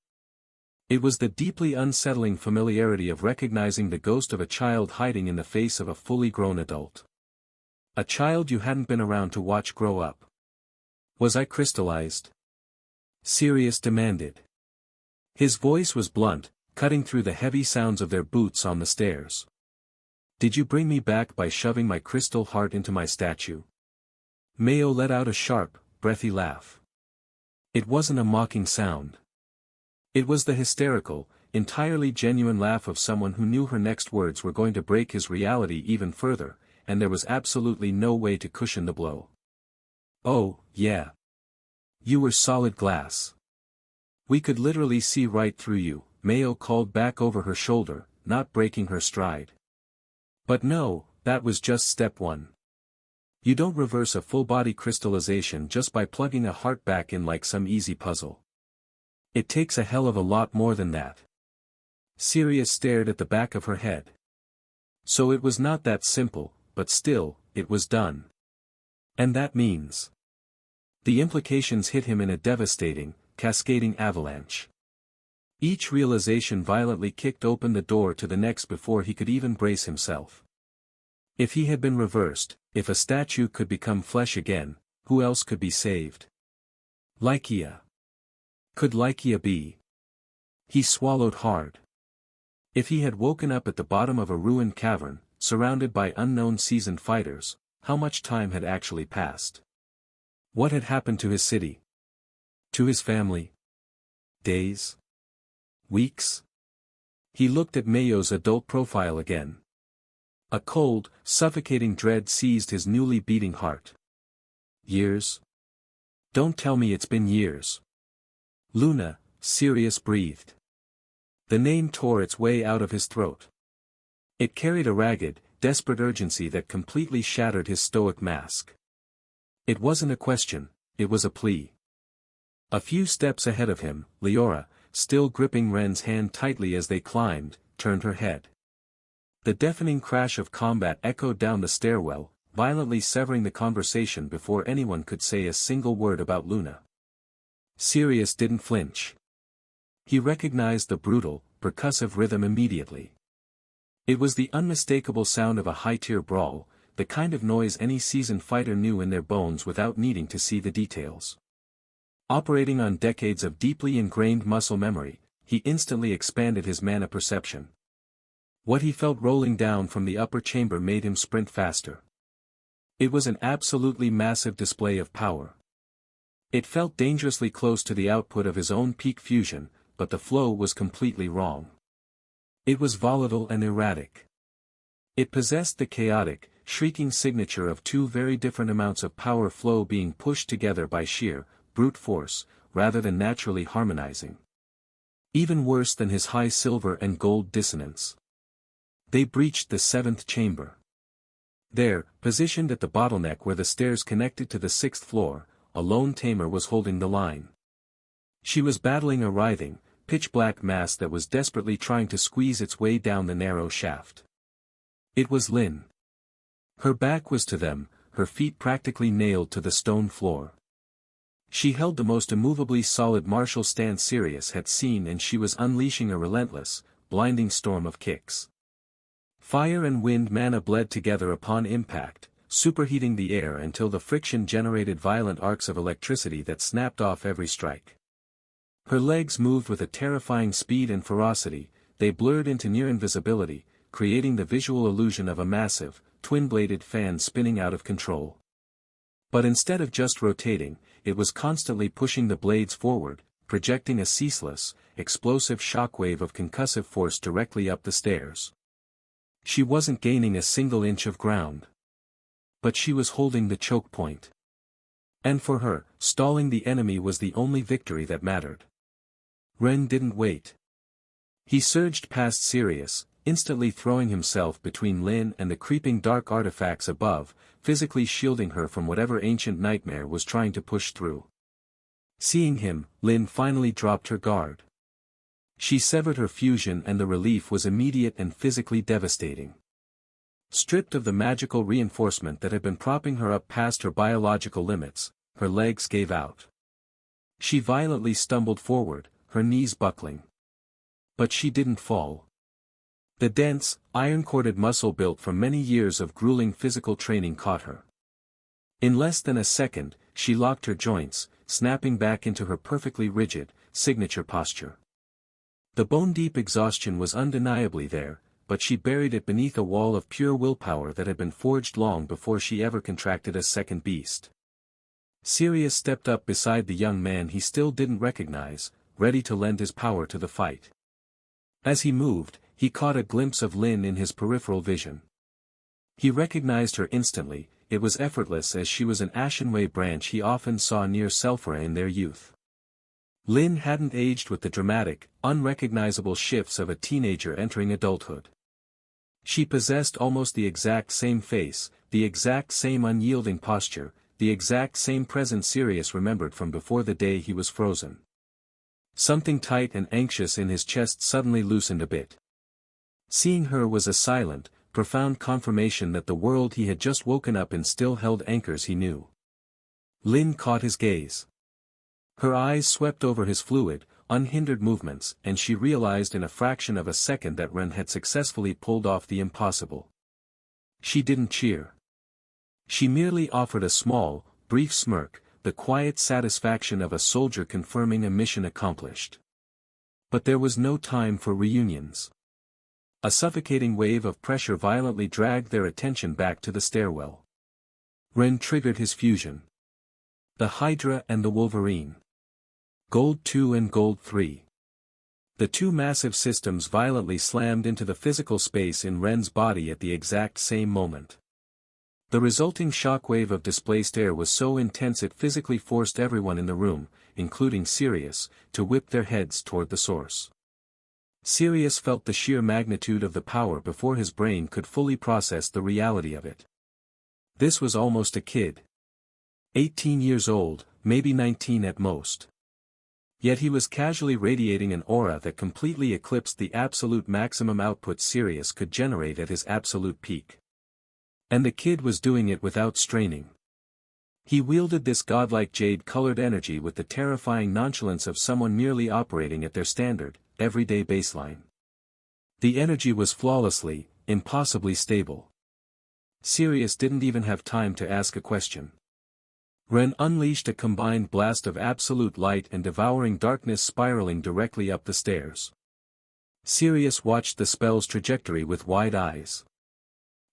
It was the deeply unsettling familiarity of recognizing the ghost of a child hiding in the face of a fully grown adult. A child you hadn't been around to watch grow up. Was I crystallized? Sirius demanded. His voice was blunt, cutting through the heavy sounds of their boots on the stairs. Did you bring me back by shoving my crystal heart into my statue? Mayo let out a sharp, breathy laugh. It wasn't a mocking sound. It was the hysterical, entirely genuine laugh of someone who knew her next words were going to break his reality even further, and there was absolutely no way to cushion the blow. Oh, yeah. You were solid glass. We could literally see right through you, Mayo called back over her shoulder, not breaking her stride. But no, that was just step one. You don't reverse a full-body crystallization just by plugging a heart back in like some easy puzzle. It takes a hell of a lot more than that. Sirius stared at the back of her head. So it was not that simple, but still, it was done. And that means. The implications hit him in a devastating, cascading avalanche. Each realization violently kicked open the door to the next before he could even brace himself. If he had been reversed, if a statue could become flesh again, who else could be saved? Lycia. Could Lycia be? He swallowed hard. If he had woken up at the bottom of a ruined cavern, surrounded by unknown seasoned fighters, how much time had actually passed? What had happened to his city? To his family? Days? Weeks? He looked at Mayo's adult profile again. A cold, suffocating dread seized his newly beating heart. Years? Don't tell me it's been years. Luna, Sirius breathed. The name tore its way out of his throat. It carried a ragged, desperate urgency that completely shattered his stoic mask. It wasn't a question, it was a plea. A few steps ahead of him, Leora, still gripping Ren's hand tightly as they climbed, turned her head. The deafening crash of combat echoed down the stairwell, violently severing the conversation before anyone could say a single word about Luna. Sirius didn't flinch. He recognized the brutal, percussive rhythm immediately. It was the unmistakable sound of a high-tier brawl, the kind of noise any seasoned fighter knew in their bones without needing to see the details. Operating on decades of deeply ingrained muscle memory, he instantly expanded his mana perception. What he felt rolling down from the upper chamber made him sprint faster. It was an absolutely massive display of power. It felt dangerously close to the output of his own peak fusion, but the flow was completely wrong. It was volatile and erratic. It possessed the chaotic, shrieking signature of two very different amounts of power flow being pushed together by sheer, brute force, rather than naturally harmonizing. Even worse than his high silver and gold dissonance. They breached the seventh chamber. There, positioned at the bottleneck where the stairs connected to the sixth floor, a lone Tamer was holding the line. She was battling a writhing, pitch-black mass that was desperately trying to squeeze its way down the narrow shaft. It was Lynn. Her back was to them, her feet practically nailed to the stone floor. She held the most immovably solid martial stance Sirius had seen, and she was unleashing a relentless, blinding storm of kicks. Fire and wind mana bled together upon impact, superheating the air until the friction generated violent arcs of electricity that snapped off every strike. Her legs moved with a terrifying speed and ferocity, they blurred into near invisibility, creating the visual illusion of a massive, twin-bladed fan spinning out of control. But instead of just rotating, it was constantly pushing the blades forward, projecting a ceaseless, explosive shockwave of concussive force directly up the stairs. She wasn't gaining a single inch of ground. But she was holding the choke point. And for her, stalling the enemy was the only victory that mattered. Ren didn't wait. He surged past Sirius, instantly throwing himself between Lynn and the creeping dark artifacts above, physically shielding her from whatever ancient nightmare was trying to push through. Seeing him, Lynn finally dropped her guard. She severed her fusion, and the relief was immediate and physically devastating. Stripped of the magical reinforcement that had been propping her up past her biological limits, her legs gave out. She violently stumbled forward, her knees buckling. But she didn't fall. The dense, iron-corded muscle built from many years of grueling physical training caught her. In less than a second, she locked her joints, snapping back into her perfectly rigid, signature posture. The bone-deep exhaustion was undeniably there, but she buried it beneath a wall of pure willpower that had been forged long before she ever contracted a second beast. Sirius stepped up beside the young man he still didn't recognize, ready to lend his power to the fight. As he moved, he caught a glimpse of Lynn in his peripheral vision. He recognized her instantly, it was effortless as she was an Ashenway branch he often saw near Selphra in their youth. Lynn hadn't aged with the dramatic, unrecognizable shifts of a teenager entering adulthood. She possessed almost the exact same face, the exact same unyielding posture, the exact same presence Sirius remembered from before the day he was frozen. Something tight and anxious in his chest suddenly loosened a bit. Seeing her was a silent, profound confirmation that the world he had just woken up in still held anchors he knew. Lynn caught his gaze. Her eyes swept over his fluid, unhindered movements, and she realized in a fraction of a second that Ren had successfully pulled off the impossible. She didn't cheer. She merely offered a small, brief smirk, the quiet satisfaction of a soldier confirming a mission accomplished. But there was no time for reunions. A suffocating wave of pressure violently dragged their attention back to the stairwell. Ren triggered his fusion. The Hydra and the Wolverine. Gold 2 and Gold 3. The two massive systems violently slammed into the physical space in Ren's body at the exact same moment. The resulting shockwave of displaced air was so intense it physically forced everyone in the room, including Sirius, to whip their heads toward the source. Sirius felt the sheer magnitude of the power before his brain could fully process the reality of it. This was almost a kid. 18 years old, maybe 19 at most. Yet he was casually radiating an aura that completely eclipsed the absolute maximum output Sirius could generate at his absolute peak. And the kid was doing it without straining. He wielded this godlike jade-colored energy with the terrifying nonchalance of someone merely operating at their standard, everyday baseline. The energy was flawlessly, impossibly stable. Sirius didn't even have time to ask a question. Ren unleashed a combined blast of absolute light and devouring darkness spiraling directly up the stairs. Sirius watched the spell's trajectory with wide eyes.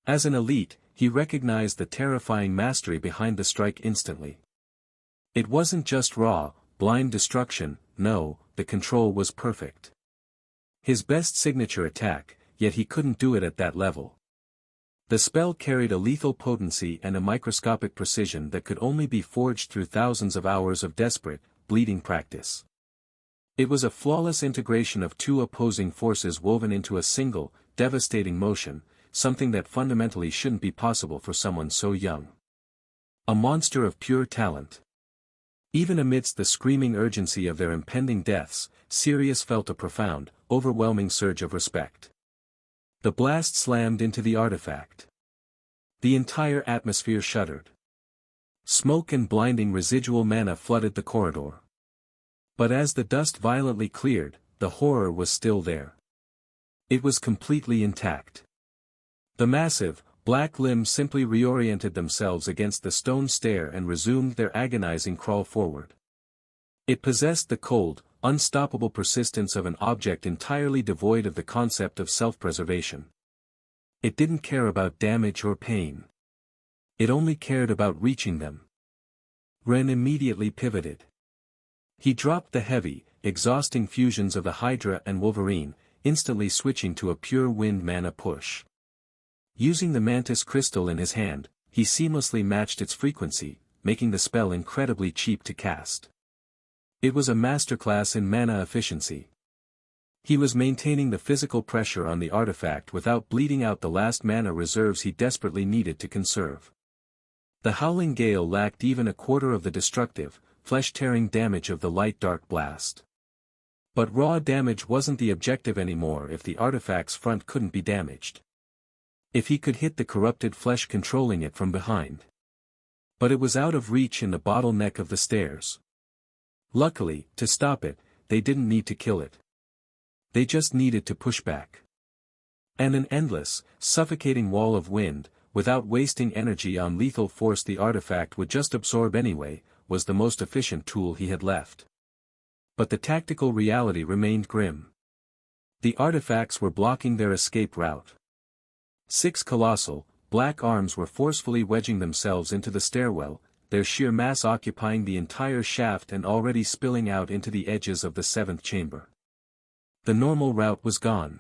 As an elite, he recognized the terrifying mastery behind the strike instantly. It wasn't just raw, blind destruction, no, the control was perfect. His best signature attack, yet he couldn't do it at that level. The spell carried a lethal potency and a microscopic precision that could only be forged through thousands of hours of desperate, bleeding practice. It was a flawless integration of two opposing forces woven into a single, devastating motion, something that fundamentally shouldn't be possible for someone so young. A monster of pure talent. Even amidst the screaming urgency of their impending deaths, Sirius felt a profound, overwhelming surge of respect. The blast slammed into the artifact. The entire atmosphere shuddered. Smoke and blinding residual mana flooded the corridor. But as the dust violently cleared, the horror was still there. It was completely intact. The massive, black limbs simply reoriented themselves against the stone stair and resumed their agonizing crawl forward. It possessed the cold, unstoppable persistence of an object entirely devoid of the concept of self-preservation. It didn't care about damage or pain. It only cared about reaching them. Ren immediately pivoted. He dropped the heavy, exhausting fusions of the Hydra and Wolverine, instantly switching to a pure wind mana push. Using the Mantis crystal in his hand, he seamlessly matched its frequency, making the spell incredibly cheap to cast. It was a masterclass in mana efficiency. He was maintaining the physical pressure on the artifact without bleeding out the last mana reserves he desperately needed to conserve. The howling gale lacked even a quarter of the destructive, flesh-tearing damage of the light-dark blast. But raw damage wasn't the objective anymore if the artifact's front couldn't be damaged. If he could hit the corrupted flesh controlling it from behind. But it was out of reach in the bottleneck of the stairs. Luckily, to stop it, they didn't need to kill it. They just needed to push back. And an endless, suffocating wall of wind, without wasting energy on lethal force the artifact would just absorb anyway, was the most efficient tool he had left. But the tactical reality remained grim. The artifacts were blocking their escape route. 6 colossal, black arms were forcefully wedging themselves into the stairwell, their sheer mass occupying the entire shaft and already spilling out into the edges of the 7th chamber. The normal route was gone.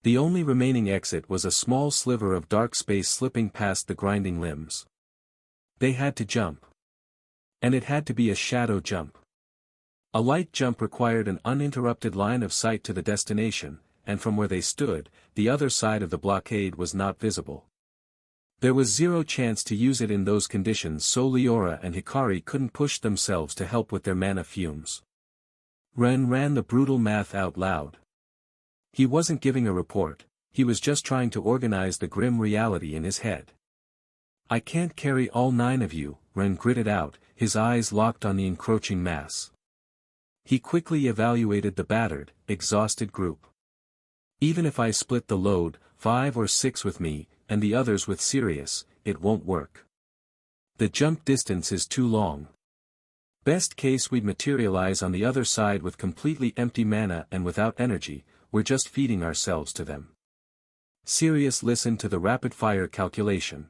The only remaining exit was a small sliver of dark space slipping past the grinding limbs. They had to jump. And it had to be a shadow jump. A light jump required an uninterrupted line of sight to the destination, and from where they stood, the other side of the blockade was not visible. There was zero chance to use it in those conditions, so Leora and Hikari couldn't push themselves to help with their mana fumes. Ren ran the brutal math out loud. He wasn't giving a report, he was just trying to organize the grim reality in his head. I can't carry all 9 of you, Ren gritted out, his eyes locked on the encroaching mass. He quickly evaluated the battered, exhausted group. Even if I split the load, 5 or 6 with me, and the others with Sirius, it won't work. The jump distance is too long. Best case we'd materialize on the other side with completely empty mana and without energy, we're just feeding ourselves to them. Sirius listened to the rapid-fire calculation.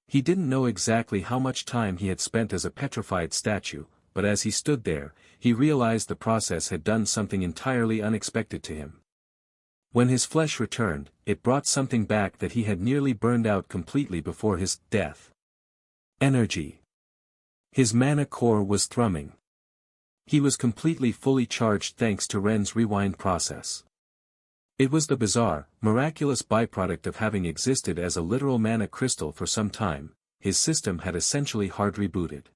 He didn't know exactly how much time he had spent as a petrified statue, but as he stood there, he realized the process had done something entirely unexpected to him. When his flesh returned, it brought something back that he had nearly burned out completely before his death. Energy. His mana core was thrumming. He was completely fully charged thanks to Ren's rewind process. It was the bizarre, miraculous byproduct of having existed as a literal mana crystal for some time. His system had essentially hard rebooted.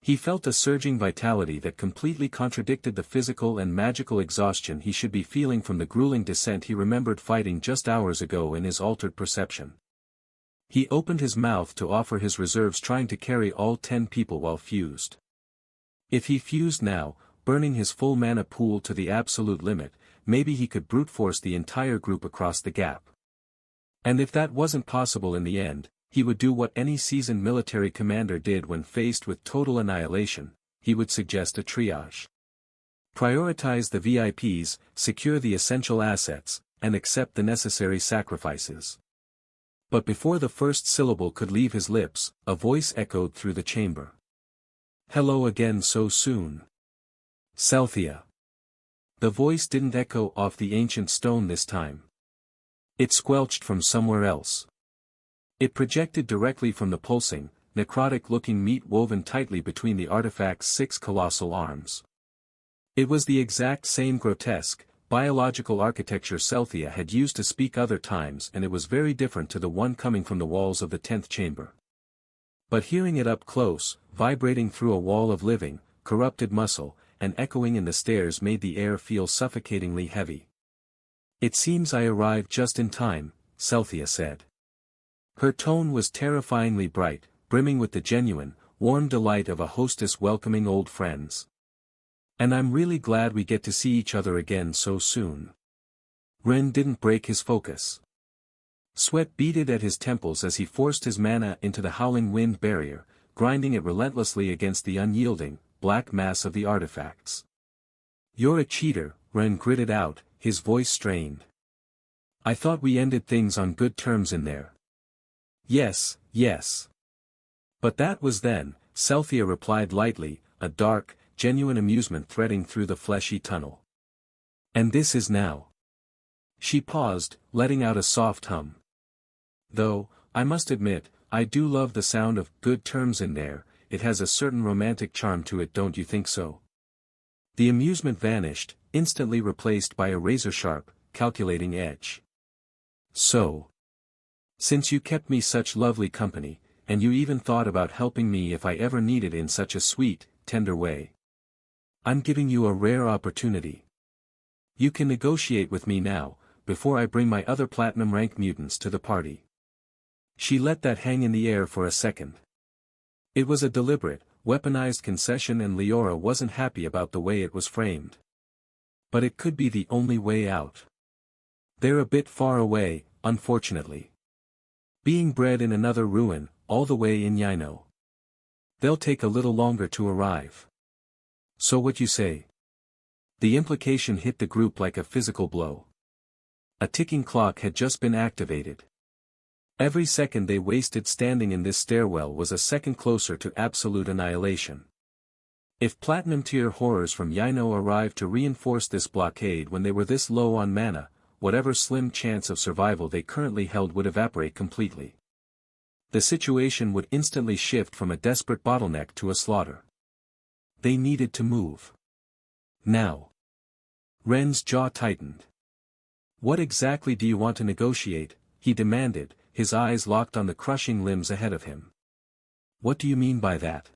He felt a surging vitality that completely contradicted the physical and magical exhaustion he should be feeling from the grueling descent he remembered fighting just hours ago in his altered perception. He opened his mouth to offer his reserves, trying to carry all 10 people while fused. If he fused now, burning his full mana pool to the absolute limit, maybe he could brute force the entire group across the gap. And if that wasn't possible in the end, he would do what any seasoned military commander did when faced with total annihilation: he would suggest a triage. Prioritize the VIPs, secure the essential assets, and accept the necessary sacrifices. But before the first syllable could leave his lips, a voice echoed through the chamber. "Hello again so soon. Celthia." The voice didn't echo off the ancient stone this time. It squelched from somewhere else. It projected directly from the pulsing, necrotic-looking meat woven tightly between the artifact's 6 colossal arms. It was the exact same grotesque, biological architecture Celthia had used to speak other times, and it was very different to the one coming from the walls of the 10th chamber. But hearing it up close, vibrating through a wall of living, corrupted muscle, and echoing in the stairs made the air feel suffocatingly heavy. "It seems I arrived just in time," Celthia said. Her tone was terrifyingly bright, brimming with the genuine, warm delight of a hostess welcoming old friends. "And I'm really glad we get to see each other again so soon." Ren didn't break his focus. Sweat beaded at his temples as he forced his mana into the howling wind barrier, grinding it relentlessly against the unyielding, black mass of the artifacts. "You're a cheater," Ren gritted out, his voice strained. "I thought we ended things on good terms in there." "Yes, yes. But that was then," Celthia replied lightly, a dark, genuine amusement threading through the fleshy tunnel. "And this is now." She paused, letting out a soft hum. "Though, I must admit, I do love the sound of good terms in there. It has a certain romantic charm to it, don't you think so?" The amusement vanished, instantly replaced by a razor-sharp, calculating edge. "So, since you kept me such lovely company, and you even thought about helping me if I ever needed in such a sweet, tender way, I'm giving you a rare opportunity. You can negotiate with me now, before I bring my other platinum-rank mutants to the party." She let that hang in the air for a second. It was a deliberate, weaponized concession, and Leora wasn't happy about the way it was framed. But it could be the only way out. They're a bit far away, unfortunately. Being bred in another ruin, all the way in Yino. They'll take a little longer to arrive. So what you say? The implication hit the group like a physical blow. A ticking clock had just been activated. Every second they wasted standing in this stairwell was a second closer to absolute annihilation. If platinum-tier horrors from Yino arrived to reinforce this blockade when they were this low on mana, whatever slim chance of survival they currently held would evaporate completely. The situation would instantly shift from a desperate bottleneck to a slaughter. They needed to move. Now. Ren's jaw tightened. "What exactly do you want to negotiate?" he demanded, his eyes locked on the crushing limbs ahead of him. "What do you mean by that?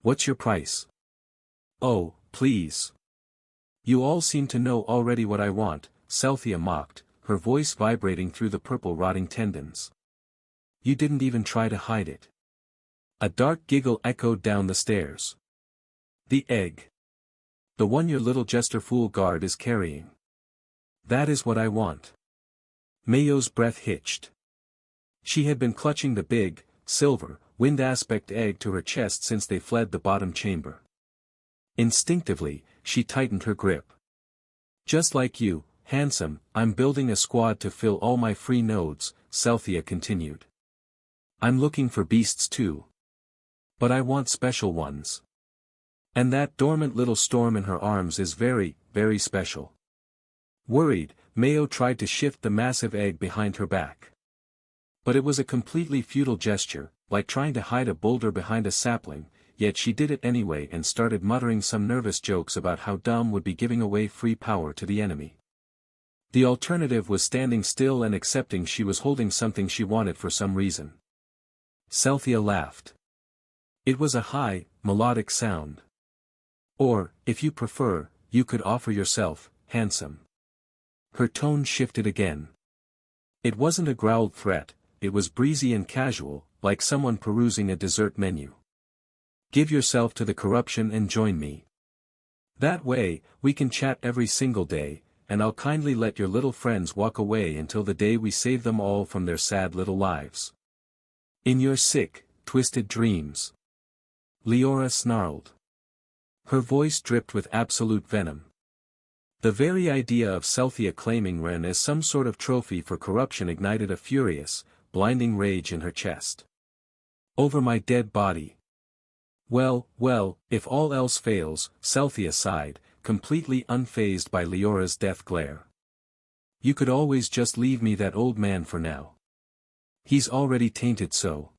What's your price?" "Oh, please. You all seem to know already what I want," Celthia mocked, her voice vibrating through the purple rotting tendons. "You didn't even try to hide it." A dark giggle echoed down the stairs. "The egg. The one your little jester fool guard is carrying. That is what I want." Mayo's breath hitched. She had been clutching the big, silver, wind aspect egg to her chest since they fled the bottom chamber. Instinctively, she tightened her grip. "Just like you, handsome, I'm building a squad to fill all my free nodes," Celthia continued. "I'm looking for beasts too. But I want special ones. And that dormant little storm in her arms is very, very special." Worried, Mayo tried to shift the massive egg behind her back. But it was a completely futile gesture, like trying to hide a boulder behind a sapling, yet she did it anyway and started muttering some nervous jokes about how dumb would be giving away free power to the enemy. The alternative was standing still and accepting she was holding something she wanted for some reason. Celthea laughed. It was a high, melodic sound. Or, if you prefer, you could offer yourself, handsome. Her tone shifted again. It wasn't a growled threat, it was breezy and casual, like someone perusing a dessert menu. Give yourself to the corruption and join me. That way, we can chat every single day, and I'll kindly let your little friends walk away until the day we save them all from their sad little lives. In your sick, twisted dreams. Leora snarled. Her voice dripped with absolute venom. The very idea of Celthea claiming Ren as some sort of trophy for corruption ignited a furious, blinding rage in her chest. Over my dead body. Well, if all else fails, Celthea sighed, completely unfazed by Leora's death glare. You could always just leave me that old man for now. He's already tainted so.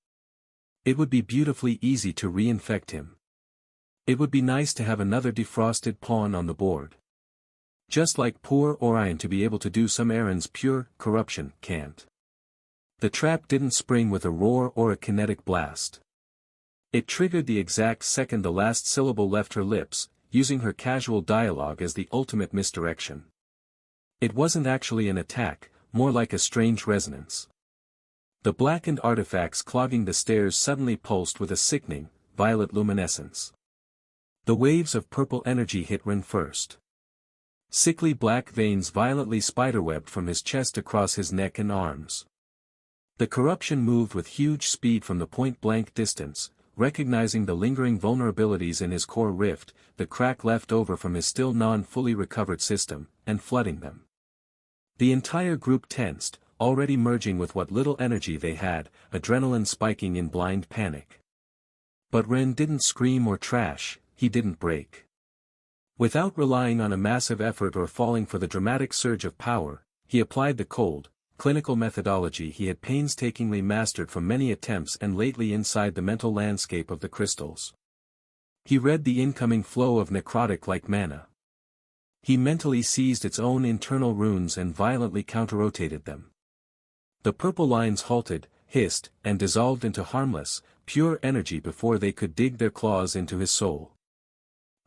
It would be beautifully easy to reinfect him. It would be nice to have another defrosted pawn on the board. Just like poor Orion to be able to do some errands pure corruption can't. The trap didn't spring with a roar or a kinetic blast. It triggered the exact second the last syllable left her lips, using her casual dialogue as the ultimate misdirection. It wasn't actually an attack, more like a strange resonance. The blackened artifacts clogging the stairs suddenly pulsed with a sickening, violet luminescence. The waves of purple energy hit Ren first. Sickly black veins violently spiderwebbed from his chest across his neck and arms. The corruption moved with huge speed from the point-blank distance, recognizing the lingering vulnerabilities in his core rift, the crack left over from his still non-fully recovered system, and flooding them. The entire group tensed, already merging with what little energy they had, adrenaline spiking in blind panic. But Ren didn't scream or trash, he didn't break. Without relying on a massive effort or falling for the dramatic surge of power, he applied the cold, clinical methodology he had painstakingly mastered from many attempts and lately inside the mental landscape of the crystals. He read the incoming flow of necrotic like mana. He mentally seized its own internal runes and violently counter-rotated them. The purple lines halted, hissed, and dissolved into harmless, pure energy before they could dig their claws into his soul.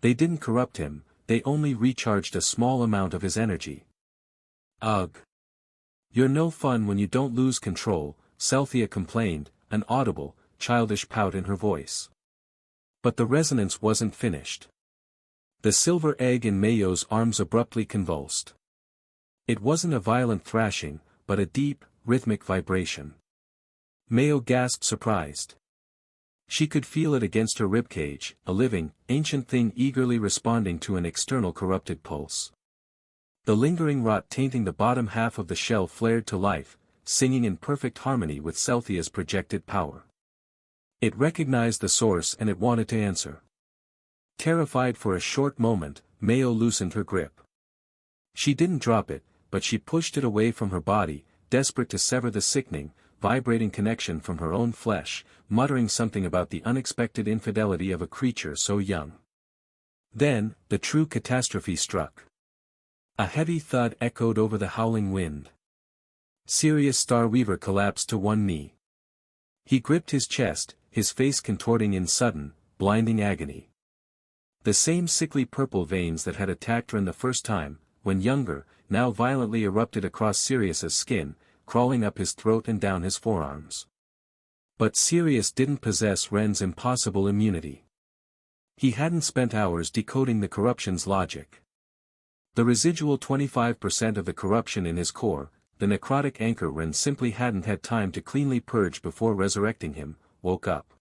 They didn't corrupt him, they only recharged a small amount of his energy. Ugh. You're no fun when you don't lose control, Celthea complained, an audible, childish pout in her voice. But the resonance wasn't finished. The silver egg in Mayo's arms abruptly convulsed. It wasn't a violent thrashing, but a deep, rhythmic vibration. Mayo gasped surprised. She could feel it against her ribcage, a living, ancient thing eagerly responding to an external corrupted pulse. The lingering rot tainting the bottom half of the shell flared to life, singing in perfect harmony with Celthea's projected power. It recognized the source and it wanted to answer. Terrified for a short moment, Mayo loosened her grip. She didn't drop it, but she pushed it away from her body, desperate to sever the sickening, vibrating connection from her own flesh, muttering something about the unexpected infidelity of a creature so young. Then, the true catastrophe struck. A heavy thud echoed over the howling wind. Sirius Starweaver collapsed to one knee. He gripped his chest, his face contorting in sudden, blinding agony. The same sickly purple veins that had attacked Ren the first time, when younger, now violently erupted across Sirius's skin, crawling up his throat and down his forearms. But Sirius didn't possess Ren's impossible immunity. He hadn't spent hours decoding the corruption's logic. The residual 25% of the corruption in his core, the necrotic anchor Ren simply hadn't had time to cleanly purge before resurrecting him, woke up.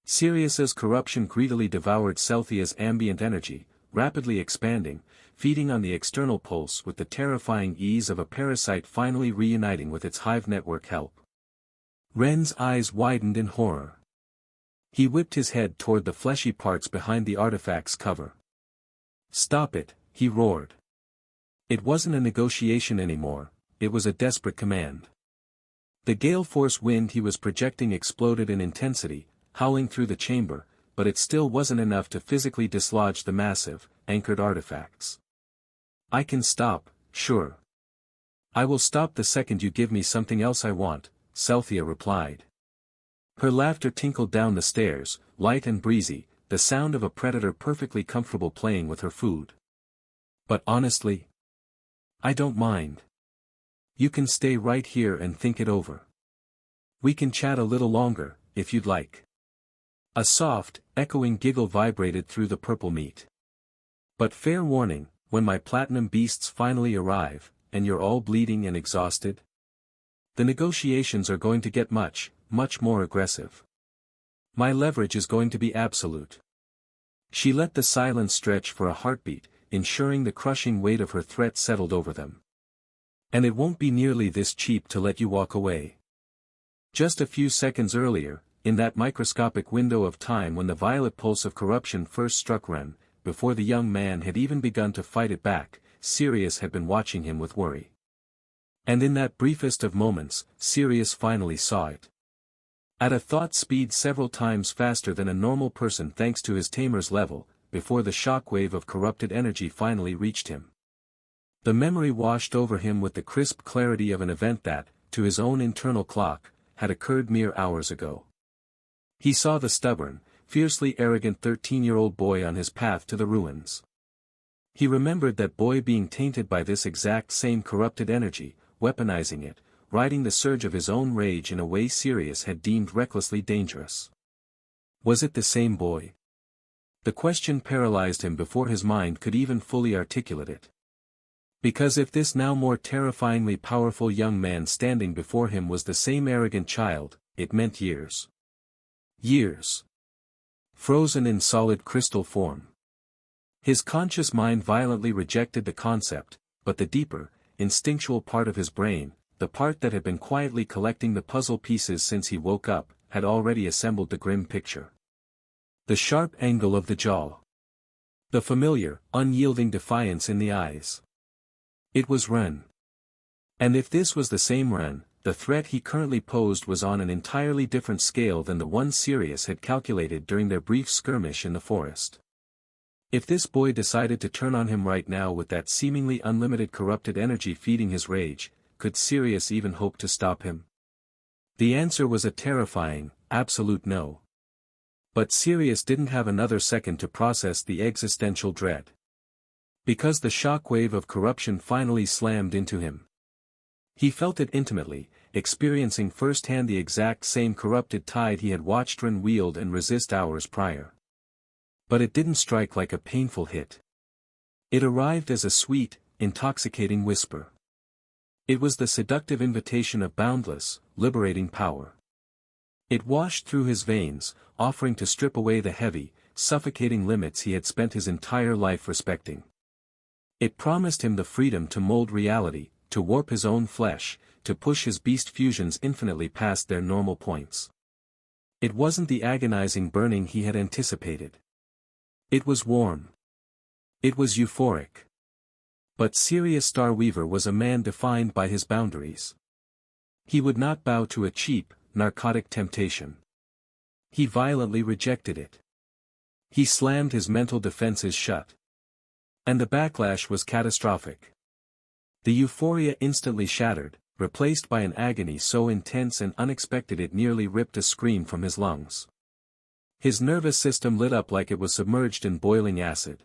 Sirius's corruption greedily devoured Celthea's ambient energy, rapidly expanding, feeding on the external pulse with the terrifying ease of a parasite finally reuniting with its hive network help. Ren's eyes widened in horror. He whipped his head toward the fleshy parts behind the artifact's cover. "Stop it," he roared. It wasn't a negotiation anymore, it was a desperate command. The gale force wind he was projecting exploded in intensity, howling through the chamber, but it still wasn't enough to physically dislodge the massive, anchored artifacts. "I can stop, sure. I will stop the second you give me something else I want, Cynthia replied. Her laughter tinkled down the stairs, light and breezy, the sound of a predator perfectly comfortable playing with her food. But honestly, I don't mind. You can stay right here and think it over. We can chat a little longer, if you'd like. A soft, echoing giggle vibrated through the purple meat. But fair warning, when my platinum beasts finally arrive, and you're all bleeding and exhausted, the negotiations are going to get much more aggressive. My leverage is going to be absolute. She let the silence stretch for a heartbeat, ensuring the crushing weight of her threat settled over them. And it won't be nearly this cheap to let you walk away. Just a few seconds earlier, in that microscopic window of time when the violet pulse of corruption first struck Ren, before the young man had even begun to fight it back, Sirius had been watching him with worry. And in that briefest of moments, Sirius finally saw it. At a thought speed several times faster than a normal person thanks to his Tamer's level, before the shockwave of corrupted energy finally reached him. The memory washed over him with the crisp clarity of an event that, to his own internal clock, had occurred mere hours ago. He saw the stubborn, fiercely arrogant 13-year-old boy on his path to the ruins. He remembered that boy being tainted by this exact same corrupted energy, weaponizing it, riding the surge of his own rage in a way Sirius had deemed recklessly dangerous. Was it the same boy? The question paralyzed him before his mind could even fully articulate it. Because if this now more terrifyingly powerful young man standing before him was the same arrogant child, it meant years. Years. Frozen in solid crystal form. His conscious mind violently rejected the concept, but the deeper, instinctual part of his brain, the part that had been quietly collecting the puzzle pieces since he woke up, had already assembled the grim picture. The sharp angle of the jaw. The familiar, unyielding defiance in the eyes. It was Ren. And if this was the same Ren, the threat he currently posed was on an entirely different scale than the one Sirius had calculated during their brief skirmish in the forest. If this boy decided to turn on him right now with that seemingly unlimited corrupted energy feeding his rage, could Sirius even hope to stop him? The answer was a terrifying, absolute no. But Sirius didn't have another second to process the existential dread. Because the shockwave of corruption finally slammed into him. He felt it intimately, experiencing firsthand the exact same corrupted tide he had watched Ren wield and resist hours prior. But it didn't strike like a painful hit. It arrived as a sweet, intoxicating whisper. It was the seductive invitation of boundless, liberating power. It washed through his veins, offering to strip away the heavy, suffocating limits he had spent his entire life respecting. It promised him the freedom to mold reality, to warp his own flesh, to push his beast fusions infinitely past their normal points. It wasn't the agonizing burning he had anticipated. It was warm. It was euphoric. But Sirius Starweaver was a man defined by his boundaries. He would not bow to a cheap, narcotic temptation. He violently rejected it. He slammed his mental defenses shut. And the backlash was catastrophic. The euphoria instantly shattered, replaced by an agony so intense and unexpected it nearly ripped a scream from his lungs. His nervous system lit up like it was submerged in boiling acid.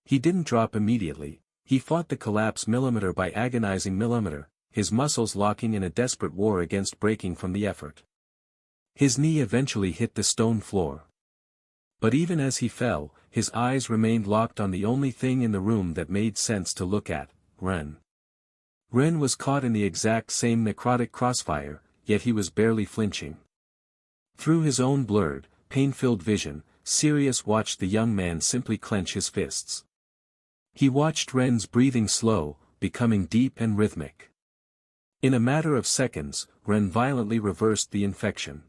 He didn't drop immediately. He fought the collapse millimeter by agonizing millimeter, his muscles locking in a desperate war against breaking from the effort. His knee eventually hit the stone floor. But even as he fell, his eyes remained locked on the only thing in the room that made sense to look at, Ren. Ren was caught in the exact same necrotic crossfire, yet he was barely flinching. Through his own blurred, pain-filled vision, Sirius watched the young man simply clench his fists. He watched Ren's breathing slow, becoming deep and rhythmic. In a matter of seconds, Ren violently reversed the infection.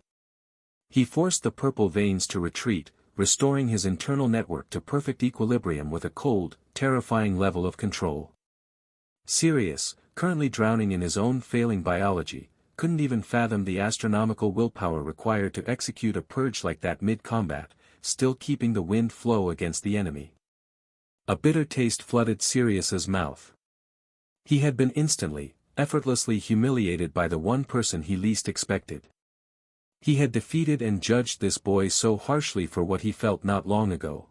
He forced the purple veins to retreat, restoring his internal network to perfect equilibrium with a cold, terrifying level of control. Sirius, currently drowning in his own failing biology, couldn't even fathom the astronomical willpower required to execute a purge like that mid-combat, still keeping the wind flow against the enemy. A bitter taste flooded Sirius's mouth. He had been instantly, effortlessly humiliated by the one person he least expected. He had defeated and judged this boy so harshly for what he felt not long ago.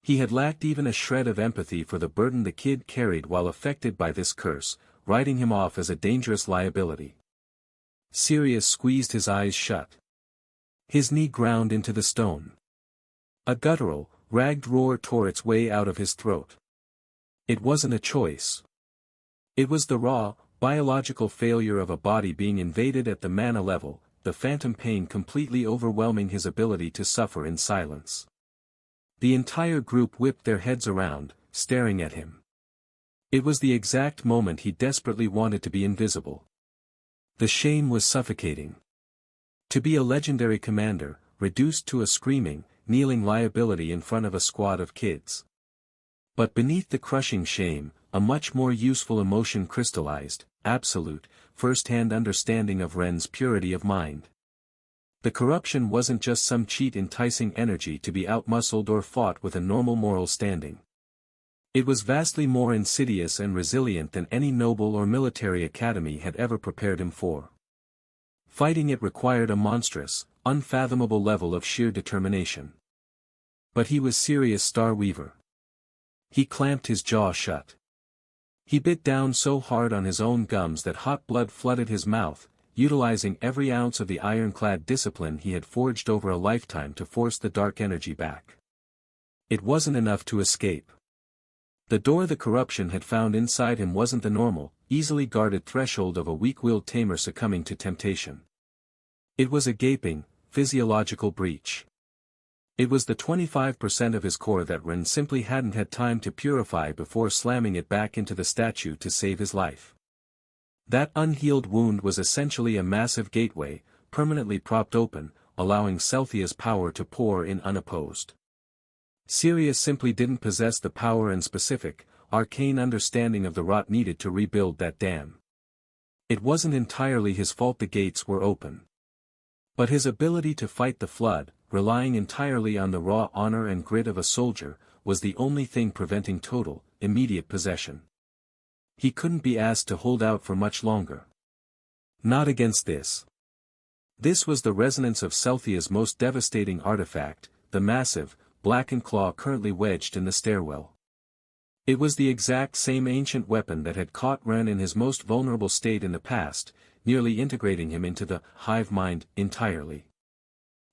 He had lacked even a shred of empathy for the burden the kid carried while affected by this curse, writing him off as a dangerous liability. Sirius squeezed his eyes shut. His knee ground into the stone. A guttural, ragged roar tore its way out of his throat. It wasn't a choice. It was the raw, biological failure of a body being invaded at the mana level, the phantom pain completely overwhelming his ability to suffer in silence. The entire group whipped their heads around, staring at him. It was the exact moment he desperately wanted to be invisible. The shame was suffocating. To be a legendary commander, reduced to a screaming, kneeling liability in front of a squad of kids. But beneath the crushing shame, a much more useful emotion crystallized, absolute, first-hand understanding of Ren's purity of mind. The corruption wasn't just some cheat enticing energy to be outmuscled or fought with a normal moral standing. It was vastly more insidious and resilient than any noble or military academy had ever prepared him for. Fighting it required a monstrous, unfathomable level of sheer determination. But he was Sirius Starweaver. He clamped his jaw shut. He bit down so hard on his own gums that hot blood flooded his mouth, utilizing every ounce of the ironclad discipline he had forged over a lifetime to force the dark energy back. It wasn't enough to escape. The door the corruption had found inside him wasn't the normal, easily guarded threshold of a weak-willed tamer succumbing to temptation. It was a gaping, physiological breach. It was the 25% of his core that Ren simply hadn't had time to purify before slamming it back into the statue to save his life. That unhealed wound was essentially a massive gateway, permanently propped open, allowing Celthia's power to pour in unopposed. Sirius simply didn't possess the power and specific, arcane understanding of the rot needed to rebuild that dam. It wasn't entirely his fault the gates were open. But his ability to fight the flood, relying entirely on the raw honor and grit of a soldier, was the only thing preventing total, immediate possession. He couldn't be asked to hold out for much longer. Not against this. This was the resonance of Celthia's most devastating artifact, the massive, blackened claw currently wedged in the stairwell. It was the exact same ancient weapon that had caught Ren in his most vulnerable state in the past, nearly integrating him into the hive mind entirely.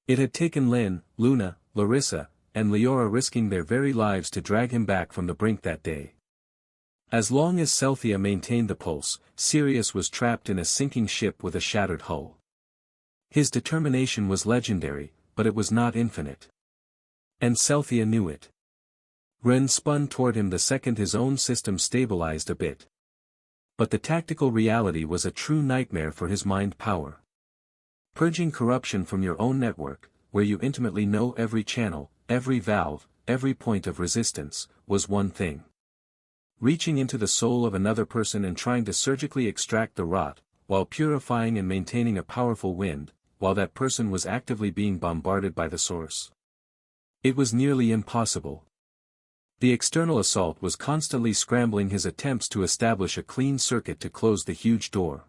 It had taken Lynn, Luna, Larissa, and Leora risking their very lives to drag him back from the brink that day. As long as Celthia maintained the pulse, Sirius was trapped in a sinking ship with a shattered hull. His determination was legendary, but it was not infinite. And Celthia knew it. Ren spun toward him the second his own system stabilized a bit. But the tactical reality was a true nightmare for his mind power. Purging corruption from your own network, where you intimately know every channel, every valve, every point of resistance, was one thing. Reaching into the soul of another person and trying to surgically extract the rot, while purifying and maintaining a powerful wind, while that person was actively being bombarded by the source. It was nearly impossible. The external assault was constantly scrambling his attempts to establish a clean circuit to close the huge door.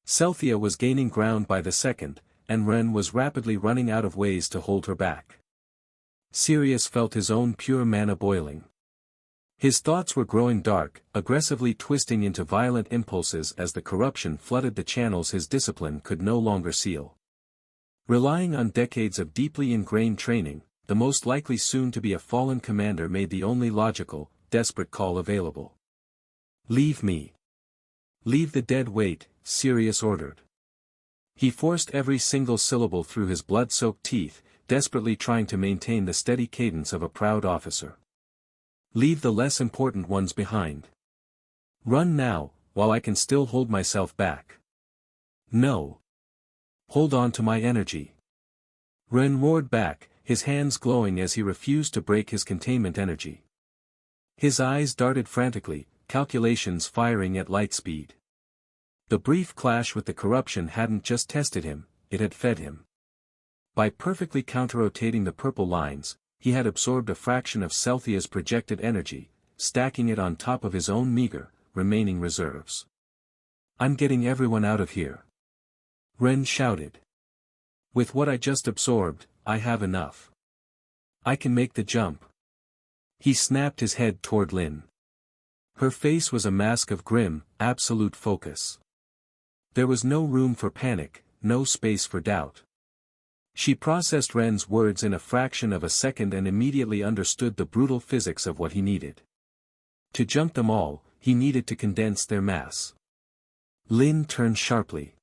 Celthia was gaining ground by the second, and Ren was rapidly running out of ways to hold her back. Sirius felt his own pure mana boiling. His thoughts were growing dark, aggressively twisting into violent impulses as the corruption flooded the channels his discipline could no longer seal. Relying on decades of deeply ingrained training, the most likely soon to be a fallen commander made the only logical, desperate call available. "Leave me. Leave the dead weight," Sirius ordered. He forced every single syllable through his blood-soaked teeth, desperately trying to maintain the steady cadence of a proud officer. "Leave the less important ones behind. Run now, while I can still hold myself back. No. Hold on to my energy." Ren roared back, his hands glowing as he refused to break his containment energy. His eyes darted frantically, calculations firing at light speed. The brief clash with the corruption hadn't just tested him, it had fed him. By perfectly counter-rotating the purple lines, he had absorbed a fraction of Celthia's projected energy, stacking it on top of his own meager, remaining reserves. I'm getting everyone out of here. Ren shouted. With what I just absorbed, I have enough. I can make the jump. He snapped his head toward Lin. Her face was a mask of grim, absolute focus. There was no room for panic, no space for doubt. She processed Ren's words in a fraction of a second and immediately understood the brutal physics of what he needed. To jump them all, he needed to condense their mass. Lin turned sharply.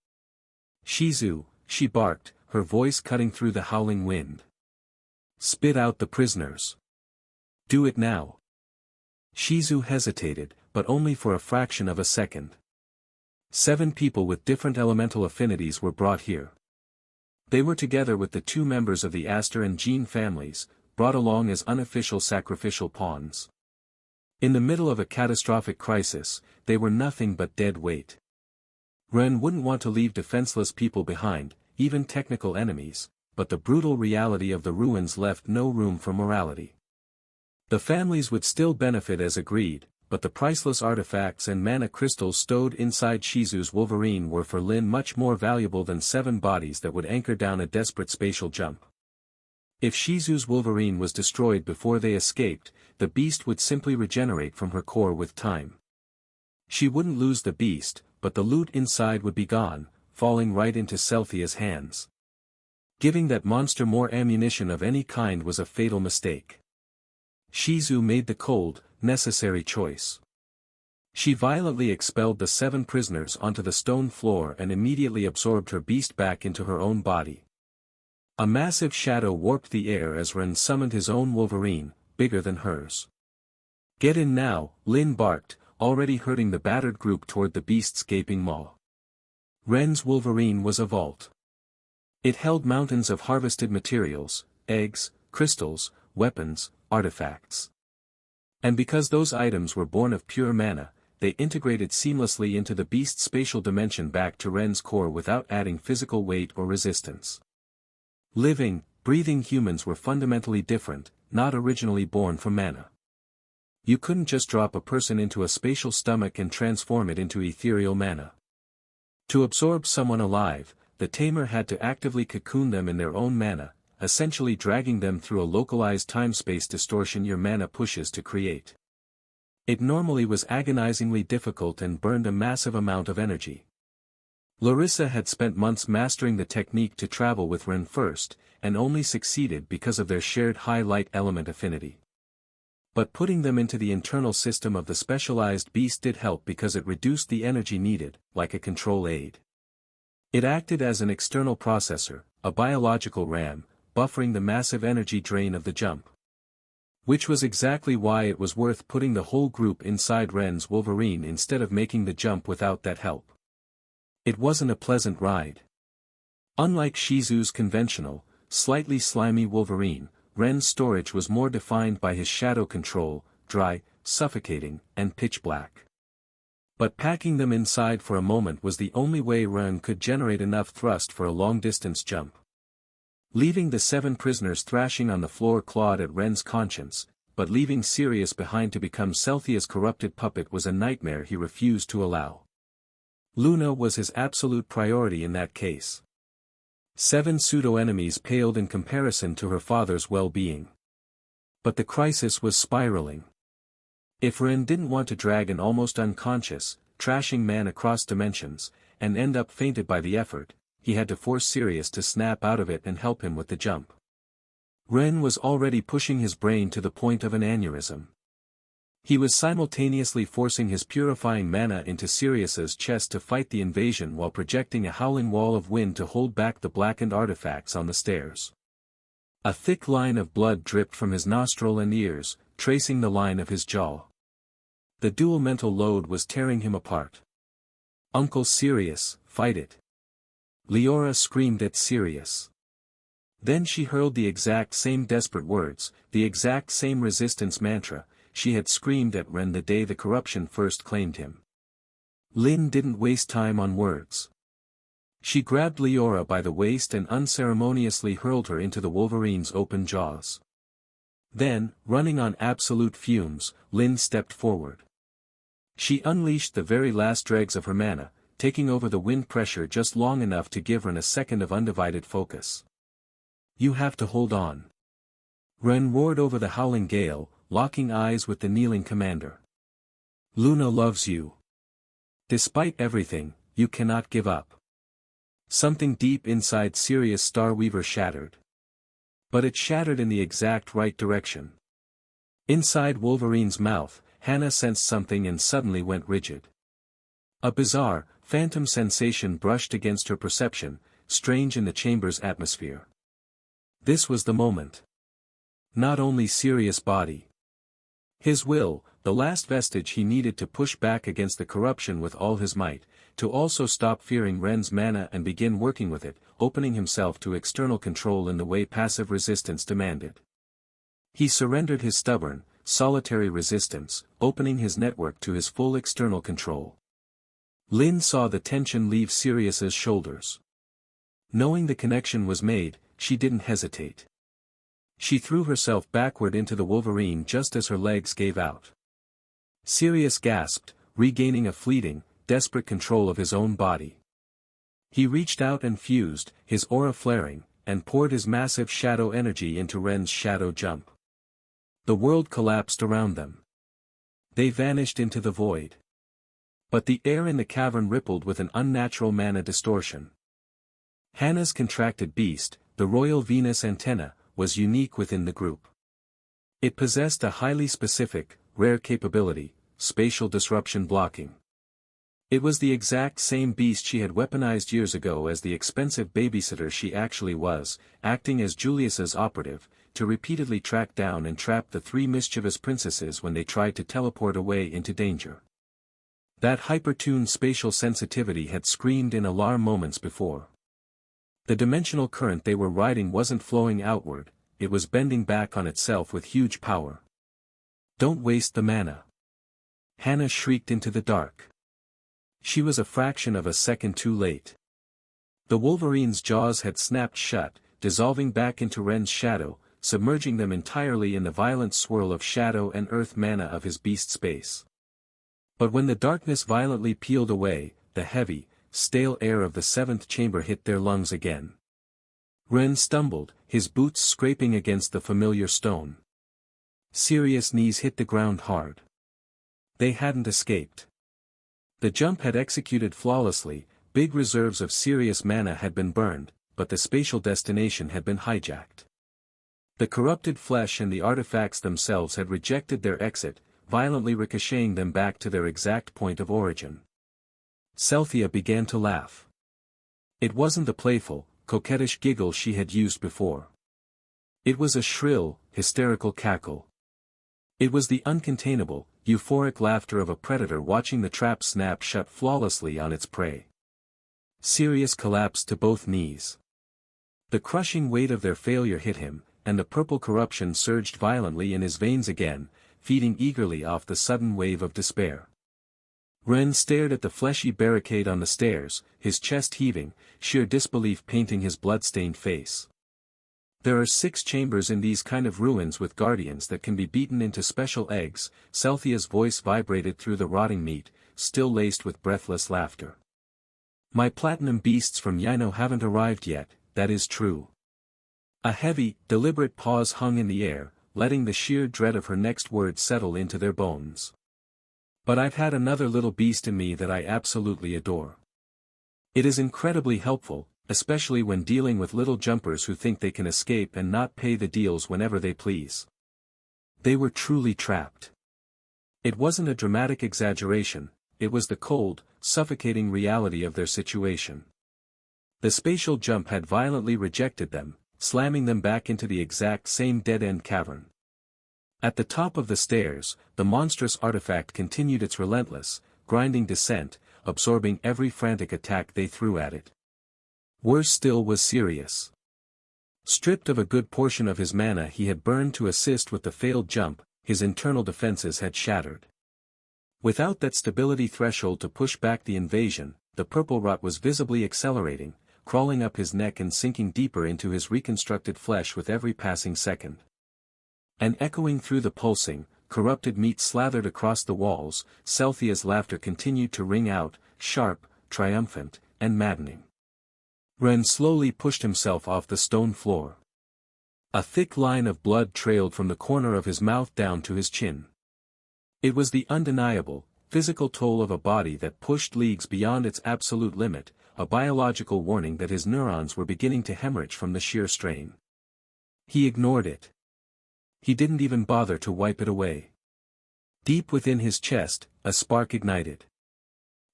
Shizu, she barked, her voice cutting through the howling wind. Spit out the prisoners. Do it now. Shizu hesitated, but only for a fraction of a second. 7 people with different elemental affinities were brought here. They were together with the 2 members of the Aster and Jean families, brought along as unofficial sacrificial pawns. In the middle of a catastrophic crisis, they were nothing but dead weight. Ren wouldn't want to leave defenseless people behind, even technical enemies, but the brutal reality of the ruins left no room for morality. The families would still benefit as agreed, but the priceless artifacts and mana crystals stowed inside Shizu's Wolverine were for Lin much more valuable than 7 bodies that would anchor down a desperate spatial jump. If Shizu's Wolverine was destroyed before they escaped, the beast would simply regenerate from her core with time. She wouldn't lose the beast, but the loot inside would be gone, falling right into Celthia's hands. Giving that monster more ammunition of any kind was a fatal mistake. Shizu made the cold, necessary choice. She violently expelled the 7 prisoners onto the stone floor and immediately absorbed her beast back into her own body. A massive shadow warped the air as Ren summoned his own Wolverine, bigger than hers. Get in now, Lin barked, already herding the battered group toward the beast's gaping maw. Ren's Wolverine was a vault. It held mountains of harvested materials, eggs, crystals, weapons, artifacts. And because those items were born of pure mana, they integrated seamlessly into the beast's spatial dimension back to Ren's core without adding physical weight or resistance. Living, breathing humans were fundamentally different, not originally born from mana. You couldn't just drop a person into a spatial stomach and transform it into ethereal mana. To absorb someone alive, the Tamer had to actively cocoon them in their own mana, essentially dragging them through a localized time-space distortion your mana pushes to create. It normally was agonizingly difficult and burned a massive amount of energy. Larissa had spent months mastering the technique to travel with Ren first, and only succeeded because of their shared high light element affinity. But putting them into the internal system of the specialized beast did help because it reduced the energy needed, like a control aid. It acted as an external processor, a biological RAM, buffering the massive energy drain of the jump. Which was exactly why it was worth putting the whole group inside Ren's Wolverine instead of making the jump without that help. It wasn't a pleasant ride. Unlike Shizu's conventional, slightly slimy Wolverine, Ren's storage was more defined by his shadow control, dry, suffocating, and pitch black. But packing them inside for a moment was the only way Ren could generate enough thrust for a long-distance jump. Leaving the 7 prisoners thrashing on the floor clawed at Ren's conscience, but leaving Sirius behind to become Celthia's corrupted puppet was a nightmare he refused to allow. Luna was his absolute priority in that case. 7 pseudo-enemies paled in comparison to her father's well-being. But the crisis was spiraling. If Ren didn't want to drag an almost unconscious, trashing man across dimensions, and end up fainted by the effort, he had to force Sirius to snap out of it and help him with the jump. Ren was already pushing his brain to the point of an aneurysm. He was simultaneously forcing his purifying mana into Sirius's chest to fight the invasion while projecting a howling wall of wind to hold back the blackened artifacts on the stairs. A thick line of blood dripped from his nostril and ears, tracing the line of his jaw. The dual mental load was tearing him apart. Uncle Sirius, fight it. Leora screamed at Sirius. Then she hurled the exact same desperate words, the exact same resistance mantra, she had screamed at Ren the day the corruption first claimed him. Lin didn't waste time on words. She grabbed Leora by the waist and unceremoniously hurled her into the Wolverine's open jaws. Then, running on absolute fumes, Lin stepped forward. She unleashed the very last dregs of her mana, taking over the wind pressure just long enough to give Ren a second of undivided focus. You have to hold on. Ren roared over the howling gale, locking eyes with the kneeling commander. Luna loves you. Despite everything, you cannot give up. Something deep inside Sirius Starweaver shattered. But it shattered in the exact right direction. Inside Wolverine's mouth, Hannah sensed something and suddenly went rigid. A bizarre, phantom sensation brushed against her perception, strange in the chamber's atmosphere. This was the moment. Not only Sirius' body. His will, the last vestige he needed to push back against the corruption with all his might, to also stop fearing Ren's mana and begin working with it, opening himself to external control in the way passive resistance demanded. He surrendered his stubborn, solitary resistance, opening his network to his full external control. Lynn saw the tension leave Sirius's shoulders. Knowing the connection was made, she didn't hesitate. She threw herself backward into the Wolverine just as her legs gave out. Sirius gasped, regaining a fleeting, desperate control of his own body. He reached out and fused, his aura flaring, and poured his massive shadow energy into Ren's shadow jump. The world collapsed around them. They vanished into the void. But the air in the cavern rippled with an unnatural mana distortion. Hannah's contracted beast, the Royal Venus Antenna, was unique within the group. It possessed a highly specific, rare capability, spatial disruption blocking. It was the exact same beast she had weaponized years ago as the expensive babysitter she actually was, acting as Julius's operative, to repeatedly track down and trap the three mischievous princesses when they tried to teleport away into danger. That hyper-tuned spatial sensitivity had screamed in alarm moments before. The dimensional current they were riding wasn't flowing outward, it was bending back on itself with huge power. Don't waste the mana. Hannah shrieked into the dark. She was a fraction of a second too late. The Wolverine's jaws had snapped shut, dissolving back into Ren's shadow, submerging them entirely in the violent swirl of shadow and earth mana of his beast space. But when the darkness violently peeled away, the heavy, stale air of the seventh chamber hit their lungs again. Ren stumbled, his boots scraping against the familiar stone. Sirius' knees hit the ground hard. They hadn't escaped. The jump had executed flawlessly, big reserves of Sirius mana had been burned, but the spatial destination had been hijacked. The corrupted flesh and the artifacts themselves had rejected their exit, violently ricocheting them back to their exact point of origin. Celthea began to laugh. It wasn't the playful, coquettish giggle she had used before. It was a shrill, hysterical cackle. It was the uncontainable, euphoric laughter of a predator watching the trap snap shut flawlessly on its prey. Sirius collapsed to both knees. The crushing weight of their failure hit him, and the purple corruption surged violently in his veins again, feeding eagerly off the sudden wave of despair. Ren stared at the fleshy barricade on the stairs, his chest heaving, sheer disbelief painting his blood-stained face. There are 6 chambers in these kind of ruins with guardians that can be beaten into special eggs. Celthea's voice vibrated through the rotting meat, still laced with breathless laughter. My platinum beasts from Yino haven't arrived yet, that is true. A heavy, deliberate pause hung in the air, letting the sheer dread of her next word settle into their bones. But I've had another little beast in me that I absolutely adore. It is incredibly helpful, especially when dealing with little jumpers who think they can escape and not pay the deals whenever they please. They were truly trapped. It wasn't a dramatic exaggeration, it was the cold, suffocating reality of their situation. The spatial jump had violently rejected them, slamming them back into the exact same dead-end cavern. At the top of the stairs, the monstrous artifact continued its relentless, grinding descent, absorbing every frantic attack they threw at it. Worse still was Sirius. Stripped of a good portion of his mana he had burned to assist with the failed jump, his internal defenses had shattered. Without that stability threshold to push back the invasion, the purple rot was visibly accelerating, crawling up his neck and sinking deeper into his reconstructed flesh with every passing second. And echoing through the pulsing, corrupted meat slathered across the walls, Celthea's laughter continued to ring out, sharp, triumphant, and maddening. Ren slowly pushed himself off the stone floor. A thick line of blood trailed from the corner of his mouth down to his chin. It was the undeniable, physical toll of a body that pushed leagues beyond its absolute limit, a biological warning that his neurons were beginning to hemorrhage from the sheer strain. He ignored it. He didn't even bother to wipe it away. Deep within his chest, a spark ignited.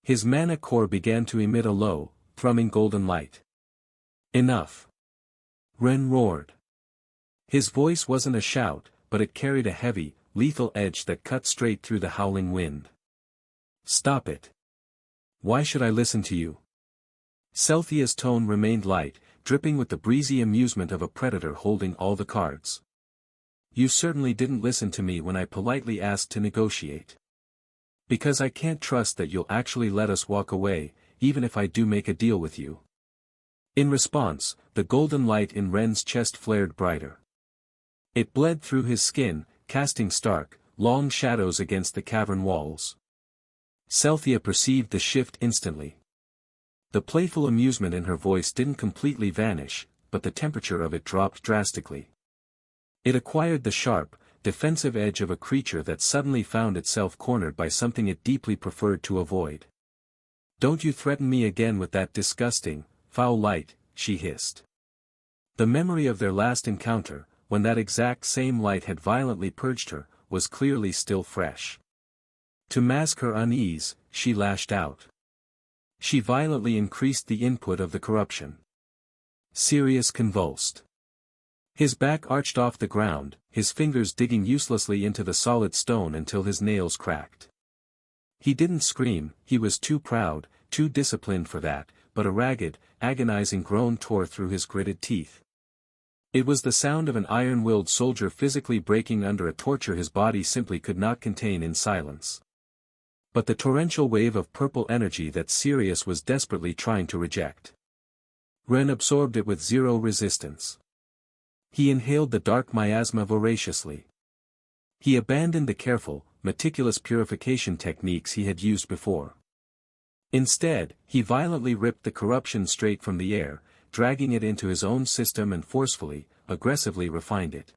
His mana core began to emit a low, thrumming golden light. Enough! Ren roared. His voice wasn't a shout, but it carried a heavy, lethal edge that cut straight through the howling wind. Stop it! Why should I listen to you? Celthia's tone remained light, dripping with the breezy amusement of a predator holding all the cards. You certainly didn't listen to me when I politely asked to negotiate. Because I can't trust that you'll actually let us walk away, even if I do make a deal with you. In response, the golden light in Ren's chest flared brighter. It bled through his skin, casting stark, long shadows against the cavern walls. Celthia perceived the shift instantly. The playful amusement in her voice didn't completely vanish, but the temperature of it dropped drastically. It acquired the sharp, defensive edge of a creature that suddenly found itself cornered by something it deeply preferred to avoid. Don't you threaten me again with that disgusting, foul light, she hissed. The memory of their last encounter, when that exact same light had violently purged her, was clearly still fresh. To mask her unease, she lashed out. She violently increased the input of the corruption. Sirius convulsed. His back arched off the ground, his fingers digging uselessly into the solid stone until his nails cracked. He didn't scream, he was too proud, too disciplined for that, but a ragged, agonizing groan tore through his gritted teeth. It was the sound of an iron-willed soldier physically breaking under a torture his body simply could not contain in silence. But the torrential wave of purple energy that Sirius was desperately trying to reject. Ren absorbed it with zero resistance. He inhaled the dark miasma voraciously. He abandoned the careful, meticulous purification techniques he had used before. Instead, he violently ripped the corruption straight from the air, dragging it into his own system and forcefully, aggressively refined it.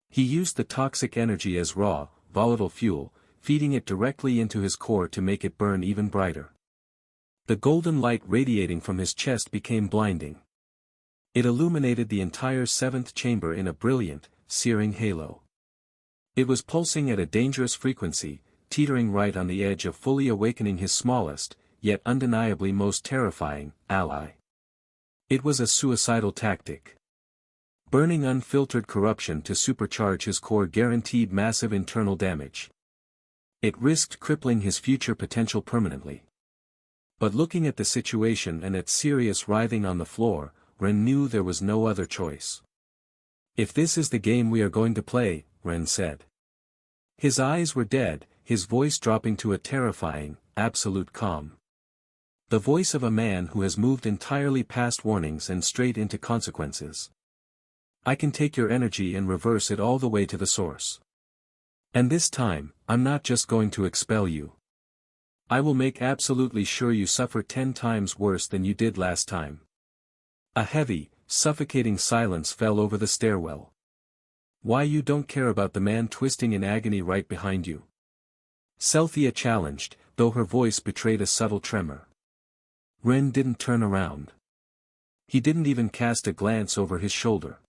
He used the toxic energy as raw, volatile fuel, feeding it directly into his core to make it burn even brighter. The golden light radiating from his chest became blinding. It illuminated the entire seventh chamber in a brilliant, searing halo. It was pulsing at a dangerous frequency, teetering right on the edge of fully awakening his smallest, yet undeniably most terrifying, ally. It was a suicidal tactic. Burning unfiltered corruption to supercharge his core guaranteed massive internal damage. It risked crippling his future potential permanently. But looking at the situation and at Sirius writhing on the floor, Ren knew there was no other choice. If this is the game we are going to play, Ren said. His eyes were dead, his voice dropping to a terrifying, absolute calm. The voice of a man who has moved entirely past warnings and straight into consequences. I can take your energy and reverse it all the way to the source. And this time, I'm not just going to expel you. I will make absolutely sure you suffer 10 times worse than you did last time. A heavy, suffocating silence fell over the stairwell. Why you don't care about the man twisting in agony right behind you? Celthia challenged, though her voice betrayed a subtle tremor. Ren didn't turn around. He didn't even cast a glance over his shoulder.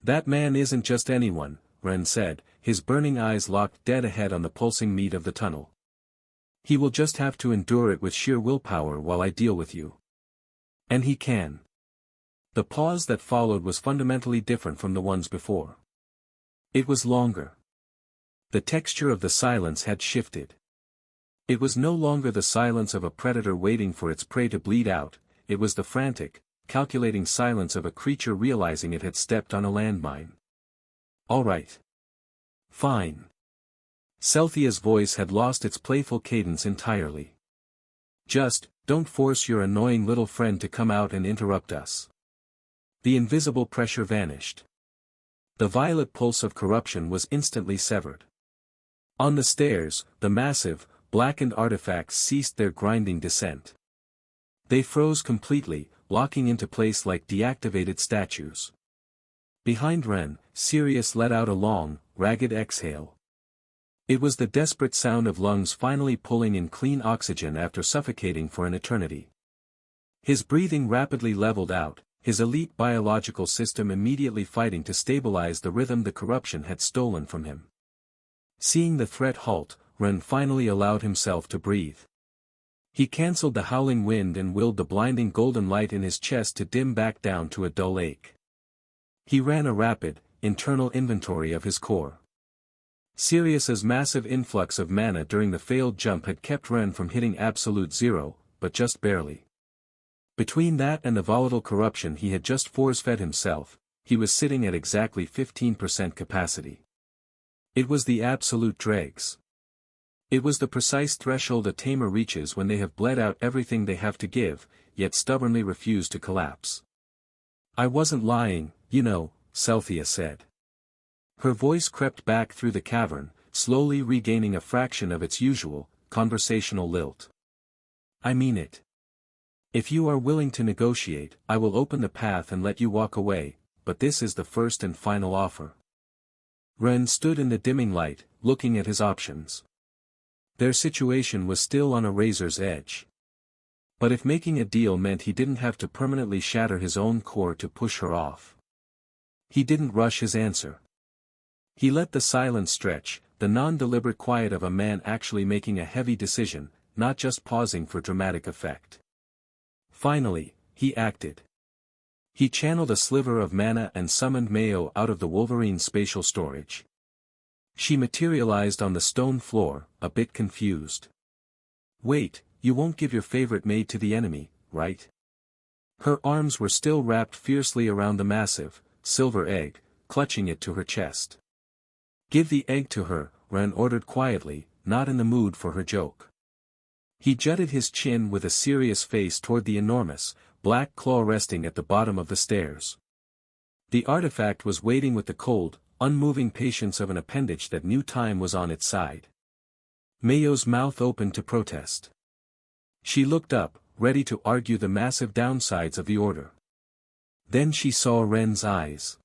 That man isn't just anyone, Ren said, his burning eyes locked dead ahead on the pulsing meat of the tunnel. He will just have to endure it with sheer willpower while I deal with you. And he can. The pause that followed was fundamentally different from the ones before. It was longer. The texture of the silence had shifted. It was no longer the silence of a predator waiting for its prey to bleed out, it was the frantic, calculating silence of a creature realizing it had stepped on a landmine. All right. Fine. Celthia's voice had lost its playful cadence entirely. Just, don't force your annoying little friend to come out and interrupt us. The invisible pressure vanished. The violet pulse of corruption was instantly severed. On the stairs, the massive, blackened artifacts ceased their grinding descent. They froze completely, locking into place like deactivated statues. Behind Ren, Sirius let out a long, ragged exhale. It was the desperate sound of lungs finally pulling in clean oxygen after suffocating for an eternity. His breathing rapidly leveled out, his elite biological system immediately fighting to stabilize the rhythm the corruption had stolen from him. Seeing the threat halt, Ren finally allowed himself to breathe. He cancelled the howling wind and willed the blinding golden light in his chest to dim back down to a dull ache. He ran a rapid, internal inventory of his core. Sirius's massive influx of mana during the failed jump had kept Ren from hitting absolute zero, but just barely. Between that and the volatile corruption he had just force-fed himself, he was sitting at exactly 15% capacity. It was the absolute dregs. It was the precise threshold a tamer reaches when they have bled out everything they have to give, yet stubbornly refuse to collapse. "I wasn't lying, you know," Cynthia said. Her voice crept back through the cavern, slowly regaining a fraction of its usual, conversational lilt. "I mean it. If you are willing to negotiate, I will open the path and let you walk away, but this is the first and final offer." Ren stood in the dimming light, looking at his options. Their situation was still on a razor's edge. But if making a deal meant he didn't have to permanently shatter his own core to push her off. He didn't rush his answer. He let the silence stretch, the non-deliberate quiet of a man actually making a heavy decision, not just pausing for dramatic effect. Finally, he acted. He channeled a sliver of mana and summoned Mayo out of the Wolverine's spatial storage. She materialized on the stone floor, a bit confused. "Wait, you won't give your favorite maid to the enemy, right?" Her arms were still wrapped fiercely around the massive, silver egg, clutching it to her chest. "Give the egg to her," Ren ordered quietly, not in the mood for her joke. He jutted his chin with a serious face toward the enormous, black claw resting at the bottom of the stairs. The artifact was waiting with the cold, unmoving patience of an appendage that knew time was on its side. Mayo's mouth opened to protest. She looked up, ready to argue the massive downsides of the order. Then she saw Ren's eyes.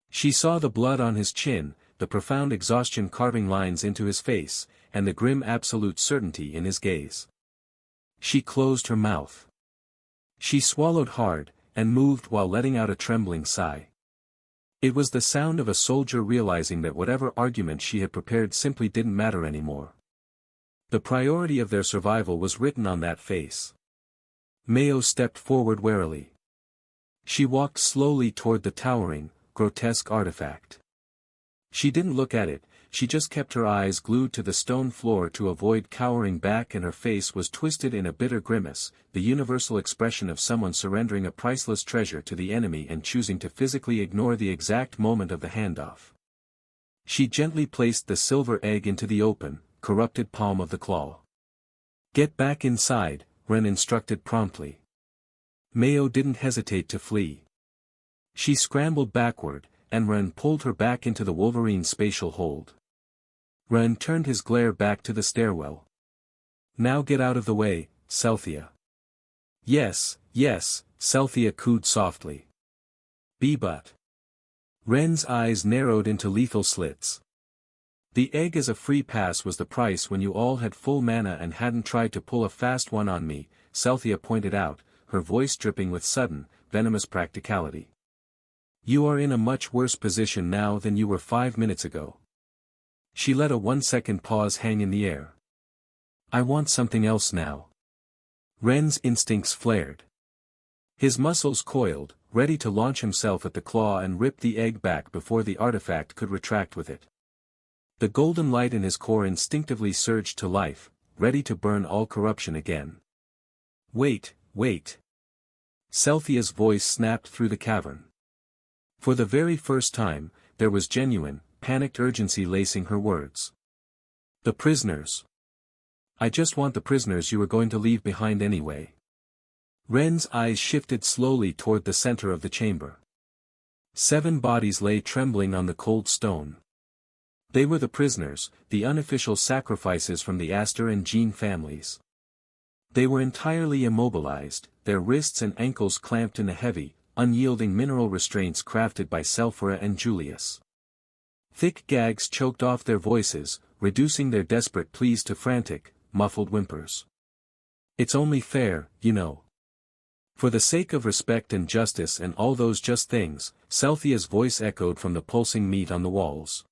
She saw the blood on his chin, the profound exhaustion carving lines into his face, and the grim absolute certainty in his gaze. She closed her mouth. She swallowed hard, and moved while letting out a trembling sigh. It was the sound of a soldier realizing that whatever argument she had prepared simply didn't matter anymore. The priority of their survival was written on that face. Mayo stepped forward warily. She walked slowly toward the towering, grotesque artifact. She didn't look at it, she just kept her eyes glued to the stone floor to avoid cowering back, and her face was twisted in a bitter grimace, the universal expression of someone surrendering a priceless treasure to the enemy and choosing to physically ignore the exact moment of the handoff. She gently placed the silver egg into the open, corrupted palm of the claw. "Get back inside," Ren instructed promptly. Mayo didn't hesitate to flee. She scrambled backward, and Ren pulled her back into the Wolverine's spatial hold. Ren turned his glare back to the stairwell. "Now get out of the way, Cynthia." Yes, Cynthia cooed softly. But. Ren's eyes narrowed into lethal slits. "The egg as a free pass was the price when you all had full mana and hadn't tried to pull a fast one on me," Cynthia pointed out, her voice dripping with sudden, venomous practicality. "You are in a much worse position now than you were 5 minutes ago." She let a 1-second pause hang in the air. "I want something else now." Ren's instincts flared. His muscles coiled, ready to launch himself at the claw and rip the egg back before the artifact could retract with it. The golden light in his core instinctively surged to life, ready to burn all corruption again. Wait. Cynthia's voice snapped through the cavern. For the very first time, there was genuine, panicked urgency lacing her words. "The prisoners. I just want the prisoners you were going to leave behind anyway." Ren's eyes shifted slowly toward the center of the chamber. 7 bodies lay trembling on the cold stone. They were the prisoners, the unofficial sacrifices from the Astor and Jean families. They were entirely immobilized, their wrists and ankles clamped in the heavy, unyielding mineral restraints crafted by Sulphura and Julius. Thick gags choked off their voices, reducing their desperate pleas to frantic, muffled whimpers. "It's only fair, you know." "For the sake of respect and justice and all those just things," Celthia's voice echoed from the pulsing meat on the walls.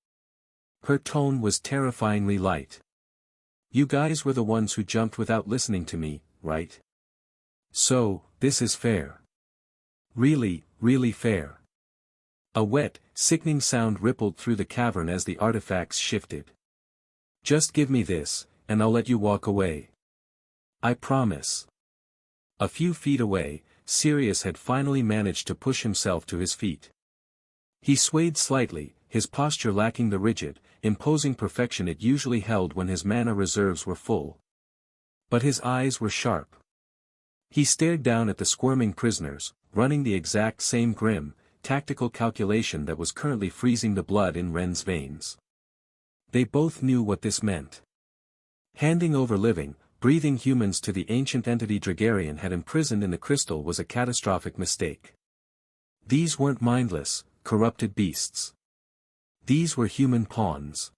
Her tone was terrifyingly light. "You guys were the ones who jumped without listening to me, right? So, this is fair. Really, really fair." A wet, sickening sound rippled through the cavern as the artifacts shifted. "Just give me this, and I'll let you walk away. I promise." A few feet away, Sirius had finally managed to push himself to his feet. He swayed slightly, his posture lacking the rigid, imposing perfection it usually held when his mana reserves were full. But his eyes were sharp. He stared down at the squirming prisoners, running the exact same grim, tactical calculation that was currently freezing the blood in Ren's veins. They both knew what this meant. Handing over living, breathing humans to the ancient entity Dragarian had imprisoned in the crystal was a catastrophic mistake. These weren't mindless, corrupted beasts. These were human pawns.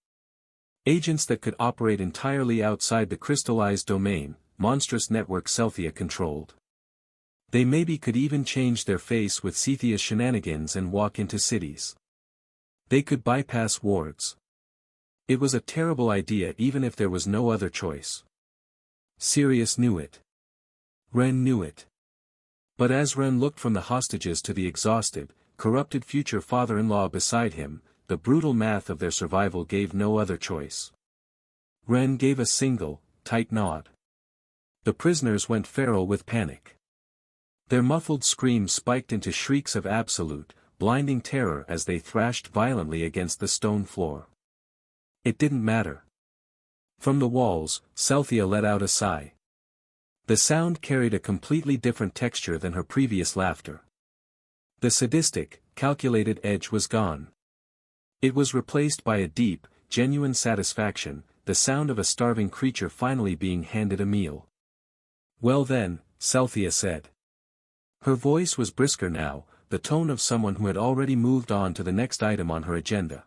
Agents that could operate entirely outside the crystallized domain, monstrous network Celthia controlled. They maybe could even change their face with Cethia's shenanigans and walk into cities. They could bypass wards. It was a terrible idea even if there was no other choice. Sirius knew it. Ren knew it. But as Ren looked from the hostages to the exhausted, corrupted future father-in-law beside him, the brutal math of their survival gave no other choice. Ren gave a single, tight nod. The prisoners went feral with panic. Their muffled screams spiked into shrieks of absolute, blinding terror as they thrashed violently against the stone floor. It didn't matter. From the walls, Celthia let out a sigh. The sound carried a completely different texture than her previous laughter. The sadistic, calculated edge was gone. It was replaced by a deep, genuine satisfaction, the sound of a starving creature finally being handed a meal. "Well then," Celthia said. Her voice was brisker now, the tone of someone who had already moved on to the next item on her agenda.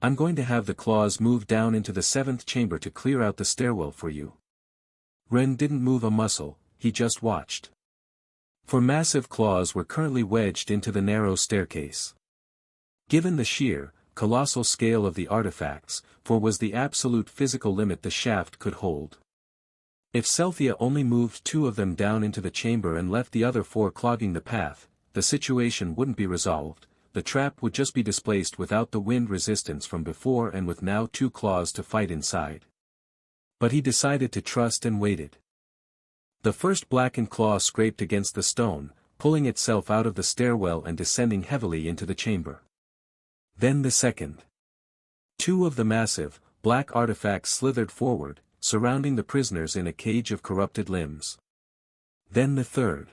"I'm going to have the claws moved down into the 7th chamber to clear out the stairwell for you." Ren didn't move a muscle, he just watched. For massive claws were currently wedged into the narrow staircase. Given the sheer, colossal scale of the artifacts, for was the absolute physical limit the shaft could hold. If Celthia only moved 2 of them down into the chamber and left the other 4 clogging the path, the situation wouldn't be resolved, the trap would just be displaced without the wind resistance from before and with now 2 claws to fight inside. But he decided to trust and waited. The first blackened claw scraped against the stone, pulling itself out of the stairwell and descending heavily into the chamber. Then the second. 2 of the massive, black artifacts slithered forward, surrounding the prisoners in a cage of corrupted limbs. Then the third.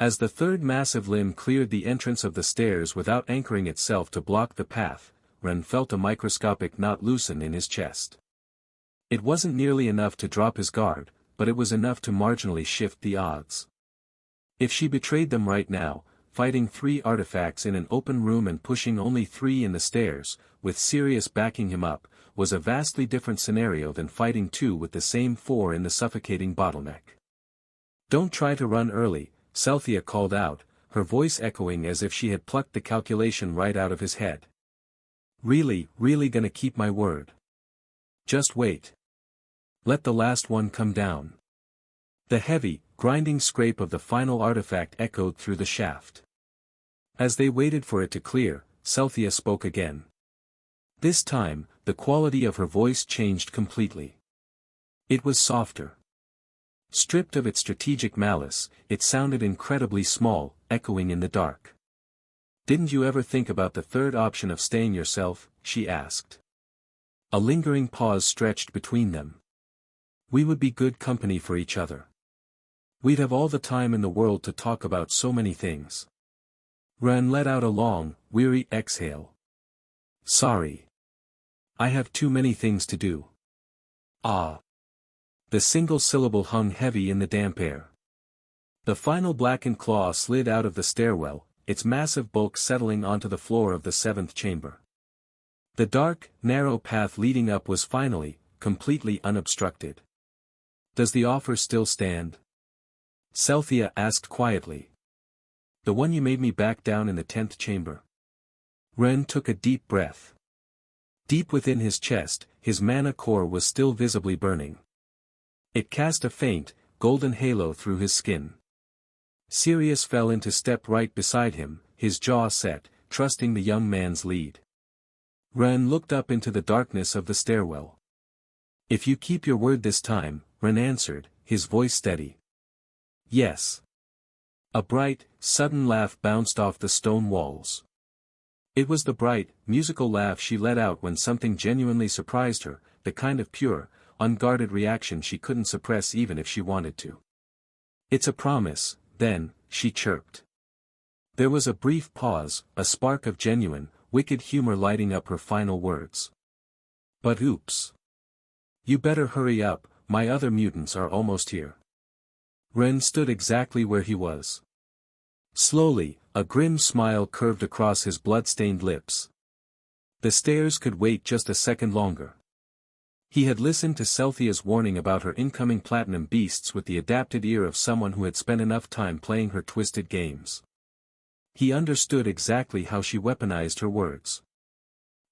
As the third massive limb cleared the entrance of the stairs without anchoring itself to block the path, Ren felt a microscopic knot loosen in his chest. It wasn't nearly enough to drop his guard, but it was enough to marginally shift the odds. If she betrayed them right now, fighting 3 artifacts in an open room and pushing only 3 in the stairs, with Sirius backing him up, was a vastly different scenario than fighting 2 with the same 4 in the suffocating bottleneck. "Don't try to run early," Celthia called out, her voice echoing as if she had plucked the calculation right out of his head. "Really, really gonna keep my word. Just wait. Let the last one come down." The heavy, grinding scrape of the final artifact echoed through the shaft. As they waited for it to clear, Celthia spoke again. This time, the quality of her voice changed completely. It was softer. Stripped of its strategic malice, it sounded incredibly small, echoing in the dark. "Didn't you ever think about the third option of staying yourself?" she asked. A lingering pause stretched between them. "We would be good company for each other. We'd have all the time in the world to talk about so many things." Ren let out a long, weary exhale. "Sorry. I have too many things to do." "Ah." The single syllable hung heavy in the damp air. The final blackened claw slid out of the stairwell, its massive bulk settling onto the floor of the seventh chamber. The dark, narrow path leading up was finally, completely unobstructed. "Does the offer still stand?" Celthea asked quietly. "The one you made me back down in the 10th chamber?" Ren took a deep breath. Deep within his chest, his mana core was still visibly burning. It cast a faint, golden halo through his skin. Sirius fell into step right beside him, his jaw set, trusting the young man's lead. Ren looked up into the darkness of the stairwell. "If you keep your word this time," Ren answered, his voice steady. "Yes." A bright, sudden laugh bounced off the stone walls. It was the bright, musical laugh she let out when something genuinely surprised her, the kind of pure, unguarded reaction she couldn't suppress even if she wanted to. "It's a promise, then," she chirped. There was a brief pause, a spark of genuine, wicked humor lighting up her final words. "But oops. You better hurry up, my other mutants are almost here." Ren stood exactly where he was. Slowly, a grim smile curved across his blood-stained lips. The stairs could wait just a second longer. He had listened to Celthea's warning about her incoming platinum beasts with the adapted ear of someone who had spent enough time playing her twisted games. He understood exactly how she weaponized her words.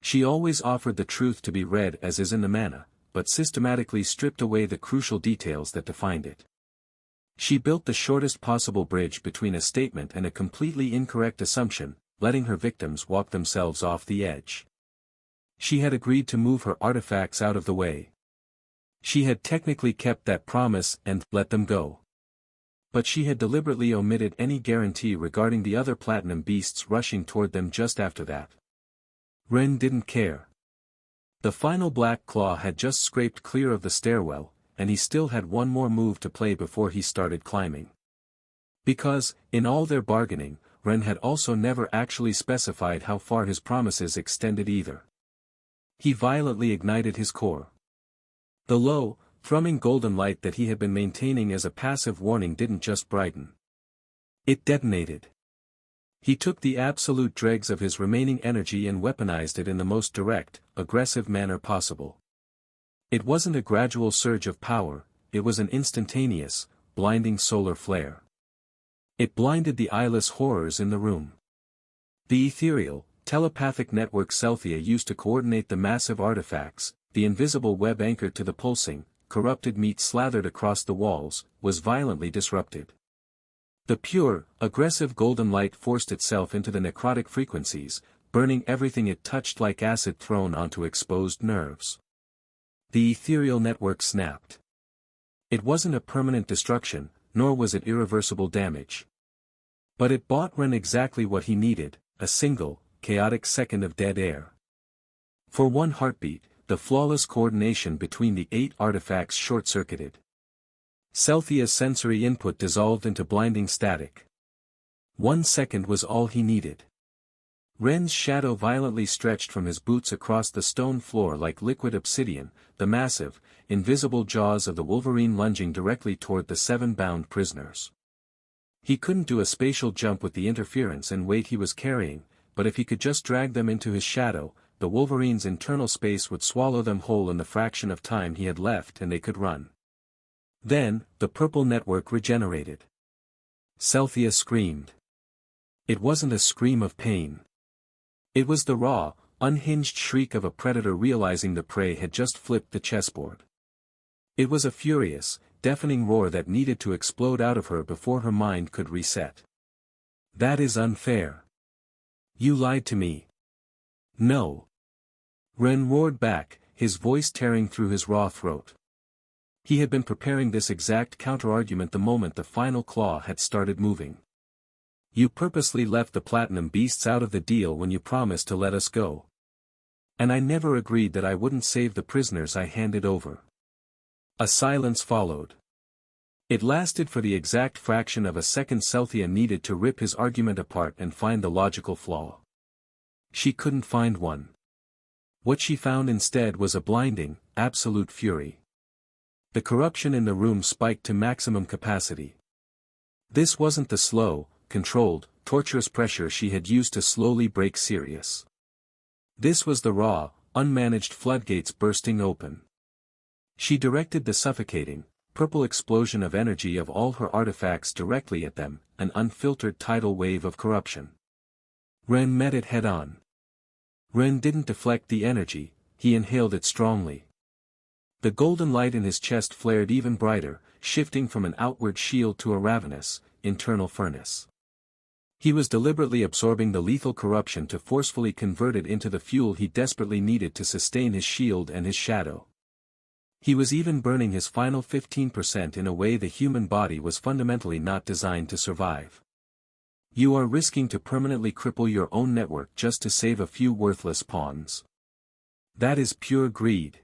She always offered the truth to be read as is in the mana, but systematically stripped away the crucial details that defined it. She built the shortest possible bridge between a statement and a completely incorrect assumption, letting her victims walk themselves off the edge. She had agreed to move her artifacts out of the way. She had technically kept that promise and let them go. But she had deliberately omitted any guarantee regarding the other platinum beasts rushing toward them just after that. Ren didn't care. The final black claw had just scraped clear of the stairwell, and he still had one more move to play before he started climbing. Because, in all their bargaining, Ren had also never actually specified how far his promises extended either. He violently ignited his core. The low, thrumming golden light that he had been maintaining as a passive warning didn't just brighten. It detonated. He took the absolute dregs of his remaining energy and weaponized it in the most direct, aggressive manner possible. It wasn't a gradual surge of power, it was an instantaneous, blinding solar flare. It blinded the eyeless horrors in the room. The ethereal, telepathic network Celthea used to coordinate the massive artifacts, the invisible web anchored to the pulsing, corrupted meat slathered across the walls, was violently disrupted. The pure, aggressive golden light forced itself into the necrotic frequencies, burning everything it touched like acid thrown onto exposed nerves. The ethereal network snapped. It wasn't a permanent destruction, nor was it irreversible damage. But it bought Ren exactly what he needed, a single, chaotic second of dead air. For one heartbeat, the flawless coordination between the 8 artifacts short-circuited. Celthea's sensory input dissolved into blinding static. 1 second was all he needed. Ren's shadow violently stretched from his boots across the stone floor like liquid obsidian, the massive, invisible jaws of the Wolverine lunging directly toward the 7 bound prisoners. He couldn't do a spatial jump with the interference and weight he was carrying, but if he could just drag them into his shadow, the Wolverine's internal space would swallow them whole in the fraction of time he had left and they could run. Then, the purple network regenerated. Celthea screamed. It wasn't a scream of pain. It was the raw, unhinged shriek of a predator realizing the prey had just flipped the chessboard. It was a furious, deafening roar that needed to explode out of her before her mind could reset. "That is unfair. You lied to me." "No." Ren roared back, his voice tearing through his raw throat. He had been preparing this exact counterargument the moment the final claw had started moving. "You purposely left the platinum beasts out of the deal when you promised to let us go. And I never agreed that I wouldn't save the prisoners I handed over." A silence followed. It lasted for the exact fraction of a second Celthea needed to rip his argument apart and find the logical flaw. She couldn't find one. What she found instead was a blinding, absolute fury. The corruption in the room spiked to maximum capacity. This wasn't the slow, controlled, torturous pressure she had used to slowly break Sirius. This was the raw, unmanaged floodgates bursting open. She directed the suffocating, purple explosion of energy of all her artifacts directly at them, an unfiltered tidal wave of corruption. Ren met it head-on. Ren didn't deflect the energy, he inhaled it strongly. The golden light in his chest flared even brighter, shifting from an outward shield to a ravenous, internal furnace. He was deliberately absorbing the lethal corruption to forcefully convert it into the fuel he desperately needed to sustain his shield and his shadow. He was even burning his final 15% in a way the human body was fundamentally not designed to survive. You are risking to permanently cripple your own network just to save a few worthless pawns. That is pure greed.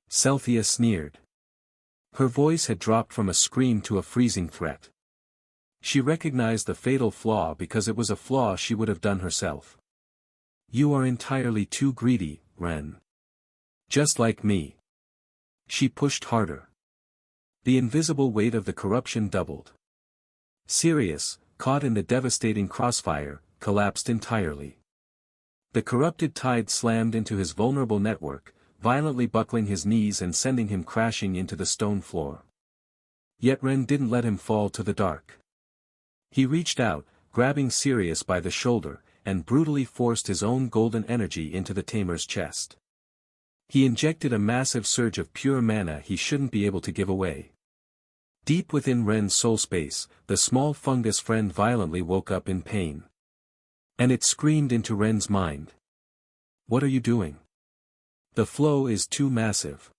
Celthea sneered. Her voice had dropped from a scream to a freezing threat. She recognized the fatal flaw because it was a flaw she would have done herself. You are entirely too greedy, Ren. Just like me. She pushed harder. The invisible weight of the corruption doubled. Sirius, caught in the devastating crossfire, collapsed entirely. The corrupted tide slammed into his vulnerable network, violently buckling his knees and sending him crashing into the stone floor. Yet Ren didn't let him fall to the dark. He reached out, grabbing Sirius by the shoulder, and brutally forced his own golden energy into the Tamer's chest. He injected a massive surge of pure mana he shouldn't be able to give away. Deep within Ren's soul space, the small fungus friend violently woke up in pain. And it screamed into Ren's mind. What are you doing? The flow is too massive.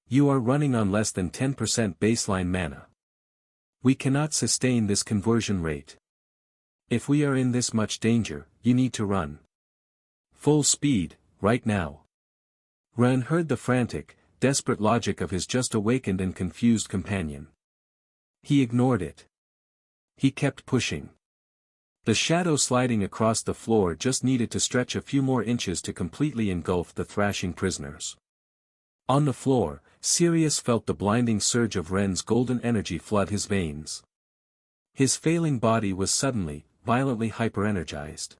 You are running on less than 10% baseline mana. We cannot sustain this conversion rate. If we are in this much danger, you need to run. Full speed, right now. Ren heard the frantic, desperate logic of his just awakened and confused companion. He ignored it. He kept pushing. The shadow sliding across the floor just needed to stretch a few more inches to completely engulf the thrashing prisoners. On the floor, Sirius felt the blinding surge of Ren's golden energy flood his veins. His failing body was suddenly, violently hyper-energized.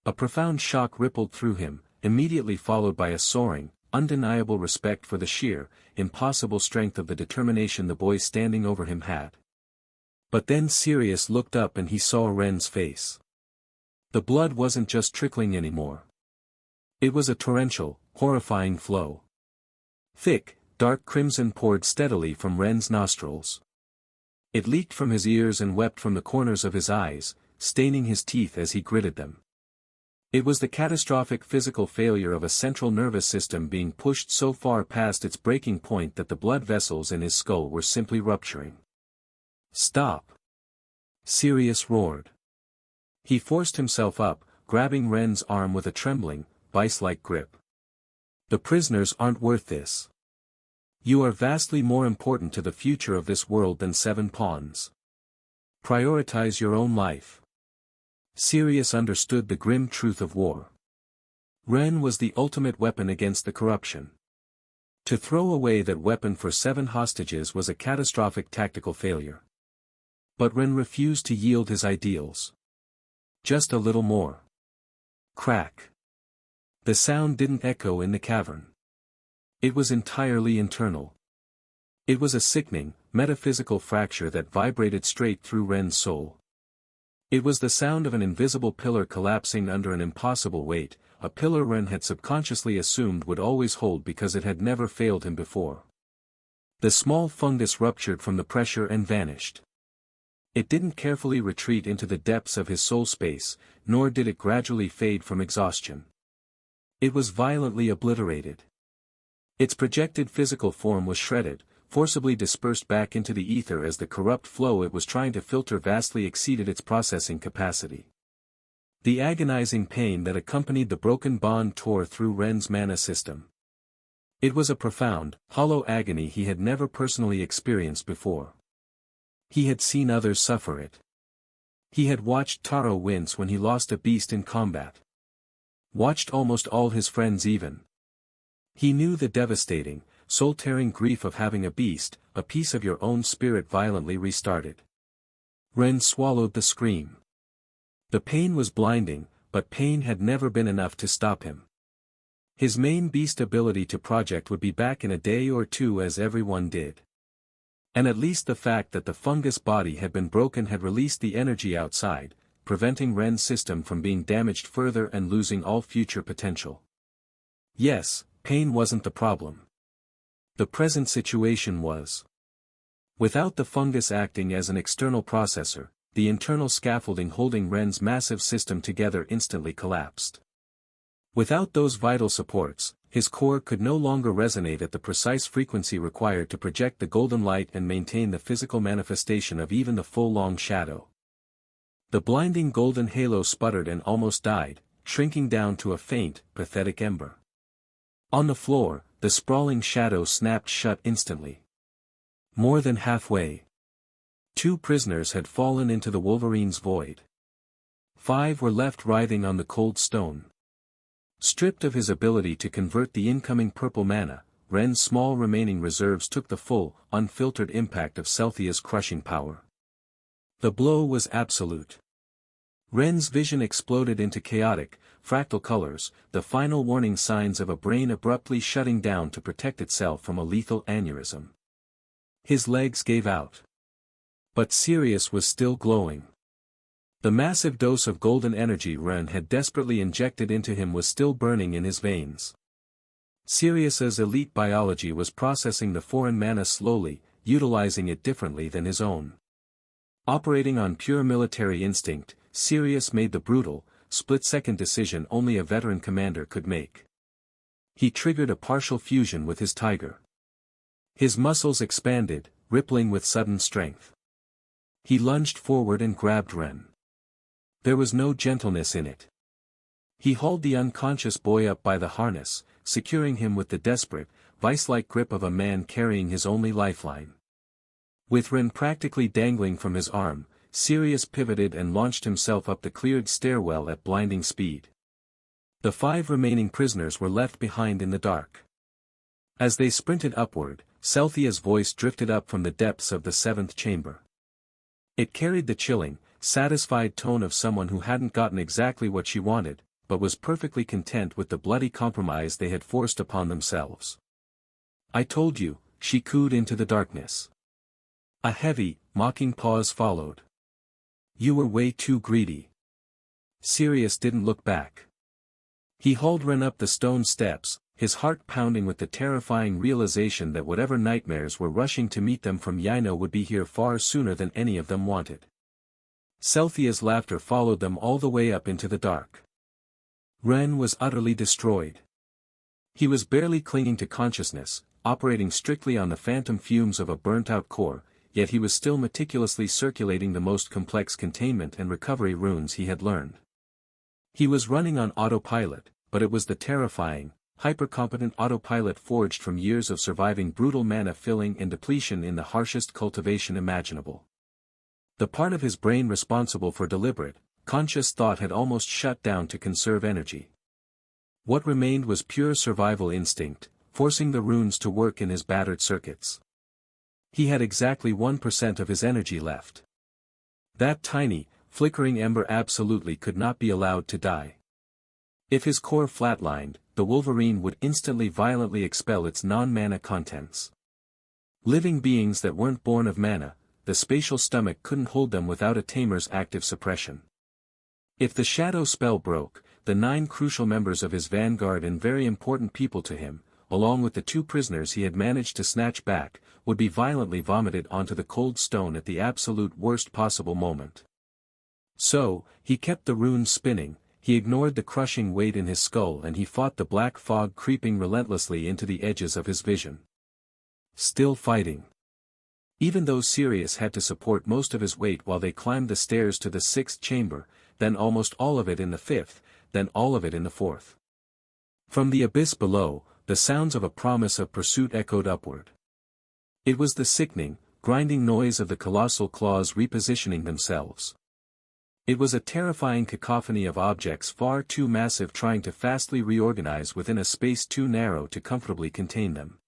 A profound shock rippled through him, immediately followed by a soaring, undeniable respect for the sheer, impossible strength of the determination the boy standing over him had. But then Sirius looked up and he saw Ren's face. The blood wasn't just trickling anymore. It was a torrential, horrifying flow. Thick, dark crimson poured steadily from Ren's nostrils. It leaked from his ears and wept from the corners of his eyes, staining his teeth as he gritted them. It was the catastrophic physical failure of a central nervous system being pushed so far past its breaking point that the blood vessels in his skull were simply rupturing. Stop! Sirius roared. He forced himself up, grabbing Ren's arm with a trembling, vice-like grip. The prisoners aren't worth this. You are vastly more important to the future of this world than 7 pawns. Prioritize your own life. Sirius understood the grim truth of war. Ren was the ultimate weapon against the corruption. To throw away that weapon for 7 hostages was a catastrophic tactical failure. But Ren refused to yield his ideals. Just a little more. Crack. The sound didn't echo in the cavern. It was entirely internal. It was a sickening, metaphysical fracture that vibrated straight through Ren's soul. It was the sound of an invisible pillar collapsing under an impossible weight, a pillar Ren had subconsciously assumed would always hold because it had never failed him before. The small fungus ruptured from the pressure and vanished. It didn't carefully retreat into the depths of his soul space, nor did it gradually fade from exhaustion. It was violently obliterated. Its projected physical form was shredded, forcibly dispersed back into the ether as the corrupt flow it was trying to filter vastly exceeded its processing capacity. The agonizing pain that accompanied the broken bond tore through Ren's mana system. It was a profound, hollow agony he had never personally experienced before. He had seen others suffer it. He had watched Taro wince when he lost a beast in combat. Watched almost all his friends even. He knew the devastating, soul-tearing grief of having a beast, a piece of your own spirit violently restarted. Ren swallowed the scream. The pain was blinding, but pain had never been enough to stop him. His main beast ability to project would be back in a day or two as everyone did. And at least the fact that the fungus body had been broken had released the energy outside, preventing Ren's system from being damaged further and losing all future potential. Yes, pain wasn't the problem. The present situation was. Without the fungus acting as an external processor, the internal scaffolding holding Ren's massive system together instantly collapsed. Without those vital supports, his core could no longer resonate at the precise frequency required to project the golden light and maintain the physical manifestation of even the full long shadow. The blinding golden halo sputtered and almost died, shrinking down to a faint, pathetic ember. On the floor, the sprawling shadow snapped shut instantly. More than halfway. 2 prisoners had fallen into the Wolverine's void. 5 were left writhing on the cold stone. Stripped of his ability to convert the incoming purple mana, Ren's small remaining reserves took the full, unfiltered impact of Celthia's crushing power. The blow was absolute. Ren's vision exploded into chaotic, fractal colors, the final warning signs of a brain abruptly shutting down to protect itself from a lethal aneurysm. His legs gave out. But Sirius was still glowing. The massive dose of golden energy Ren had desperately injected into him was still burning in his veins. Sirius's elite biology was processing the foreign mana slowly, utilizing it differently than his own. Operating on pure military instinct, Sirius made the brutal, split-second decision only a veteran commander could make. He triggered a partial fusion with his tiger. His muscles expanded, rippling with sudden strength. He lunged forward and grabbed Ren. There was no gentleness in it. He hauled the unconscious boy up by the harness, securing him with the desperate, vice-like grip of a man carrying his only lifeline. With Ren practically dangling from his arm, Sirius pivoted and launched himself up the cleared stairwell at blinding speed. The 5 remaining prisoners were left behind in the dark. As they sprinted upward, Celthia's voice drifted up from the depths of the 7th chamber. It carried the chilling, satisfied tone of someone who hadn't gotten exactly what she wanted, but was perfectly content with the bloody compromise they had forced upon themselves. "I told you," she cooed into the darkness. A heavy, mocking pause followed. "You were way too greedy." Sirius didn't look back. He hauled Ren up the stone steps, his heart pounding with the terrifying realization that whatever nightmares were rushing to meet them from Yino would be here far sooner than any of them wanted. Celthia's laughter followed them all the way up into the dark. Ren was utterly destroyed. He was barely clinging to consciousness, operating strictly on the phantom fumes of a burnt-out core, yet he was still meticulously circulating the most complex containment and recovery runes he had learned. He was running on autopilot, but it was the terrifying, hyper-competent autopilot forged from years of surviving brutal mana filling and depletion in the harshest cultivation imaginable. The part of his brain responsible for deliberate, conscious thought had almost shut down to conserve energy. What remained was pure survival instinct, forcing the runes to work in his battered circuits. He had exactly 1% of his energy left. That tiny, flickering ember absolutely could not be allowed to die. If his core flatlined, the Wolverine would instantly violently expel its non-mana contents. Living beings that weren't born of mana, the spatial stomach couldn't hold them without a Tamer's active suppression. If the shadow spell broke, the 9 crucial members of his vanguard and very important people to him, along with the 2 prisoners he had managed to snatch back, would be violently vomited onto the cold stone at the absolute worst possible moment. So, he kept the runes spinning, he ignored the crushing weight in his skull and he fought the black fog creeping relentlessly into the edges of his vision. Still fighting. Even though Sirius had to support most of his weight while they climbed the stairs to the 6th chamber, then almost all of it in the 5th, then all of it in the 4th. From the abyss below, the sounds of a promise of pursuit echoed upward. It was the sickening, grinding noise of the colossal claws repositioning themselves. It was a terrifying cacophony of objects far too massive trying to fastly reorganize within a space too narrow to comfortably contain them.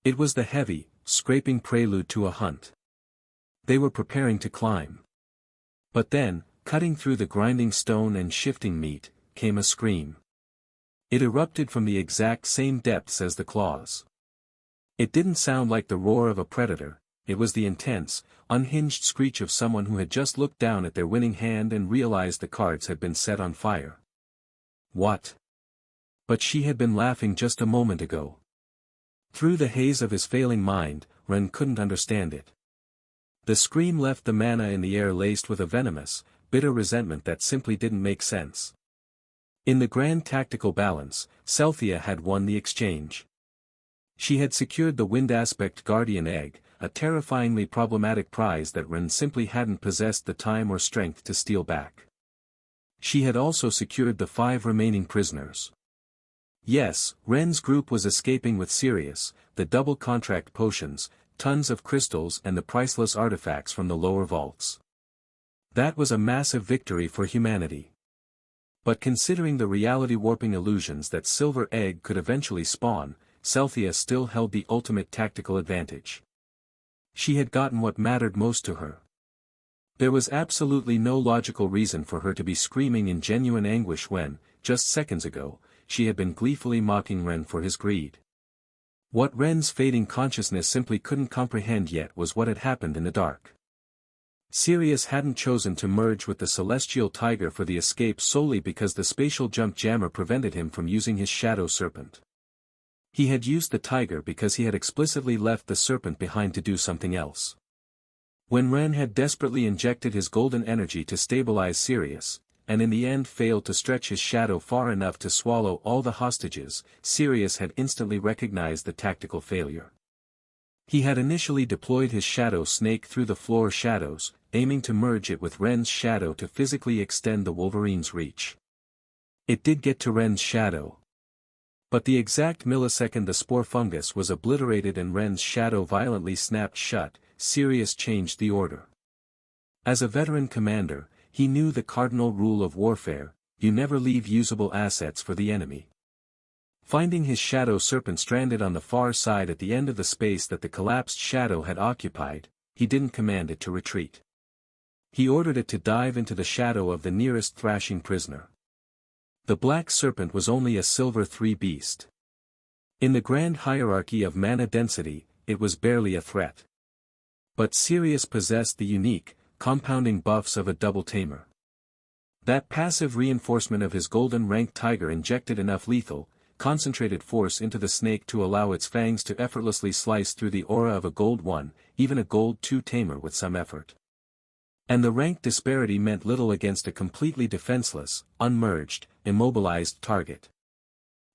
It was the heavy, scraping prelude to a hunt. They were preparing to climb. But then, cutting through the grinding stone and shifting meat, came a scream. It erupted from the exact same depths as the claws. It didn't sound like the roar of a predator, it was the intense, unhinged screech of someone who had just looked down at their winning hand and realized the cards had been set on fire. What? But she had been laughing just a moment ago. Through the haze of his failing mind, Ren couldn't understand it. The scream left the mana in the air laced with a venomous, bitter resentment that simply didn't make sense. In the grand tactical balance, Celthia had won the exchange. She had secured the Wind Aspect Guardian Egg, a terrifyingly problematic prize that Ren simply hadn't possessed the time or strength to steal back. She had also secured the 5 remaining prisoners. Yes, Ren's group was escaping with Sirius, the double contract potions, tons of crystals and the priceless artifacts from the lower vaults. That was a massive victory for humanity. But considering the reality-warping illusions that Silver Egg could eventually spawn, Celthia still held the ultimate tactical advantage. She had gotten what mattered most to her. There was absolutely no logical reason for her to be screaming in genuine anguish when, just seconds ago, she had been gleefully mocking Ren for his greed. What Ren's fading consciousness simply couldn't comprehend yet was what had happened in the dark. Sirius hadn't chosen to merge with the Celestial Tiger for the escape solely because the spatial jump jammer prevented him from using his Shadow Serpent. He had used the Tiger because he had explicitly left the Serpent behind to do something else. When Ren had desperately injected his golden energy to stabilize Sirius, and in the end failed to stretch his shadow far enough to swallow all the hostages, Sirius had instantly recognized the tactical failure. He had initially deployed his shadow snake through the floor shadows, aiming to merge it with Ren's shadow to physically extend the Wolverine's reach. It did get to Ren's shadow. But the exact millisecond the spore fungus was obliterated and Ren's shadow violently snapped shut, Sirius changed the order. As a veteran commander, he knew the cardinal rule of warfare: you never leave usable assets for the enemy. Finding his Shadow Serpent stranded on the far side at the end of the space that the collapsed shadow had occupied, he didn't command it to retreat. He ordered it to dive into the shadow of the nearest thrashing prisoner. The Black Serpent was only a Silver 3 beast. In the grand hierarchy of mana density, it was barely a threat. But Sirius possessed the unique, compounding buffs of a double Tamer. That passive reinforcement of his golden ranked tiger injected enough lethal, concentrated force into the snake to allow its fangs to effortlessly slice through the aura of a gold 1, even a gold 2 Tamer with some effort. And the rank disparity meant little against a completely defenseless, unmerged, immobilized target.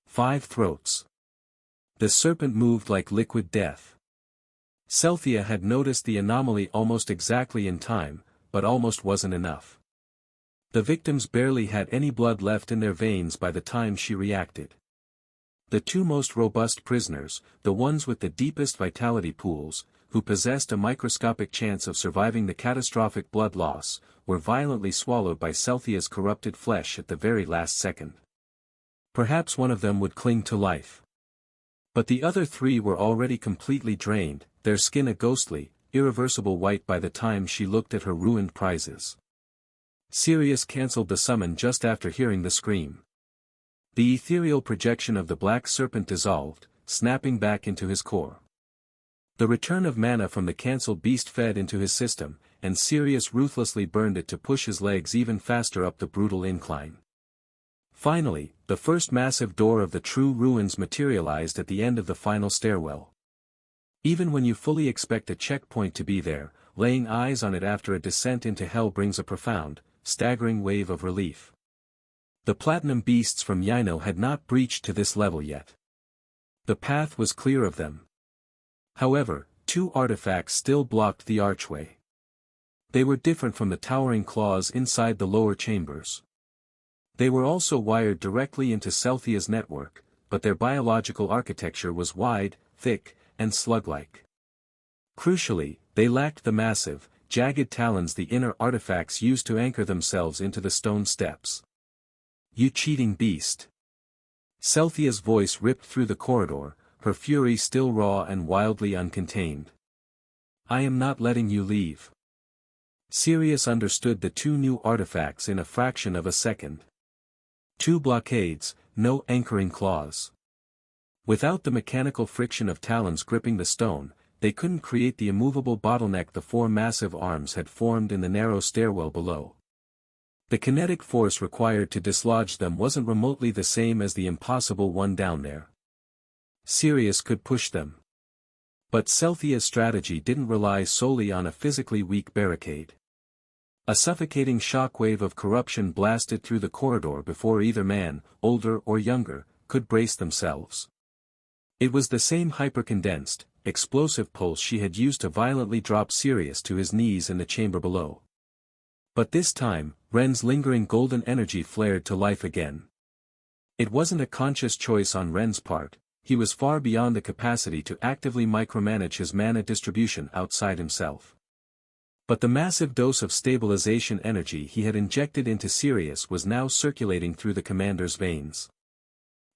5 throats. The serpent moved like liquid death. Celthia had noticed the anomaly almost exactly in time, but almost wasn't enough. The victims barely had any blood left in their veins by the time she reacted. The 2 most robust prisoners, the ones with the deepest vitality pools, who possessed a microscopic chance of surviving the catastrophic blood loss, were violently swallowed by Celthia's corrupted flesh at the very last second. Perhaps one of them would cling to life. But the other 3 were already completely drained, their skin a ghostly, irreversible white by the time she looked at her ruined prizes. Sirius cancelled the summon just after hearing the scream. The ethereal projection of the Black Serpent dissolved, snapping back into his core. The return of mana from the cancelled beast fed into his system, and Sirius ruthlessly burned it to push his legs even faster up the brutal incline. Finally, the first massive door of the true ruins materialized at the end of the final stairwell. Even when you fully expect a checkpoint to be there, laying eyes on it after a descent into hell brings a profound, staggering wave of relief. The platinum beasts from Yino had not breached to this level yet. The path was clear of them. However, 2 artifacts still blocked the archway. They were different from the towering claws inside the lower chambers. They were also wired directly into Celthia's network, but their biological architecture was wide, thick, and slug-like. Crucially, they lacked the massive, jagged talons the inner artifacts used to anchor themselves into the stone steps. "You cheating beast!" Celthia's voice ripped through the corridor, her fury still raw and wildly uncontained. "I am not letting you leave." Sirius understood the two new artifacts in a fraction of a second. Two blockades, no anchoring claws. Without the mechanical friction of talons gripping the stone, they couldn't create the immovable bottleneck the four massive arms had formed in the narrow stairwell below. The kinetic force required to dislodge them wasn't remotely the same as the impossible one down there. Sirius could push them. But Celthia's strategy didn't rely solely on a physically weak barricade. A suffocating shockwave of corruption blasted through the corridor before either man, older or younger, could brace themselves. It was the same hypercondensed, explosive pulse she had used to violently drop Sirius to his knees in the chamber below. But this time, Ren's lingering golden energy flared to life again. It wasn't a conscious choice on Ren's part, he was far beyond the capacity to actively micromanage his mana distribution outside himself. But the massive dose of stabilization energy he had injected into Sirius was now circulating through the commander's veins.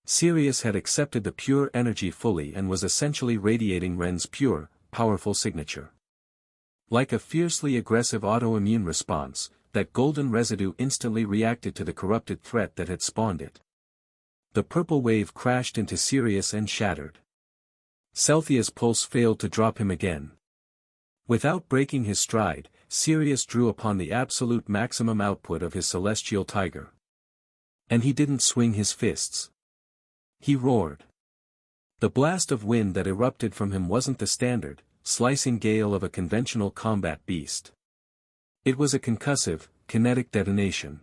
Sirius had accepted the pure energy fully and was essentially radiating Ren's pure, powerful signature. Like a fiercely aggressive autoimmune response, that golden residue instantly reacted to the corrupted threat that had spawned it. The purple wave crashed into Sirius and shattered. Celthia's pulse failed to drop him again. Without breaking his stride, Sirius drew upon the absolute maximum output of his celestial tiger. And he didn't swing his fists. He roared. The blast of wind that erupted from him wasn't the standard, slicing gale of a conventional combat beast. It was a concussive, kinetic detonation.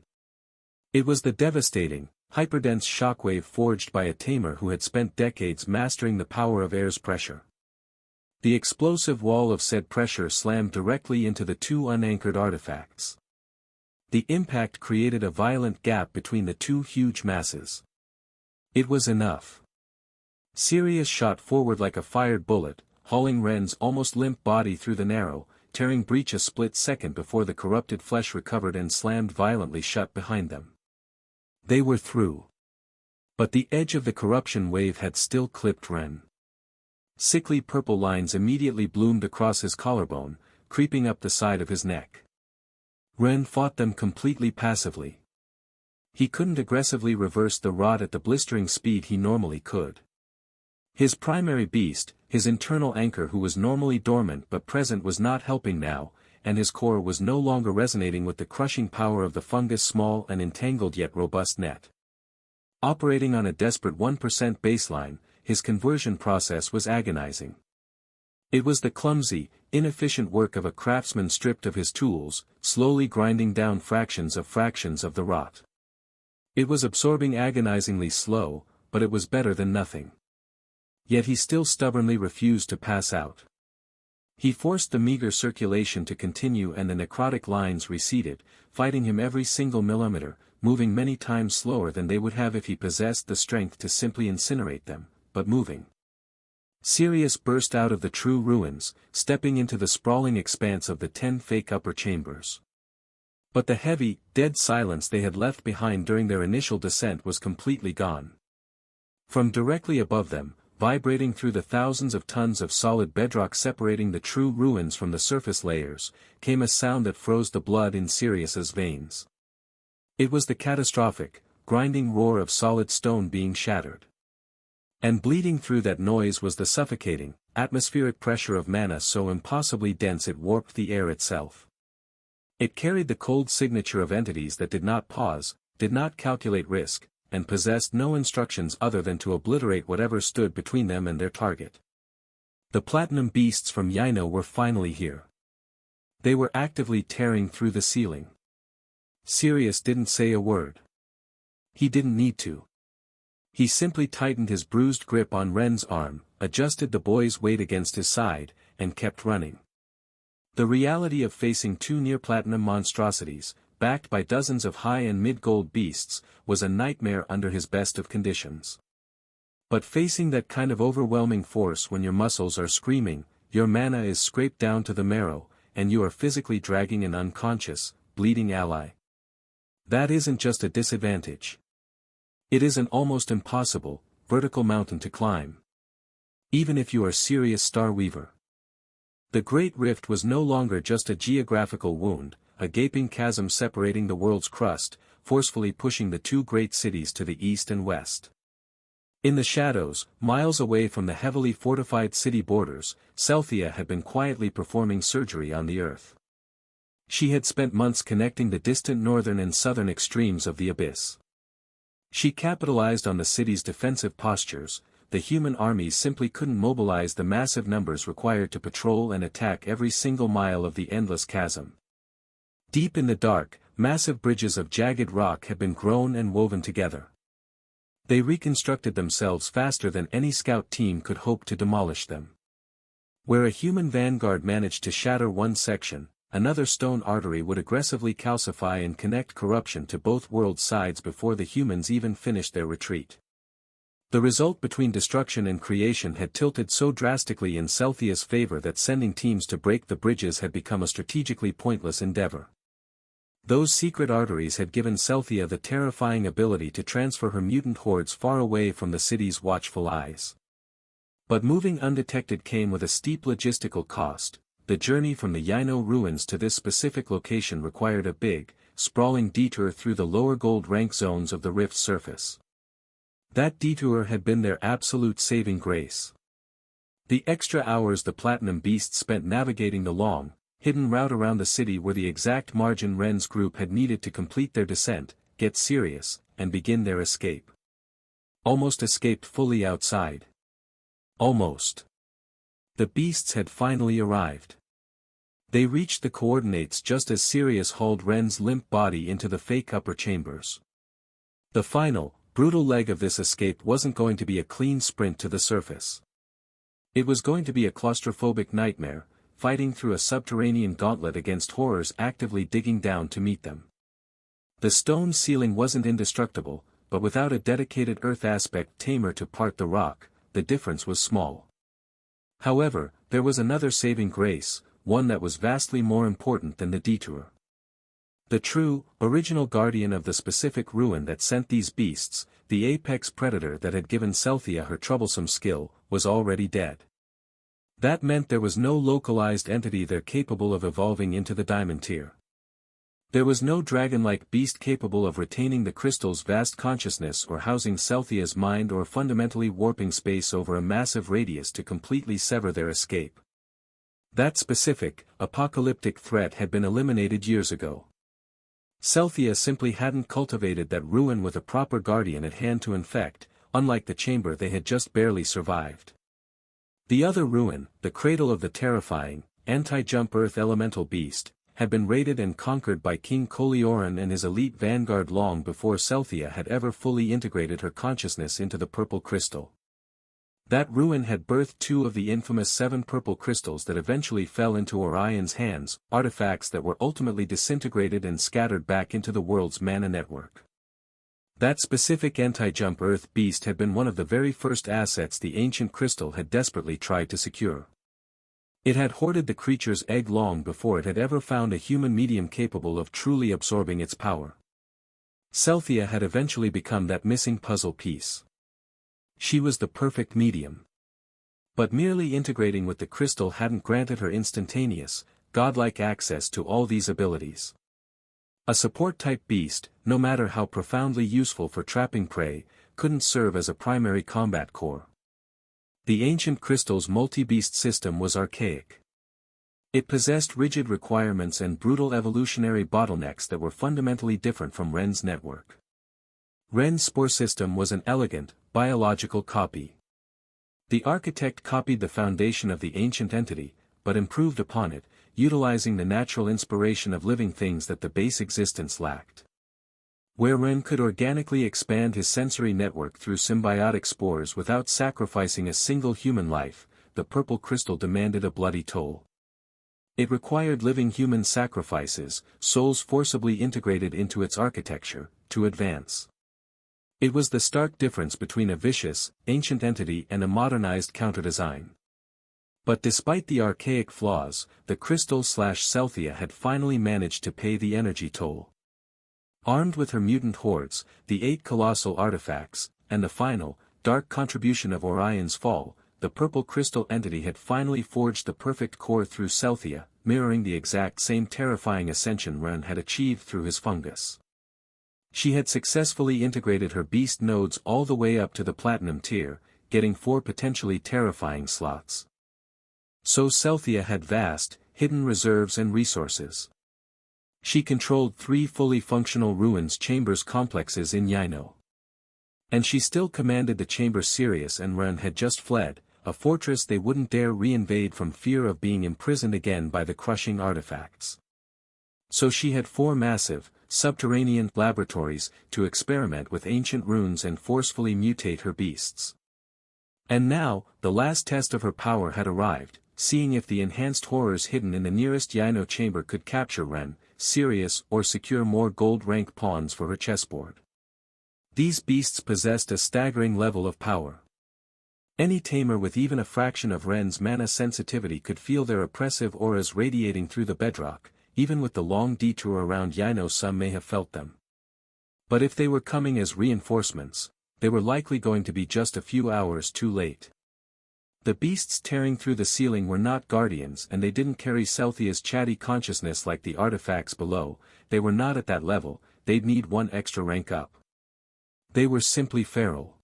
It was the devastating, hyperdense shockwave forged by a tamer who had spent decades mastering the power of air's pressure. The explosive wall of said pressure slammed directly into the two unanchored artifacts. The impact created a violent gap between the two huge masses. It was enough. Sirius shot forward like a fired bullet, hauling Ren's almost limp body through the narrow, tearing breach a split second before the corrupted flesh recovered and slammed violently shut behind them. They were through. But the edge of the corruption wave had still clipped Ren. Sickly purple lines immediately bloomed across his collarbone, creeping up the side of his neck. Ren fought them completely passively. He couldn't aggressively reverse the rot at the blistering speed he normally could. His primary beast, his internal anchor who was normally dormant but present was not helping now, and his core was no longer resonating with the crushing power of the fungus' small and entangled yet robust net. Operating on a desperate 1% baseline, his conversion process was agonizing. It was the clumsy, inefficient work of a craftsman stripped of his tools, slowly grinding down fractions of the rot. It was absorbing agonizingly slow, but it was better than nothing. Yet he still stubbornly refused to pass out. He forced the meager circulation to continue and the necrotic lines receded, fighting him every single millimeter, moving many times slower than they would have if he possessed the strength to simply incinerate them, but moving. Sirius burst out of the true ruins, stepping into the sprawling expanse of the 10 fake upper chambers. But the heavy, dead silence they had left behind during their initial descent was completely gone. From directly above them, vibrating through the thousands of tons of solid bedrock separating the true ruins from the surface layers, came a sound that froze the blood in Sirius's veins. It was the catastrophic, grinding roar of solid stone being shattered. And bleeding through that noise was the suffocating, atmospheric pressure of mana so impossibly dense it warped the air itself. It carried the cold signature of entities that did not pause, did not calculate risk, and possessed no instructions other than to obliterate whatever stood between them and their target. The platinum beasts from Yaino were finally here. They were actively tearing through the ceiling. Sirius didn't say a word. He didn't need to. He simply tightened his bruised grip on Ren's arm, adjusted the boy's weight against his side, and kept running. The reality of facing two near-platinum monstrosities, backed by dozens of high and mid-gold beasts, was a nightmare under his best of conditions. But facing that kind of overwhelming force when your muscles are screaming, your mana is scraped down to the marrow, and you are physically dragging an unconscious, bleeding ally. That isn't just a disadvantage. It is an almost impossible, vertical mountain to climb. even if you are serious Star Weaver. The Great Rift was no longer just a geographical wound, a gaping chasm separating the world's crust, forcefully pushing the two great cities to the east and west. In the shadows, miles away from the heavily fortified city borders, Celthea had been quietly performing surgery on the earth. She had spent months connecting the distant northern and southern extremes of the abyss. She capitalized on the city's defensive postures. The human armies simply couldn't mobilize the massive numbers required to patrol and attack every single mile of the endless chasm. Deep in the dark, massive bridges of jagged rock had been grown and woven together. They reconstructed themselves faster than any scout team could hope to demolish them. Where a human vanguard managed to shatter one section, another stone artery would aggressively calcify and connect corruption to both world sides before the humans even finished their retreat. The result between destruction and creation had tilted so drastically in Celthea's favor that sending teams to break the bridges had become a strategically pointless endeavor. Those secret arteries had given Celthea the terrifying ability to transfer her mutant hordes far away from the city's watchful eyes. But moving undetected came with a steep logistical cost. The journey from the Yino ruins to this specific location required a big, sprawling detour through the lower gold rank zones of the rift's surface. That detour had been their absolute saving grace. The extra hours the Platinum Beasts spent navigating the long, hidden route around the city were the exact margin Ren's group had needed to complete their descent, get serious, and begin their escape. Almost escaped fully outside. Almost. The beasts had finally arrived. They reached the coordinates just as Sirius hauled Ren's limp body into the fake upper chambers. The final, brutal leg of this escape wasn't going to be a clean sprint to the surface. It was going to be a claustrophobic nightmare, fighting through a subterranean gauntlet against horrors actively digging down to meet them. The stone ceiling wasn't indestructible, but without a dedicated earth aspect Tamer to part the rock, the difference was small. However, there was another saving grace, one that was vastly more important than the detour. The true, original guardian of the specific ruin that sent these beasts, the apex predator that had given Celthea her troublesome skill, was already dead. That meant there was no localized entity there capable of evolving into the diamond tier. There was no dragon-like beast capable of retaining the crystal's vast consciousness or housing Celthea's mind or fundamentally warping space over a massive radius to completely sever their escape. That specific, apocalyptic threat had been eliminated years ago. Celthea simply hadn't cultivated that ruin with a proper guardian at hand to infect, unlike the chamber they had just barely survived. The other ruin, the cradle of the terrifying, anti-jump earth elemental beast, had been raided and conquered by King Colioran and his elite vanguard long before Celthea had ever fully integrated her consciousness into the purple crystal. That ruin had birthed two of the infamous 7 purple crystals that eventually fell into Orion's hands, artifacts that were ultimately disintegrated and scattered back into the world's mana network. That specific anti-jump earth beast had been one of the very first assets the ancient crystal had desperately tried to secure. It had hoarded the creature's egg long before it had ever found a human medium capable of truly absorbing its power. Celthea had eventually become that missing puzzle piece. She was the perfect medium. But merely integrating with the crystal hadn't granted her instantaneous, godlike access to all these abilities. A support-type beast, no matter how profoundly useful for trapping prey, couldn't serve as a primary combat core. The ancient crystal's multi-beast system was archaic. It possessed rigid requirements and brutal evolutionary bottlenecks that were fundamentally different from Ren's network. Ren's spore system was an elegant, biological copy. The architect copied the foundation of the ancient entity, but improved upon it, utilizing the natural inspiration of living things that the base existence lacked. Where Ren could organically expand his sensory network through symbiotic spores without sacrificing a single human life, the purple crystal demanded a bloody toll. It required living human sacrifices, souls forcibly integrated into its architecture, to advance. It was the stark difference between a vicious, ancient entity and a modernized counter-design. But despite the archaic flaws, the crystal/Celthea had finally managed to pay the energy toll. Armed with her mutant hordes, the 8 colossal artifacts, and the final, dark contribution of Orion's fall, the purple crystal entity had finally forged the perfect core through Celthia, mirroring the exact same terrifying ascension Ren had achieved through his fungus. She had successfully integrated her beast nodes all the way up to the platinum tier, getting 4 potentially terrifying slots. So Celthia had vast, hidden reserves and resources. She controlled 3 fully functional ruins chambers complexes in Yino. And she still commanded the chamber Sirius and Ren had just fled, a fortress they wouldn't dare re-invade from fear of being imprisoned again by the crushing artifacts. So she had 4 massive, subterranean laboratories to experiment with ancient runes and forcefully mutate her beasts. And now, the last test of her power had arrived, seeing if the enhanced horrors hidden in the nearest Yino chamber could capture Ren, Sirius or secure more gold-rank pawns for her chessboard. These beasts possessed a staggering level of power. Any tamer with even a fraction of Ren's mana sensitivity could feel their oppressive auras radiating through the bedrock, even with the long detour around Yino some may have felt them. But if they were coming as reinforcements, they were likely going to be just a few hours too late. The beasts tearing through the ceiling were not guardians and they didn't carry Celthia's chatty consciousness like the artifacts below, they were not at that level, they'd need 1 extra rank up. They were simply feral.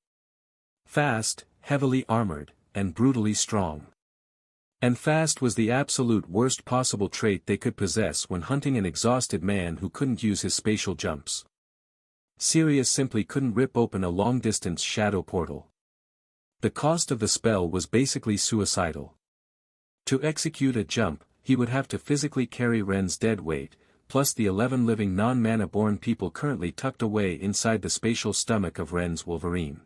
Fast, heavily armored, and brutally strong. And fast was the absolute worst possible trait they could possess when hunting an exhausted man who couldn't use his spatial jumps. Sirius simply couldn't rip open a long-distance shadow portal. The cost of the spell was basically suicidal. To execute a jump, he would have to physically carry Ren's dead weight, plus the 11 living non-mana-born people currently tucked away inside the spatial stomach of Ren's Wolverine.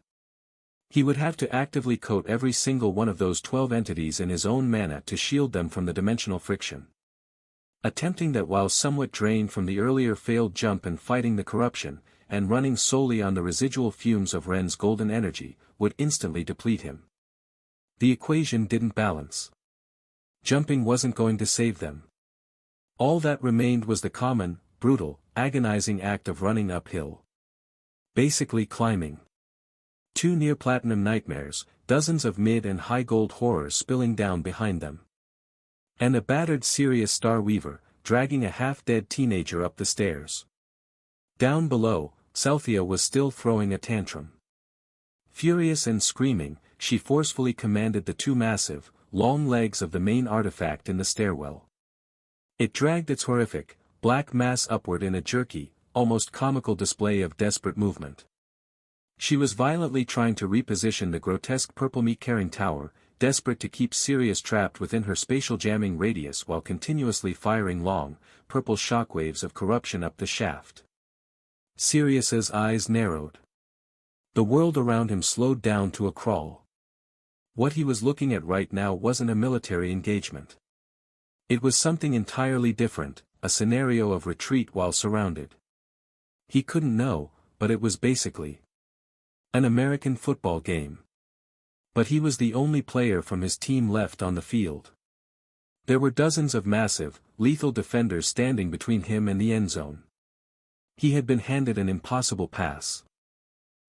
He would have to actively coat every single one of those 12 entities in his own mana to shield them from the dimensional friction. Attempting that while somewhat drained from the earlier failed jump and fighting the corruption, and running solely on the residual fumes of Ren's golden energy, would instantly deplete him. The equation didn't balance. Jumping wasn't going to save them. All that remained was the common, brutal, agonizing act of running uphill. Basically climbing. 2 near-platinum nightmares, dozens of mid and high gold horrors spilling down behind them. And a battered Sirius Starweaver, dragging a half-dead teenager up the stairs. Down below, Celthia was still throwing a tantrum. Furious and screaming, she forcefully commanded the 2 massive, long legs of the main artifact in the stairwell. It dragged its horrific, black mass upward in a jerky, almost comical display of desperate movement. She was violently trying to reposition the grotesque purple meat-carrying tower, desperate to keep Sirius trapped within her spatial jamming radius while continuously firing long, purple shockwaves of corruption up the shaft. Sirius's eyes narrowed. The world around him slowed down to a crawl. What he was looking at right now wasn't a military engagement. It was something entirely different, a scenario of retreat while surrounded. He couldn't know, but it was basically an American football game. But he was the only player from his team left on the field. There were dozens of massive, lethal defenders standing between him and the end zone. He had been handed an impossible pass.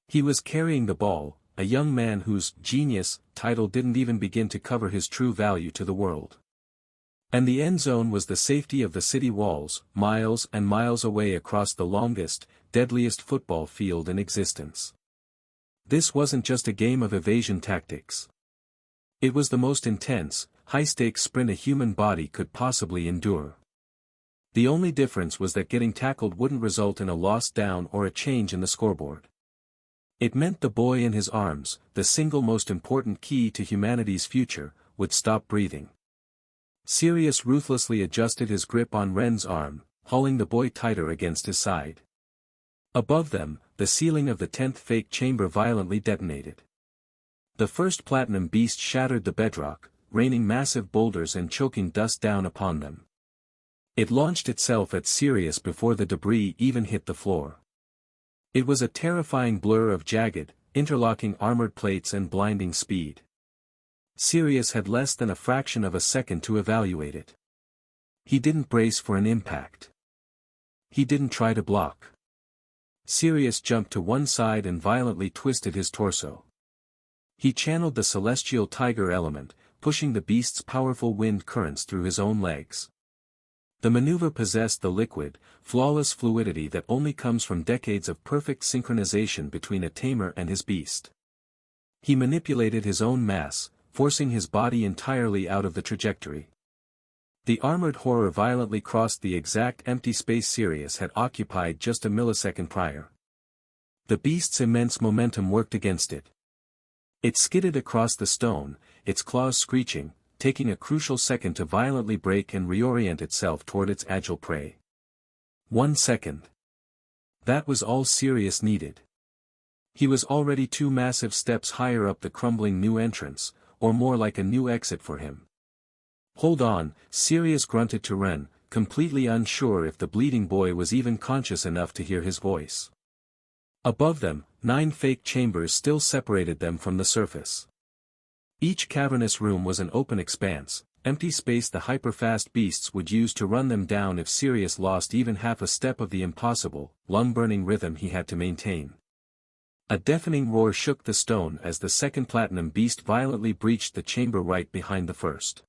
He was carrying the ball, a young man whose genius title didn't even begin to cover his true value to the world. And the end zone was the safety of the city walls, miles and miles away across the longest, deadliest football field in existence. This wasn't just a game of evasion tactics. It was the most intense, high-stakes sprint a human body could possibly endure. The only difference was that getting tackled wouldn't result in a lost down or a change in the scoreboard. It meant the boy in his arms, the single most important key to humanity's future, would stop breathing. Sirius ruthlessly adjusted his grip on Ren's arm, hauling the boy tighter against his side. Above them, the ceiling of the 10th fake chamber violently detonated. The first platinum beast shattered the bedrock, raining massive boulders and choking dust down upon them. It launched itself at Sirius before the debris even hit the floor. It was a terrifying blur of jagged, interlocking armored plates and blinding speed. Sirius had less than a fraction of a second to evaluate it. He didn't brace for an impact. He didn't try to block. Sirius jumped to one side and violently twisted his torso. He channeled the celestial tiger element, pushing the beast's powerful wind currents through his own legs. The maneuver possessed the liquid, flawless fluidity that only comes from decades of perfect synchronization between a tamer and his beast. He manipulated his own mass, forcing his body entirely out of the trajectory. The armored horror violently crossed the exact empty space Sirius had occupied just a millisecond prior. The beast's immense momentum worked against it. It skidded across the stone, its claws screeching, taking a crucial second to violently break and reorient itself toward its agile prey. 1 second. That was all Sirius needed. He was already 2 massive steps higher up the crumbling new entrance, or more like a new exit for him. Hold on, Sirius grunted to Ren, completely unsure if the bleeding boy was even conscious enough to hear his voice. Above them, 9 fake chambers still separated them from the surface. Each cavernous room was an open expanse, empty space the hyper-fast beasts would use to run them down if Sirius lost even half a step of the impossible, lung-burning rhythm he had to maintain. A deafening roar shook the stone as the second platinum beast violently breached the chamber right behind the first.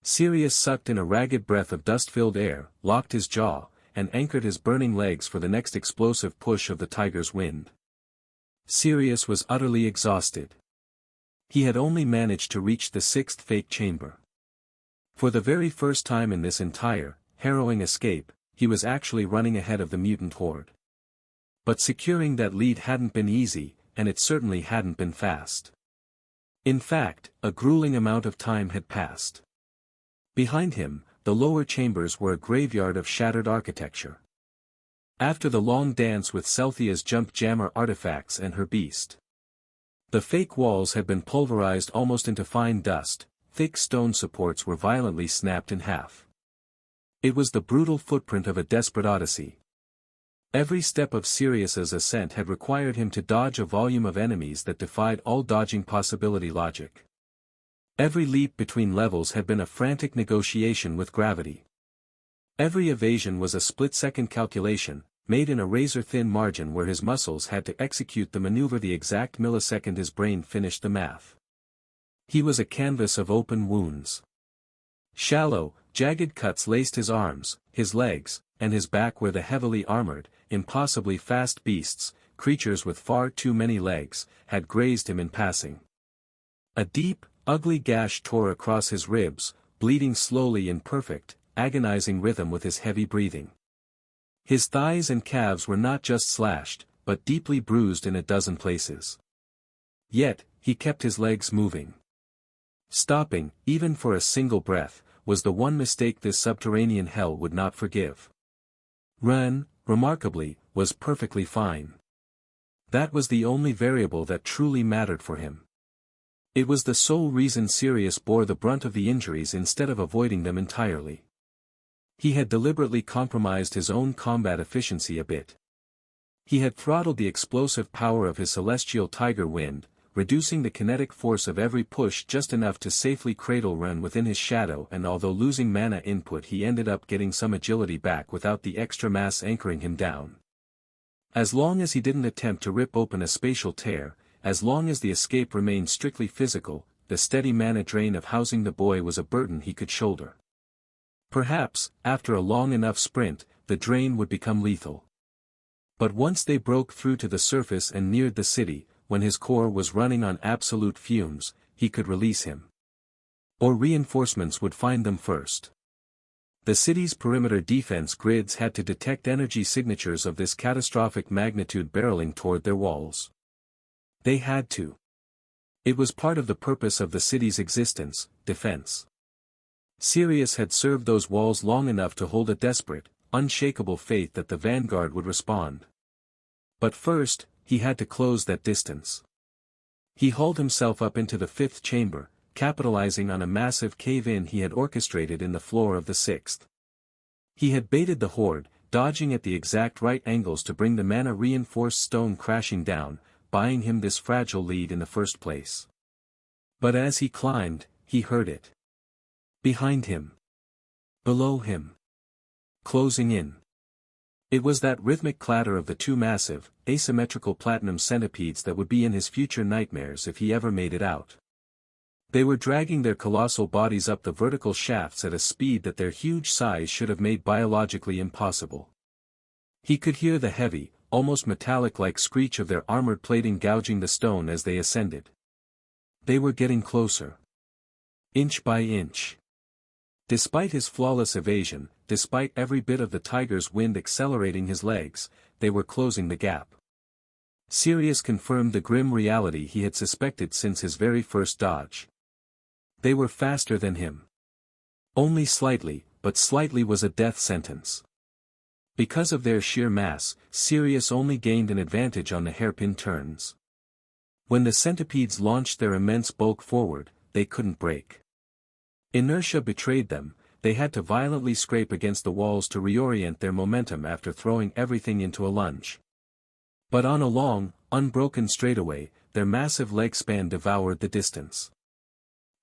Sirius sucked in a ragged breath of dust-filled air, locked his jaw, and anchored his burning legs for the next explosive push of the tiger's wind. Sirius was utterly exhausted. He had only managed to reach the 6th fake chamber. For the very first time in this entire, harrowing escape, he was actually running ahead of the mutant horde. But securing that lead hadn't been easy, and it certainly hadn't been fast. In fact, a grueling amount of time had passed. Behind him, the lower chambers were a graveyard of shattered architecture. After the long dance with Celthia's jump jammer artifacts and her beast, the fake walls had been pulverized almost into fine dust, thick stone supports were violently snapped in half. It was the brutal footprint of a desperate odyssey. Every step of Sirius's ascent had required him to dodge a volume of enemies that defied all dodging possibility logic. Every leap between levels had been a frantic negotiation with gravity. Every evasion was a split-second calculation, made in a razor-thin margin where his muscles had to execute the maneuver the exact millisecond his brain finished the math. He was a canvas of open wounds. Shallow, jagged cuts laced his arms, his legs, and his back where the heavily armored, impossibly fast beasts, creatures with far too many legs, had grazed him in passing. A deep, ugly gash tore across his ribs, bleeding slowly in perfect, agonizing rhythm with his heavy breathing. His thighs and calves were not just slashed, but deeply bruised in a dozen places. Yet, he kept his legs moving. Stopping, even for a single breath, was the one mistake this subterranean hell would not forgive. Ren, remarkably, was perfectly fine. That was the only variable that truly mattered for him. It was the sole reason Sirius bore the brunt of the injuries instead of avoiding them entirely. He had deliberately compromised his own combat efficiency a bit. He had throttled the explosive power of his celestial tiger wind, reducing the kinetic force of every push just enough to safely cradle Ren within his shadow, and although losing mana input he ended up getting some agility back without the extra mass anchoring him down. As long as he didn't attempt to rip open a spatial tear, as long as the escape remained strictly physical, the steady mana drain of housing the boy was a burden he could shoulder. Perhaps, after a long enough sprint, the drain would become lethal. But once they broke through to the surface and neared the city, when his core was running on absolute fumes, he could release him. Or reinforcements would find them first. The city's perimeter defense grids had to detect energy signatures of this catastrophic magnitude barreling toward their walls. They had to. It was part of the purpose of the city's existence, defense. Sirius had served those walls long enough to hold a desperate, unshakable faith that the vanguard would respond. But first, he had to close that distance. He hauled himself up into the 5th chamber, capitalizing on a massive cave-in he had orchestrated in the floor of the 6th. He had baited the horde, dodging at the exact right angles to bring the mana-reinforced stone crashing down, buying him this fragile lead in the first place. But as he climbed, he heard it. Behind him. Below him. Closing in. It was that rhythmic clatter of the two massive, asymmetrical platinum centipedes that would be in his future nightmares if he ever made it out. They were dragging their colossal bodies up the vertical shafts at a speed that their huge size should have made biologically impossible. He could hear the heavy, almost metallic-like screech of their armored plating gouging the stone as they ascended. They were getting closer. Inch by inch. Despite his flawless evasion, despite every bit of the tiger's wind accelerating his legs, they were closing the gap. Sirius confirmed the grim reality he had suspected since his very first dodge. They were faster than him. Only slightly, but slightly was a death sentence. Because of their sheer mass, Sirius only gained an advantage on the hairpin turns. When the centipedes launched their immense bulk forward, they couldn't brake. Inertia betrayed them, they had to violently scrape against the walls to reorient their momentum after throwing everything into a lunge. But on a long, unbroken straightaway, their massive leg span devoured the distance.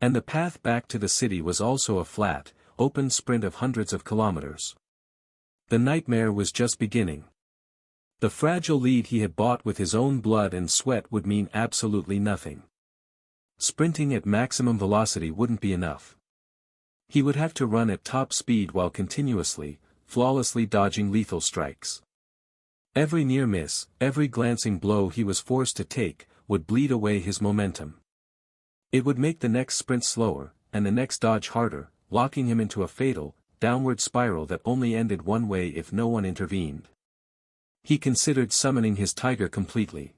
And the path back to the city was also a flat, open sprint of hundreds of kilometers. The nightmare was just beginning. The fragile lead he had bought with his own blood and sweat would mean absolutely nothing. Sprinting at maximum velocity wouldn't be enough. He would have to run at top speed while continuously, flawlessly dodging lethal strikes. Every near miss, every glancing blow he was forced to take, would bleed away his momentum. It would make the next sprint slower, and the next dodge harder, locking him into a fatal, downward spiral that only ended one way if no one intervened. He considered summoning his tiger completely.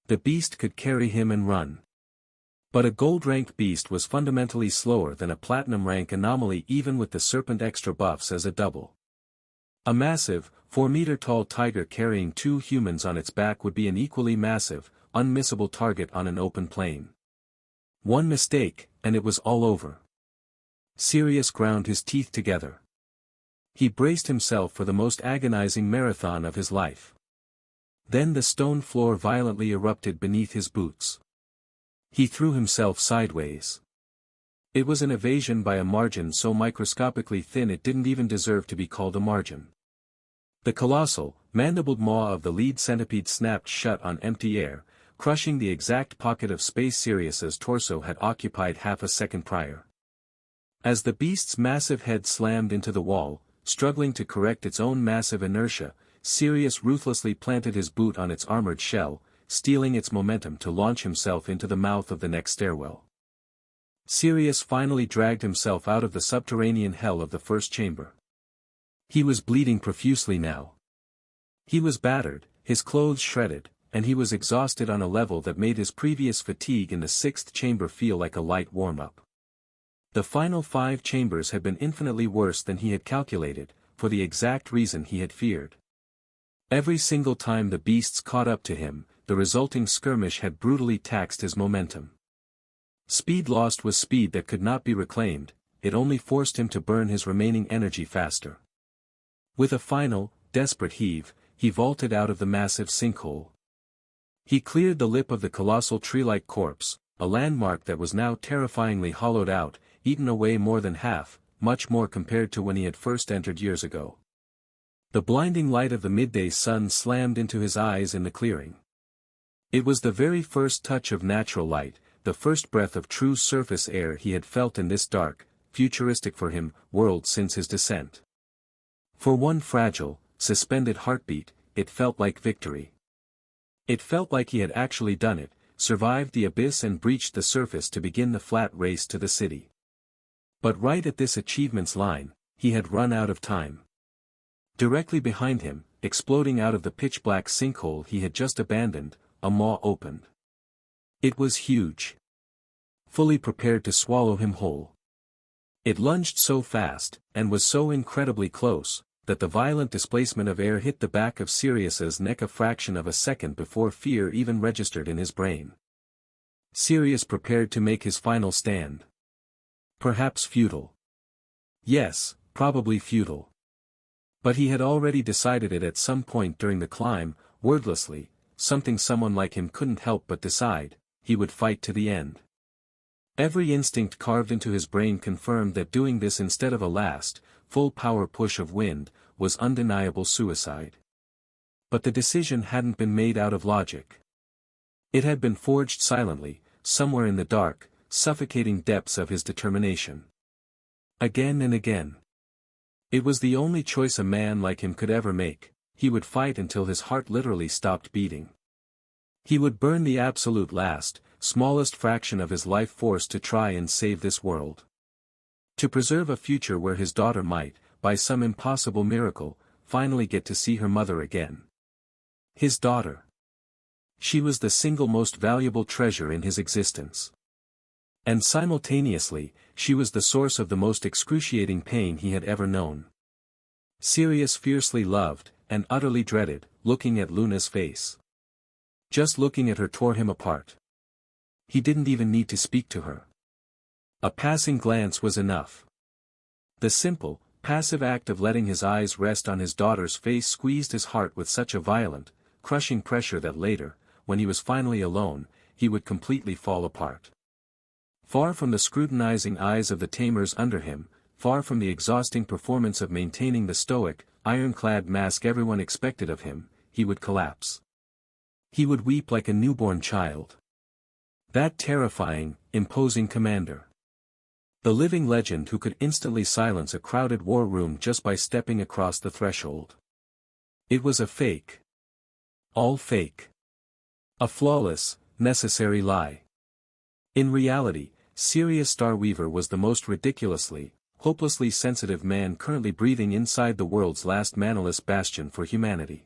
The beast could carry him and run. But a gold-rank beast was fundamentally slower than a platinum-rank anomaly even with the serpent extra buffs as a double. A massive, 4-meter-tall tiger carrying 2 humans on its back would be an equally massive, unmissable target on an open plain. One mistake, and it was all over. Sirius ground his teeth together. He braced himself for the most agonizing marathon of his life. Then the stone floor violently erupted beneath his boots. He threw himself sideways. It was an evasion by a margin so microscopically thin it didn't even deserve to be called a margin. The colossal, mandibled maw of the lead centipede snapped shut on empty air, crushing the exact pocket of space Sirius's torso had occupied half a second prior. As the beast's massive head slammed into the wall, struggling to correct its own massive inertia, Sirius ruthlessly planted his boot on its armored shell, stealing its momentum to launch himself into the mouth of the next stairwell. Sirius finally dragged himself out of the subterranean hell of the first chamber. He was bleeding profusely now. He was battered, his clothes shredded, and he was exhausted on a level that made his previous fatigue in the 6th chamber feel like a light warm-up. The final 5 chambers had been infinitely worse than he had calculated, for the exact reason he had feared. Every single time the beasts caught up to him, the resulting skirmish had brutally taxed his momentum. Speed lost was speed that could not be reclaimed, it only forced him to burn his remaining energy faster. With a final, desperate heave, he vaulted out of the massive sinkhole. He cleared the lip of the colossal tree-like corpse, a landmark that was now terrifyingly hollowed out, eaten away more than half, much more compared to when he had first entered years ago. The blinding light of the midday sun slammed into his eyes in the clearing. It was the very first touch of natural light, the first breath of true surface air he had felt in this dark, futuristic for him, world since his descent. For one fragile, suspended heartbeat, it felt like victory. It felt like he had actually done it, survived the abyss and breached the surface to begin the flat race to the city. But right at this achievement's line, he had run out of time. Directly behind him, exploding out of the pitch-black sinkhole he had just abandoned, a maw opened. It was huge. Fully prepared to swallow him whole. It lunged so fast, and was so incredibly close, that the violent displacement of air hit the back of Sirius's neck a fraction of a second before fear even registered in his brain. Sirius prepared to make his final stand. Perhaps futile. Yes, probably futile. But he had already decided it at some point during the climb, wordlessly, something someone like him couldn't help but decide, he would fight to the end. Every instinct carved into his brain confirmed that doing this instead of a last, full power push of wind, was undeniable suicide. But the decision hadn't been made out of logic. It had been forged silently, somewhere in the dark, suffocating depths of his determination. Again and again. It was the only choice a man like him could ever make. He would fight until his heart literally stopped beating. He would burn the absolute last, smallest fraction of his life force to try and save this world. To preserve a future where his daughter might, by some impossible miracle, finally get to see her mother again. His daughter. She was the single most valuable treasure in his existence. And simultaneously, she was the source of the most excruciating pain he had ever known. Sirius fiercely loved, and utterly dreaded, looking at Luna's face. Just looking at her tore him apart. He didn't even need to speak to her. A passing glance was enough. The simple, passive act of letting his eyes rest on his daughter's face squeezed his heart with such a violent, crushing pressure that later, when he was finally alone, he would completely fall apart. Far from the scrutinizing eyes of the Tamers under him, far from the exhausting performance of maintaining the stoic, ironclad mask everyone expected of him, he would collapse. He would weep like a newborn child. That terrifying, imposing commander. The living legend who could instantly silence a crowded war room just by stepping across the threshold. It was a fake. All fake. A flawless, necessary lie. In reality, Sirius Starweaver was the most ridiculously, hopelessly sensitive man currently breathing inside the world's last manaless bastion for humanity.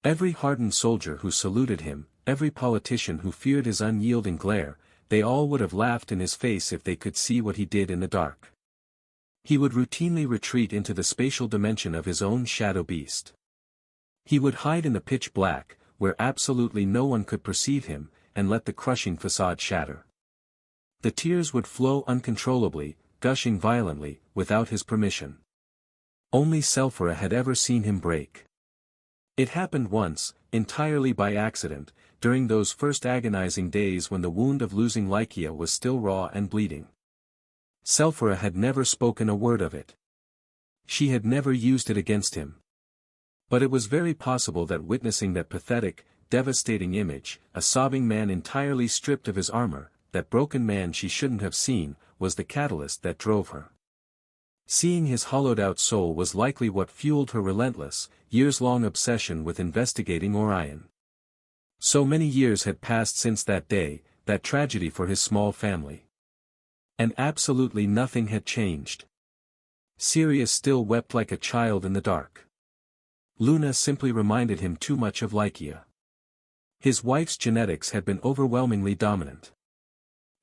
Every hardened soldier who saluted him, every politician who feared his unyielding glare, they all would have laughed in his face if they could see what he did in the dark. He would routinely retreat into the spatial dimension of his own shadow beast. He would hide in the pitch black, where absolutely no one could perceive him, and let the crushing facade shatter. The tears would flow uncontrollably, gushing violently, without his permission. Only Selphira had ever seen him break. It happened once, entirely by accident, during those first agonizing days when the wound of losing Lycia was still raw and bleeding. Selphira had never spoken a word of it. She had never used it against him. But it was very possible that witnessing that pathetic, devastating image, a sobbing man entirely stripped of his armor, that broken man she shouldn't have seen, was the catalyst that drove her. Seeing his hollowed-out soul was likely what fueled her relentless, years-long obsession with investigating Orion. So many years had passed since that day, that tragedy for his small family. And absolutely nothing had changed. Sirius still wept like a child in the dark. Luna simply reminded him too much of Lycia. His wife's genetics had been overwhelmingly dominant.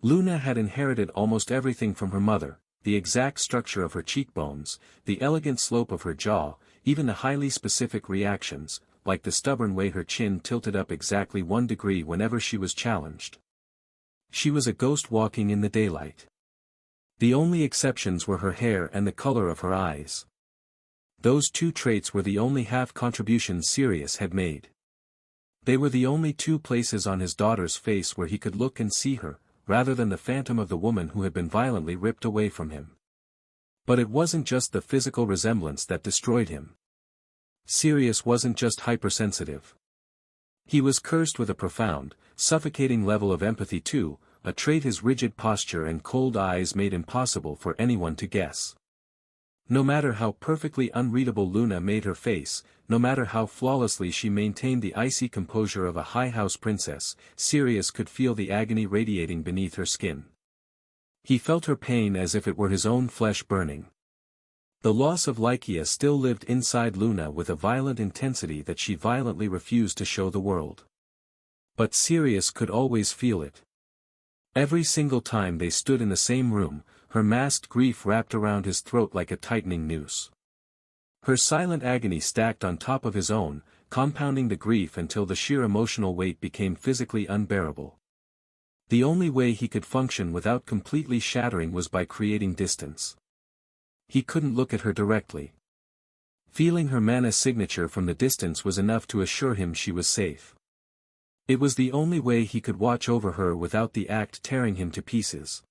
Luna had inherited almost everything from her mother, the exact structure of her cheekbones, the elegant slope of her jaw, even the highly specific reactions, like the stubborn way her chin tilted up exactly 1 degree whenever she was challenged. She was a ghost walking in the daylight. The only exceptions were her hair and the color of her eyes. Those two traits were the only half contributions Sirius had made. They were the only two places on his daughter's face where he could look and see her, rather than the phantom of the woman who had been violently ripped away from him. But it wasn't just the physical resemblance that destroyed him. Sirius wasn't just hypersensitive. He was cursed with a profound, suffocating level of empathy too, a trait his rigid posture and cold eyes made impossible for anyone to guess. No matter how perfectly unreadable Luna made her face, no matter how flawlessly she maintained the icy composure of a high-house princess, Sirius could feel the agony radiating beneath her skin. He felt her pain as if it were his own flesh burning. The loss of Lycia still lived inside Luna with a violent intensity that she violently refused to show the world. But Sirius could always feel it. Every single time they stood in the same room, her masked grief wrapped around his throat like a tightening noose. Her silent agony stacked on top of his own, compounding the grief until the sheer emotional weight became physically unbearable. The only way he could function without completely shattering was by creating distance. He couldn't look at her directly. Feeling her mana signature from the distance was enough to assure him she was safe. It was the only way he could watch over her without the act tearing him to pieces.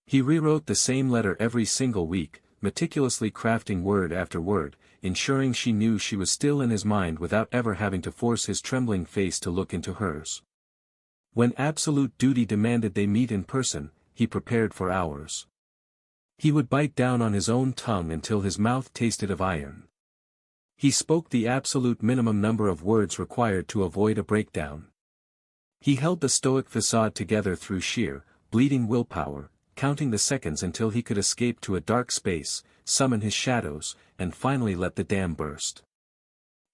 He rewrote the same letter every single week, meticulously crafting word after word, ensuring she knew she was still in his mind without ever having to force his trembling face to look into hers. When absolute duty demanded they meet in person, he prepared for hours. He would bite down on his own tongue until his mouth tasted of iron. He spoke the absolute minimum number of words required to avoid a breakdown. He held the stoic facade together through sheer, bleeding willpower, counting the seconds until he could escape to a dark space, summon his shadows, and finally let the dam burst.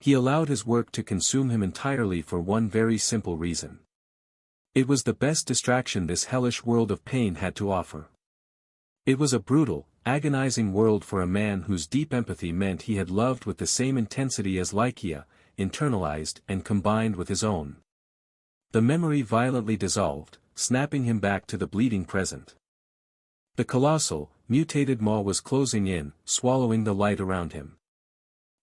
He allowed his work to consume him entirely for one very simple reason. It was the best distraction this hellish world of pain had to offer. It was a brutal, agonizing world for a man whose deep empathy meant he had loved with the same intensity as Lycia, internalized and combined with his own. The memory violently dissolved, snapping him back to the bleeding present. The colossal, mutated maw was closing in, swallowing the light around him.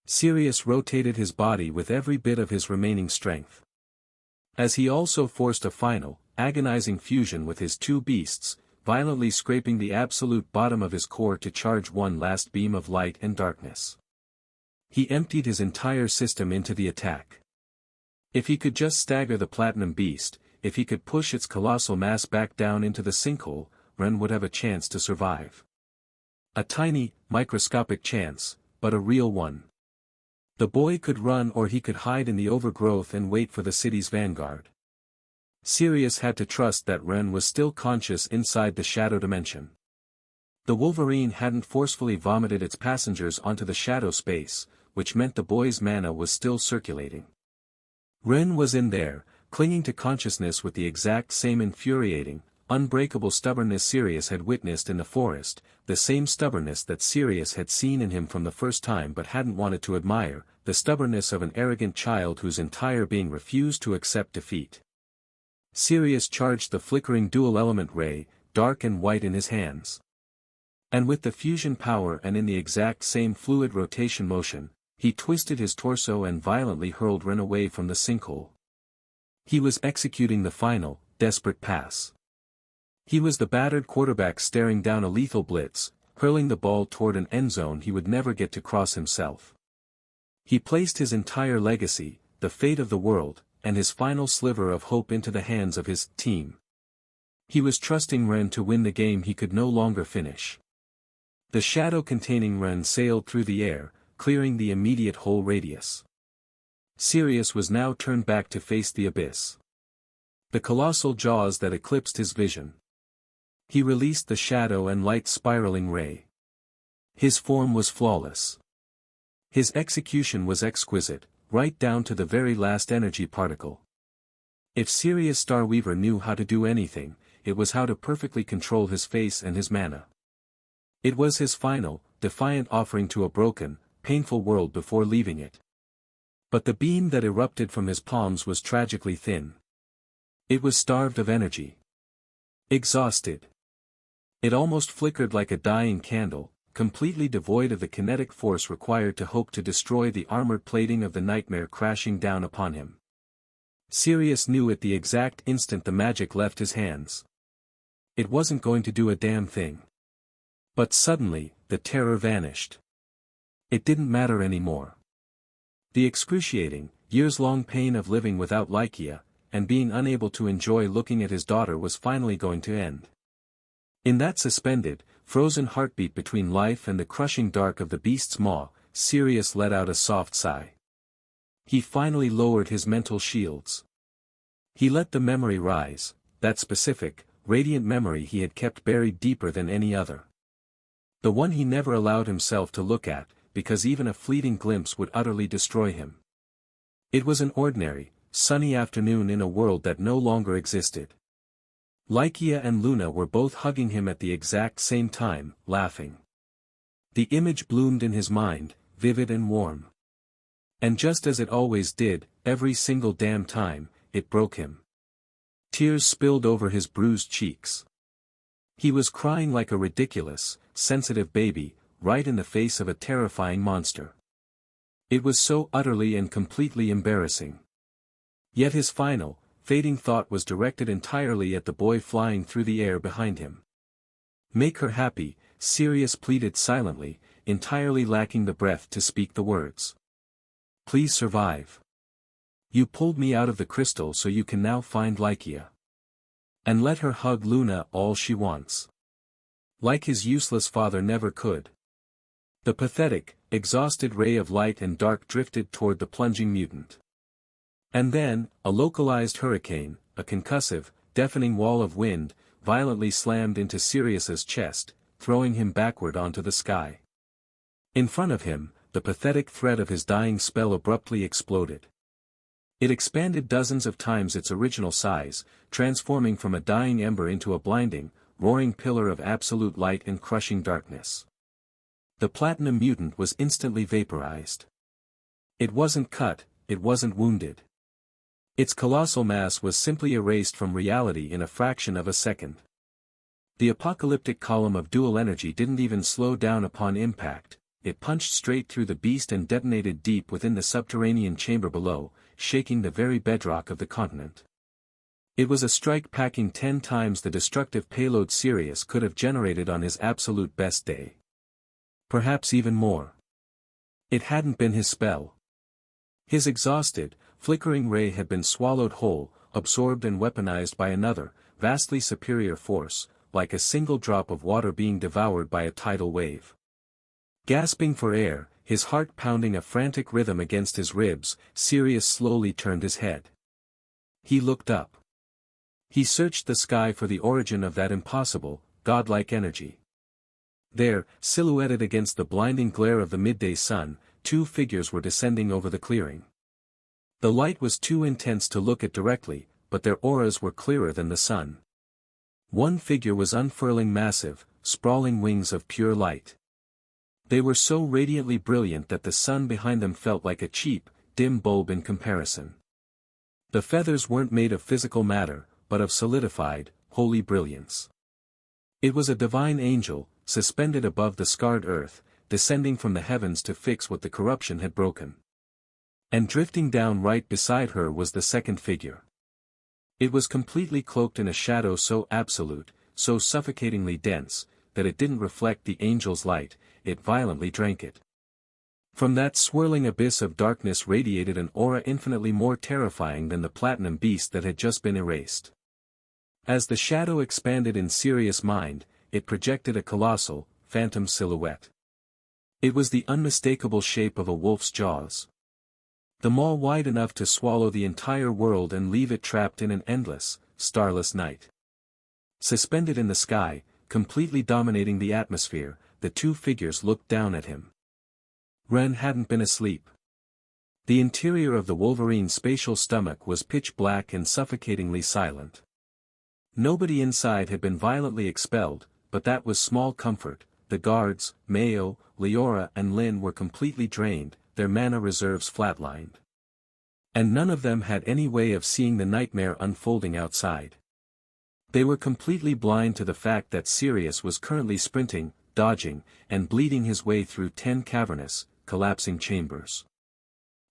Sirius rotated his body with every bit of his remaining strength. As he also forced a final, agonizing fusion with his two beasts, violently scraping the absolute bottom of his core to charge one last beam of light and darkness. He emptied his entire system into the attack. If he could just stagger the platinum beast, if he could push its colossal mass back down into the sinkhole, Ren would have a chance to survive. A tiny, microscopic chance, but a real one. The boy could run or he could hide in the overgrowth and wait for the city's vanguard. Sirius had to trust that Ren was still conscious inside the shadow dimension. The Wolverine hadn't forcefully vomited its passengers onto the shadow space, which meant the boy's mana was still circulating. Ren was in there, clinging to consciousness with the exact same infuriating, unbreakable stubbornness Sirius had witnessed in the forest, the same stubbornness that Sirius had seen in him from the first time but hadn't wanted to admire, the stubbornness of an arrogant child whose entire being refused to accept defeat. Sirius charged the flickering dual-element ray, dark and white in his hands. And with the fusion power and in the exact same fluid rotation motion, he twisted his torso and violently hurled Ren away from the sinkhole. He was executing the final, desperate pass. He was the battered quarterback staring down a lethal blitz, hurling the ball toward an end zone he would never get to cross himself. He placed his entire legacy, the fate of the world, and his final sliver of hope into the hands of his team. He was trusting Ren to win the game he could no longer finish. The shadow containing Ren sailed through the air, clearing the immediate whole radius. Sirius was now turned back to face the abyss. The colossal jaws that eclipsed his vision. He released the shadow and light spiraling ray. His form was flawless. His execution was exquisite, right down to the very last energy particle. If Sirius Starweaver knew how to do anything, it was how to perfectly control his face and his mana. It was his final, defiant offering to a broken, painful world before leaving it. But the beam that erupted from his palms was tragically thin. It was starved of energy. Exhausted. It almost flickered like a dying candle, completely devoid of the kinetic force required to hope to destroy the armored plating of the nightmare crashing down upon him. Sirius knew at the exact instant the magic left his hands. It wasn't going to do a damn thing. But suddenly, the terror vanished. It didn't matter anymore. The excruciating, years-long pain of living without Lycia, and being unable to enjoy looking at his daughter was finally going to end. In that suspended, frozen heartbeat between life and the crushing dark of the beast's maw, Sirius let out a soft sigh. He finally lowered his mental shields. He let the memory rise, that specific, radiant memory he had kept buried deeper than any other. The one he never allowed himself to look at, because even a fleeting glimpse would utterly destroy him. It was an ordinary, sunny afternoon in a world that no longer existed. Lycia and Luna were both hugging him at the exact same time, laughing. The image bloomed in his mind, vivid and warm. And just as it always did, every single damn time, it broke him. Tears spilled over his bruised cheeks. He was crying like a ridiculous, sensitive baby, right in the face of a terrifying monster. It was so utterly and completely embarrassing. Yet his final, fading thought was directed entirely at the boy flying through the air behind him. Make her happy, Sirius pleaded silently, entirely lacking the breath to speak the words. Please survive. You pulled me out of the crystal so you can now find Lycia. And let her hug Luna all she wants. Like his useless father never could. The pathetic, exhausted ray of light and dark drifted toward the plunging mutant. And then, a localized hurricane, a concussive, deafening wall of wind, violently slammed into Sirius's chest, throwing him backward onto the sky. In front of him, the pathetic thread of his dying spell abruptly exploded. It expanded dozens of times its original size, transforming from a dying ember into a blinding, roaring pillar of absolute light and crushing darkness. The platinum mutant was instantly vaporized. It wasn't cut, it wasn't wounded. Its colossal mass was simply erased from reality in a fraction of a second. The apocalyptic column of dual energy didn't even slow down upon impact. It punched straight through the beast and detonated deep within the subterranean chamber below, shaking the very bedrock of the continent. It was a strike packing 10 times the destructive payload Sirius could have generated on his absolute best day. Perhaps even more. It hadn't been his spell. His exhausted, flickering ray had been swallowed whole, absorbed and weaponized by another, vastly superior force, like a single drop of water being devoured by a tidal wave. Gasping for air, his heart pounding a frantic rhythm against his ribs, Sirius slowly turned his head. He looked up. He searched the sky for the origin of that impossible, godlike energy. There, silhouetted against the blinding glare of the midday sun, 2 figures were descending over the clearing. The light was too intense to look at directly, but their auras were clearer than the sun. One figure was unfurling massive, sprawling wings of pure light. They were so radiantly brilliant that the sun behind them felt like a cheap, dim bulb in comparison. The feathers weren't made of physical matter, but of solidified, holy brilliance. It was a divine angel, suspended above the scarred earth, descending from the heavens to fix what the corruption had broken. And drifting down right beside her was the second figure. It was completely cloaked in a shadow so absolute, so suffocatingly dense, that it didn't reflect the angel's light, it violently drank it. From that swirling abyss of darkness radiated an aura infinitely more terrifying than the platinum beast that had just been erased. As the shadow expanded in Sirius' mind, it projected a colossal, phantom silhouette. It was the unmistakable shape of a wolf's jaws. The maw wide enough to swallow the entire world and leave it trapped in an endless, starless night. Suspended in the sky, completely dominating the atmosphere, the 2 figures looked down at him. Ren hadn't been asleep. The interior of the Wolverine's spatial stomach was pitch black and suffocatingly silent. Nobody inside had been violently expelled, but that was small comfort. The guards, Mayo, Leora and Lynn were completely drained, their mana reserves flatlined. And none of them had any way of seeing the nightmare unfolding outside. They were completely blind to the fact that Sirius was currently sprinting, dodging, and bleeding his way through 10 cavernous, collapsing chambers.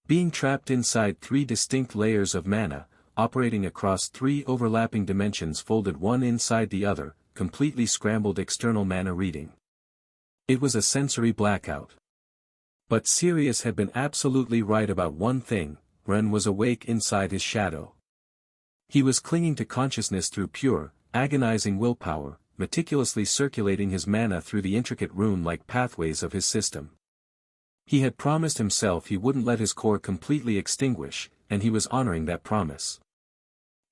Being trapped inside 3 distinct layers of mana, operating across 3 overlapping dimensions folded one inside the other, completely scrambled external mana reading. It was a sensory blackout. But Sirius had been absolutely right about one thing: Ren was awake inside his shadow. He was clinging to consciousness through pure, agonizing willpower, meticulously circulating his mana through the intricate rune-like pathways of his system. He had promised himself he wouldn't let his core completely extinguish, and he was honoring that promise.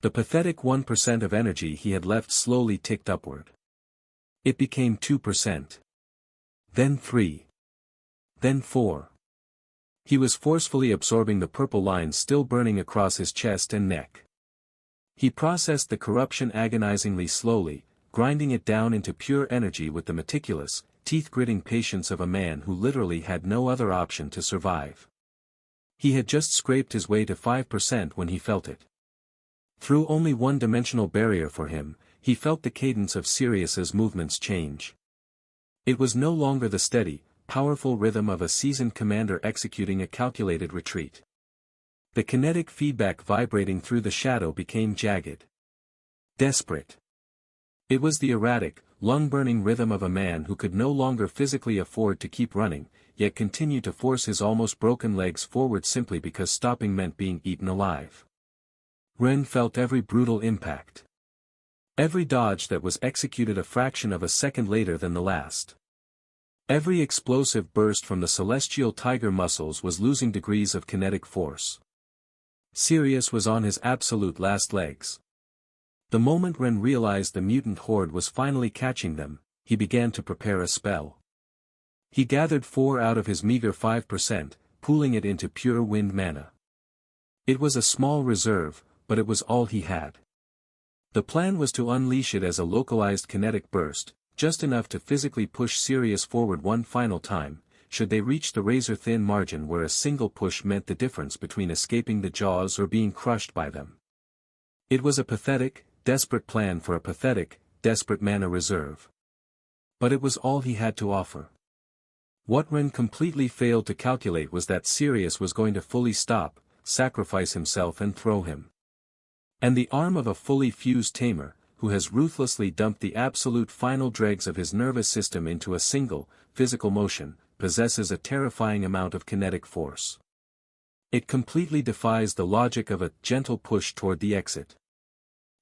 The pathetic 1% of energy he had left slowly ticked upward. It became 2%. Then 3. Then 4. He was forcefully absorbing the purple lines still burning across his chest and neck. He processed the corruption agonizingly slowly, grinding it down into pure energy with the meticulous, teeth-gritting patience of a man who literally had no other option to survive. He had just scraped his way to 5% when he felt it. Through only one-dimensional barrier for him, he felt the cadence of Sirius's movements change. It was no longer the steady, powerful rhythm of a seasoned commander executing a calculated retreat. The kinetic feedback vibrating through the shadow became jagged. Desperate. It was the erratic, lung-burning rhythm of a man who could no longer physically afford to keep running, yet continued to force his almost broken legs forward simply because stopping meant being eaten alive. Ren felt every brutal impact. Every dodge that was executed a fraction of a second later than the last. Every explosive burst from the celestial tiger muscles was losing degrees of kinetic force. Sirius was on his absolute last legs. The moment Ren realized the mutant horde was finally catching them, he began to prepare a spell. He gathered 4 out of his meager 5%, pooling it into pure wind mana. It was a small reserve, but it was all he had. The plan was to unleash it as a localized kinetic burst, just enough to physically push Sirius forward one final time, should they reach the razor-thin margin where a single push meant the difference between escaping the jaws or being crushed by them. It was a pathetic, desperate plan for a pathetic, desperate mana reserve. But it was all he had to offer. What Ren completely failed to calculate was that Sirius was going to fully stop, sacrifice himself and throw him. And the arm of a fully fused Tamer, who has ruthlessly dumped the absolute final dregs of his nervous system into a single, physical motion, possesses a terrifying amount of kinetic force. It completely defies the logic of a gentle push toward the exit.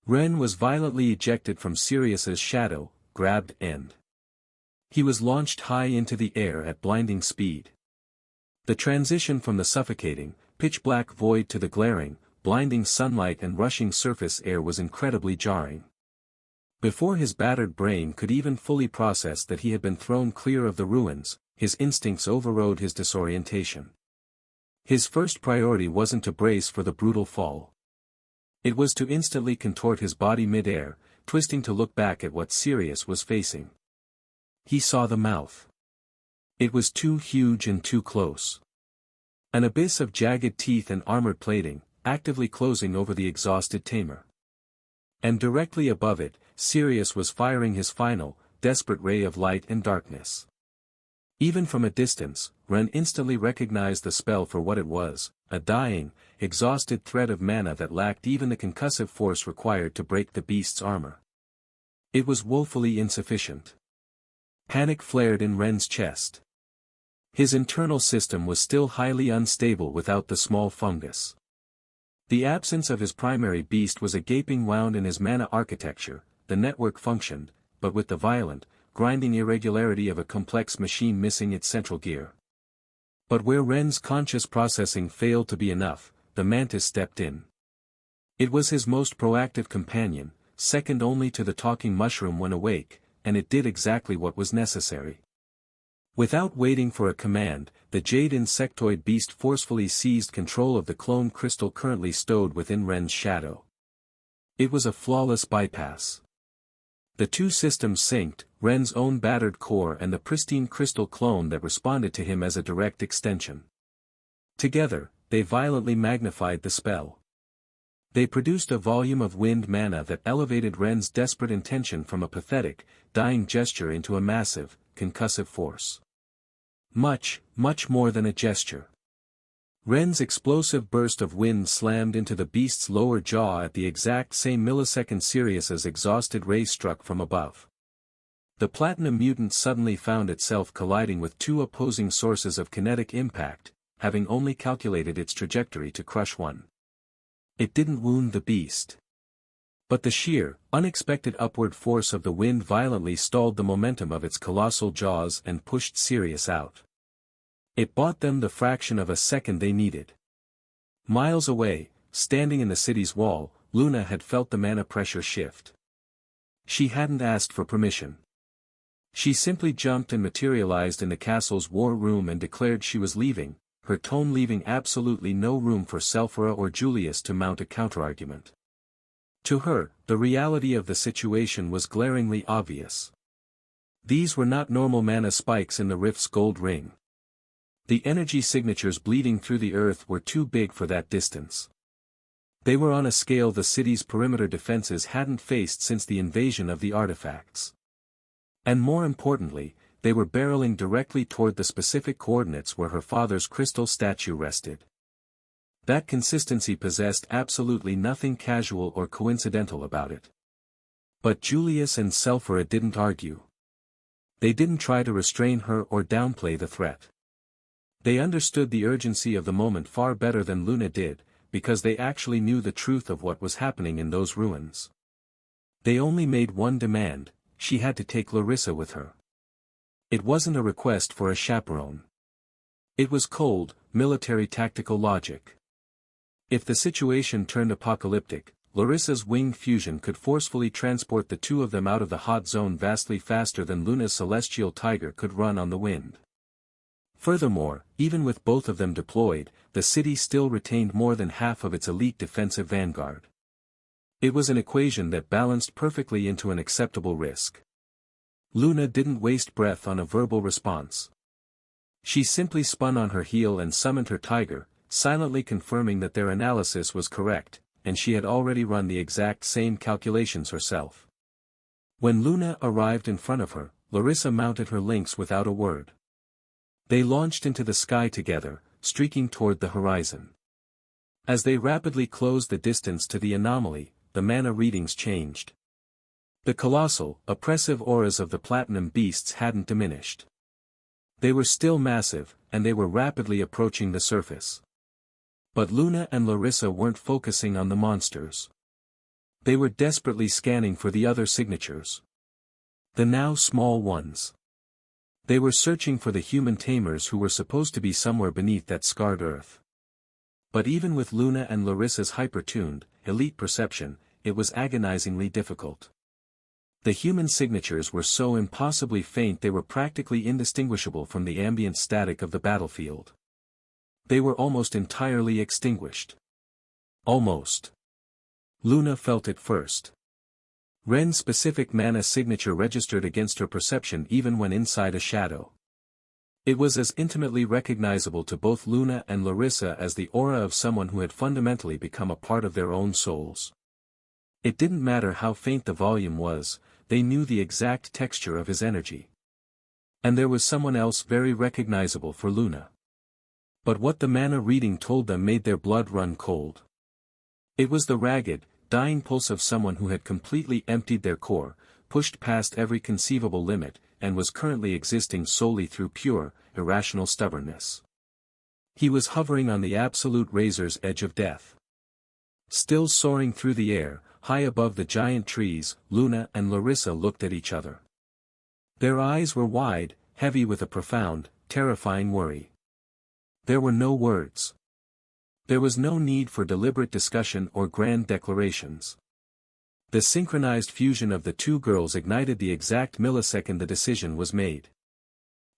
Ren was violently ejected from Sirius's shadow, grabbed and he was launched high into the air at blinding speed. The transition from the suffocating, pitch-black void to the glaring, blinding sunlight and rushing surface air was incredibly jarring. Before his battered brain could even fully process that he had been thrown clear of the ruins, his instincts overrode his disorientation. His first priority wasn't to brace for the brutal fall. It was to instantly contort his body mid-air, twisting to look back at what Sirius was facing. He saw the mouth. It was too huge and too close. An abyss of jagged teeth and armored plating, actively closing over the exhausted Tamer. And directly above it, Sirius was firing his final, desperate ray of light and darkness. Even from a distance, Ren instantly recognized the spell for what it was, a dying, exhausted thread of mana that lacked even the concussive force required to break the beast's armor. It was woefully insufficient. Panic flared in Ren's chest. His internal system was still highly unstable without the small fungus. The absence of his primary beast was a gaping wound in his mana architecture. The network functioned, but with the violent, grinding irregularity of a complex machine missing its central gear. But where Ren's conscious processing failed to be enough, the mantis stepped in. It was his most proactive companion, second only to the talking mushroom when awake, and it did exactly what was necessary. Without waiting for a command, the jade insectoid beast forcefully seized control of the clone crystal currently stowed within Ren's shadow. It was a flawless bypass. The two systems synced, Ren's own battered core and the pristine crystal clone that responded to him as a direct extension. Together, they violently magnified the spell. They produced a volume of wind mana that elevated Ren's desperate intention from a pathetic, dying gesture into a massive, concussive force. Much, much more than a gesture. Ren's explosive burst of wind slammed into the beast's lower jaw at the exact same millisecond Sirius's exhausted ray struck from above. The platinum mutant suddenly found itself colliding with two opposing sources of kinetic impact, having only calculated its trajectory to crush one. It didn't wound the beast. But the sheer, unexpected upward force of the wind violently stalled the momentum of its colossal jaws and pushed Sirius out. It bought them the fraction of a second they needed. Miles away, standing in the city's wall, Luna had felt the mana pressure shift. She hadn't asked for permission. She simply jumped and materialized in the castle's war room and declared she was leaving, her tone leaving absolutely no room for Selphora or Julius to mount a counterargument. To her, the reality of the situation was glaringly obvious. These were not normal mana spikes in the rift's gold ring. The energy signatures bleeding through the earth were too big for that distance. They were on a scale the city's perimeter defenses hadn't faced since the invasion of the artifacts. And more importantly, they were barreling directly toward the specific coordinates where her father's crystal statue rested. That consistency possessed absolutely nothing casual or coincidental about it. But Julius and Selphira didn't argue. They didn't try to restrain her or downplay the threat. They understood the urgency of the moment far better than Luna did, because they actually knew the truth of what was happening in those ruins. They only made one demand: she had to take Larissa with her. It wasn't a request for a chaperone. It was cold, military tactical logic. If the situation turned apocalyptic, Larissa's winged fusion could forcefully transport the two of them out of the hot zone vastly faster than Luna's celestial tiger could run on the wind. Furthermore, even with both of them deployed, the city still retained more than half of its elite defensive vanguard. It was an equation that balanced perfectly into an acceptable risk. Luna didn't waste breath on a verbal response. She simply spun on her heel and summoned her tiger, silently confirming that their analysis was correct, and she had already run the exact same calculations herself. When Luna arrived in front of her, Larissa mounted her lynx without a word. They launched into the sky together, streaking toward the horizon. As they rapidly closed the distance to the anomaly, the mana readings changed. The colossal, oppressive auras of the platinum beasts hadn't diminished. They were still massive, and they were rapidly approaching the surface. But Luna and Larissa weren't focusing on the monsters. They were desperately scanning for the other signatures. The now small ones. They were searching for the human tamers who were supposed to be somewhere beneath that scarred earth. But even with Luna and Larissa's hyper-tuned, elite perception, it was agonizingly difficult. The human signatures were so impossibly faint they were practically indistinguishable from the ambient static of the battlefield. They were almost entirely extinguished. Almost. Luna felt it first. Ren's specific mana signature registered against her perception even when inside a shadow. It was as intimately recognizable to both Luna and Larissa as the aura of someone who had fundamentally become a part of their own souls. It didn't matter how faint the volume was, they knew the exact texture of his energy. And there was someone else very recognizable for Luna. But what the mana reading told them made their blood run cold. It was the ragged, dying pulse of someone who had completely emptied their core, pushed past every conceivable limit, and was currently existing solely through pure, irrational stubbornness. He was hovering on the absolute razor's edge of death. Still soaring through the air, high above the giant trees, Luna and Larissa looked at each other. Their eyes were wide, heavy with a profound, terrifying worry. There were no words. There was no need for deliberate discussion or grand declarations. The synchronized fusion of the two girls ignited the exact millisecond the decision was made.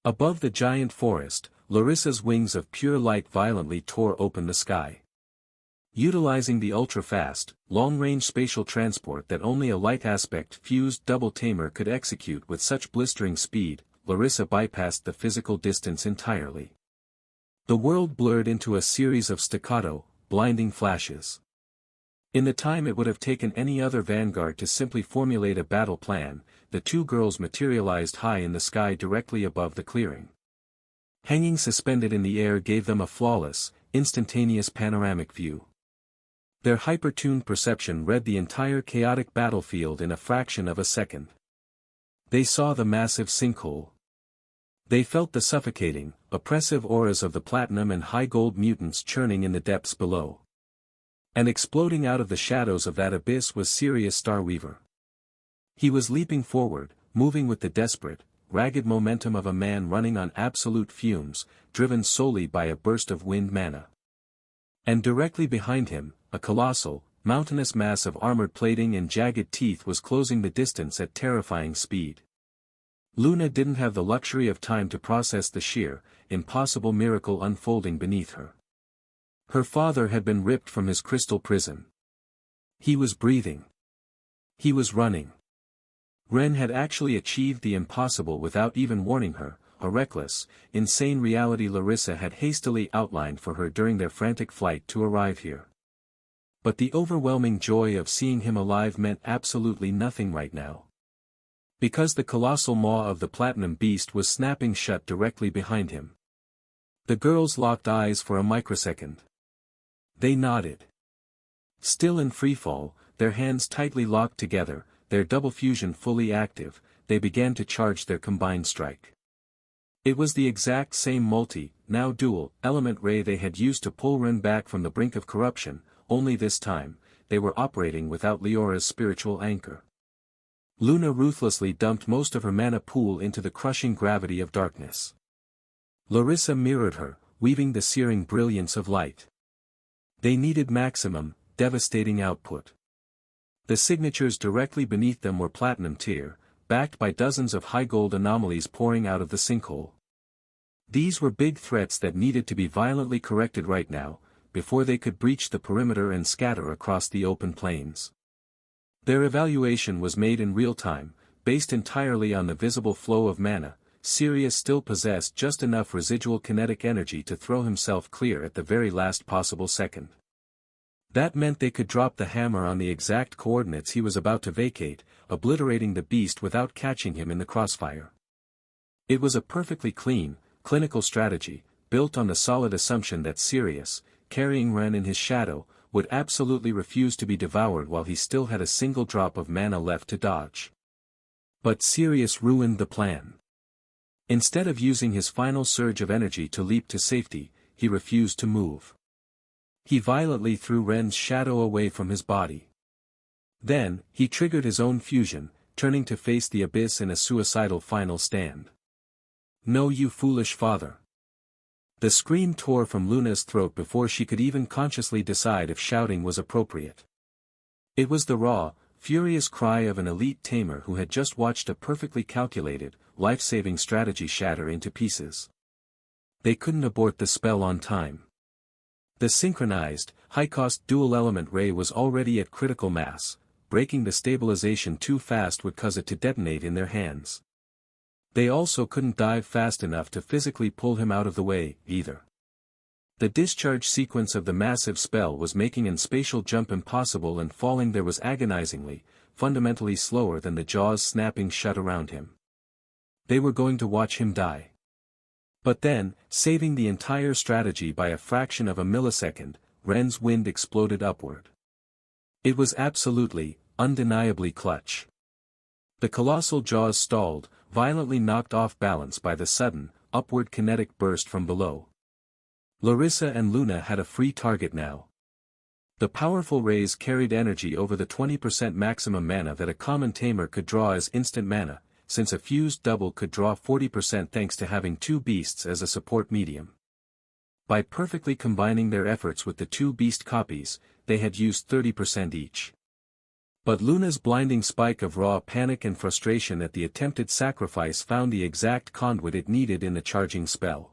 Above the giant forest, Larissa's wings of pure light violently tore open the sky. Utilizing the ultra-fast, long-range spatial transport that only a light-aspect-fused double Tamer could execute with such blistering speed, Larissa bypassed the physical distance entirely. The world blurred into a series of staccato, blinding flashes. In the time it would have taken any other vanguard to simply formulate a battle plan, the two girls materialized high in the sky directly above the clearing. Hanging suspended in the air gave them a flawless, instantaneous panoramic view. Their hyper-tuned perception read the entire chaotic battlefield in a fraction of a second. They saw the massive sinkhole. They felt the suffocating, oppressive auras of the platinum and high-gold mutants churning in the depths below. And exploding out of the shadows of that abyss was Sirius Starweaver. He was leaping forward, moving with the desperate, ragged momentum of a man running on absolute fumes, driven solely by a burst of wind mana. And directly behind him, a colossal, mountainous mass of armored plating and jagged teeth was closing the distance at terrifying speed. Luna didn't have the luxury of time to process the sheer, impossible miracle unfolding beneath her. Her father had been ripped from his crystal prison. He was breathing. He was running. Ren had actually achieved the impossible without even warning her, a reckless, insane reality Larissa had hastily outlined for her during their frantic flight to arrive here. But the overwhelming joy of seeing him alive meant absolutely nothing right now. Because the colossal maw of the platinum beast was snapping shut directly behind him. The girls locked eyes for a microsecond. They nodded. Still in freefall, their hands tightly locked together, their double fusion fully active, they began to charge their combined strike. It was the exact same now dual, element ray they had used to pull Ren back from the brink of corruption, only this time, they were operating without Leora's spiritual anchor. Luna ruthlessly dumped most of her mana pool into the crushing gravity of darkness. Larissa mirrored her, weaving the searing brilliance of light. They needed maximum, devastating output. The signatures directly beneath them were platinum tier, backed by dozens of high gold anomalies pouring out of the sinkhole. These were big threats that needed to be violently corrected right now, before they could breach the perimeter and scatter across the open plains. Their evaluation was made in real time, based entirely on the visible flow of mana. Sirius still possessed just enough residual kinetic energy to throw himself clear at the very last possible second. That meant they could drop the hammer on the exact coordinates he was about to vacate, obliterating the beast without catching him in the crossfire. It was a perfectly clean, clinical strategy, built on the solid assumption that Sirius, carrying Ren in his shadow, would absolutely refuse to be devoured while he still had a single drop of mana left to dodge. But Sirius ruined the plan. Instead of using his final surge of energy to leap to safety, he refused to move. He violently threw Ren's shadow away from his body. Then, he triggered his own fusion, turning to face the abyss in a suicidal final stand. "No, you foolish father." The scream tore from Luna's throat before she could even consciously decide if shouting was appropriate. It was the raw, furious cry of an elite tamer who had just watched a perfectly calculated, life-saving strategy shatter into pieces. They couldn't abort the spell on time. The synchronized, high-cost dual-element ray was already at critical mass. Breaking the stabilization too fast would cause it to detonate in their hands. They also couldn't dive fast enough to physically pull him out of the way, either. The discharge sequence of the massive spell was making an spatial jump impossible, and falling there was agonizingly, fundamentally slower than the jaws snapping shut around him. They were going to watch him die. But then, saving the entire strategy by a fraction of a millisecond, Ren's wind exploded upward. It was absolutely, undeniably clutch. The colossal jaws stalled, violently knocked off balance by the sudden, upward kinetic burst from below. Larissa and Luna had a free target now. The powerful rays carried energy over the 20% maximum mana that a common tamer could draw as instant mana, since a fused double could draw 40% thanks to having two beasts as a support medium. By perfectly combining their efforts with the two beast copies, they had used 30% each. But Luna's blinding spike of raw panic and frustration at the attempted sacrifice found the exact conduit it needed in the charging spell.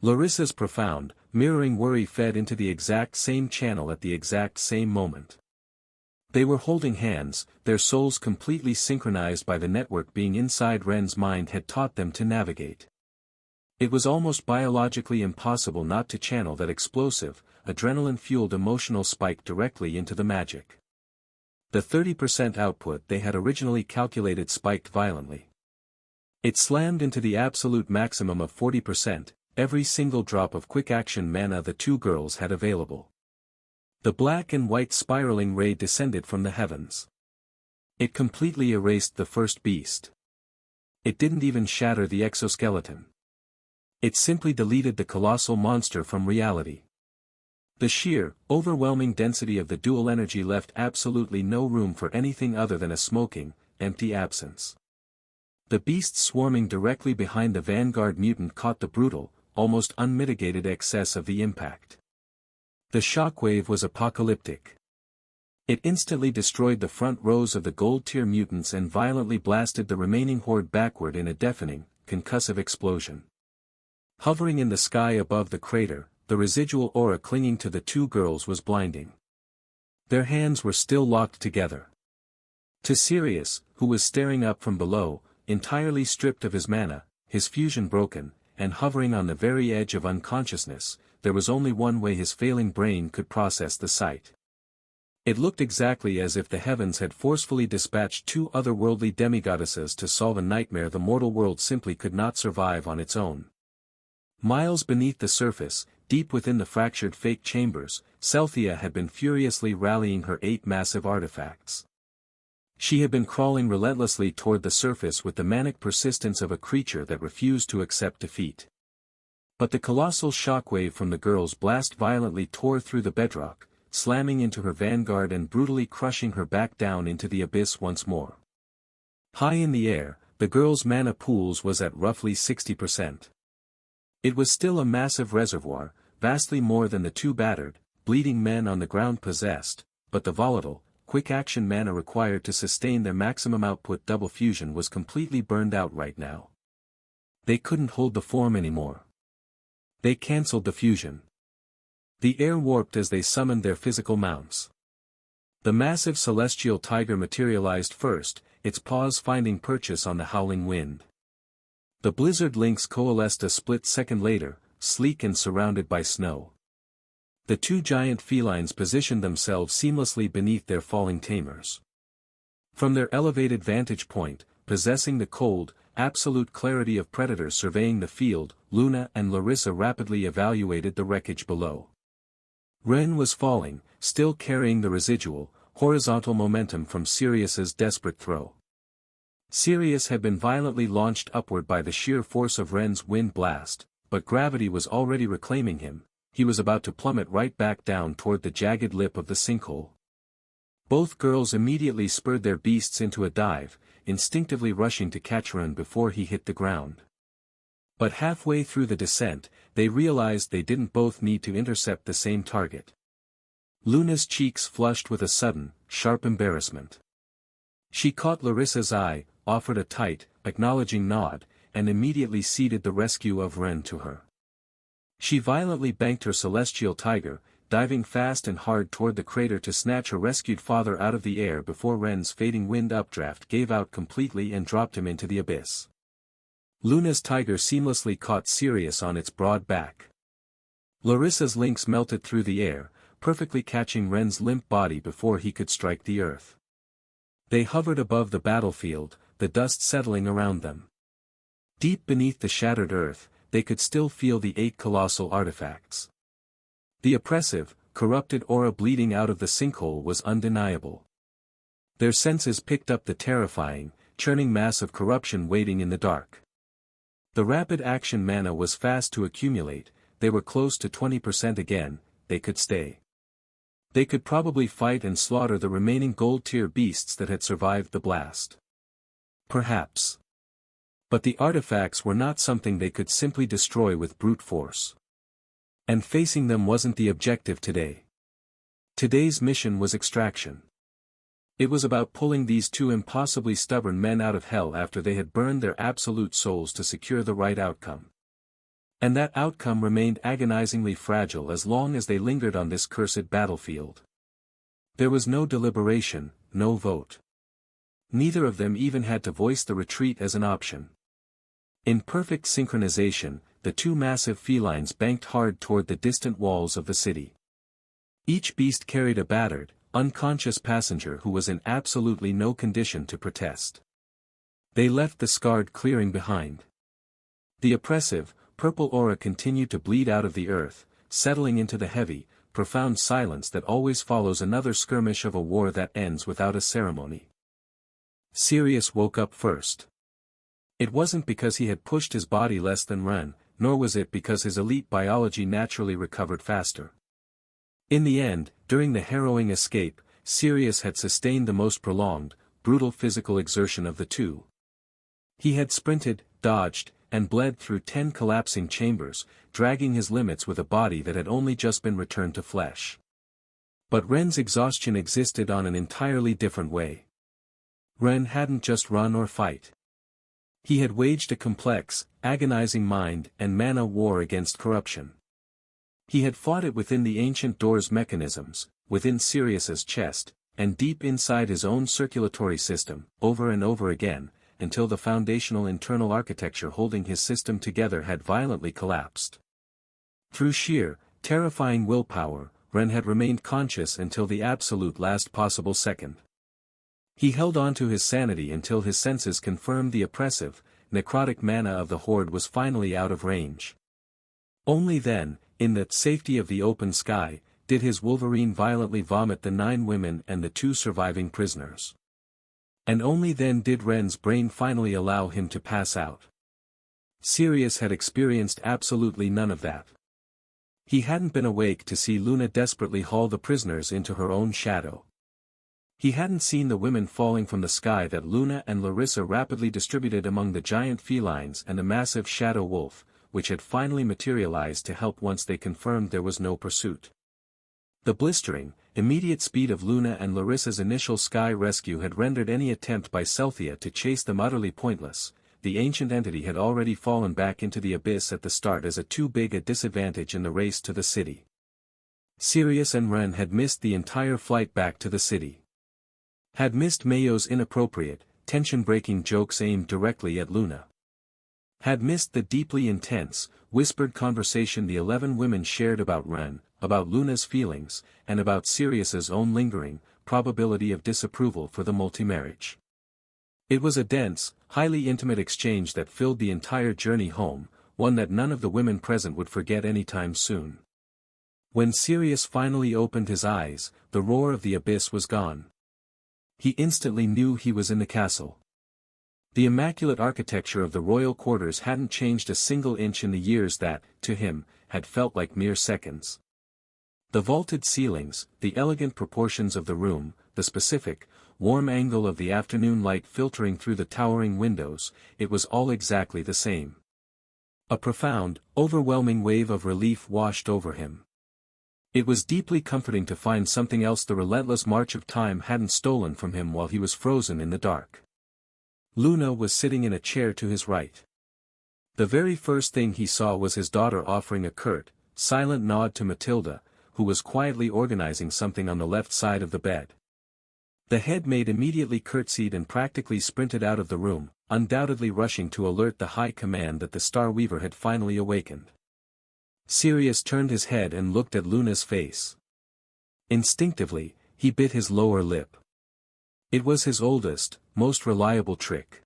Larissa's profound, mirroring worry fed into the exact same channel at the exact same moment. They were holding hands, their souls completely synchronized by the network being inside Ren's mind had taught them to navigate. It was almost biologically impossible not to channel that explosive, adrenaline-fueled emotional spike directly into the magic. The 30% output they had originally calculated spiked violently. It slammed into the absolute maximum of 40%, every single drop of quick-action mana the two girls had available. The black and white spiraling ray descended from the heavens. It completely erased the first beast. It didn't even shatter the exoskeleton. It simply deleted the colossal monster from reality. The sheer, overwhelming density of the dual energy left absolutely no room for anything other than a smoking, empty absence. The beast swarming directly behind the vanguard mutant caught the brutal, almost unmitigated excess of the impact. The shockwave was apocalyptic. It instantly destroyed the front rows of the gold-tier mutants and violently blasted the remaining horde backward in a deafening, concussive explosion. Hovering in the sky above the crater, the residual aura clinging to the two girls was blinding. Their hands were still locked together. To Sirius, who was staring up from below, entirely stripped of his mana, his fusion broken, and hovering on the very edge of unconsciousness, there was only one way his failing brain could process the sight. It looked exactly as if the heavens had forcefully dispatched two otherworldly demigoddesses to solve a nightmare the mortal world simply could not survive on its own. Miles beneath the surface, deep within the fractured fake chambers, Celthea had been furiously rallying her 8 massive artifacts. She had been crawling relentlessly toward the surface with the manic persistence of a creature that refused to accept defeat. But the colossal shockwave from the girl's blast violently tore through the bedrock, slamming into her vanguard and brutally crushing her back down into the abyss once more. High in the air, the girl's mana pools was at roughly 60%. It was still a massive reservoir, vastly more than the two battered, bleeding men on the ground possessed, but the volatile, quick-action mana required to sustain their maximum output double fusion was completely burned out right now. They couldn't hold the form anymore. They cancelled the fusion. The air warped as they summoned their physical mounts. The massive celestial tiger materialized first, its paws finding purchase on the howling wind. The blizzard lynx coalesced a split second later, sleek and surrounded by snow. The two giant felines positioned themselves seamlessly beneath their falling tamers. From their elevated vantage point, possessing the cold, absolute clarity of predators surveying the field, Luna and Larissa rapidly evaluated the wreckage below. Ren was falling, still carrying the residual, horizontal momentum from Sirius's desperate throw. Sirius had been violently launched upward by the sheer force of Ren's wind blast, but gravity was already reclaiming him. He was about to plummet right back down toward the jagged lip of the sinkhole. Both girls immediately spurred their beasts into a dive, instinctively rushing to catch Ren before he hit the ground. But halfway through the descent, they realized they didn't both need to intercept the same target. Luna's cheeks flushed with a sudden, sharp embarrassment. She caught Larissa's eye, offered a tight, acknowledging nod, and immediately ceded the rescue of Ren to her. She violently banked her celestial tiger, diving fast and hard toward the crater to snatch her rescued father out of the air before Ren's fading wind updraft gave out completely and dropped him into the abyss. Luna's tiger seamlessly caught Sirius on its broad back. Larissa's lynx melted through the air, perfectly catching Ren's limp body before he could strike the earth. They hovered above the battlefield, the dust settling around them. Deep beneath the shattered earth, they could still feel the 8 colossal artifacts. The oppressive, corrupted aura bleeding out of the sinkhole was undeniable. Their senses picked up the terrifying, churning mass of corruption waiting in the dark. The rapid action mana was fast to accumulate, they were close to 20% again, they could stay. They could probably fight and slaughter the remaining gold-tier beasts that had survived the blast. Perhaps. But the artifacts were not something they could simply destroy with brute force. And facing them wasn't the objective today. Today's mission was extraction. It was about pulling these two impossibly stubborn men out of hell after they had burned their absolute souls to secure the right outcome. And that outcome remained agonizingly fragile as long as they lingered on this cursed battlefield. There was no deliberation, no vote. Neither of them even had to voice the retreat as an option. In perfect synchronization, the two massive felines banked hard toward the distant walls of the city. Each beast carried a battered, unconscious passenger who was in absolutely no condition to protest. They left the scarred clearing behind. The oppressive, purple aura continued to bleed out of the earth, settling into the heavy, profound silence that always follows another skirmish of a war that ends without a ceremony. Sirius woke up first. It wasn't because he had pushed his body less than Ren, nor was it because his elite biology naturally recovered faster. In the end, during the harrowing escape, Sirius had sustained the most prolonged, brutal physical exertion of the two. He had sprinted, dodged, and bled through 10 collapsing chambers, dragging his limits with a body that had only just been returned to flesh. But Ren's exhaustion existed on an entirely different way. Ren hadn't just run or fight. He had waged a complex, agonizing mind and mana war against corruption. He had fought it within the ancient door's mechanisms, within Sirius's chest, and deep inside his own circulatory system, over and over again, until the foundational internal architecture holding his system together had violently collapsed. Through sheer, terrifying willpower, Ren had remained conscious until the absolute last possible second. He held on to his sanity until his senses confirmed the oppressive, necrotic mana of the horde was finally out of range. Only then, in the safety of the open sky, did his Wolverine violently vomit the 9 women and the 2 surviving prisoners. And only then did Ren's brain finally allow him to pass out. Sirius had experienced absolutely none of that. He hadn't been awake to see Luna desperately haul the prisoners into her own shadow. He hadn't seen the women falling from the sky that Luna and Larissa rapidly distributed among the giant felines and a massive shadow wolf, which had finally materialized to help once they confirmed there was no pursuit. The blistering, immediate speed of Luna and Larissa's initial sky rescue had rendered any attempt by Celthea to chase them utterly pointless. The ancient entity had already fallen back into the abyss at the start as too big a disadvantage in the race to the city. Sirius and Ren had missed the entire flight back to the city. Had missed Mayo's inappropriate, tension-breaking jokes aimed directly at Luna. Had missed the deeply intense, whispered conversation the 11 women shared about Ren, about Luna's feelings, and about Sirius's own lingering probability of disapproval for the multimarriage. It was a dense, highly intimate exchange that filled the entire journey home, one that none of the women present would forget anytime soon. When Sirius finally opened his eyes, the roar of the abyss was gone. He instantly knew he was in the castle. The immaculate architecture of the royal quarters hadn't changed a single inch in the years that, to him, had felt like mere seconds. The vaulted ceilings, the elegant proportions of the room, the specific, warm angle of the afternoon light filtering through the towering windows, it was all exactly the same. A profound, overwhelming wave of relief washed over him. It was deeply comforting to find something else the relentless march of time hadn't stolen from him while he was frozen in the dark. Luna was sitting in a chair to his right. The very first thing he saw was his daughter offering a curt, silent nod to Matilda, who was quietly organizing something on the left side of the bed. The head maid immediately curtsied and practically sprinted out of the room, undoubtedly rushing to alert the high command that the Star Weaver had finally awakened. Sirius turned his head and looked at Luna's face. Instinctively, he bit his lower lip. It was his oldest, most reliable trick.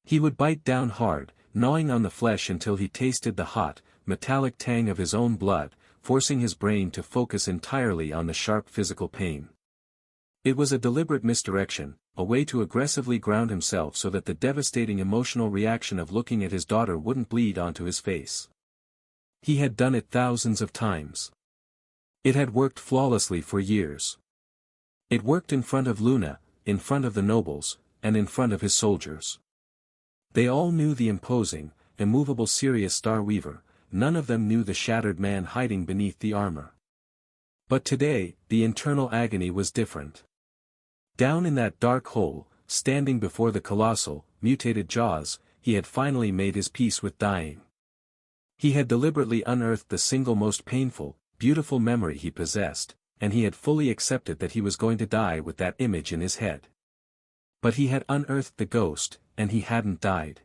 He would bite down hard, gnawing on the flesh until he tasted the hot, metallic tang of his own blood, forcing his brain to focus entirely on the sharp physical pain. It was a deliberate misdirection, a way to aggressively ground himself so that the devastating emotional reaction of looking at his daughter wouldn't bleed onto his face. He had done it thousands of times. It had worked flawlessly for years. It worked in front of Luna, in front of the nobles, and in front of his soldiers. They all knew the imposing, immovable Sirius Star Weaver, none of them knew the shattered man hiding beneath the armor. But today, the internal agony was different. Down in that dark hole, standing before the colossal, mutated jaws, he had finally made his peace with dying. He had deliberately unearthed the single most painful, beautiful memory he possessed, and he had fully accepted that he was going to die with that image in his head. But he had unearthed the ghost, and he hadn't died.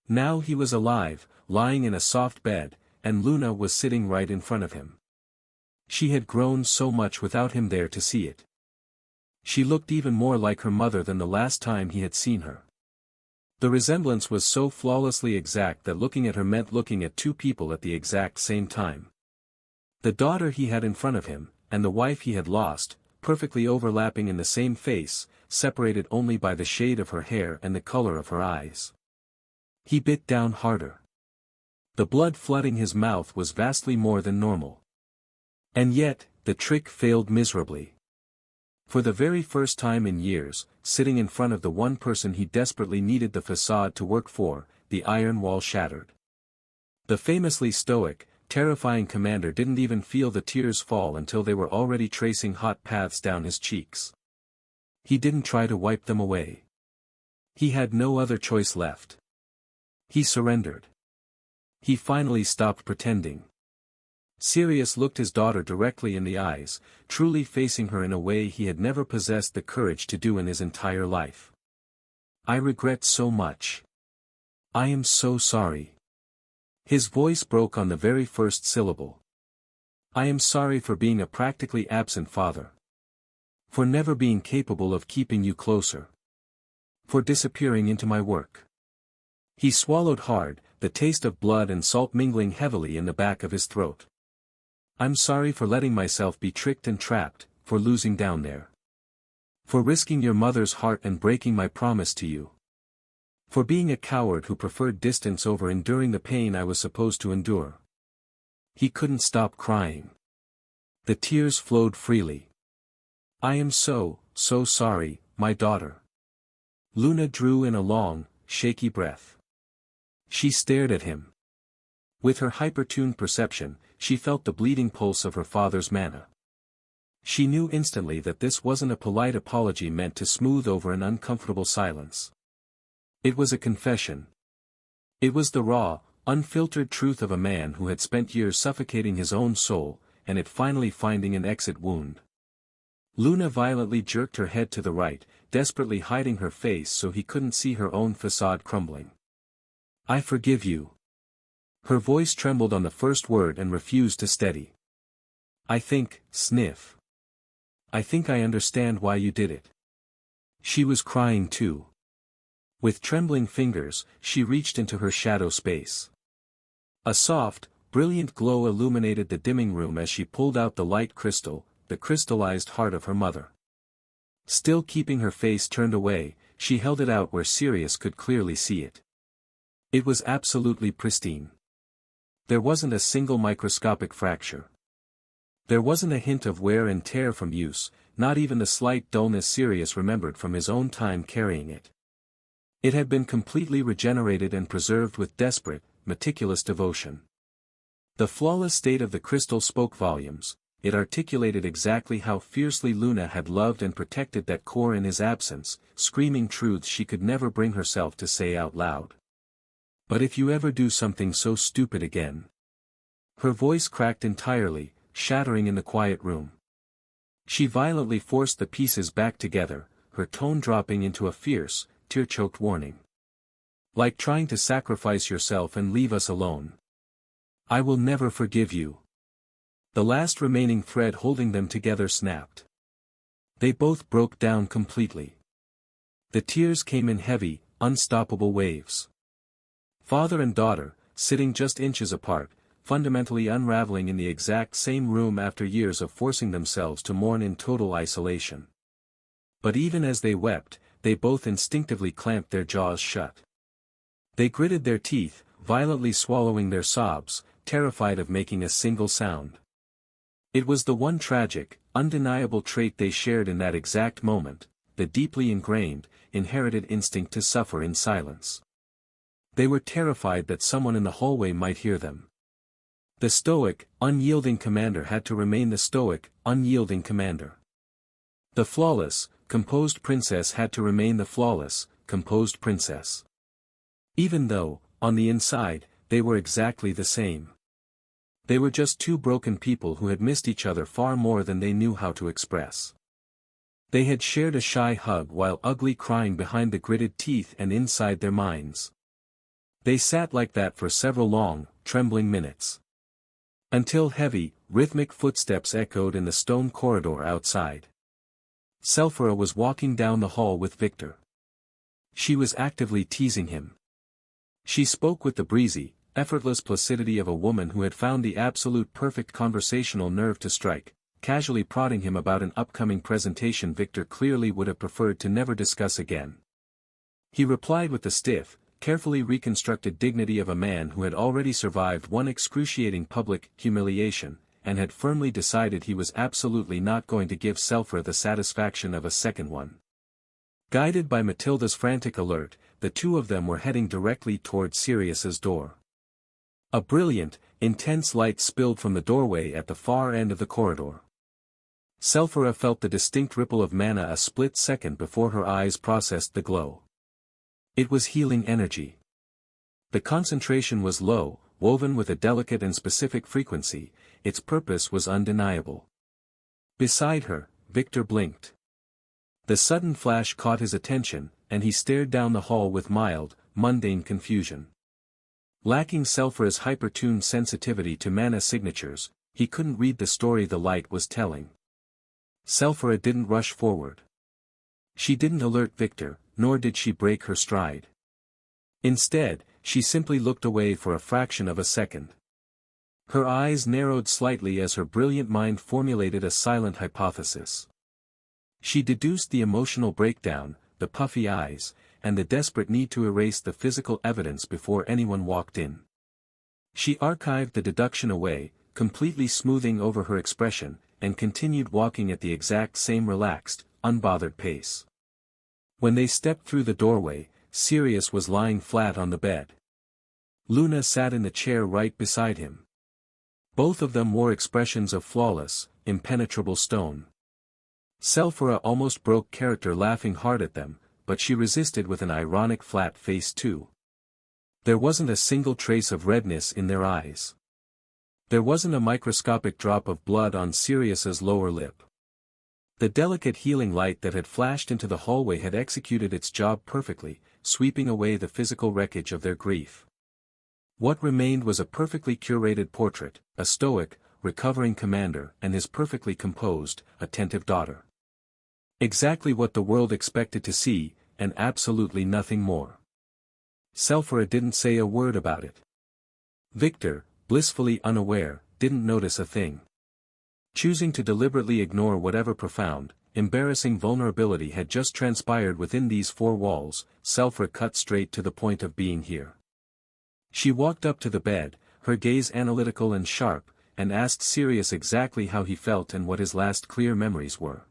Now he was alive, lying in a soft bed, and Luna was sitting right in front of him. She had grown so much without him there to see it. She looked even more like her mother than the last time he had seen her. The resemblance was so flawlessly exact that looking at her meant looking at two people at the exact same time. The daughter he had in front of him, and the wife he had lost, perfectly overlapping in the same face, separated only by the shade of her hair and the color of her eyes. He bit down harder. The blood flooding his mouth was vastly more than normal. And yet, the trick failed miserably. For the very first time in years, sitting in front of the one person he desperately needed the facade to work for, the iron wall shattered. The famously stoic, terrifying commander didn't even feel the tears fall until they were already tracing hot paths down his cheeks. He didn't try to wipe them away. He had no other choice left. He surrendered. He finally stopped pretending. Sirius looked his daughter directly in the eyes, truly facing her in a way he had never possessed the courage to do in his entire life. "I regret so much. I am so sorry." His voice broke on the very first syllable. "I am sorry for being a practically absent father. For never being capable of keeping you closer. For disappearing into my work." He swallowed hard, the taste of blood and salt mingling heavily in the back of his throat. "I'm sorry for letting myself be tricked and trapped, for losing down there. For risking your mother's heart and breaking my promise to you. For being a coward who preferred distance over enduring the pain I was supposed to endure. He couldn't stop crying. The tears flowed freely. I am so sorry, my daughter. Luna drew in a long, shaky breath. She stared at him. With her hyper-tuned perception, she felt the bleeding pulse of her father's mana. She knew instantly that this wasn't a polite apology meant to smooth over an uncomfortable silence. It was a confession. It was the raw, unfiltered truth of a man who had spent years suffocating his own soul, and it finally finding an exit wound. Luna violently jerked her head to the right, desperately hiding her face so he couldn't see her own facade crumbling. I forgive you. Her voice trembled on the first word and refused to steady. I think, sniff. I think I understand why you did it. She was crying too. With trembling fingers, she reached into her shadow space. A soft, brilliant glow illuminated the dimming room as she pulled out the light crystal, the crystallized heart of her mother. Still keeping her face turned away, she held it out where Sirius could clearly see it. It was absolutely pristine. There wasn't a single microscopic fracture. There wasn't a hint of wear and tear from use, not even the slight dullness Sirius remembered from his own time carrying it. It had been completely regenerated and preserved with desperate, meticulous devotion. The flawless state of the crystal spoke volumes. It articulated exactly how fiercely Luna had loved and protected that core in his absence, screaming truths she could never bring herself to say out loud. But if you ever do something so stupid again. Her voice cracked entirely, shattering in the quiet room. She violently forced the pieces back together, her tone dropping into a fierce, tear-choked warning. Like trying to sacrifice yourself and leave us alone. I will never forgive you. The last remaining thread holding them together snapped. They both broke down completely. The tears came in heavy, unstoppable waves. Father and daughter, sitting just inches apart, fundamentally unraveling in the exact same room after years of forcing themselves to mourn in total isolation. But even as they wept, they both instinctively clamped their jaws shut. They gritted their teeth, violently swallowing their sobs, terrified of making a single sound. It was the one tragic, undeniable trait they shared in that exact moment, the deeply ingrained, inherited instinct to suffer in silence. They were terrified that someone in the hallway might hear them. The stoic, unyielding commander had to remain the stoic, unyielding commander. The flawless, composed princess had to remain the flawless, composed princess. Even though, on the inside, they were exactly the same. They were just two broken people who had missed each other far more than they knew how to express. They had shared a shy hug while ugly crying behind the gritted teeth and inside their minds. They sat like that for several long, trembling minutes. Until heavy, rhythmic footsteps echoed in the stone corridor outside. Selphira was walking down the hall with Victor. She was actively teasing him. She spoke with the breezy, effortless placidity of a woman who had found the absolute perfect conversational nerve to strike, casually prodding him about an upcoming presentation Victor clearly would have preferred to never discuss again. He replied with the stiff, carefully reconstructed dignity of a man who had already survived one excruciating public humiliation, and had firmly decided he was absolutely not going to give Selphira the satisfaction of a second one. Guided by Matilda's frantic alert, the two of them were heading directly toward Sirius's door. A brilliant, intense light spilled from the doorway at the far end of the corridor. Selphira felt the distinct ripple of mana a split second before her eyes processed the glow. It was healing energy. The concentration was low, woven with a delicate and specific frequency, its purpose was undeniable. Beside her, Victor blinked. The sudden flash caught his attention, and he stared down the hall with mild, mundane confusion. Lacking Selphira's hyper-tuned sensitivity to mana signatures, he couldn't read the story the light was telling. Selphira didn't rush forward. She didn't alert Victor, nor did she break her stride. Instead, she simply looked away for a fraction of a second. Her eyes narrowed slightly as her brilliant mind formulated a silent hypothesis. She deduced the emotional breakdown, the puffy eyes, and the desperate need to erase the physical evidence before anyone walked in. She archived the deduction away, completely smoothing over her expression, and continued walking at the exact same relaxed, unbothered pace. When they stepped through the doorway, Sirius was lying flat on the bed. Luna sat in the chair right beside him. Both of them wore expressions of flawless, impenetrable stone. Selphora almost broke character laughing hard at them, but she resisted with an ironic flat face too. There wasn't a single trace of redness in their eyes. There wasn't a microscopic drop of blood on Sirius's lower lip. The delicate healing light that had flashed into the hallway had executed its job perfectly, sweeping away the physical wreckage of their grief. What remained was a perfectly curated portrait, a stoic, recovering commander and his perfectly composed, attentive daughter. Exactly what the world expected to see, and absolutely nothing more. Selphora didn't say a word about it. Victor, blissfully unaware, didn't notice a thing. Choosing to deliberately ignore whatever profound, embarrassing vulnerability had just transpired within these four walls, Selphora cut straight to the point of being here. She walked up to the bed, her gaze analytical and sharp, and asked Sirius exactly how he felt and what his last clear memories were.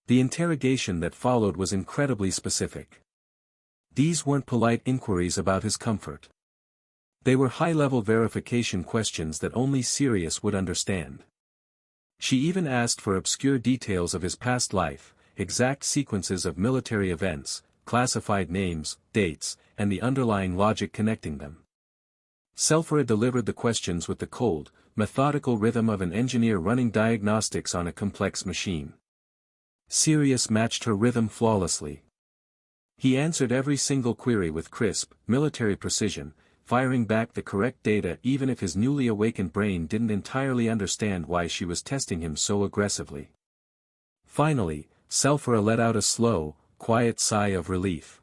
The interrogation that followed was incredibly specific. These weren't polite inquiries about his comfort. They were high-level verification questions that only Sirius would understand. She even asked for obscure details of his past life, exact sequences of military events, classified names, dates, and the underlying logic connecting them. Selphora delivered the questions with the cold, methodical rhythm of an engineer running diagnostics on a complex machine. Sirius matched her rhythm flawlessly. He answered every single query with crisp, military precision, firing back the correct data even if his newly awakened brain didn't entirely understand why she was testing him so aggressively. Finally, Selphora let out a slow, quiet sigh of relief.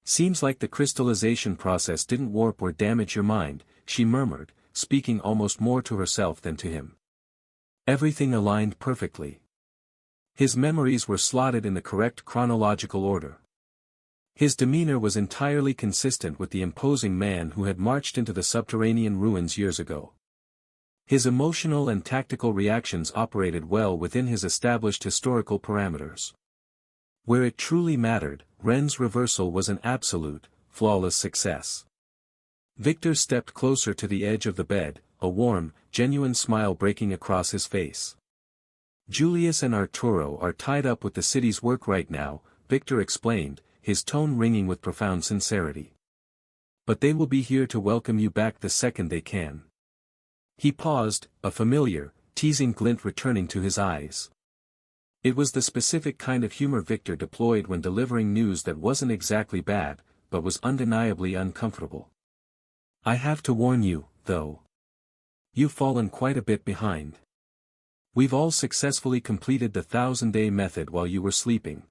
"Seems like the crystallization process didn't warp or damage your mind," she murmured, speaking almost more to herself than to him. Everything aligned perfectly. His memories were slotted in the correct chronological order. His demeanor was entirely consistent with the imposing man who had marched into the subterranean ruins years ago. His emotional and tactical reactions operated well within his established historical parameters. Where it truly mattered, Ren's reversal was an absolute, flawless success. Victor stepped closer to the edge of the bed, a warm, genuine smile breaking across his face. "Julius and Arturo are tied up with the city's work right now," Victor explained, his tone ringing with profound sincerity. "But they will be here to welcome you back the second they can." He paused, a familiar, teasing glint returning to his eyes. It was the specific kind of humor Victor deployed when delivering news that wasn't exactly bad, but was undeniably uncomfortable. "I have to warn you, though. You've fallen quite a bit behind. We've all successfully completed the 1,000-day method while you were sleeping.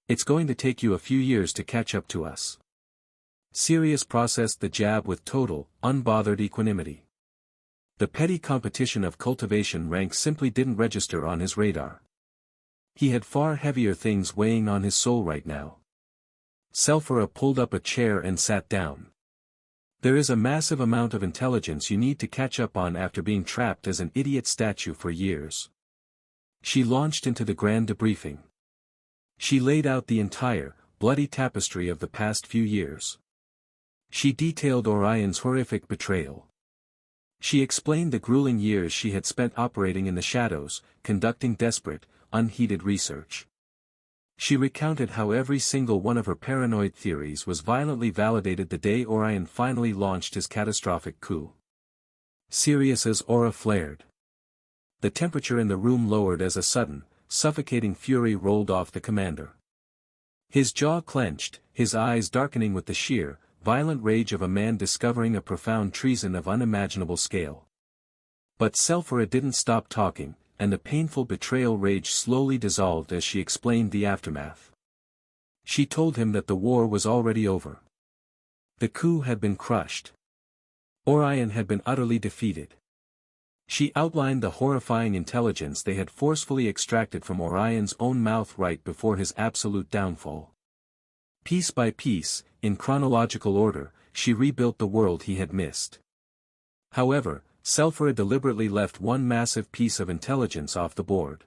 It's going to take you a few years to catch up to us." Sirius processed the jab with total, unbothered equanimity. The petty competition of cultivation rank simply didn't register on his radar. He had far heavier things weighing on his soul right now. Selphora pulled up a chair and sat down. "There is a massive amount of intelligence you need to catch up on after being trapped as an idiot statue for years." She launched into the grand debriefing. She laid out the entire, bloody tapestry of the past few years. She detailed Orion's horrific betrayal. She explained the grueling years she had spent operating in the shadows, conducting desperate, unheeded research. She recounted how every single one of her paranoid theories was violently validated the day Orion finally launched his catastrophic coup. Sirius's aura flared. The temperature in the room lowered as a sudden, suffocating fury rolled off the commander. His jaw clenched, his eyes darkening with the sheer, violent rage of a man discovering a profound treason of unimaginable scale. But Selphora didn't stop talking, and the painful betrayal rage slowly dissolved as she explained the aftermath. She told him that the war was already over. The coup had been crushed. Orion had been utterly defeated. She outlined the horrifying intelligence they had forcefully extracted from Orion's own mouth right before his absolute downfall. Piece by piece, in chronological order, she rebuilt the world he had missed. However, Selphra deliberately left one massive piece of intelligence off the board.